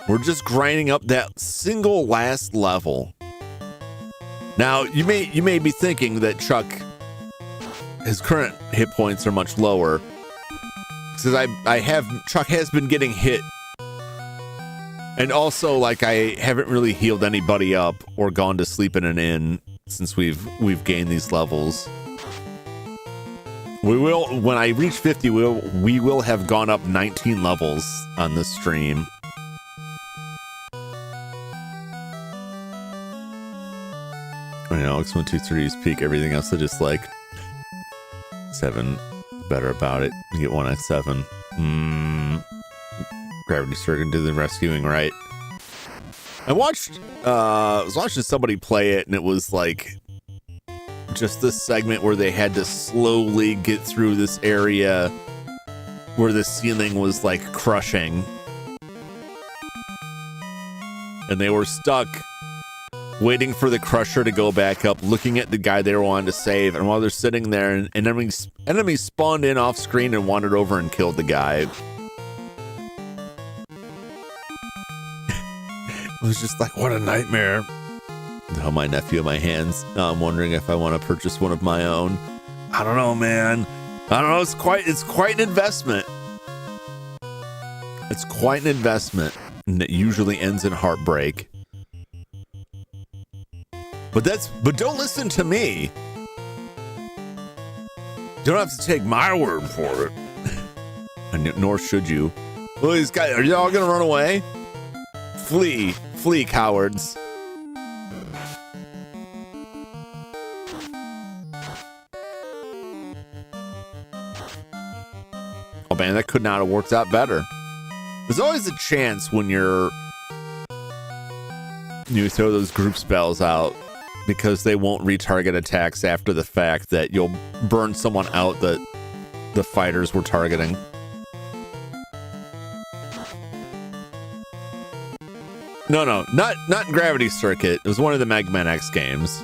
We're just grinding up that single last level. Now, you may be thinking that Chuck, his current hit points are much lower. Because Chuck has been getting hit. And also, like, I haven't really healed anybody up or gone to sleep in an inn since we've gained these levels. We will, when I reach 50, we will have gone up 19 levels on this stream. I know, X123's peak, everything else is just like 7 better about it. You get 1 at 7. Gravity Circuit did the rescuing right. I was watching somebody play it, and it was like just this segment where they had to slowly get through this area where the ceiling was like crushing, and they were stuck waiting for the crusher to go back up, looking at the guy they were wanting to save, and while they're sitting there, and enemies spawned in off screen and wandered over and killed the guy. It was just like, what a nightmare. Now my nephew in my hands. Now I'm wondering if I want to purchase one of my own. I don't know, man. I don't know. It's quite an investment. It's quite an investment, and it usually ends in heartbreak. But don't listen to me. You don't have to take my word for it. And nor should you. Well, these guys, are y'all gonna run away? Flee, cowards. Oh man, that could not have worked out better. There's always a chance when you throw those group spells out, because they won't retarget attacks after the fact, that you'll burn someone out that the fighters were targeting. No, not Gravity Circuit. It was one of the Mega Man X games.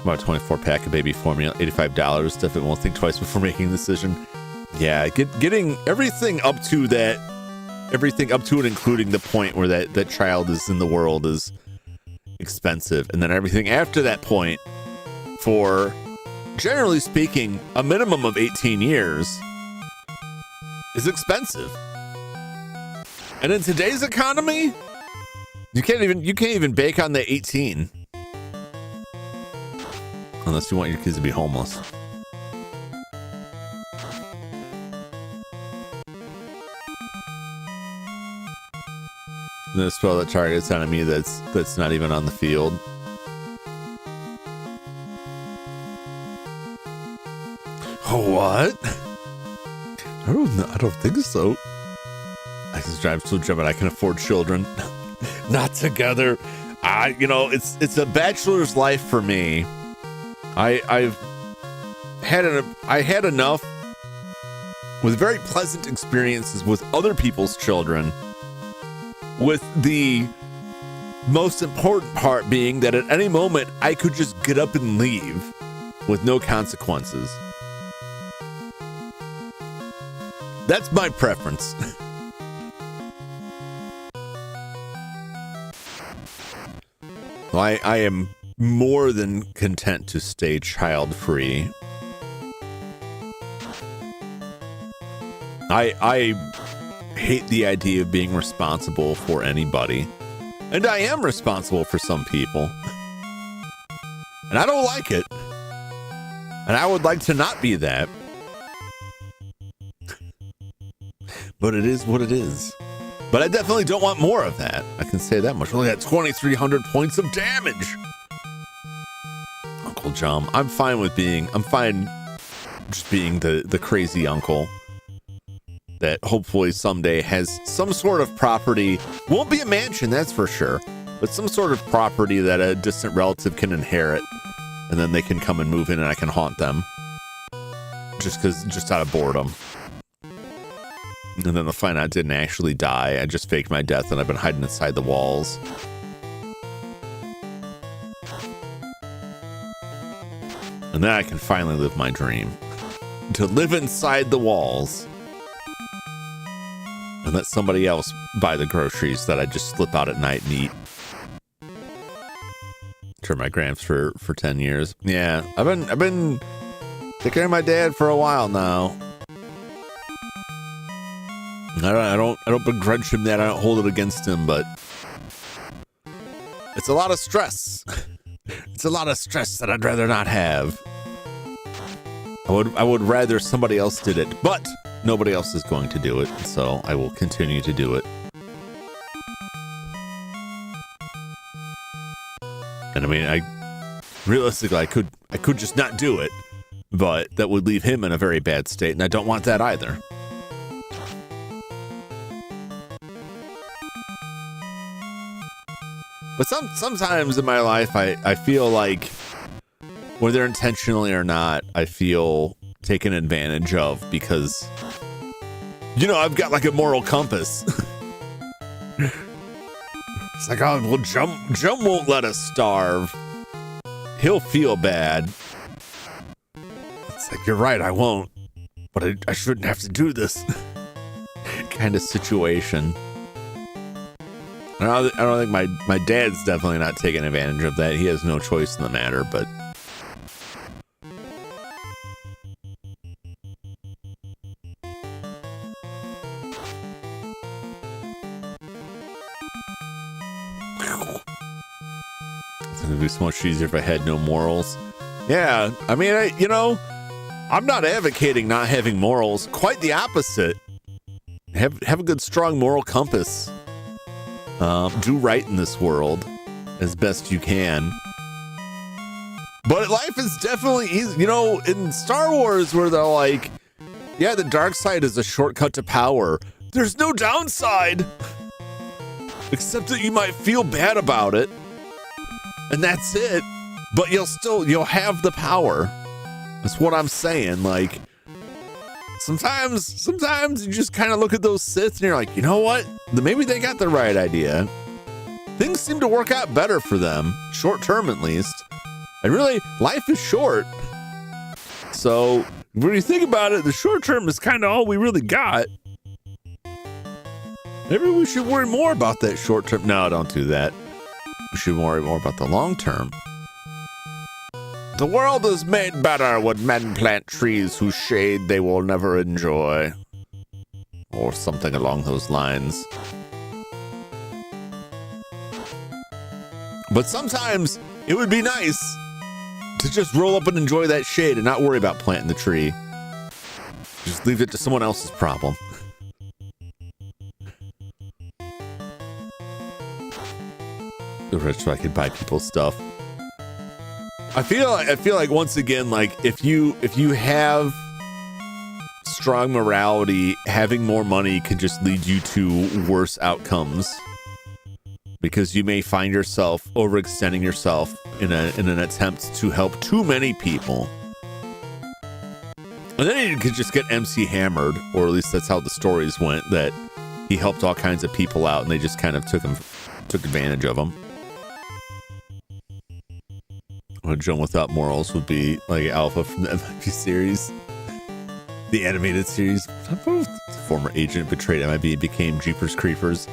About 24 pack of baby formula, $85. Definitely won't think twice before making a decision. Yeah, getting everything up to that, everything up to and including the point where that child is in the world is expensive, and then everything after that point, for generally speaking a minimum of 18 years, is expensive. And in today's economy, you can't even bake on the 18 unless you want your kids to be homeless. The spell that targets on me that's not even on the field. Oh, what? I don't think so. I can drive so Jump, I can afford children. Not together. It's a bachelor's life for me. I had enough with very pleasant experiences with other people's children, with the most important part being that at any moment I could just get up and leave with no consequences. That's my preference. I am more than content to stay child-free. I hate the idea of being responsible for anybody. And I am responsible for some people. And I don't like it. And I would like to not be that. But it is what it is. But I definitely don't want more of that. I can say that much. We only got 2,300 points of damage. Uncle Jum. I'm fine just being the crazy uncle that hopefully someday has some sort of property. Won't be a mansion, that's for sure, but some sort of property that a distant relative can inherit, and then they can come and move in and I can haunt them. Just out of boredom. And then they'll find out I didn't actually die. I just faked my death and I've been hiding inside the walls. And then I can finally live my dream. To live inside the walls. And let somebody else buy the groceries that I just slip out at night and eat. For my gramps for 10 years. Yeah, I've been taking care of my dad for a while now. I don't begrudge him that. I don't hold it against him, but it's a lot of stress. It's a lot of stress that I'd rather not have. I would rather somebody else did it, but nobody else is going to do it, so I will continue to do it. And I mean, realistically, I could just not do it, but that would leave him in a very bad state, and I don't want that either. But sometimes in my life, I feel like, whether intentionally or not, I feel taken advantage of because, you know, I've got like a moral compass. It's like, oh, well, Jum won't let us starve. He'll feel bad. It's like, you're right, I won't. But I shouldn't have to do this. Kind of situation. I don't think my dad's definitely not taking advantage of that. He has no choice in the matter, but... It would be so much easier if I had no morals. Yeah, I mean, I'm not advocating not having morals. Quite the opposite. Have a good, strong moral compass. Do right in this world as best you can. But life is definitely easy. You know, in Star Wars, where they're like, yeah, the dark side is a shortcut to power. There's no downside. Except that you might feel bad about it. And that's it. But you'll have the power. That's what I'm saying. Like, sometimes you just kind of look at those Sith and you're like, you know what? Maybe they got the right idea. Things seem to work out better for them, short term at least. And really, life is short. So when you think about it, the short term is kind of all we really got. Maybe we should worry more about that short term. No, don't do that. We should worry more about the long term. The world is made better when men plant trees whose shade they will never enjoy. Or something along those lines. But sometimes it would be nice to just roll up and enjoy that shade and not worry about planting the tree. Just leave it to someone else's problem. So I could buy people stuff. I feel like once again, like if you have strong morality, having more money can just lead you to worse outcomes, because you may find yourself overextending yourself in an attempt to help too many people, and then you could just get MC hammered, or at least that's how the stories went, that he helped all kinds of people out and they just kind of took advantage of him. A Jum without morals would be like Alpha from the MIB series, the animated series. The former agent betrayed MIB, became Jeepers Creepers.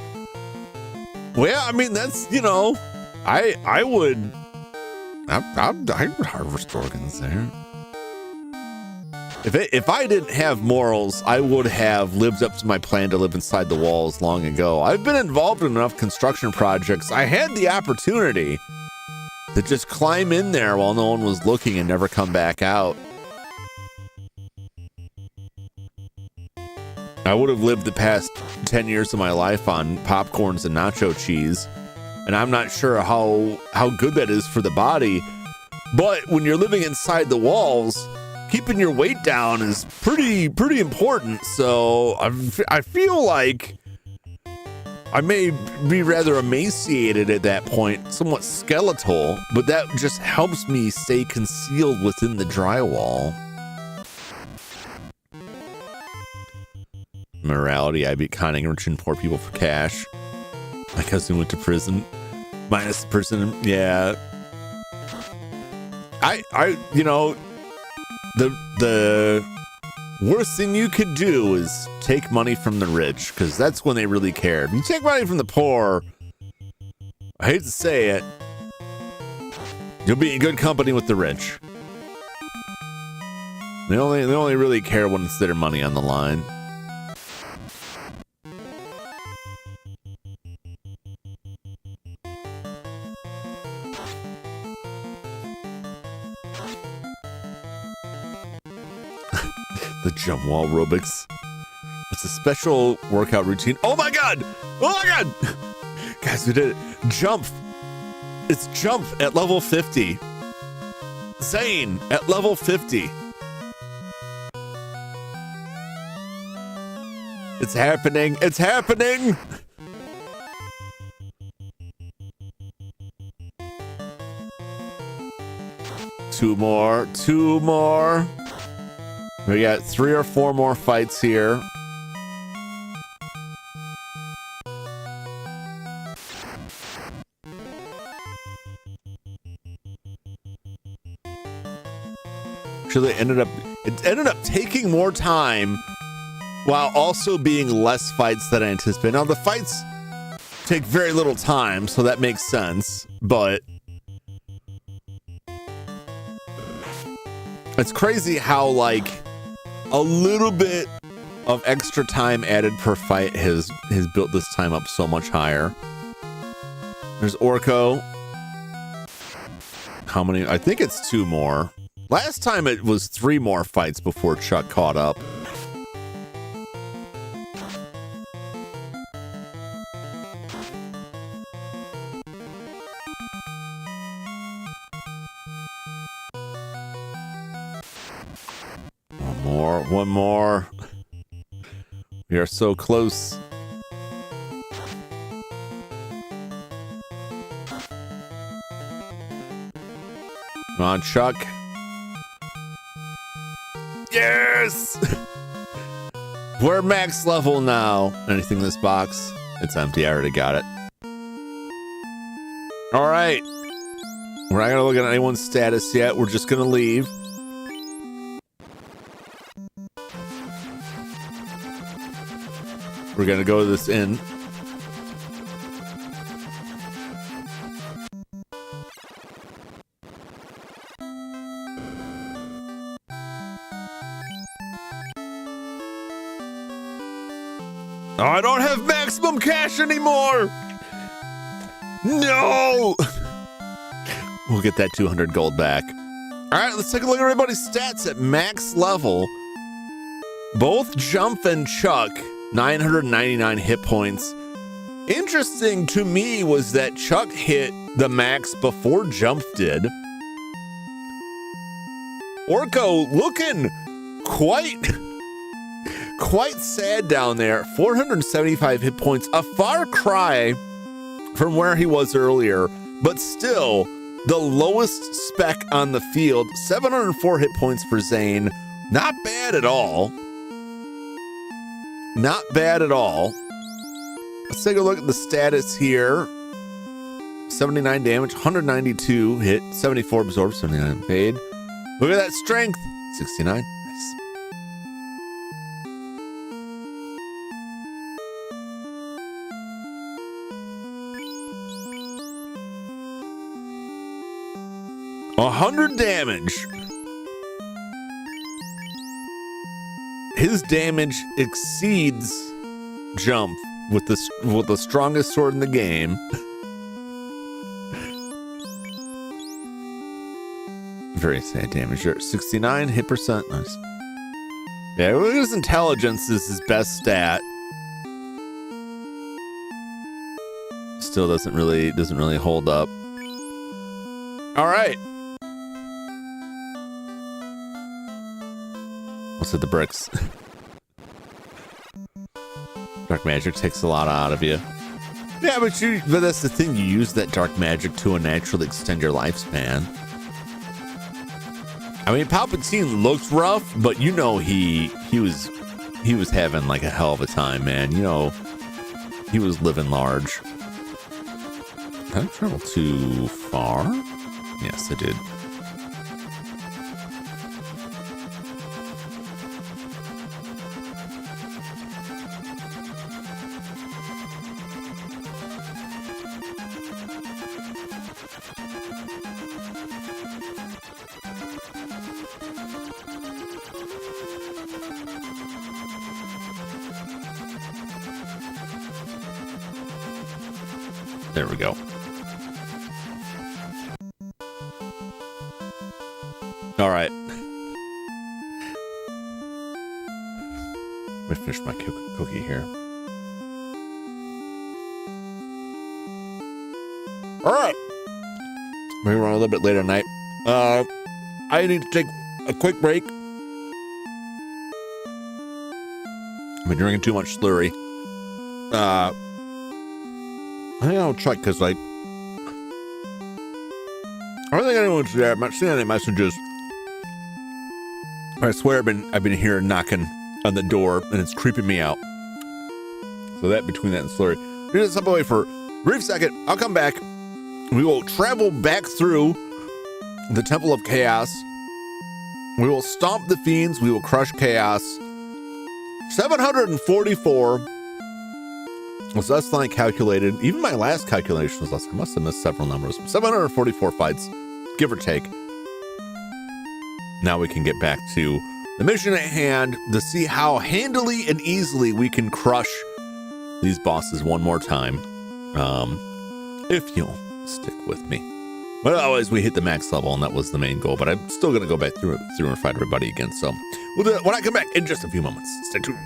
Well, yeah, I mean, that's, you know, I would harvest organs there. If I didn't have morals, I would have lived up to my plan to live inside the walls long ago. I've been involved in enough construction projects. I had the opportunity to just climb in there while no one was looking and never come back out. I would have lived the past 10 years of my life on popcorns and nacho cheese, and I'm not sure how good that is for the body. But when you're living inside the walls, keeping your weight down is pretty important. So I feel like I may be rather emaciated at that point, somewhat skeletal, but that just helps me stay concealed within the drywall. Morality, I beat conning rich and poor people for cash. My cousin went to prison. Minus the person, yeah. You know, the worst thing you could do is take money from the rich, because that's when they really care. If you take money from the poor, I hate to say it, you'll be in good company with the rich. They only really care when it's their money on the line. The jump wall aerobics. It's a special workout routine. Oh my god! Oh my god! Guys, we did it. Jump. It's jump at level 50. Zane at level 50. It's happening. It's happening. Two more. We got 3 or 4 more fights here. Actually, it ended up taking more time while also being less fights than I anticipated. Now, the fights take very little time, so that makes sense, but it's crazy how, like, a little bit of extra time added per fight has built this time up so much higher. There's Orko. How many? I think it's 2 more. Last time it was 3 more fights before Chuck caught up. One more. We are so close. Come on, Chuck. Yes! We're max level now. Anything in this box? It's empty. I already got it. All right. We're not going to look at anyone's status yet. We're just going to leave. We're going to go to this inn. Oh, I don't have maximum cash anymore. No. We'll get that 200 gold back. All right, let's take a look at everybody's stats at max level. Both Jump and Chuck, 999 hit points. Interesting to me was that Chuck hit the max before Jump did. Orko looking quite sad down there. 475 hit points, a far cry from where he was earlier, but still the lowest spec on the field. 704 hit points for Zane. Not bad at all. Not bad at all. Let's take a look at the status here. 79 damage, 192 hit, 74 absorbed, 79 paid. Look at that strength, 69. Nice. A 100 damage. His damage exceeds Jump with the strongest sword in the game. Very sad damage there. 69 hit percent. Nice. Yeah, his intelligence is his best stat. Still doesn't really hold up. All right. What's with the bricks? Dark magic takes a lot out of you. Yeah, but that's the thing. You use that dark magic to naturally extend your lifespan. I mean, Palpatine looked rough, but you know he was he was having like a hell of a time, man. You know, he was living large. Did I travel too far? Yes, I did. There we go. All right. Let me finish my cookie here. All right. Maybe we're on a little bit later at night. I need to take a quick break. I've been drinking too much slurry. I think I'll check because I don't think anyone's there. I'm not seeing any messages. I swear I've been hearing knocking on the door and it's creeping me out. So that between that and slurry. We're gonna step away for a brief second. I'll come back. We will travel back through the Temple of Chaos. We will stomp the fiends. We will crush chaos. 744 was less than I calculated. Even my last calculation was less. I must have missed several numbers. 744 fights, give or take. Now we can get back to the mission at hand to see how handily and easily we can crush these bosses one more time. If you'll stick with me. But always we hit the max level and that was the main goal. But I'm still going to go back through and fight everybody again. So we'll do that when I come back in just a few moments. Stay tuned.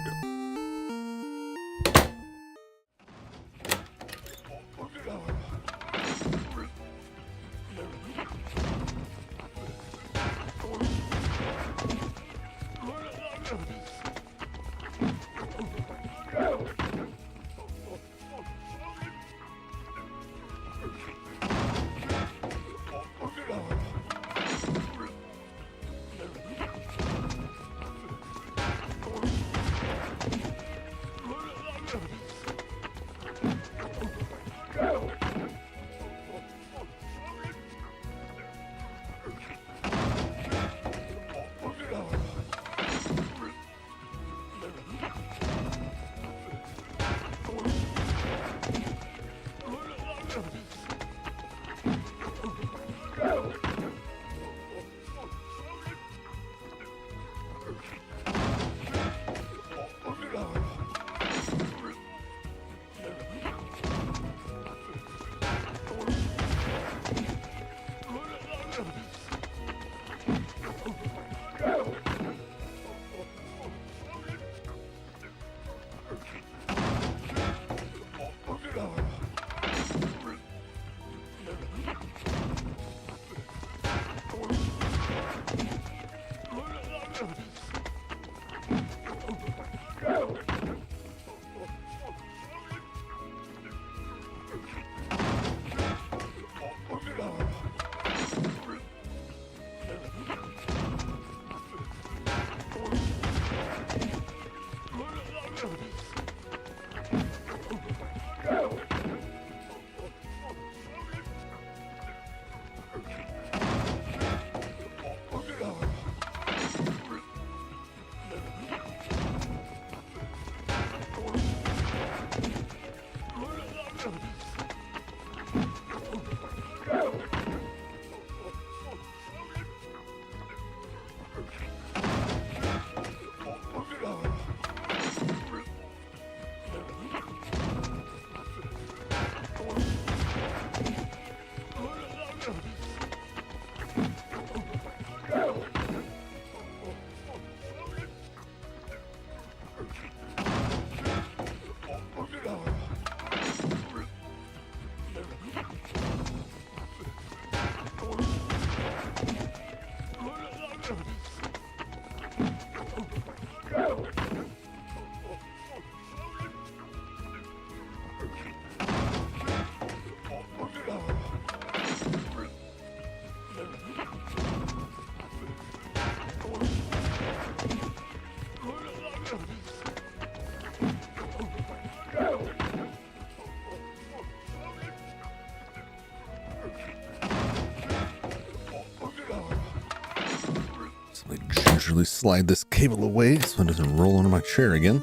gingerly slide this cable away so it doesn't roll under my chair again.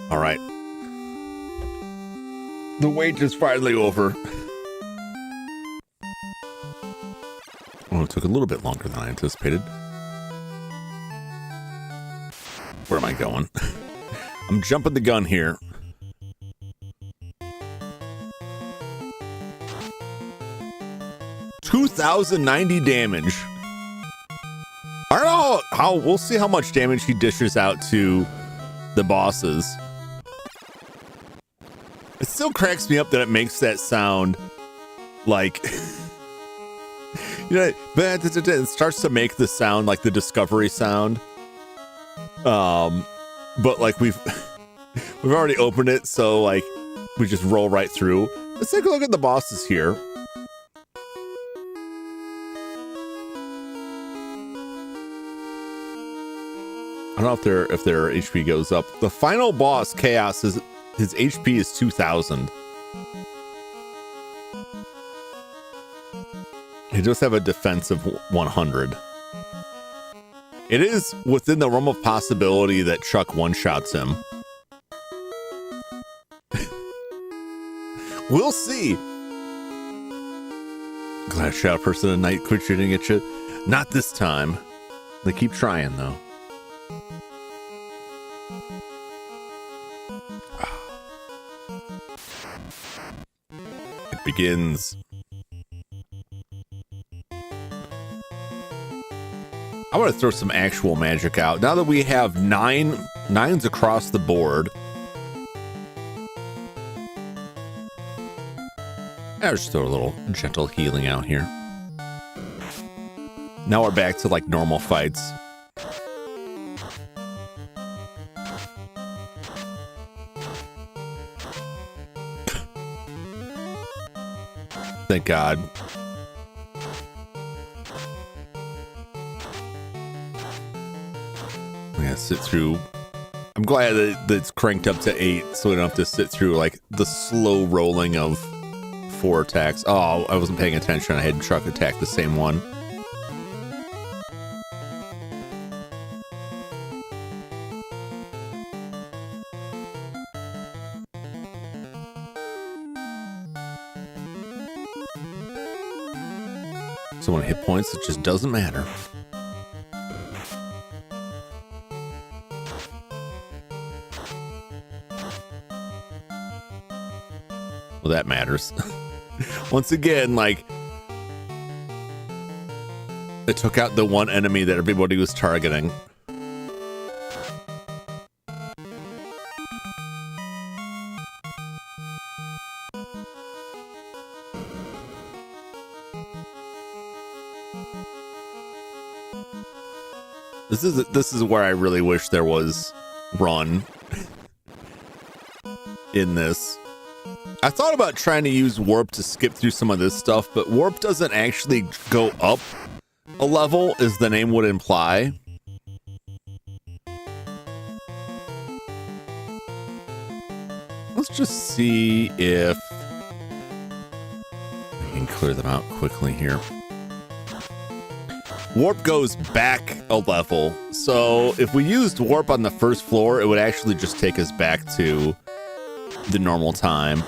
All right. The wait is finally over. Oh, it took a little bit longer than I anticipated. Where am I going? I'm jumping the gun here. $2,090 damage. I don't know how, we'll see how much damage he dishes out to the bosses. It still cracks me up that it makes that sound like, you know, but it starts to make the sound like the Discovery sound. But like we've already opened it, so like we just roll right through. Let's take a look at the bosses here. I don't know if their HP goes up. The final boss, Chaos, his HP is 2,000. He does have a defense of 100. It is within the realm of possibility that Chuck one-shots him. We'll see. Glad I shot a person at night, quit shooting at you. Not this time. They keep trying, though. It begins. I want to throw some actual magic out. Now that we have nines across the board. I'll just throw a little gentle healing out here. Now we're back to like normal fights. Thank God. We gotta sit through. I'm glad that it's cranked up to 8 so we don't have to sit through like the slow rolling of 4 attacks. Oh, I wasn't paying attention. I had Chuck attack the same one. So when I hit points, it just doesn't matter. Well, that matters. Once again, like, it took out the one enemy that everybody was targeting. This is where I really wish there was run in this. I thought about trying to use warp to skip through some of this stuff, but warp doesn't actually go up a level, as the name would imply. Let's just see if we can clear them out quickly here. Warp goes back a level, so if we used warp on the first floor, it would actually just take us back to the normal time.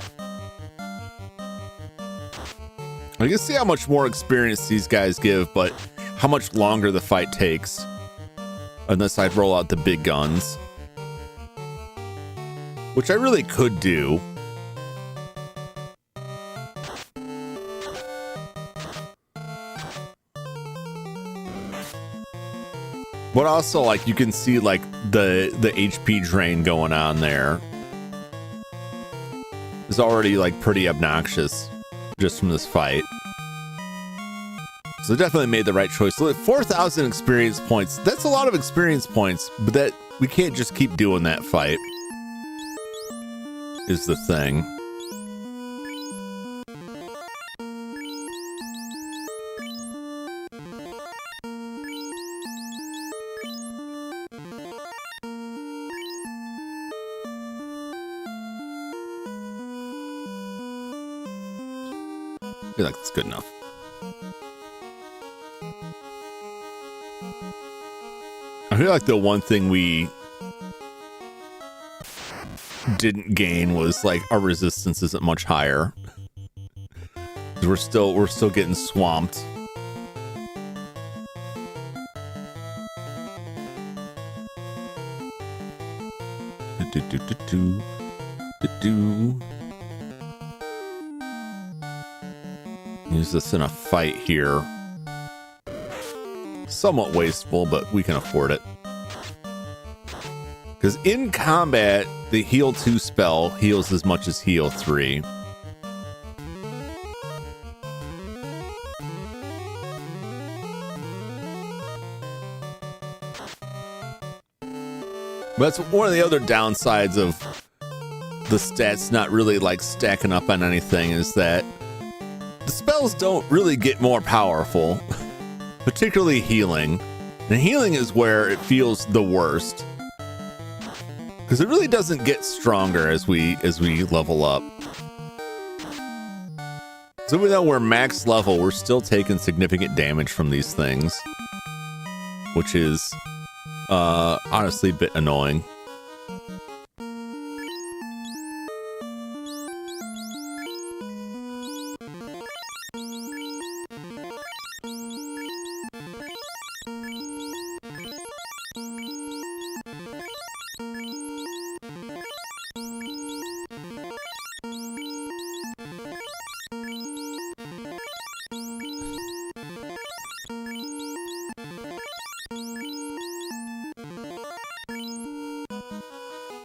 I can see how much more experience these guys give, but how much longer the fight takes unless I'd roll out the big guns, which I really could do. But also, like, you can see like the HP drain going on there is already like pretty obnoxious just from this fight. So definitely made the right choice. 4,000 experience points. That's a lot of experience points, but that we can't just keep doing that fight is the thing. I feel like it's good enough. I feel like the one thing we didn't gain was like our resistance isn't much higher. We're still getting swamped. Use this in a fight here. Somewhat wasteful, but we can afford it. Because in combat, the heal 2 spell heals as much as heal 3. But that's one of the other downsides of the stats not really like stacking up on anything, is that the spells don't really get more powerful, particularly healing. And healing is where it feels the worst, because it really doesn't get stronger as we level up. So even though we're max level, we're still taking significant damage from these things, which is honestly a bit annoying.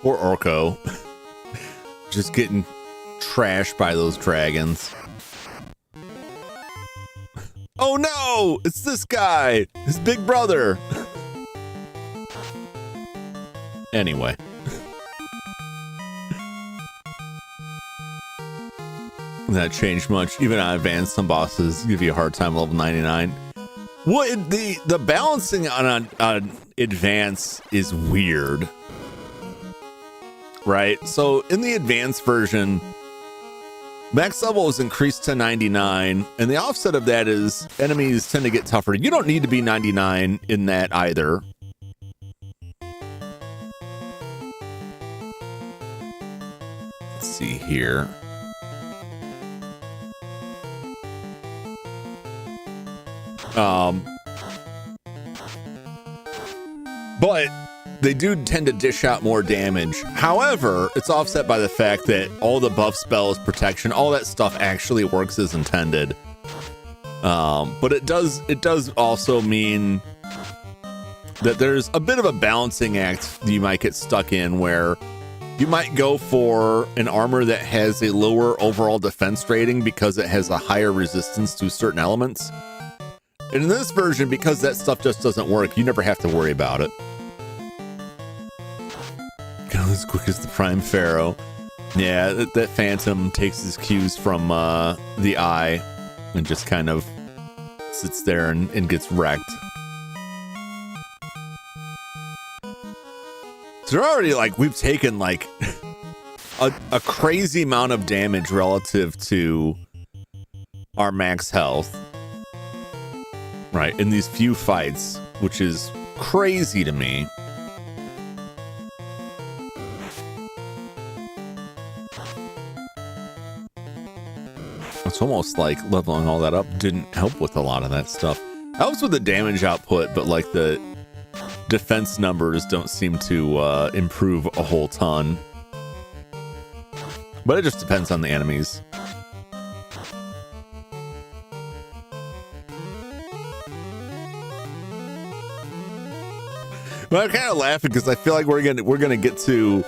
Poor Orko. Just getting trashed by those dragons. Oh no! It's this guy! His big brother! Anyway. That changed much. Even on advanced, some bosses give you a hard time level 99. What the balancing on advance is weird. Right? So in the advanced version, max level is increased to 99, and the offset of that is enemies tend to get tougher. You don't need to be 99 in that either. Let's see here. But they do tend to dish out more damage. However, it's offset by the fact that all the buff spells, protection, all that stuff actually works as intended. But it does also mean that there's a bit of a balancing act you might get stuck in, where you might go for an armor that has a lower overall defense rating because it has a higher resistance to certain elements. And in this version, because that stuff just doesn't work, you never have to worry about it. Go as quick as the Prime Pharaoh. Yeah, that Phantom takes his cues from the Eye and just kind of sits there and gets wrecked. So they're already like, we've taken like a crazy amount of damage relative to our max health. Right, in these few fights, which is crazy to me. It's almost like leveling all that up didn't help with a lot of that stuff. Helps with the damage output, but like the defense numbers don't seem to improve a whole ton. But it just depends on the enemies. But I'm kind of laughing because I feel like we're gonna get to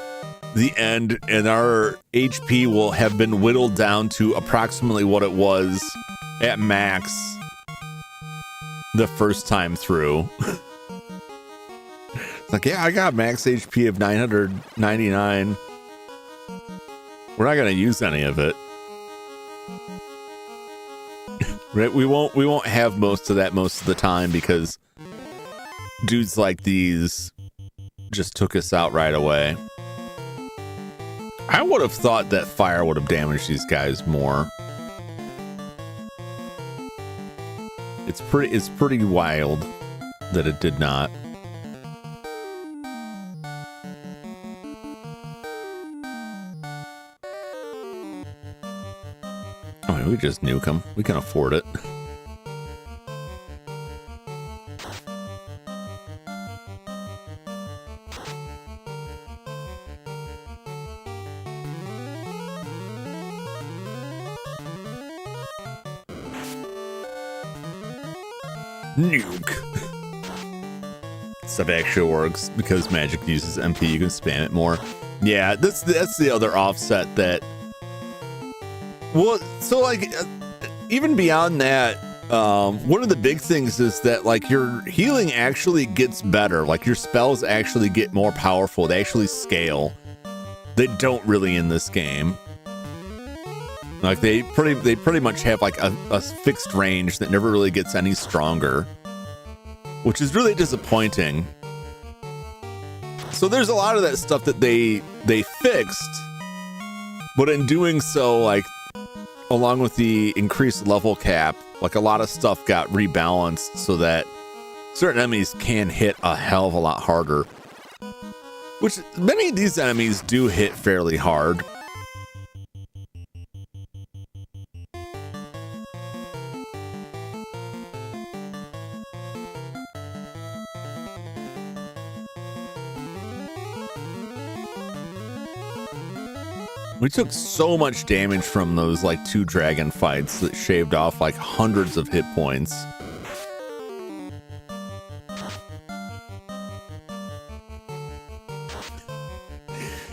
the end and our HP will have been whittled down to approximately what it was at max the first time through. It's like, yeah, I got max HP of 999. We're not gonna use any of it. Right? We won't have most of that most of the time because dudes like these just took us out right away. I would have thought that fire would have damaged these guys more. It's pretty wild that it did not. I mean, we just nuke them. We can afford it. Nuke. Stuff actually works because magic uses MP. You can spam it more. Yeah, that's the other offset that. Well, so like even beyond that, one of the big things is that like your healing actually gets better. Like your spells actually get more powerful. They actually scale. They don't really in this game. Like they pretty much have like a fixed range that never really gets any stronger, which is really disappointing. So there's a lot of that stuff that they fixed, but in doing so, like along with the increased level cap, like a lot of stuff got rebalanced so that certain enemies can hit a hell of a lot harder, which many of these enemies do hit fairly hard. We took so much damage from those like 2 dragon fights that shaved off like hundreds of hit points.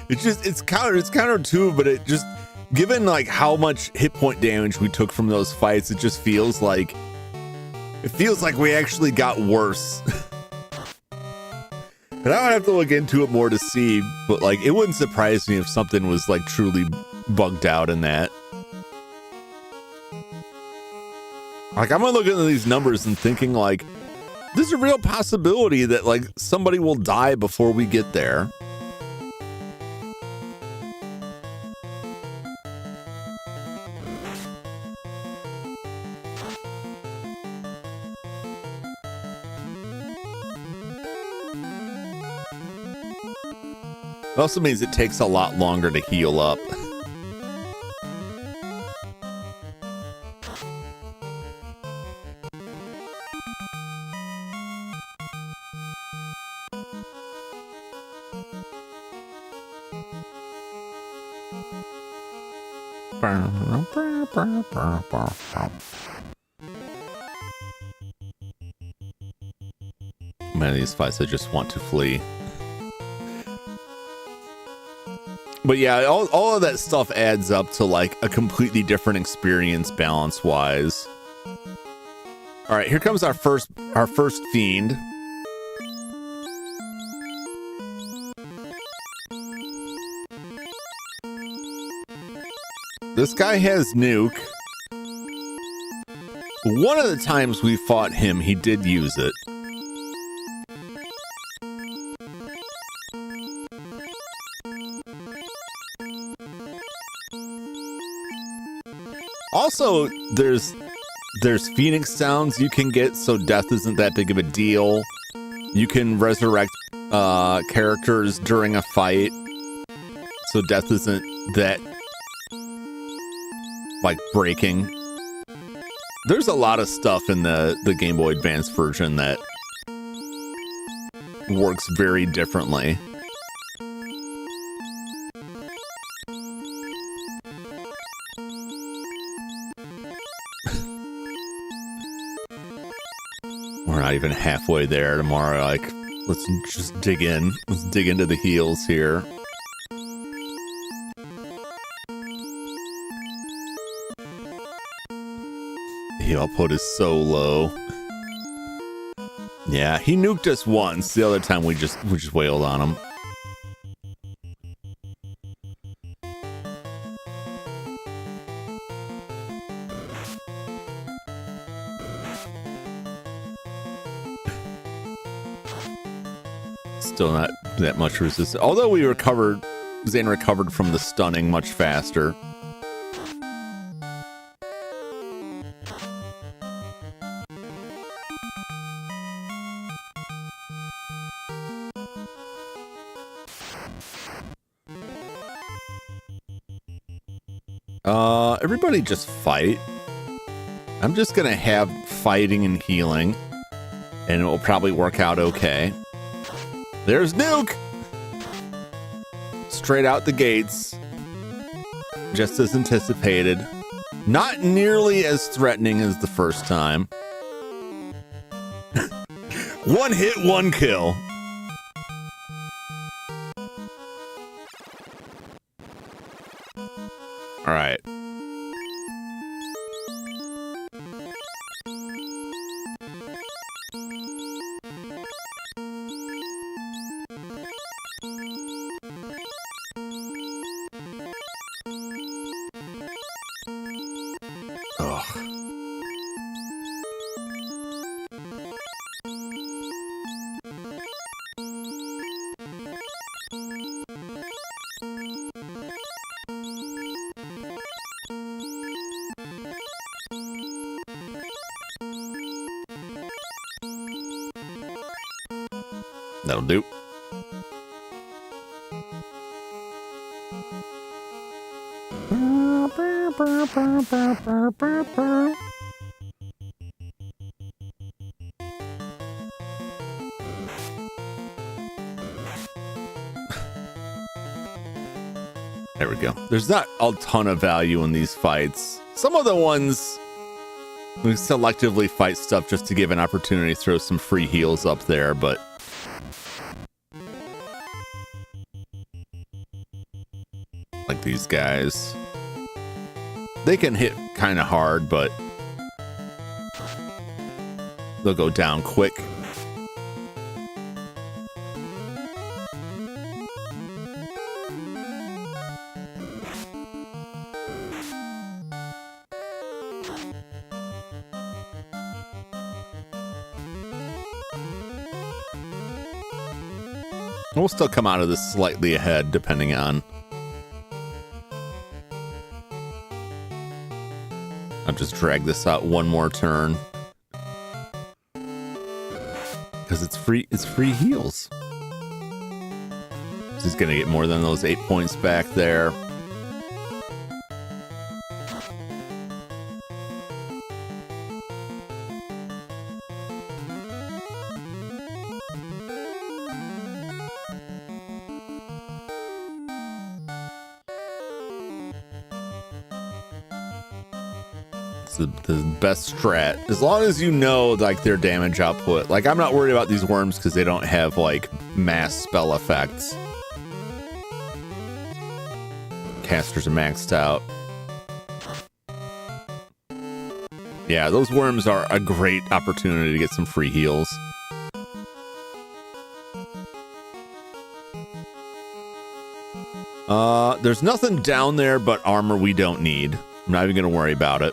It's counter too, but it just, given like how much hit point damage we took from those fights, it just feels like we actually got worse. And I would have to look into it more to see, but like it wouldn't surprise me if something was like truly bugged out in that. Like I'm looking at these numbers and thinking like there's a real possibility that like somebody will die before we get there. It also means it takes a lot longer to heal up. Many of these fights I just want to flee. But yeah, all of that stuff adds up to like a completely different experience balance wise. All right, here comes our first fiend. This guy has nuke. One of the times we fought him, he did use it. Also, there's Phoenix sounds you can get, so death isn't that big of a deal. You can resurrect characters during a fight, so death isn't that like breaking. There's a lot of stuff in the Game Boy Advance version that works very differently. We're not even halfway there tomorrow. Like, let's just dig in. Let's dig into the heals here. The heal output is so low. Yeah, he nuked us once. The other time we just wailed on him. Still not that much resistance. Although Zane recovered from the stunning much faster. Everybody just fight. I'm just gonna have fighting and healing, and it will probably work out okay. There's Nuke! Straight out the gates. Just as anticipated. Not nearly as threatening as the first time. One hit, one kill. All right. That'll do. There we go. There's not a ton of value in these fights. Some of the ones we selectively fight stuff just to give an opportunity to throw some free heals up there, but like these guys, they can hit kind of hard, but they'll go down quick. We'll still come out of this slightly ahead, depending on. I'll just drag this out one more turn. Because it's free heals. So he's gonna get more than those 8 points back there. The best strat, as long as you know like their damage output. Like, I'm not worried about these worms because they don't have like mass spell effects. Casters are maxed out. Yeah, those worms are a great opportunity to get some free heals. There's nothing down there but armor we don't need. I'm not even gonna worry about it.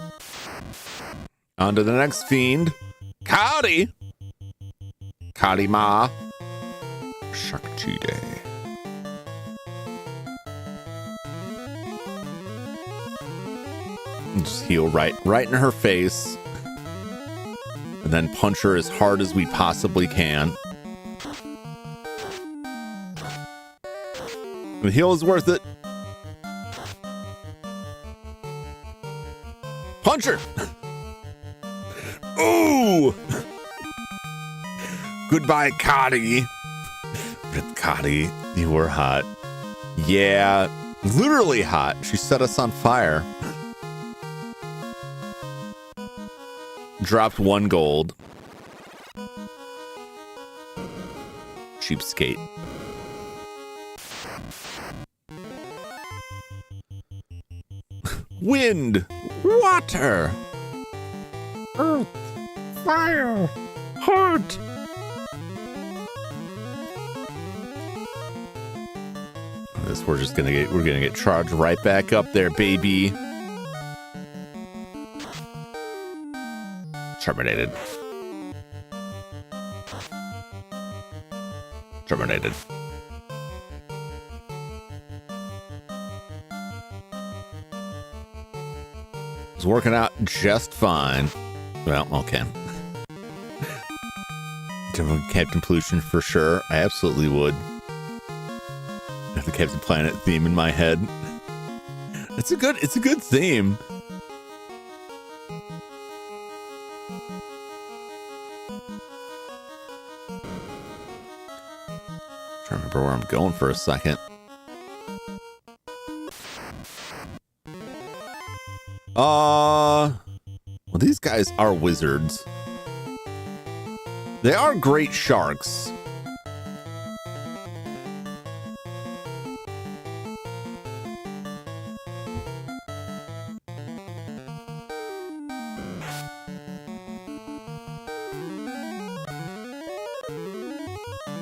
On to the next fiend. Cody! Cody Ma. Shakti Day. Just heal right in her face. And then punch her as hard as we possibly can. The heal is worth it. Punch her! Ooh! Goodbye, Cody. But Cody, you were hot. Yeah, literally hot. She set us on fire. Dropped 1 gold. Cheapskate. Wind, water, earth, fire, heart. This we're gonna get charged right back up there, baby. Terminated. Terminated. It's working out just fine. Well, okay. Captain Pollution for sure. I absolutely would. I have the Captain Planet theme in my head. It's a good theme. remember where I'm going for a second. Well, these guys are wizards. They are great sharks.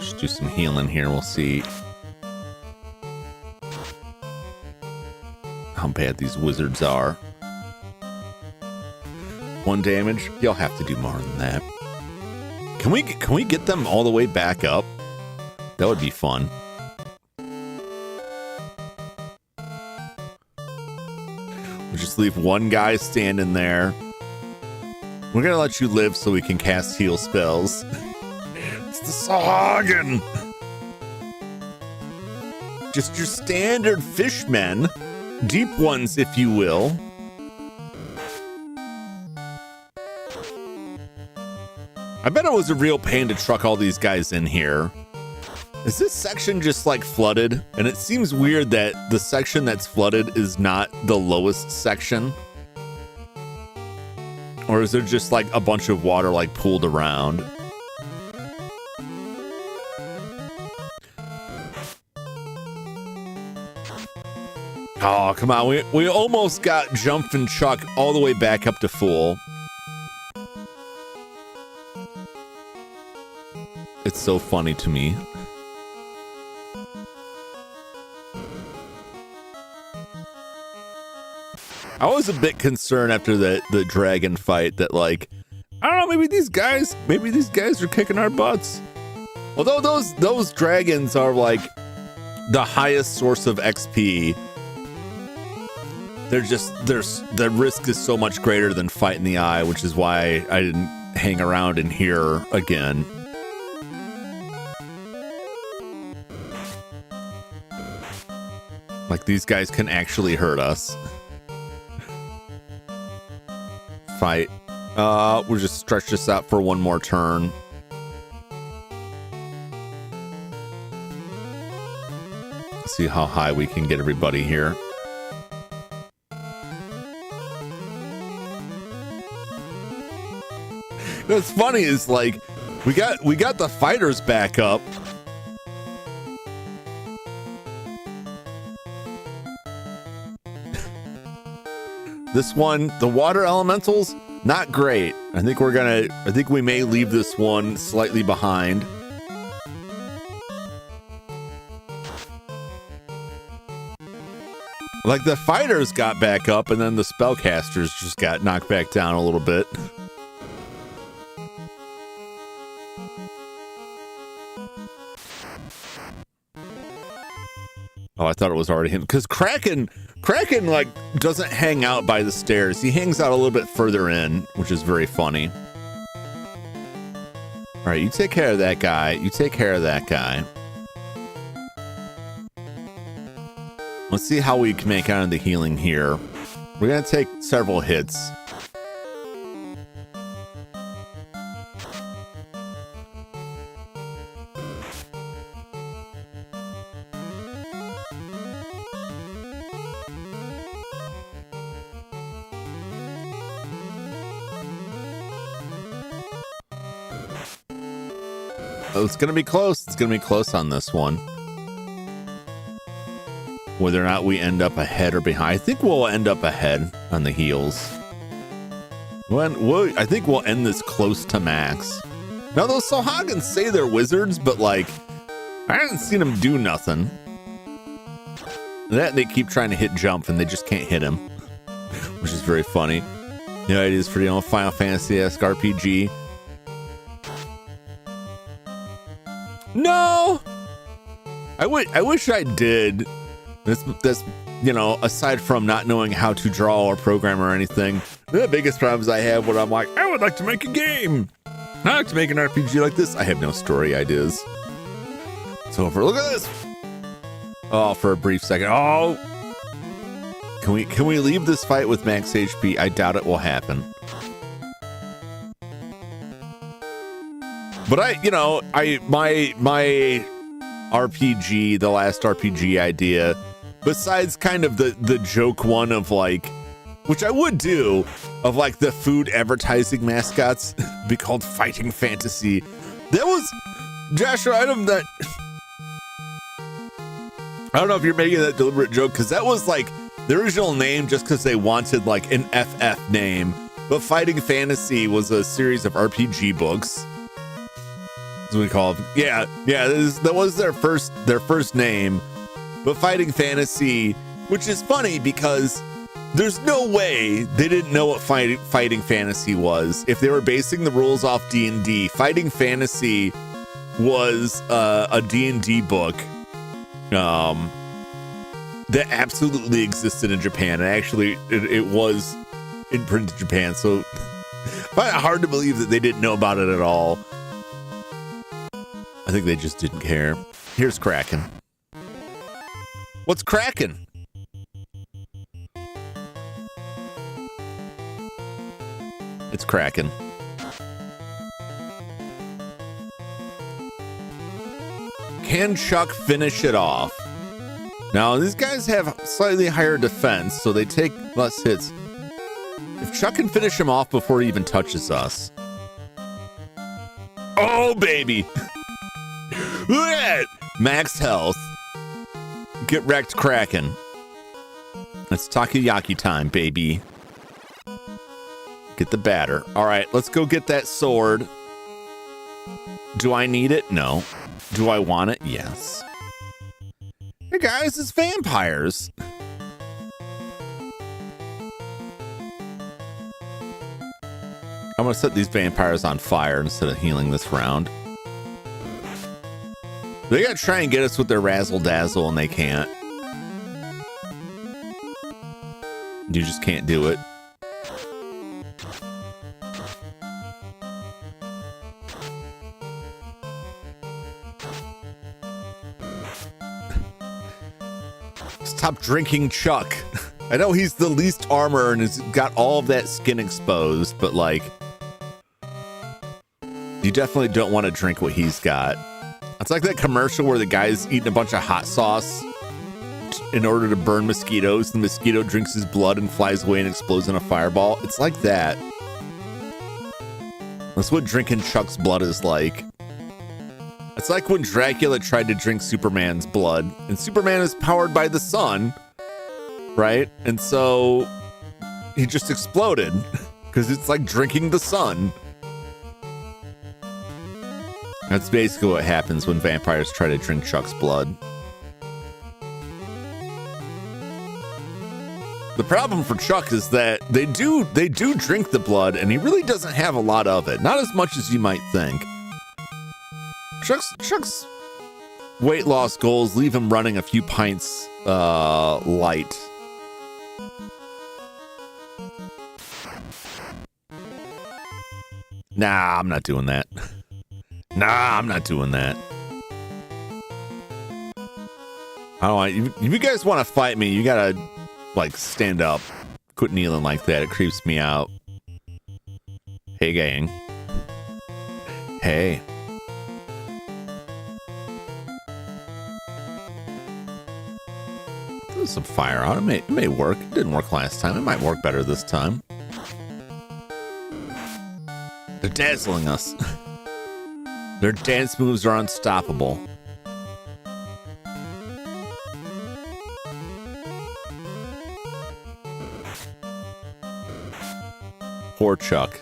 Just do some healing here. We'll see how bad these wizards are. 1 damage. You'll have to do more than that. Can we get them all the way back up? That would be fun. We'll just leave one guy standing there. We're gonna let you live so we can cast heal spells. It's the Sahagin. Just your standard fishmen. Deep ones, if you will. I bet it was a real pain to truck all these guys in here. Is this section just like flooded? And it seems weird that the section that's flooded is not the lowest section. Or is there just like a bunch of water like pooled around? Oh, come on. We almost got Jump and Chuck all the way back up to full. It's so funny to me. I was a bit concerned after the dragon fight that, like, I don't know, maybe these guys are kicking our butts. Although those dragons are like the highest source of XP, the risk is so much greater than fighting the eye, which is why I didn't hang around in here again. Like, these guys can actually hurt us. Fight. We'll just stretch this out for one more turn. See how high we can get everybody here. What's funny is, like, we got the fighters back up. This one, the water elementals, not great. I think we may leave this one slightly behind. Like, the fighters got back up and then the spellcasters just got knocked back down a little bit. Oh, I thought it was already him. Because Kraken, like, doesn't hang out by the stairs. He hangs out a little bit further in, which is very funny. All right, you take care of that guy. You take care of that guy. Let's see how we can make out of the healing here. We're going to take several hits. Oh, it's going to be close. It's going to be close on this one. Whether or not we end up ahead or behind. I think we'll end up ahead on the heals. I think we'll end this close to max. Now, those Sahagins say they're wizards, but, like, I haven't seen them do nothing. That they keep trying to hit Jump and they just can't hit him, which is very funny. You know, it is for, you know, Final Fantasy-esque RPG. No, I wish I did. That's you know, aside from not knowing how to draw or program or anything, the biggest problems I have when I'm like, I would like to make a game. I like to make an RPG like this. I have no story ideas. It's over. Look at this. Oh, for a brief second. Oh, can we leave this fight with max HP? I doubt it will happen. But my RPG, the last RPG idea, besides kind of the joke one of like, which I would do, of like the food advertising mascots be called Fighting Fantasy. That was, Joshua, I don't know if you're making that deliberate joke, because that was like the original name just because they wanted like an FF name. But Fighting Fantasy was a series of RPG books. That's what we call it. Yeah, that was their first name. But Fighting Fantasy, which is funny because there's no way they didn't know what Fighting Fantasy was. If they were basing the rules off D&D, Fighting Fantasy was a D&D book that absolutely existed in Japan. And actually, it was in print in Japan. So I find it hard to believe that they didn't know about it at all. I think they just didn't care. Here's Kraken. What's Kraken? It's Kraken. Can Chuck finish it off? Now, these guys have slightly higher defense, so they take less hits. If Chuck can finish him off before he even touches us. Oh, baby. Look at it. Max health. Get wrecked, Kraken. It's takoyaki time, baby. Get the batter. All right, let's go get that sword. Do I need it? No. Do I want it? Yes. Hey guys, it's vampires. I'm gonna set these vampires on fire instead of healing this round. They gotta try and get us with their razzle dazzle and they can't. You just can't do it. Stop drinking Chuck. I know he's the least armor and has got all of that skin exposed, but like, you definitely don't want to drink what he's got. It's like that commercial where the guy's eating a bunch of hot sauce in order to burn mosquitoes. The mosquito drinks his blood and flies away and explodes in a fireball. It's like that. That's what drinking Chuck's blood is like. It's like when Dracula tried to drink Superman's blood, and Superman is powered by the sun, right? And so he just exploded because it's like drinking the sun. That's basically what happens when vampires try to drink Chuck's blood. The problem for Chuck is that they do drink the blood, and he really doesn't have a lot of it. Not as much as you might think. Chuck's weight loss goals leave him running a few pints light. Nah, I'm not doing that. Nah, I'm not doing that. I don't want, if you guys want to fight me, you gotta like stand up. Quit kneeling like that. It creeps me out. Hey, gang. Hey. There's some fire out. It may work. It didn't work last time. It might work better this time. They're dazzling us. Their dance moves are unstoppable. Poor Chuck.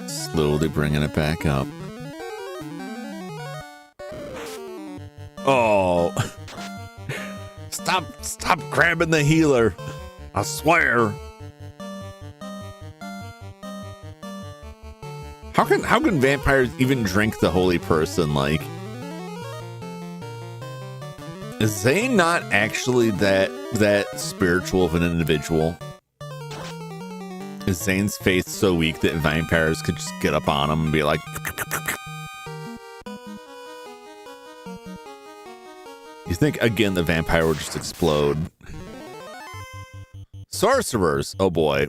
Slowly bringing it back up. Oh. Stop grabbing the healer. I swear. How can vampires even drink the holy person? Like, Is Zane not actually that spiritual of an individual? Is Zane's faith so weak that vampires could just get up on him and be like... You think, again, the vampire would just explode? Sorcerers! Oh boy.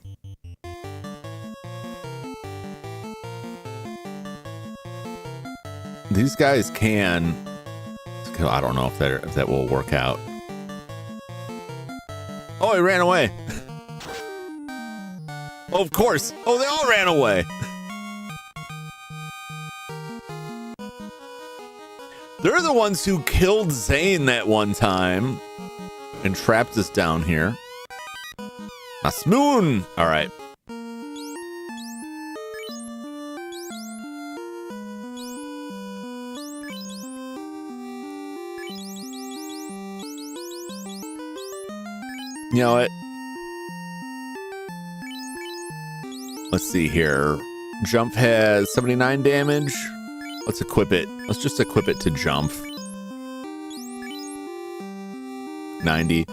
These guys can... I don't know if that will work out. Oh, he ran away. Oh, of course. Oh, they all ran away. They're the ones who killed Zane that one time and trapped us down here. Asmoon. All right. You know what? Let's see here. Jump has 79 damage. Let's equip it. Let's just equip it to Jump. 90.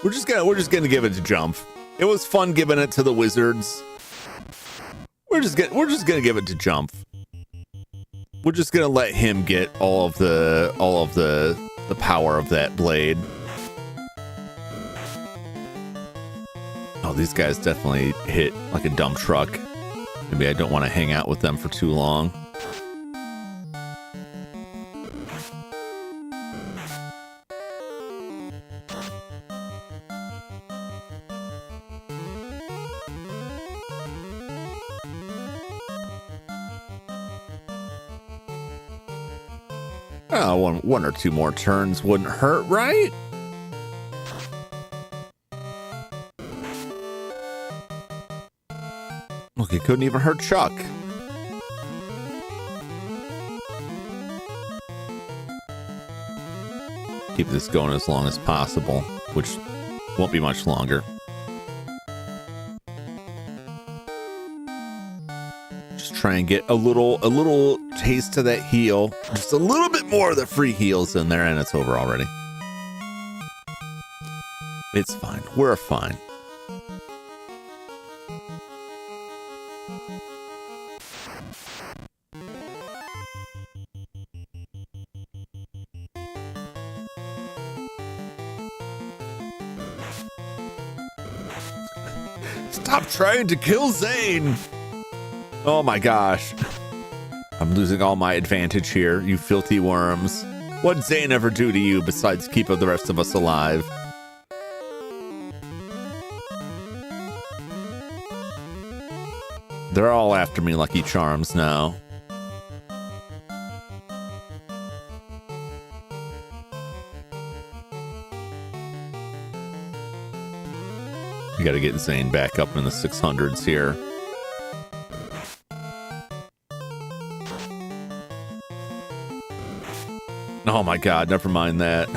We're just gonna give it to Jump. It was fun giving it to the wizards. We're just gonna give it to Jump. We're just gonna let him get all of the power of that blade. Oh, these guys definitely hit like a dump truck. Maybe I don't want to hang out with them for too long. Oh, one or two more turns wouldn't hurt, right? Look, he couldn't even hurt Chuck. Keep this going as long as possible, which won't be much longer. Just try and get a little taste of that heal. Just a little bit more of the free heals in there, and it's over already. It's fine. We're fine. Stop trying to kill Zane! Oh my gosh. I'm losing all my advantage here, you filthy worms. What'd Zane ever do to you besides keep the rest of us alive? They're all after me, Lucky Charms, now. We gotta get Zane back up in the 600s here. Oh my god, never mind that.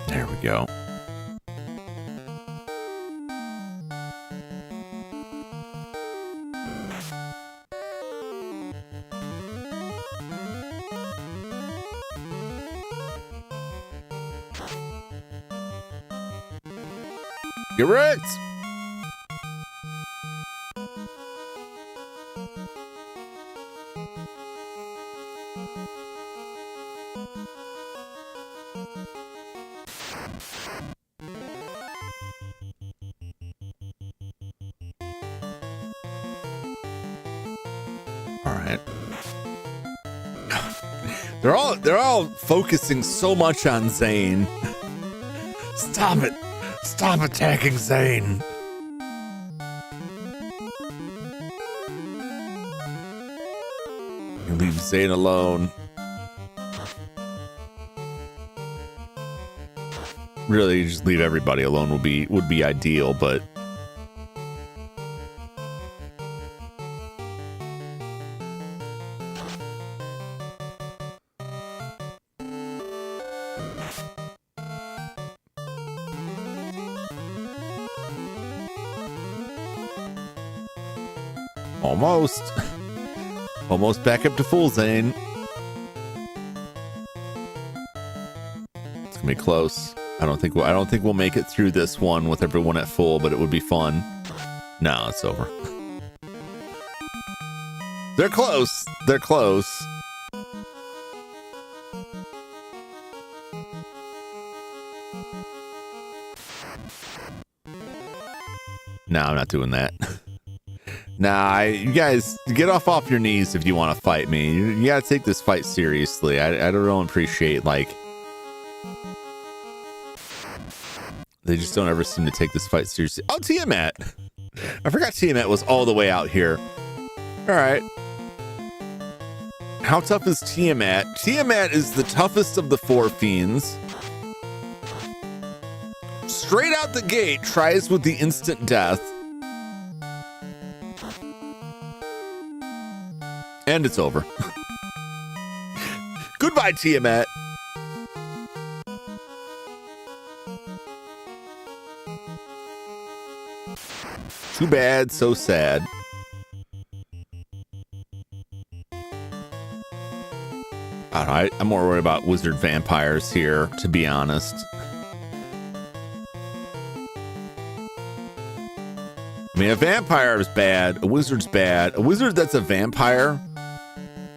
There we go. Get wrecked! Alright. They're all focusing so much on Zane. Stop it! Stop attacking Zane! You leave Zane alone. Really, just leave everybody alone would be ideal, but almost. Almost back up to full, Zane. It's gonna be close. I don't think we'll make it through this one with everyone at full, but it would be fun. No, it's over. They're close. They're close. No, I'm not doing that. Nah, you guys, get off your knees if you want to fight me. You gotta take this fight seriously. I don't appreciate, like... They just don't ever seem to take this fight seriously. Oh, Tiamat! I forgot Tiamat was all the way out here. Alright. How tough is Tiamat? Tiamat is the toughest of the 4 fiends. Straight out the gate, tries with the instant death. And it's over. Goodbye, Tiamat. Too bad, so sad. I don't know, I'm more worried about wizard vampires here, to be honest. I mean, a vampire is bad. A wizard's bad. A wizard that's a vampire,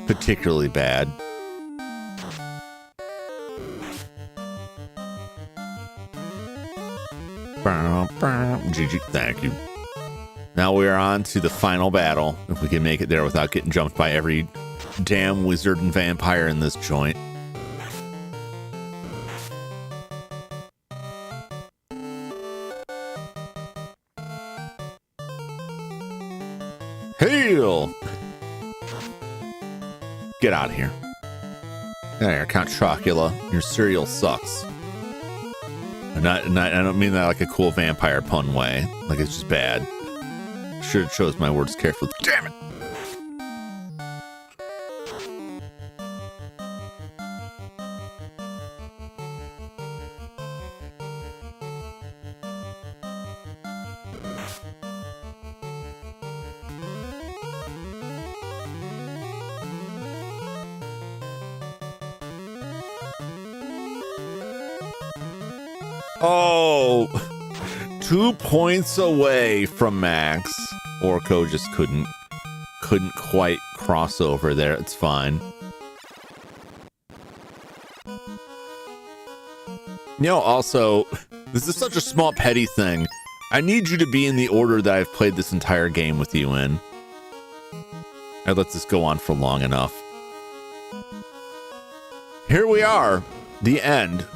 particularly bad. GG, thank you. Now we are on to the final battle. If we can make it there without getting jumped by every damn wizard and vampire in this joint. Hail! Get out of here. Get out of here, Count Chocula. Your cereal sucks. I don't mean that like a cool vampire pun way. Like it's just bad. Should have chose my words carefully. Damn it! Oh, 2 points away from max. Orko just couldn't quite cross over there. It's fine. You know, also, this is such a small petty thing. I need you to be in the order that I've played this entire game with you in. I let this go on for long enough. Here we are, the end.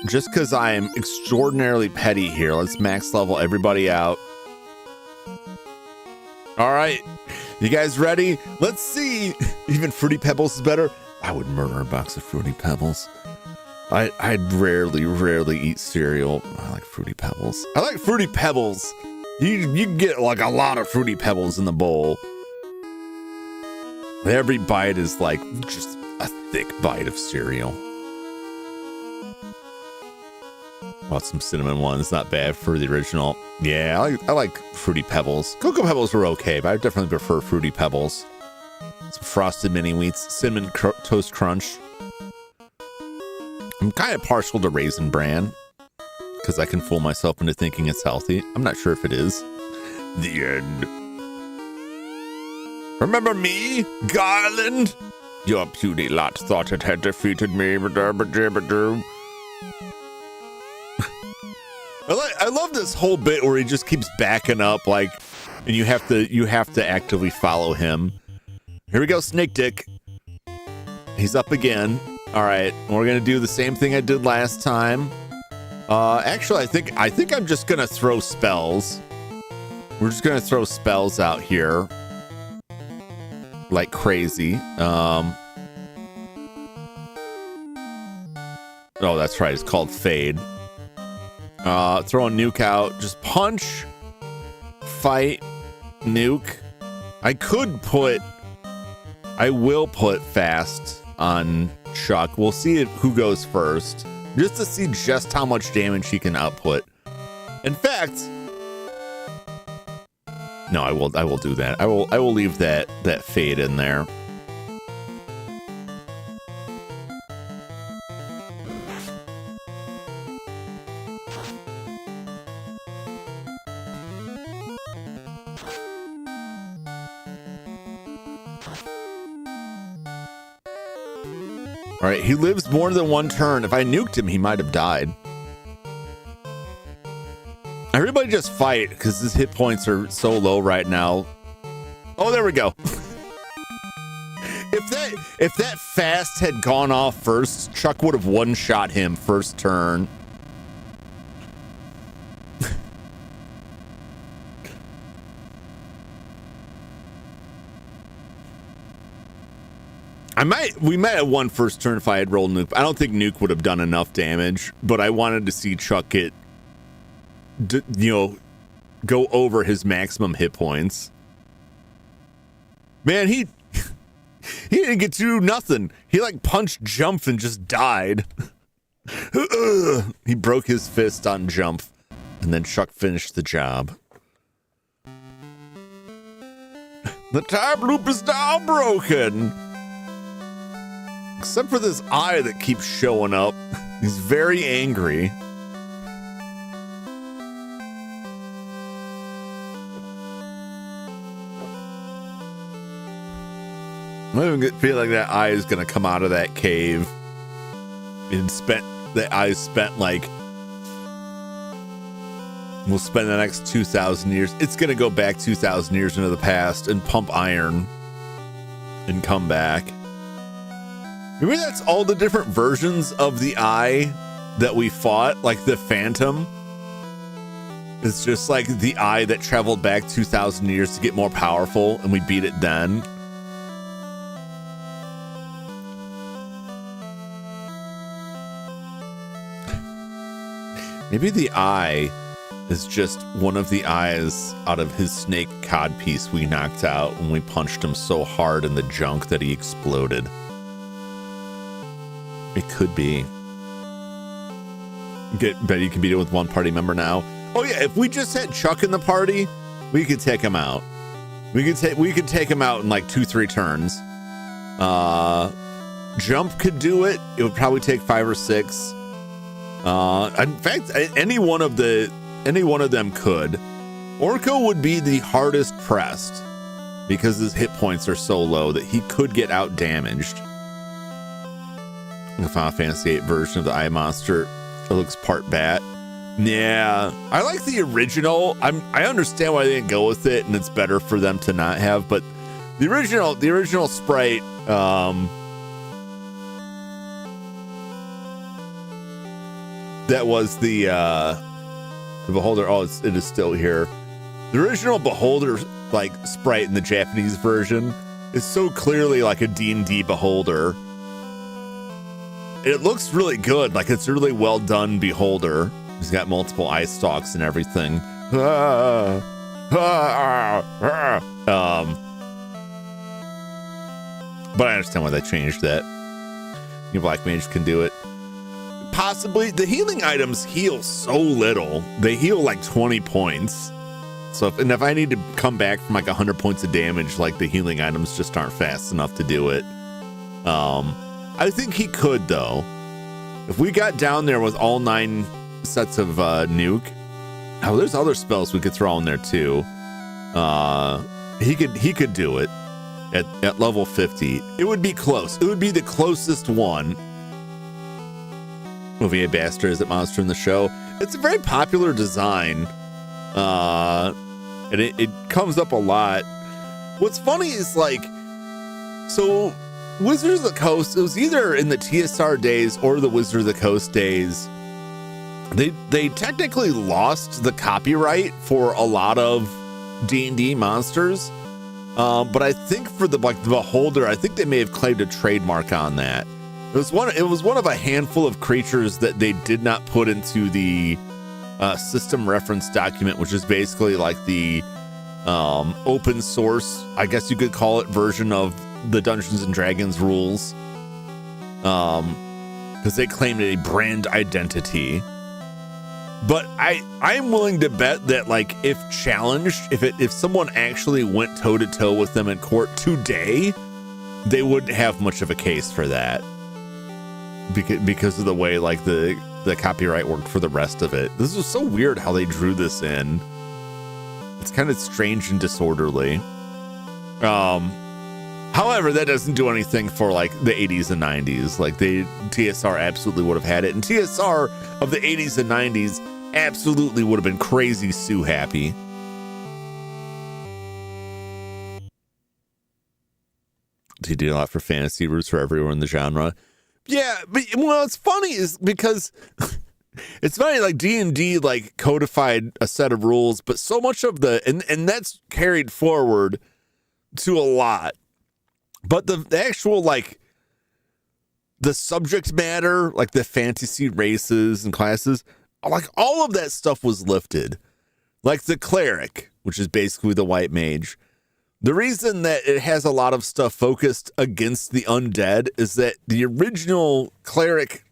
Just because I am extraordinarily petty here, let's max level everybody out. All right, you guys ready? Let's see. Even Fruity Pebbles is better. I would murder a box of Fruity Pebbles. I'd rarely eat cereal. I like Fruity Pebbles. I like Fruity Pebbles. You can get like a lot of Fruity Pebbles in the bowl. Every bite is like just a thick bite of cereal. Bought some cinnamon ones, not bad for the original. Yeah, I like Fruity Pebbles. Cocoa Pebbles were okay, but I definitely prefer Fruity Pebbles. Some frosted mini wheats, cinnamon toast crunch. I'm kind of partial to Raisin Bran because I can fool myself into thinking it's healthy. I'm not sure if it is. The end. Remember me, Garland? Your puny lot thought it had defeated me. I love this whole bit where he just keeps backing up, like, and you have to actively follow him. Here we go, Snake Dick. He's up again. All right, we're gonna do the same thing I did last time. Actually, I think I'm just gonna throw spells. We're just gonna throw spells out here like crazy. Oh, that's right. It's called Fade. Throw a nuke out. Just punch, fight, nuke. I will put fast on Chuck. We'll see who goes first, just to see just how much damage he can output. In fact, No, I will do that. I will leave that fade in there. All right, he lives more than one turn. If I nuked him, he might have died. Everybody just fight because his hit points are so low right now. Oh, there we go. If that fast had gone off first, Chuck would have one-shot him first turn. We might have won first turn if I had rolled Nuke. I don't think Nuke would have done enough damage, but I wanted to see Chuck get, go over his maximum hit points. Man, he didn't get to do nothing. He like punched Jump and just died. He broke his fist on Jump, and then Chuck finished the job. The time loop is now broken. Except for this eye that keeps showing up. He's very angry. I even feel like that eye is going to come out of that cave. That eye spent like... We'll spend the next 2,000 years. It's going to go back 2,000 years into the past and pump iron and come back. Maybe that's all the different versions of the eye that we fought, like the Phantom. It's just like the eye that traveled back 2,000 years to get more powerful, and we beat it then. Maybe the eye is just one of the eyes out of his snake codpiece we knocked out when we punched him so hard in the junk that he exploded. It could be. Bet you can beat it with one party member now. Oh yeah, if we just had Chuck in the party, we could take him out. We could take him out in like 2-3 turns. Jump could do it. It would probably take 5 or 6. In fact, any one of them could. Orko would be the hardest pressed because his hit points are so low that he could get out damaged. The Final Fantasy VIII version of the eye monster, it looks part bat. Yeah, I like the original. I understand why they didn't go with it, and it's better for them to not have. But the original sprite, that was the Beholder. Oh, it is still here. The original Beholder like sprite in the Japanese version is so clearly like a D&D Beholder. It looks really good. Like it's a really well done Beholder. He's got multiple eye stalks and everything. But I understand why they changed that. Your Black Mage can do it. Possibly. The healing items heal so little. They heal like 20 points. So if I need to come back from like 100 points of damage, like the healing items just aren't fast enough to do it. I think he could though. If we got down there with all 9 sets of nuke. Oh, there's other spells we could throw in there too. He could do it at level 50. It would be close. It would be the closest one. OVA Bastard is a monster in the show. It's a very popular design. And it comes up a lot. What's funny is like, so Wizards of the Coast, it was either in the TSR days or the Wizards of the Coast days. They technically lost the copyright for a lot of D&D monsters. But I think for the Beholder, I think they may have claimed a trademark on that. It was one of a handful of creatures that they did not put into the system reference document, which is basically like the open source, I guess you could call it, version of the Dungeons and Dragons rules. Because they claimed a brand identity. But I'm willing to bet that, like, if challenged, if someone actually went toe to toe with them in court today, they wouldn't have much of a case for that because of the way, like, the copyright worked for the rest of it. This was so weird how they drew this in. It's kind of strange and disorderly. However, that doesn't do anything for, like, the 80s and 90s. Like, TSR absolutely would have had it. And TSR of the 80s and 90s absolutely would have been crazy Sue happy. He did a lot for fantasy roots for everywhere in the genre. Yeah, but well, it's funny is because it's funny, like D&D like codified a set of rules, but so much of and that's carried forward to a lot. But the actual, like, the subject matter, like the fantasy races and classes, like all of that stuff was lifted. Like the cleric, which is basically the white mage. The reason that it has a lot of stuff focused against the undead is that the original cleric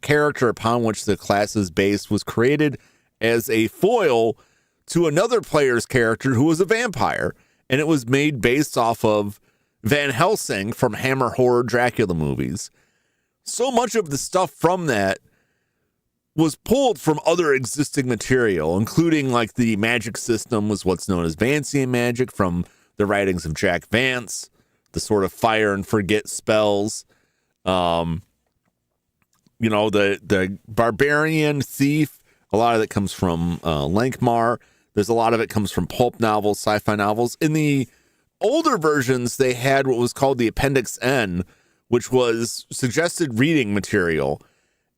character upon which the class is based was created as a foil to another player's character who was a vampire. And it was made based off of Van Helsing from Hammer Horror Dracula movies. So much of the stuff from that was pulled from other existing material, including like the magic system was what's known as Vancian magic from the writings of Jack Vance, the sort of fire and forget spells. The barbarian thief, a lot of it comes from Lankmar. There's a lot of it comes from pulp novels, sci-fi novels. In the older versions, they had what was called the Appendix N, which was suggested reading material.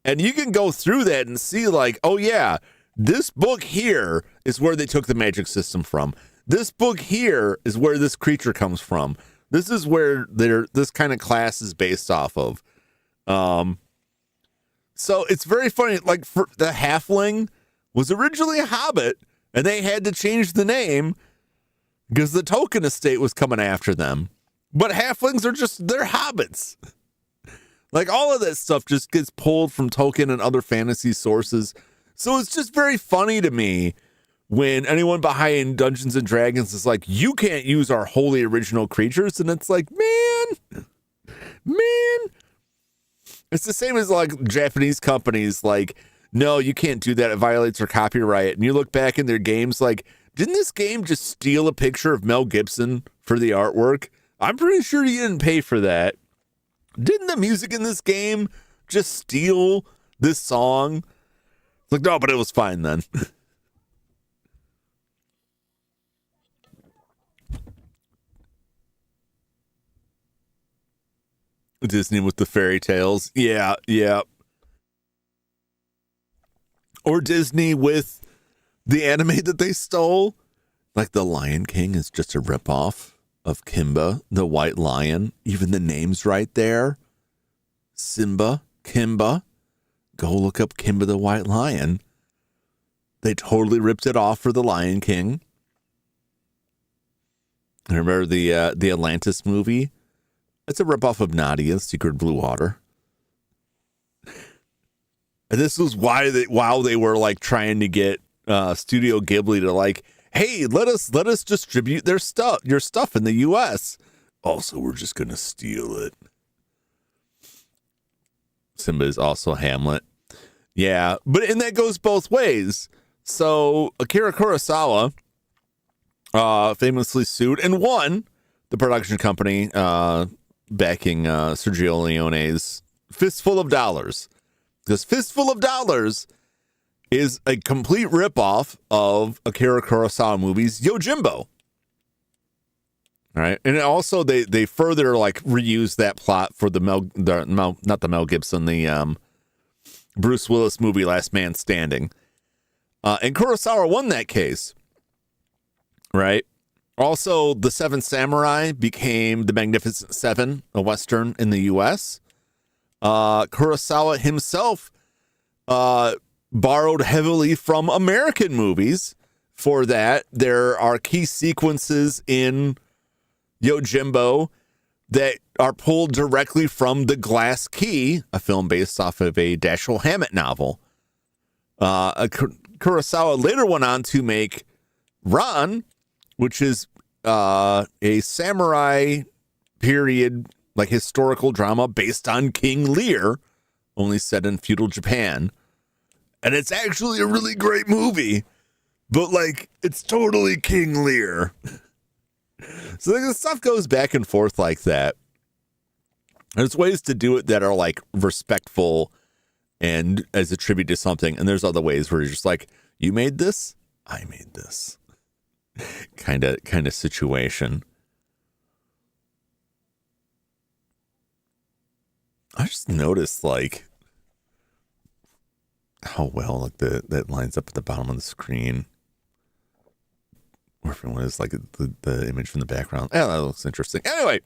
And you can go through that and see like, oh yeah, this book here is where they took the magic system from. This book here is where this creature comes from. This is where this kind of class is based off of. So it's very funny. Like, for the halfling was originally a hobbit, and they had to change the name because the Tolkien estate was coming after them. But halflings are they're hobbits. Like, all of that stuff just gets pulled from Tolkien and other fantasy sources. So it's just very funny to me when anyone behind Dungeons and Dragons is like, you can't use our wholly original creatures. And it's like, man. It's the same as like Japanese companies like, no, you can't do that. It violates our copyright. And you look back in their games like, didn't this game just steal a picture of Mel Gibson for the artwork? I'm pretty sure you didn't pay for that. Didn't the music in this game just steal this song? It's like, no, but it was fine then. Disney with the fairy tales. Yeah. Or Disney with the anime that they stole. Like The Lion King is just a ripoff of Kimba, the white lion. Even the name's right there. Simba, Kimba. Go look up Kimba the White Lion. They totally ripped it off for The Lion King. I remember the Atlantis movie. It's a ripoff of Nadia, Secret Blue Water. And this was while they were like trying to get Studio Ghibli to like, hey, let us distribute your stuff in the US. Also, we're just gonna steal it. Simba is also Hamlet. Yeah, and that goes both ways. So Akira Kurosawa famously sued and won the production company backing Sergio Leone's Fistful of Dollars. Because Fistful of Dollars is a complete ripoff of Akira Kurosawa movies Yojimbo. All right, and also they further like reused that plot for the Bruce Willis movie Last Man Standing, and Kurosawa won that case. Right. Also, The Seven Samurai became The Magnificent Seven, a Western in the U.S. Kurosawa himself borrowed heavily from American movies for that. There are key sequences in Yojimbo that are pulled directly from The Glass Key, a film based off of a Dashiell Hammett novel. Kurosawa later went on to make Ran, which is a samurai period, like historical drama based on King Lear, only set in feudal Japan. And it's actually a really great movie, but like it's totally King Lear. So the stuff goes back and forth like that. There's ways to do it that are like respectful and as a tribute to something. And there's other ways where you're just like, you made this, I made this kind of situation. I just noticed like how well like that lines up at the bottom of the screen. Or if it was like the image from the background. Yeah, that looks interesting. Anyway,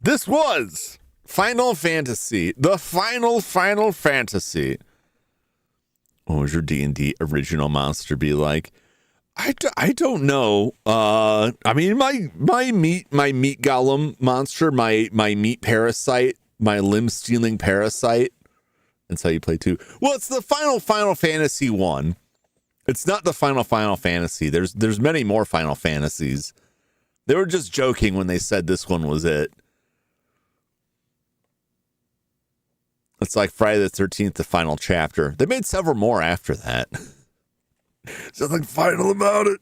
this was Final Fantasy, the final fantasy. What would your D&D original monster be like? I don't know. I mean, my meat golem monster, my meat parasite, my limb stealing parasite. That's how you play too. Well, it's the Final Fantasy one. It's not the Final Fantasy. There's many more Final Fantasies. They were just joking when they said this one was it. It's like Friday the 13th, the final chapter. They made several more after that. Something final about it.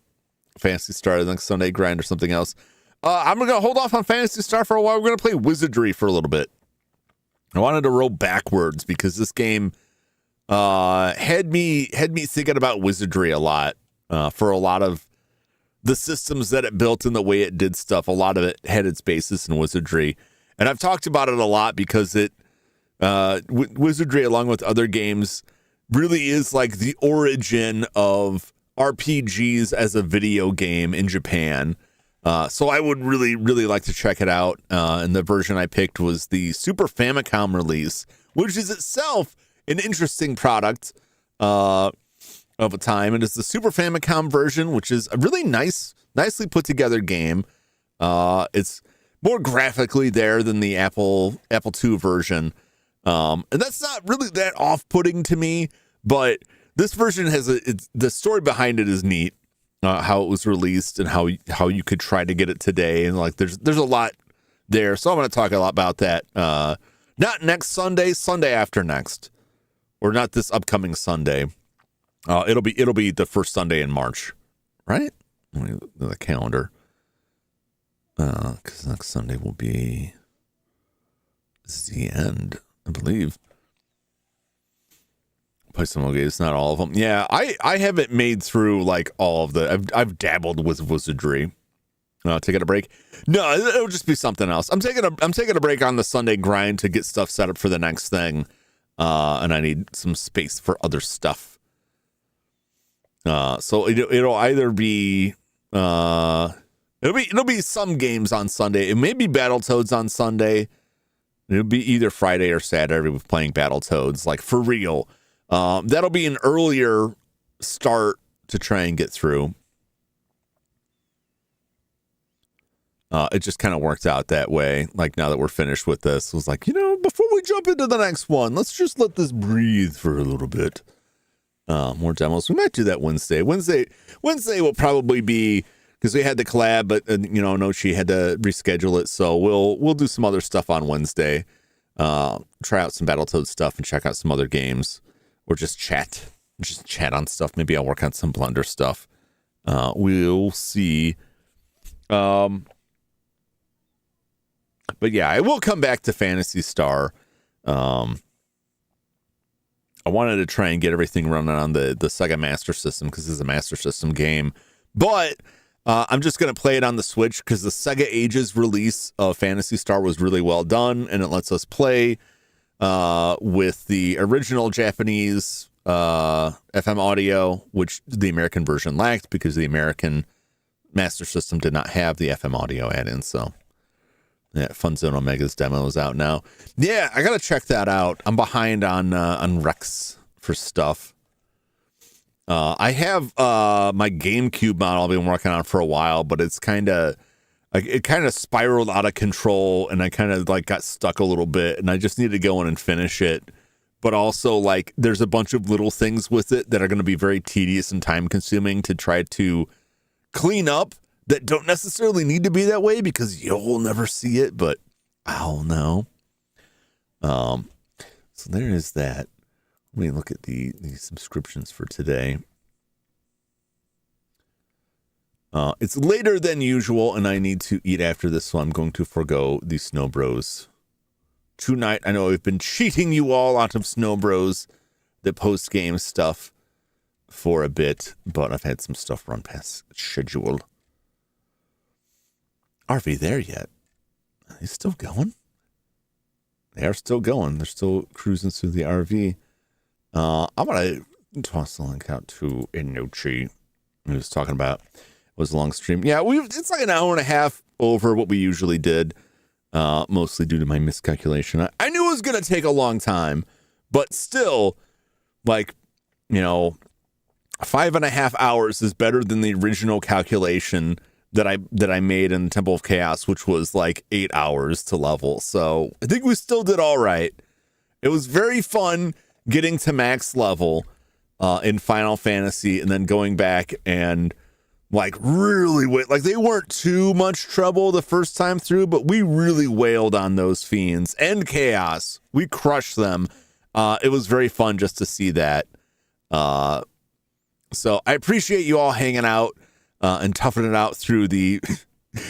Phantasy Star, the next Sunday grind or something else. I'm going to hold off on Phantasy Star for a while. We're going to play Wizardry for a little bit. I wanted to roll backwards because this game had me thinking about Wizardry a lot for a lot of the systems that it built and the way it did stuff. A lot of it had its basis in Wizardry. And I've talked about it a lot because it Wizardry, along with other games, really is like the origin of RPGs as a video game in Japan. So I would really, really like to check it out. And the version I picked was the Super Famicom release, which is itself an interesting product of a time. It is the Super Famicom version, which is a really nicely put together game. It's more graphically there than the Apple II version. And that's not really that off-putting to me, but this version has the story behind it is neat. How it was released and how you could try to get it today, and like there's a lot there. So I'm going to talk a lot about that. Not next Sunday, Sunday after next, or not this upcoming Sunday. It'll be the first Sunday in March, right? Let me look at the calendar. Because next Sunday will be the end, I believe. Play some more games, not all of them. Yeah, I haven't made through like all of the. I've dabbled with Wizardry. Taking a break? No, it'll just be something else. I'm taking a break on the Sunday grind to get stuff set up for the next thing, and I need some space for other stuff. So it'll either be it'll be some games on Sunday. It may be Battletoads on Sunday. It'll be either Friday or Saturday with playing Battletoads, like for real. That'll be an earlier start to try and get through. It just kind of worked out that way. Like now that we're finished with this, it was like, before we jump into the next one, let's just let this breathe for a little bit. More demos. We might do that Wednesday. Wednesday will probably be because we had the collab, but Nochi had to reschedule it, so we'll do some other stuff on Wednesday. Try out some Battletoads stuff and check out some other games. Or just chat on stuff. Maybe I'll work on some Blunder stuff. We'll see. But yeah, I will come back to Phantasy Star. I wanted to try and get everything running on the Sega Master System because it's a Master System game. But I'm just going to play it on the Switch because the Sega Ages release of Phantasy Star was really well done, and it lets us play with the original Japanese FM audio, which the American version lacked because the American Master System did not have the FM audio add-in. So, yeah, Fun Zone Omega's demo is out now. Yeah, I gotta check that out. I'm behind on Rex for stuff. I have my GameCube model I've been working on for a while, but it's it kind of spiraled out of control, and I kind of like got stuck a little bit, and I just need to go in and finish it but also like there's a bunch of little things with it that are going to be very tedious and time consuming to try to clean up that don't necessarily need to be that way because you'll never see it, but I'll know. So there is that. Let me look at the subscriptions for today. It's later than usual, and I need to eat after this, so I'm going to forego the Snow Bros tonight. I know I've been cheating you all out of Snow Bros, the post-game stuff, for a bit, but I've had some stuff run past schedule. Are we there yet? Are they still going? They are still going. They're still cruising through the RV. I'm going to toss the link out to Inochi. He was talking about it was a long stream. Yeah, it's like an hour and a half over what we usually did, mostly due to my miscalculation. I knew it was going to take a long time, but still, like, 5.5 hours is better than the original calculation that I made in Temple of Chaos, which was like 8 hours to level. So I think we still did all right. It was very fun getting to max level in Final Fantasy and then going back and like really like they weren't too much trouble the first time through, but we really wailed on those fiends and Chaos. We crushed them. It was very fun just to see that. So I appreciate you all hanging out and toughing it out through the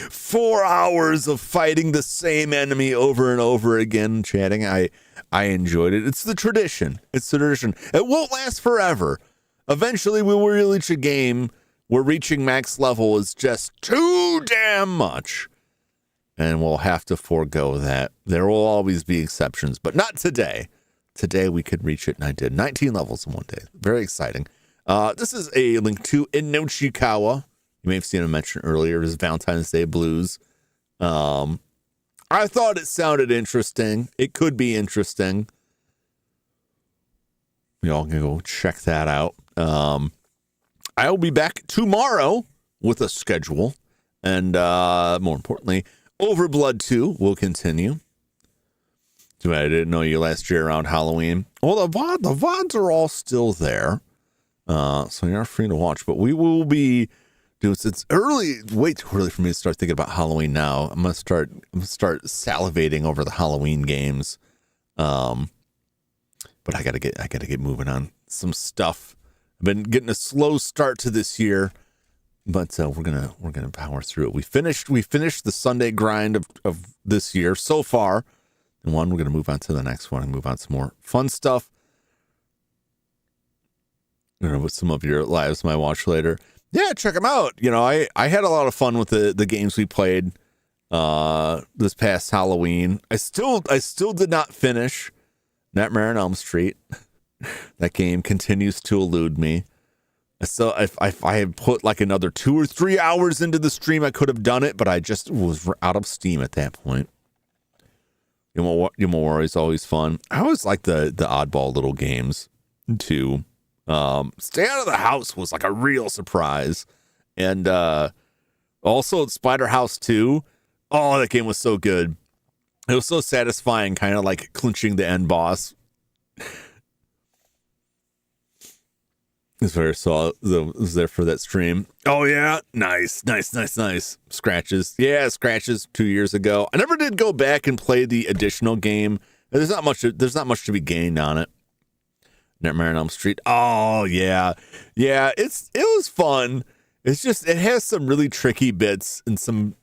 4 hours of fighting the same enemy over and over again, chatting. I enjoyed it. It's the tradition. It's the tradition. It won't last forever. Eventually we will reach a game where reaching max level is just too damn much. And we'll have to forego that. There will always be exceptions, but not today. Today we could reach it, and I did. 19 levels in one day. Very exciting. This is a link to Inochikawa. You may have seen him mention earlier, his Valentine's Day blues. I thought it sounded interesting. It could be interesting. We all can go check that out. I will be back tomorrow with a schedule. And more importantly, Overblood 2 will continue. Too bad I didn't know you last year around Halloween. Well, the VODs are all still there. So you're free to watch. But we will be doing, it's early, way too early for me to start thinking about Halloween now. I'm gonna start salivating over the Halloween games. But I gotta get moving on some stuff. I've been getting a slow start to this year, but we're gonna power through it. We finished the Sunday grind of this year so far. And we're gonna move on to the next one and move on to some more fun stuff. With some of your lives my watch later. Yeah, check them out. I had a lot of fun with the games we played this past Halloween. I still did not finish Nightmare on Elm Street. That game continues to elude me. So if I had put like another 2 or 3 hours into the stream, I could have done it, but I just was out of steam at that point. War is always fun. I always like the oddball little games too. Stay Out of the House was like a real surprise. And also Spider House 2. Oh, that game was so good. It was so satisfying, kind of like clinching the end boss. It's very solid. Was there for that stream. Oh yeah, nice. Scratches, 2 years ago. I never did go back and play the additional game. There's not much to be gained on it. Nightmare on Elm Street. Oh yeah. It was fun. It's just it has some really tricky bits and some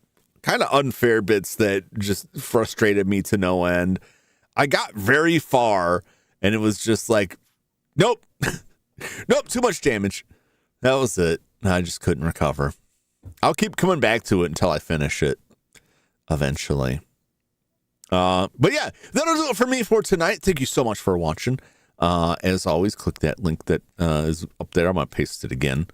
kind of unfair bits that just frustrated me to no end. I got very far, and it was just like, nope. Nope, too much damage. That was it. I just couldn't recover. I'll keep coming back to it until I finish it eventually. But yeah, that'll do it for me for tonight. Thank you so much for watching. As always, click that link that is up there. I'm going to paste it again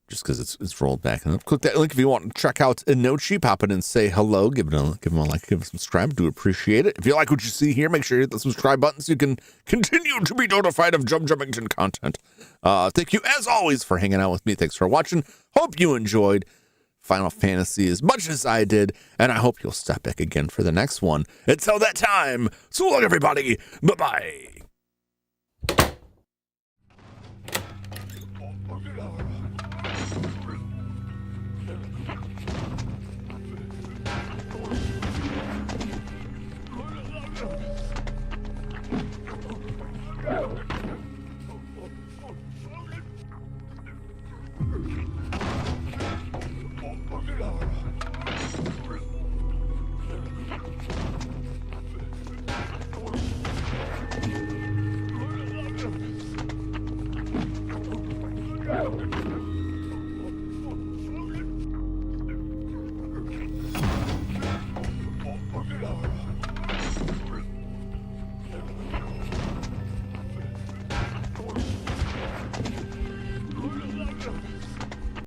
just because it's rolled back. And click that link if you want to check out Inochi. Pop in and say hello. Give him a like, give him a subscribe. Do appreciate it. If you like what you see here, make sure you hit the subscribe button so you can continue to be notified of Jum Jumington content. Thank you, as always, for hanging out with me. Thanks for watching. Hope you enjoyed Final Fantasy as much as I did, and I hope you'll stop back again for the next one. Until that time, so long, everybody. Bye-bye.